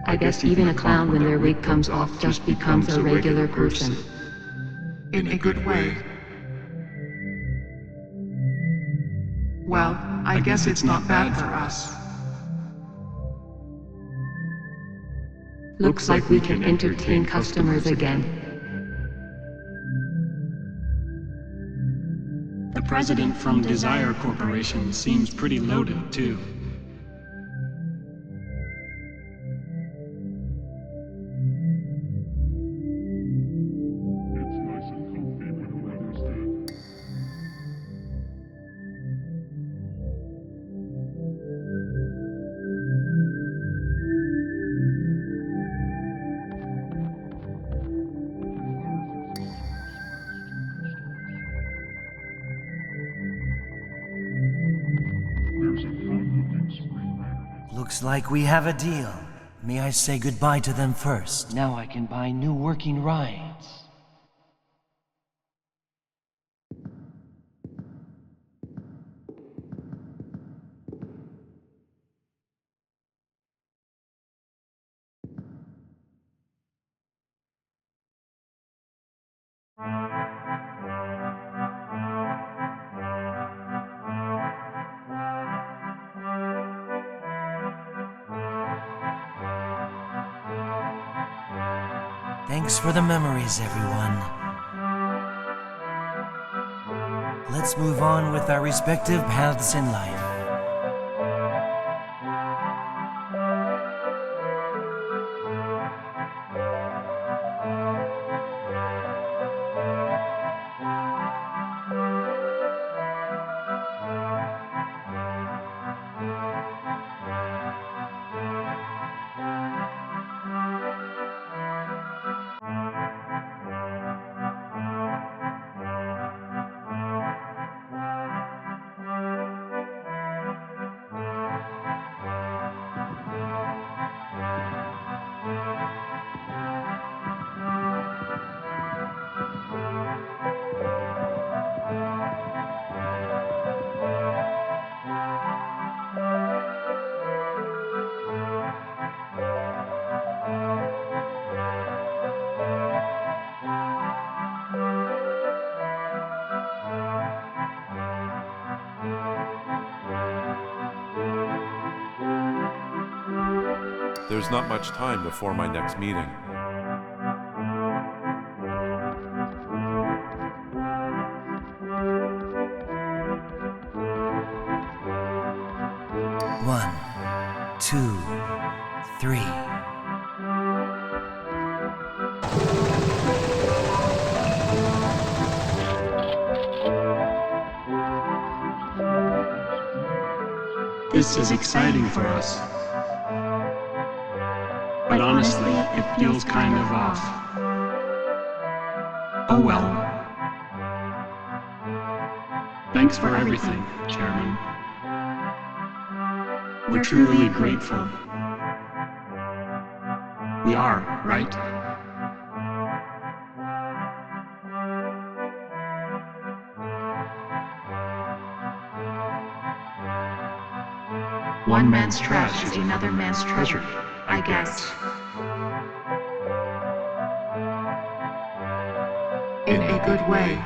I guess even a clown, when their wig comes off, just becomes a regular person. In a good way. Well, I guess it's not bad for us. Looks like we can entertain customers again. The president from Desire Corporation seems pretty loaded, too. Looks like we have a deal. May I say goodbye to them first? Now I can buy new working rides. Thanks for the memories, everyone. Let's move on with our respective paths in life. There's not much time before my next meeting. One, two, three. This is exciting for us. But honestly, it feels kind of off. Oh well. Thanks for everything, Chairman. We're truly grateful. We are, right? One man's trash is another man's treasure, I guess. In a good way.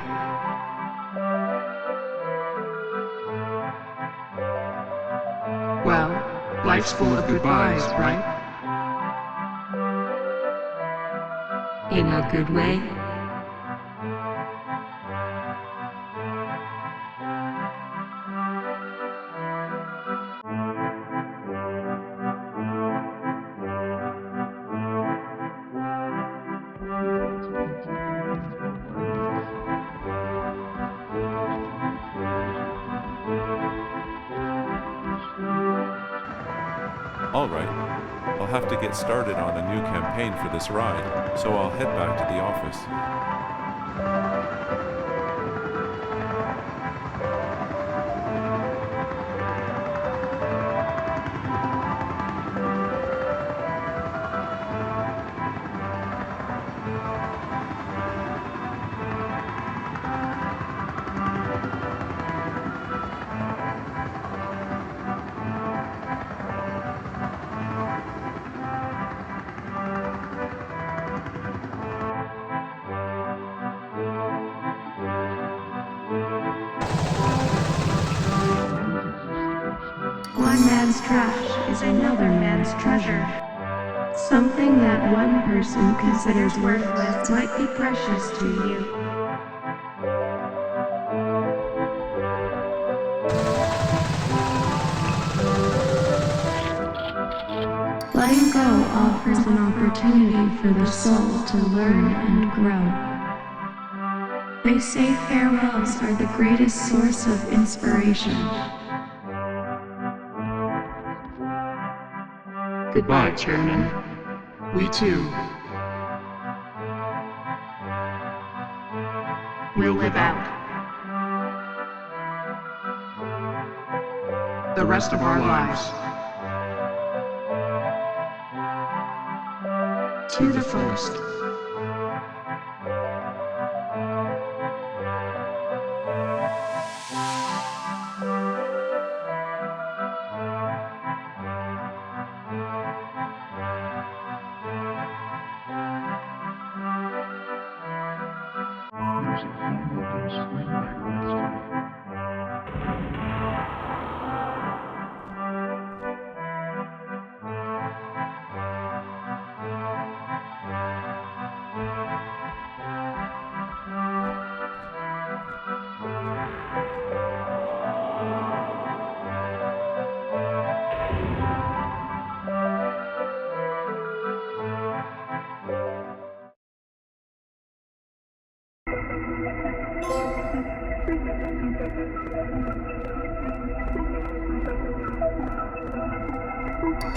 Well, Life's full of goodbyes, right? in a good way. Alright, I'll have to get started on a new campaign for this ride, so I'll head back to the office. trash is another man's treasure. Something that one person considers worthless might be precious to you. Letting go offers an opportunity for the soul to learn and grow. They say farewells are the greatest source of inspiration. Goodbye, Chairman. We too will live out the rest of our lives to the fullest.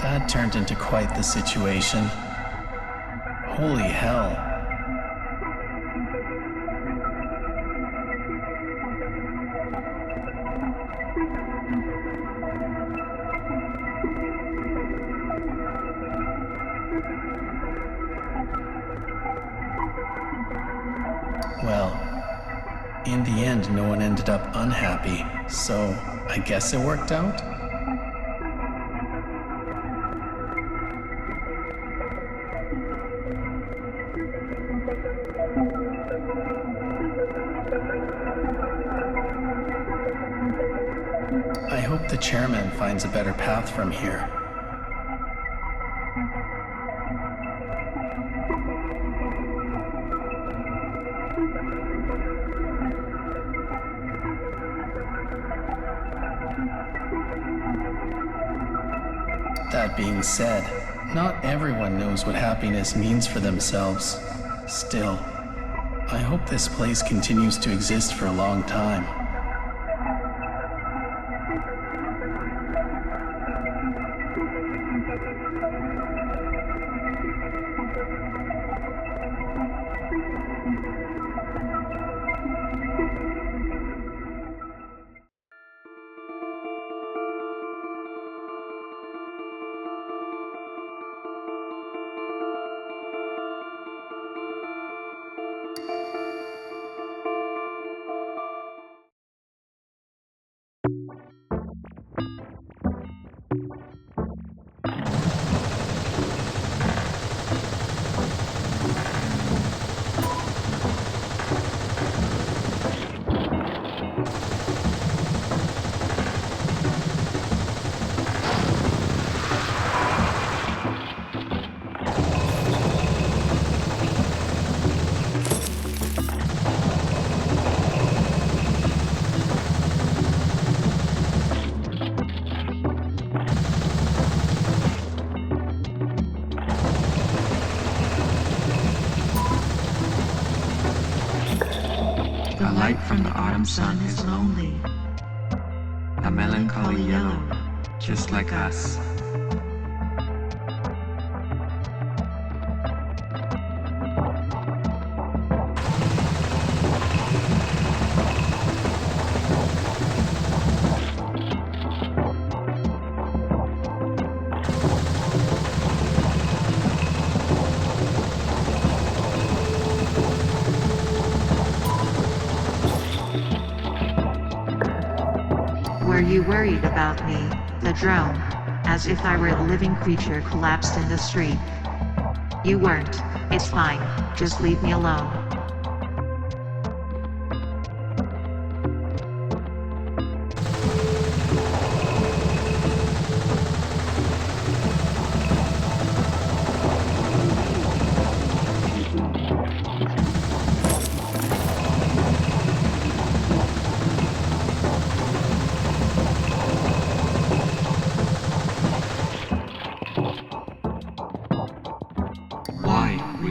That turned into quite the situation. Holy hell. Well, in the end, no one ended up unhappy, so I guess it worked out? I hope the chairman finds a better path from here. That being said, not everyone knows what happiness means for themselves. Still, I hope this place continues to exist for a long time. The light from the autumn sun is lonely, a melancholy yellow, just like us. Were you worried about me, the drone, as if I were a living creature collapsed in the street? You weren't. It's fine, just leave me alone.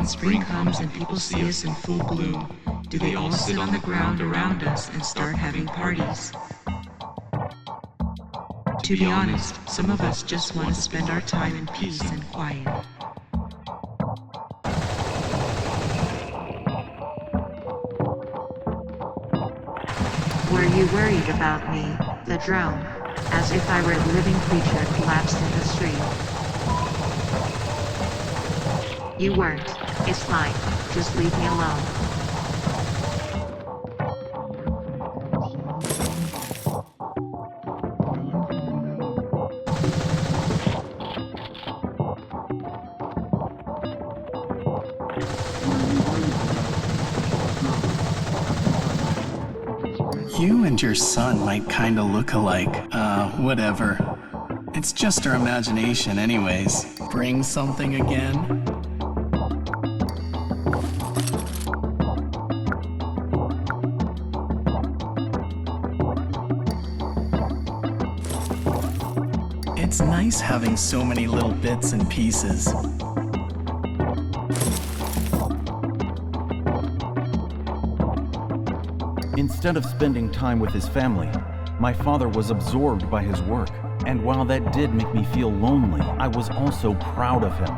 when spring comes and people see us in full bloom, do they all sit on the ground around us and start having parties? To be honest, some of us just want to spend our time in peace and quiet. Were you worried about me, the drone? As if I were a living creature collapsed in the street. You weren't. It's fine. Just leave me alone. You and your son might kinda look alike. Whatever. It's just our imagination anyways. Bring something again? It's nice having so many little bits and pieces. Instead of spending time with his family, my father was absorbed by his work. And while that did make me feel lonely, I was also proud of him.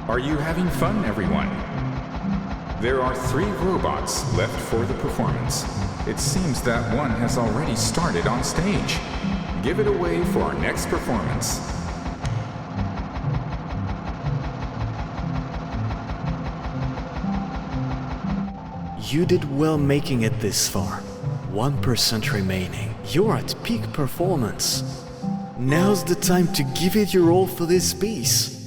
Are you having fun, everyone? There are 3 robots left for the performance. It seems that one has already started on stage. Give it away for our next performance. You did well making it this far. 1% remaining. You're at peak performance. Now's the time to give it your all for this piece.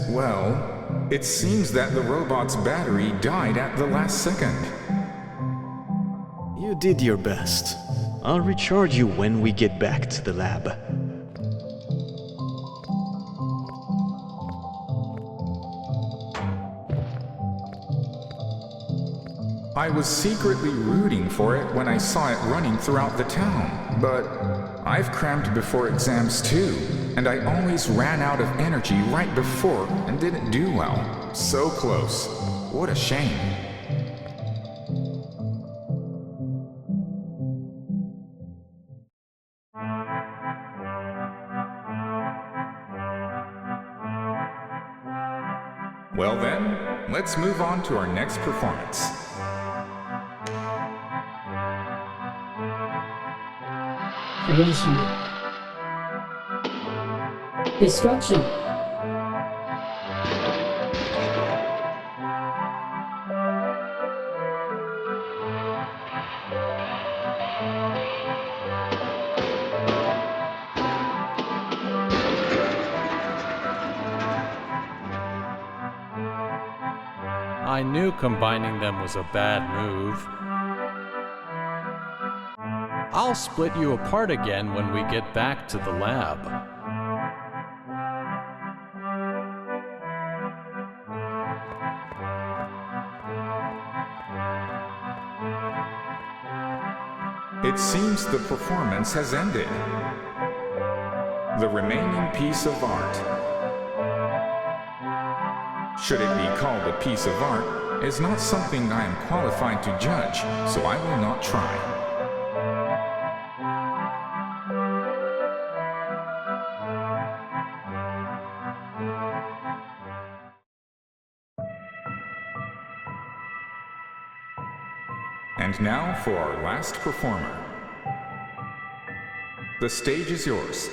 Well, it seems that the robot's battery died at the last second. You did your best. I'll recharge you when we get back to the lab. I was secretly rooting for it when I saw it running throughout the town, but I've crammed before exams too, and I always ran out of energy right before and didn't do well. So close. What a shame. Well then, let's move on to our next performance. Creation. Destruction. I knew combining them was a bad move. I'll split you apart again when we get back to the lab. It seems the performance has ended. The remaining piece of art, should it be called a piece of art, is not something I am qualified to judge, so I will not try. And now for our last performer. The stage is yours.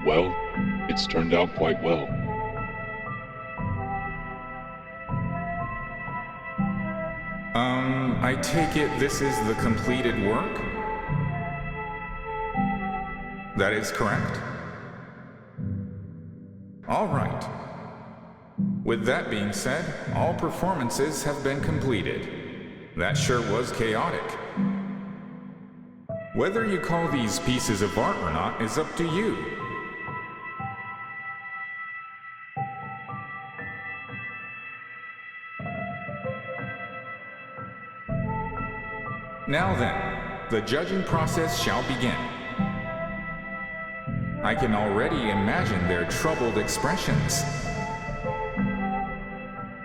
Well, it's turned out quite well. I take it this is the completed work? That is correct? All right. With that being said, all performances have been completed. That sure was chaotic. Whether you call these pieces of art or not is up to you. Now then, the judging process shall begin. I can already imagine their troubled expressions.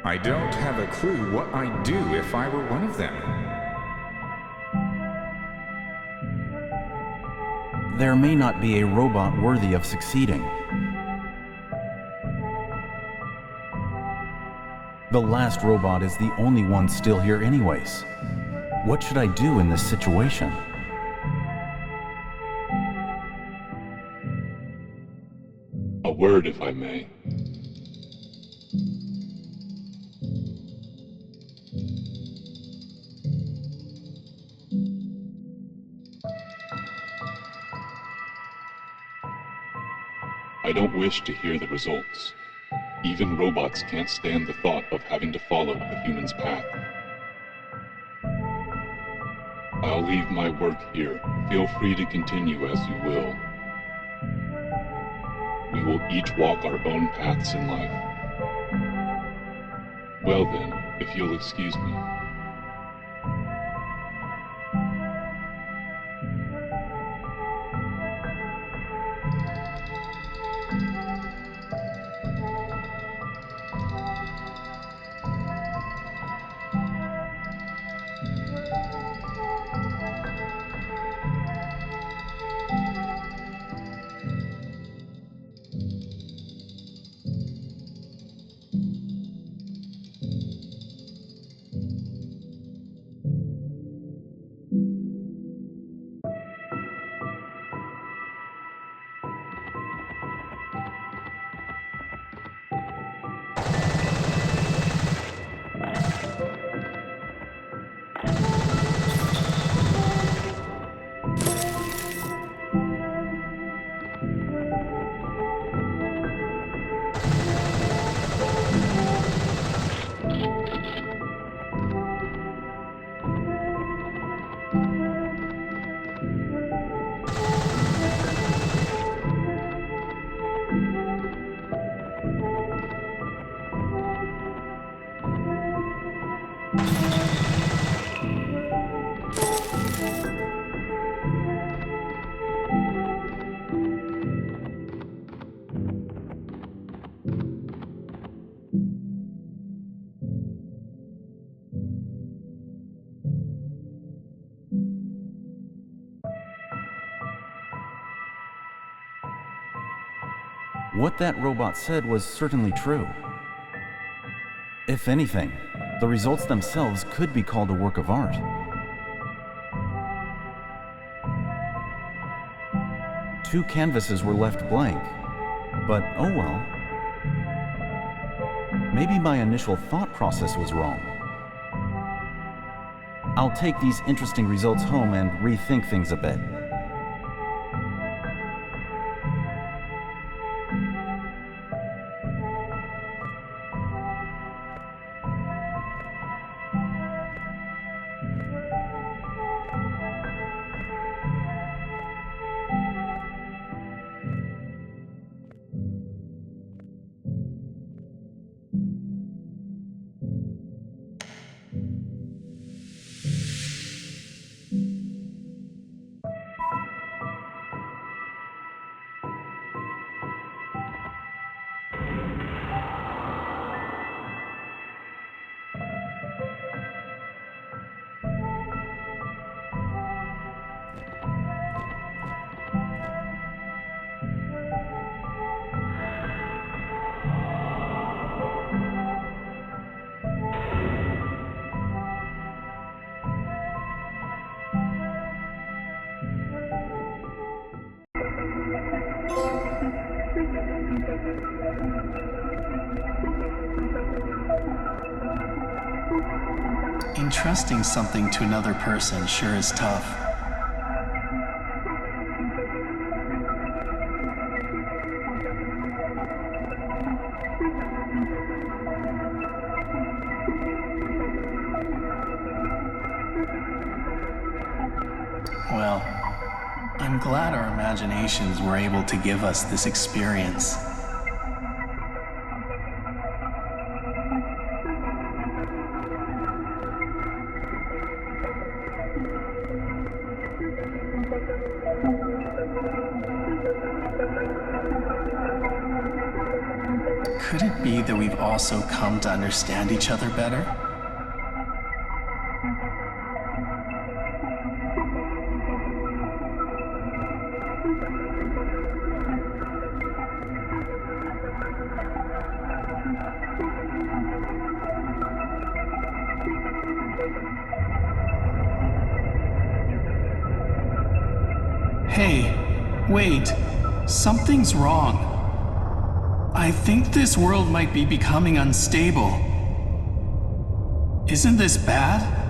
I don't have a clue what I'd do if I were one of them. There may not be a robot worthy of succeeding. The last robot is the only one still here anyways. What should I do in this situation? A word, if I may. I don't wish to hear the results. Even robots can't stand the thought of having to follow a human's path. I'll leave my work here. Feel free to continue as you will. We will each walk our own paths in life. Well then, if you'll excuse me. What that robot said was certainly true. If anything, the results themselves could be called a work of art. Two canvases were left blank, but oh well. Maybe my initial thought process was wrong. I'll take these interesting results home and rethink things a bit. Entrusting something to another person sure is tough. Well, I'm glad our imaginations were able to give us this experience. Could it be that we've also come to understand each other better? Hey, wait, something's wrong. I think this world might be becoming unstable. Isn't this bad?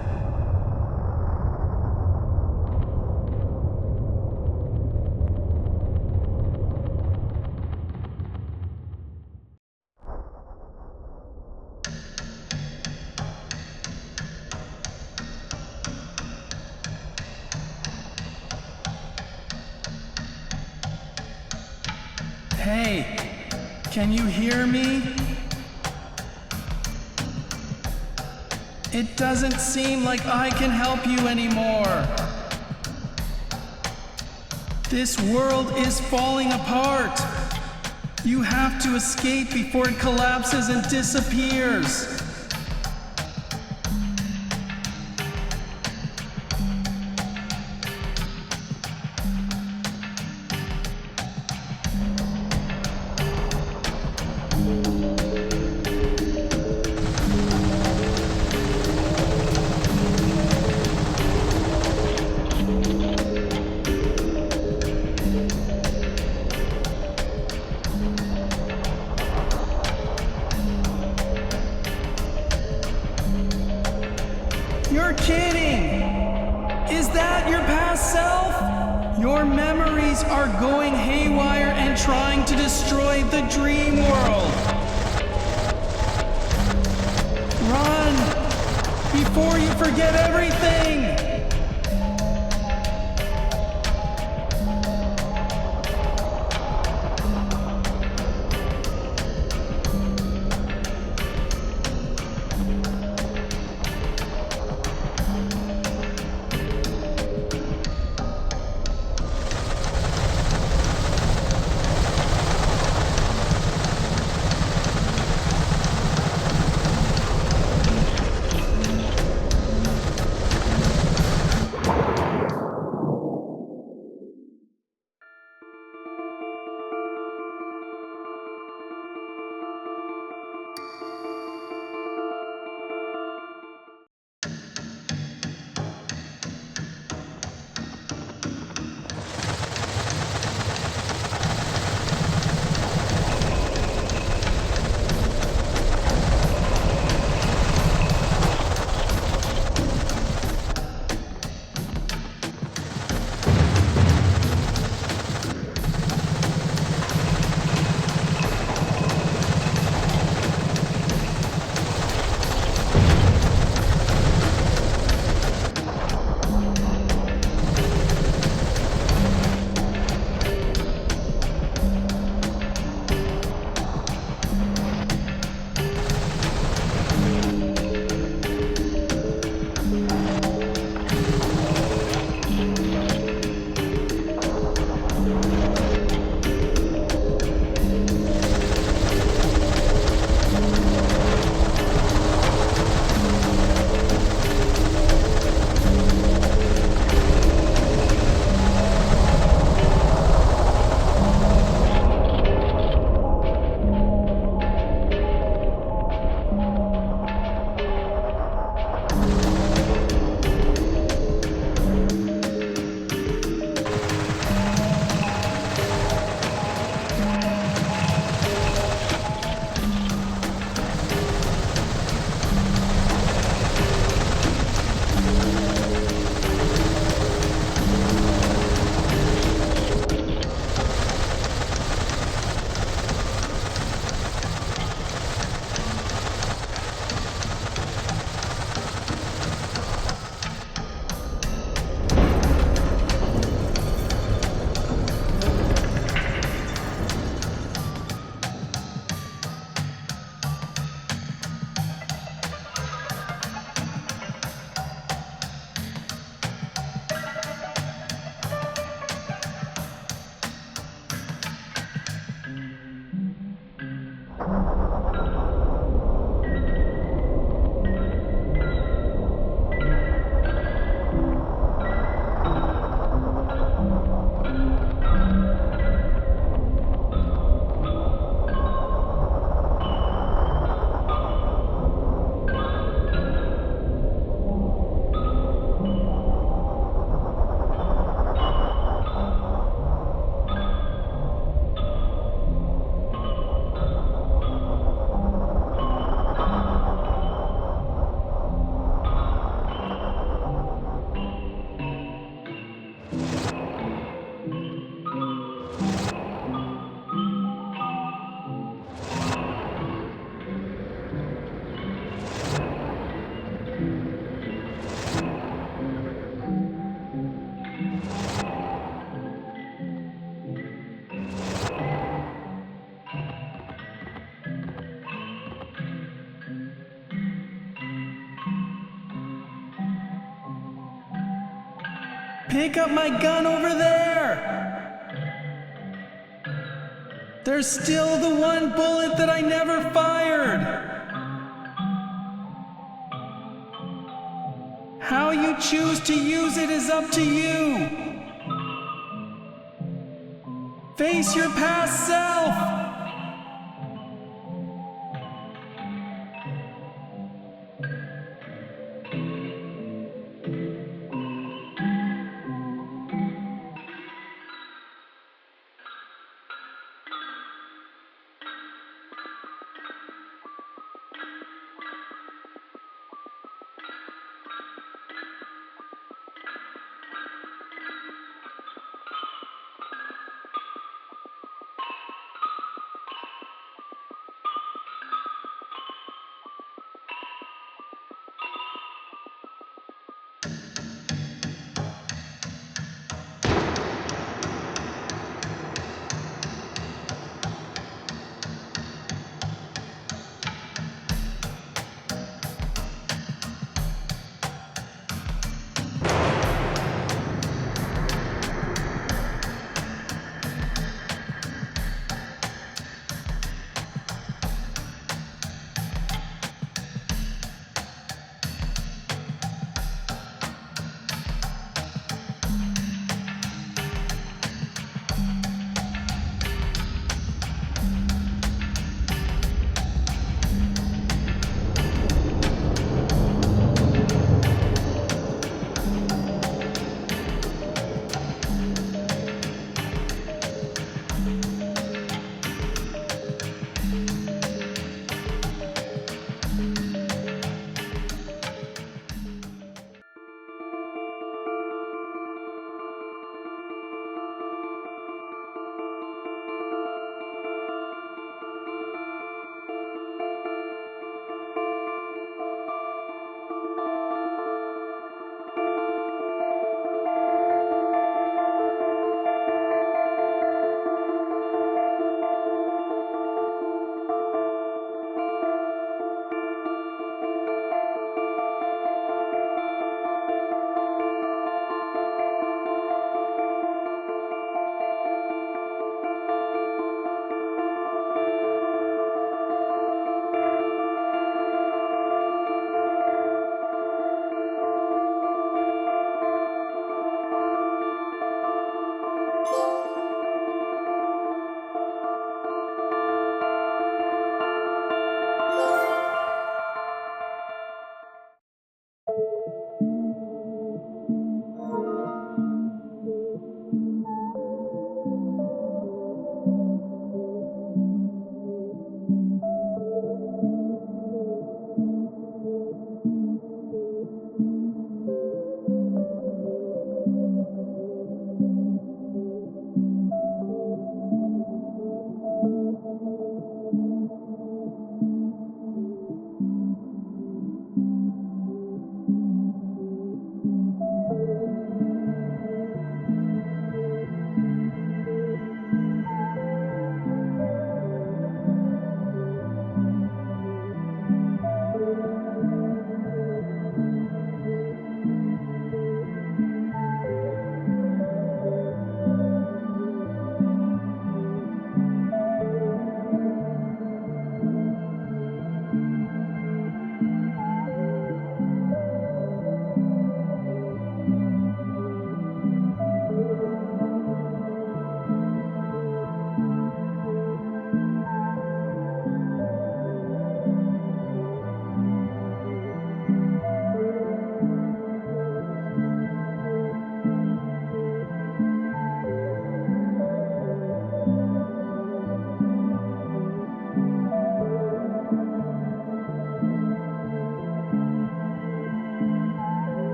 Hey, can you hear me? It doesn't seem like I can help you anymore. This world is falling apart. You have to escape before it collapses and disappears. You're kidding! Is that your past self? Your memories are going haywire and trying to destroy the dream world. Run! Before you forget everything! Pick up my gun over there! There's still the one bullet that I never fired! How you choose to use it is up to you! Face your past self!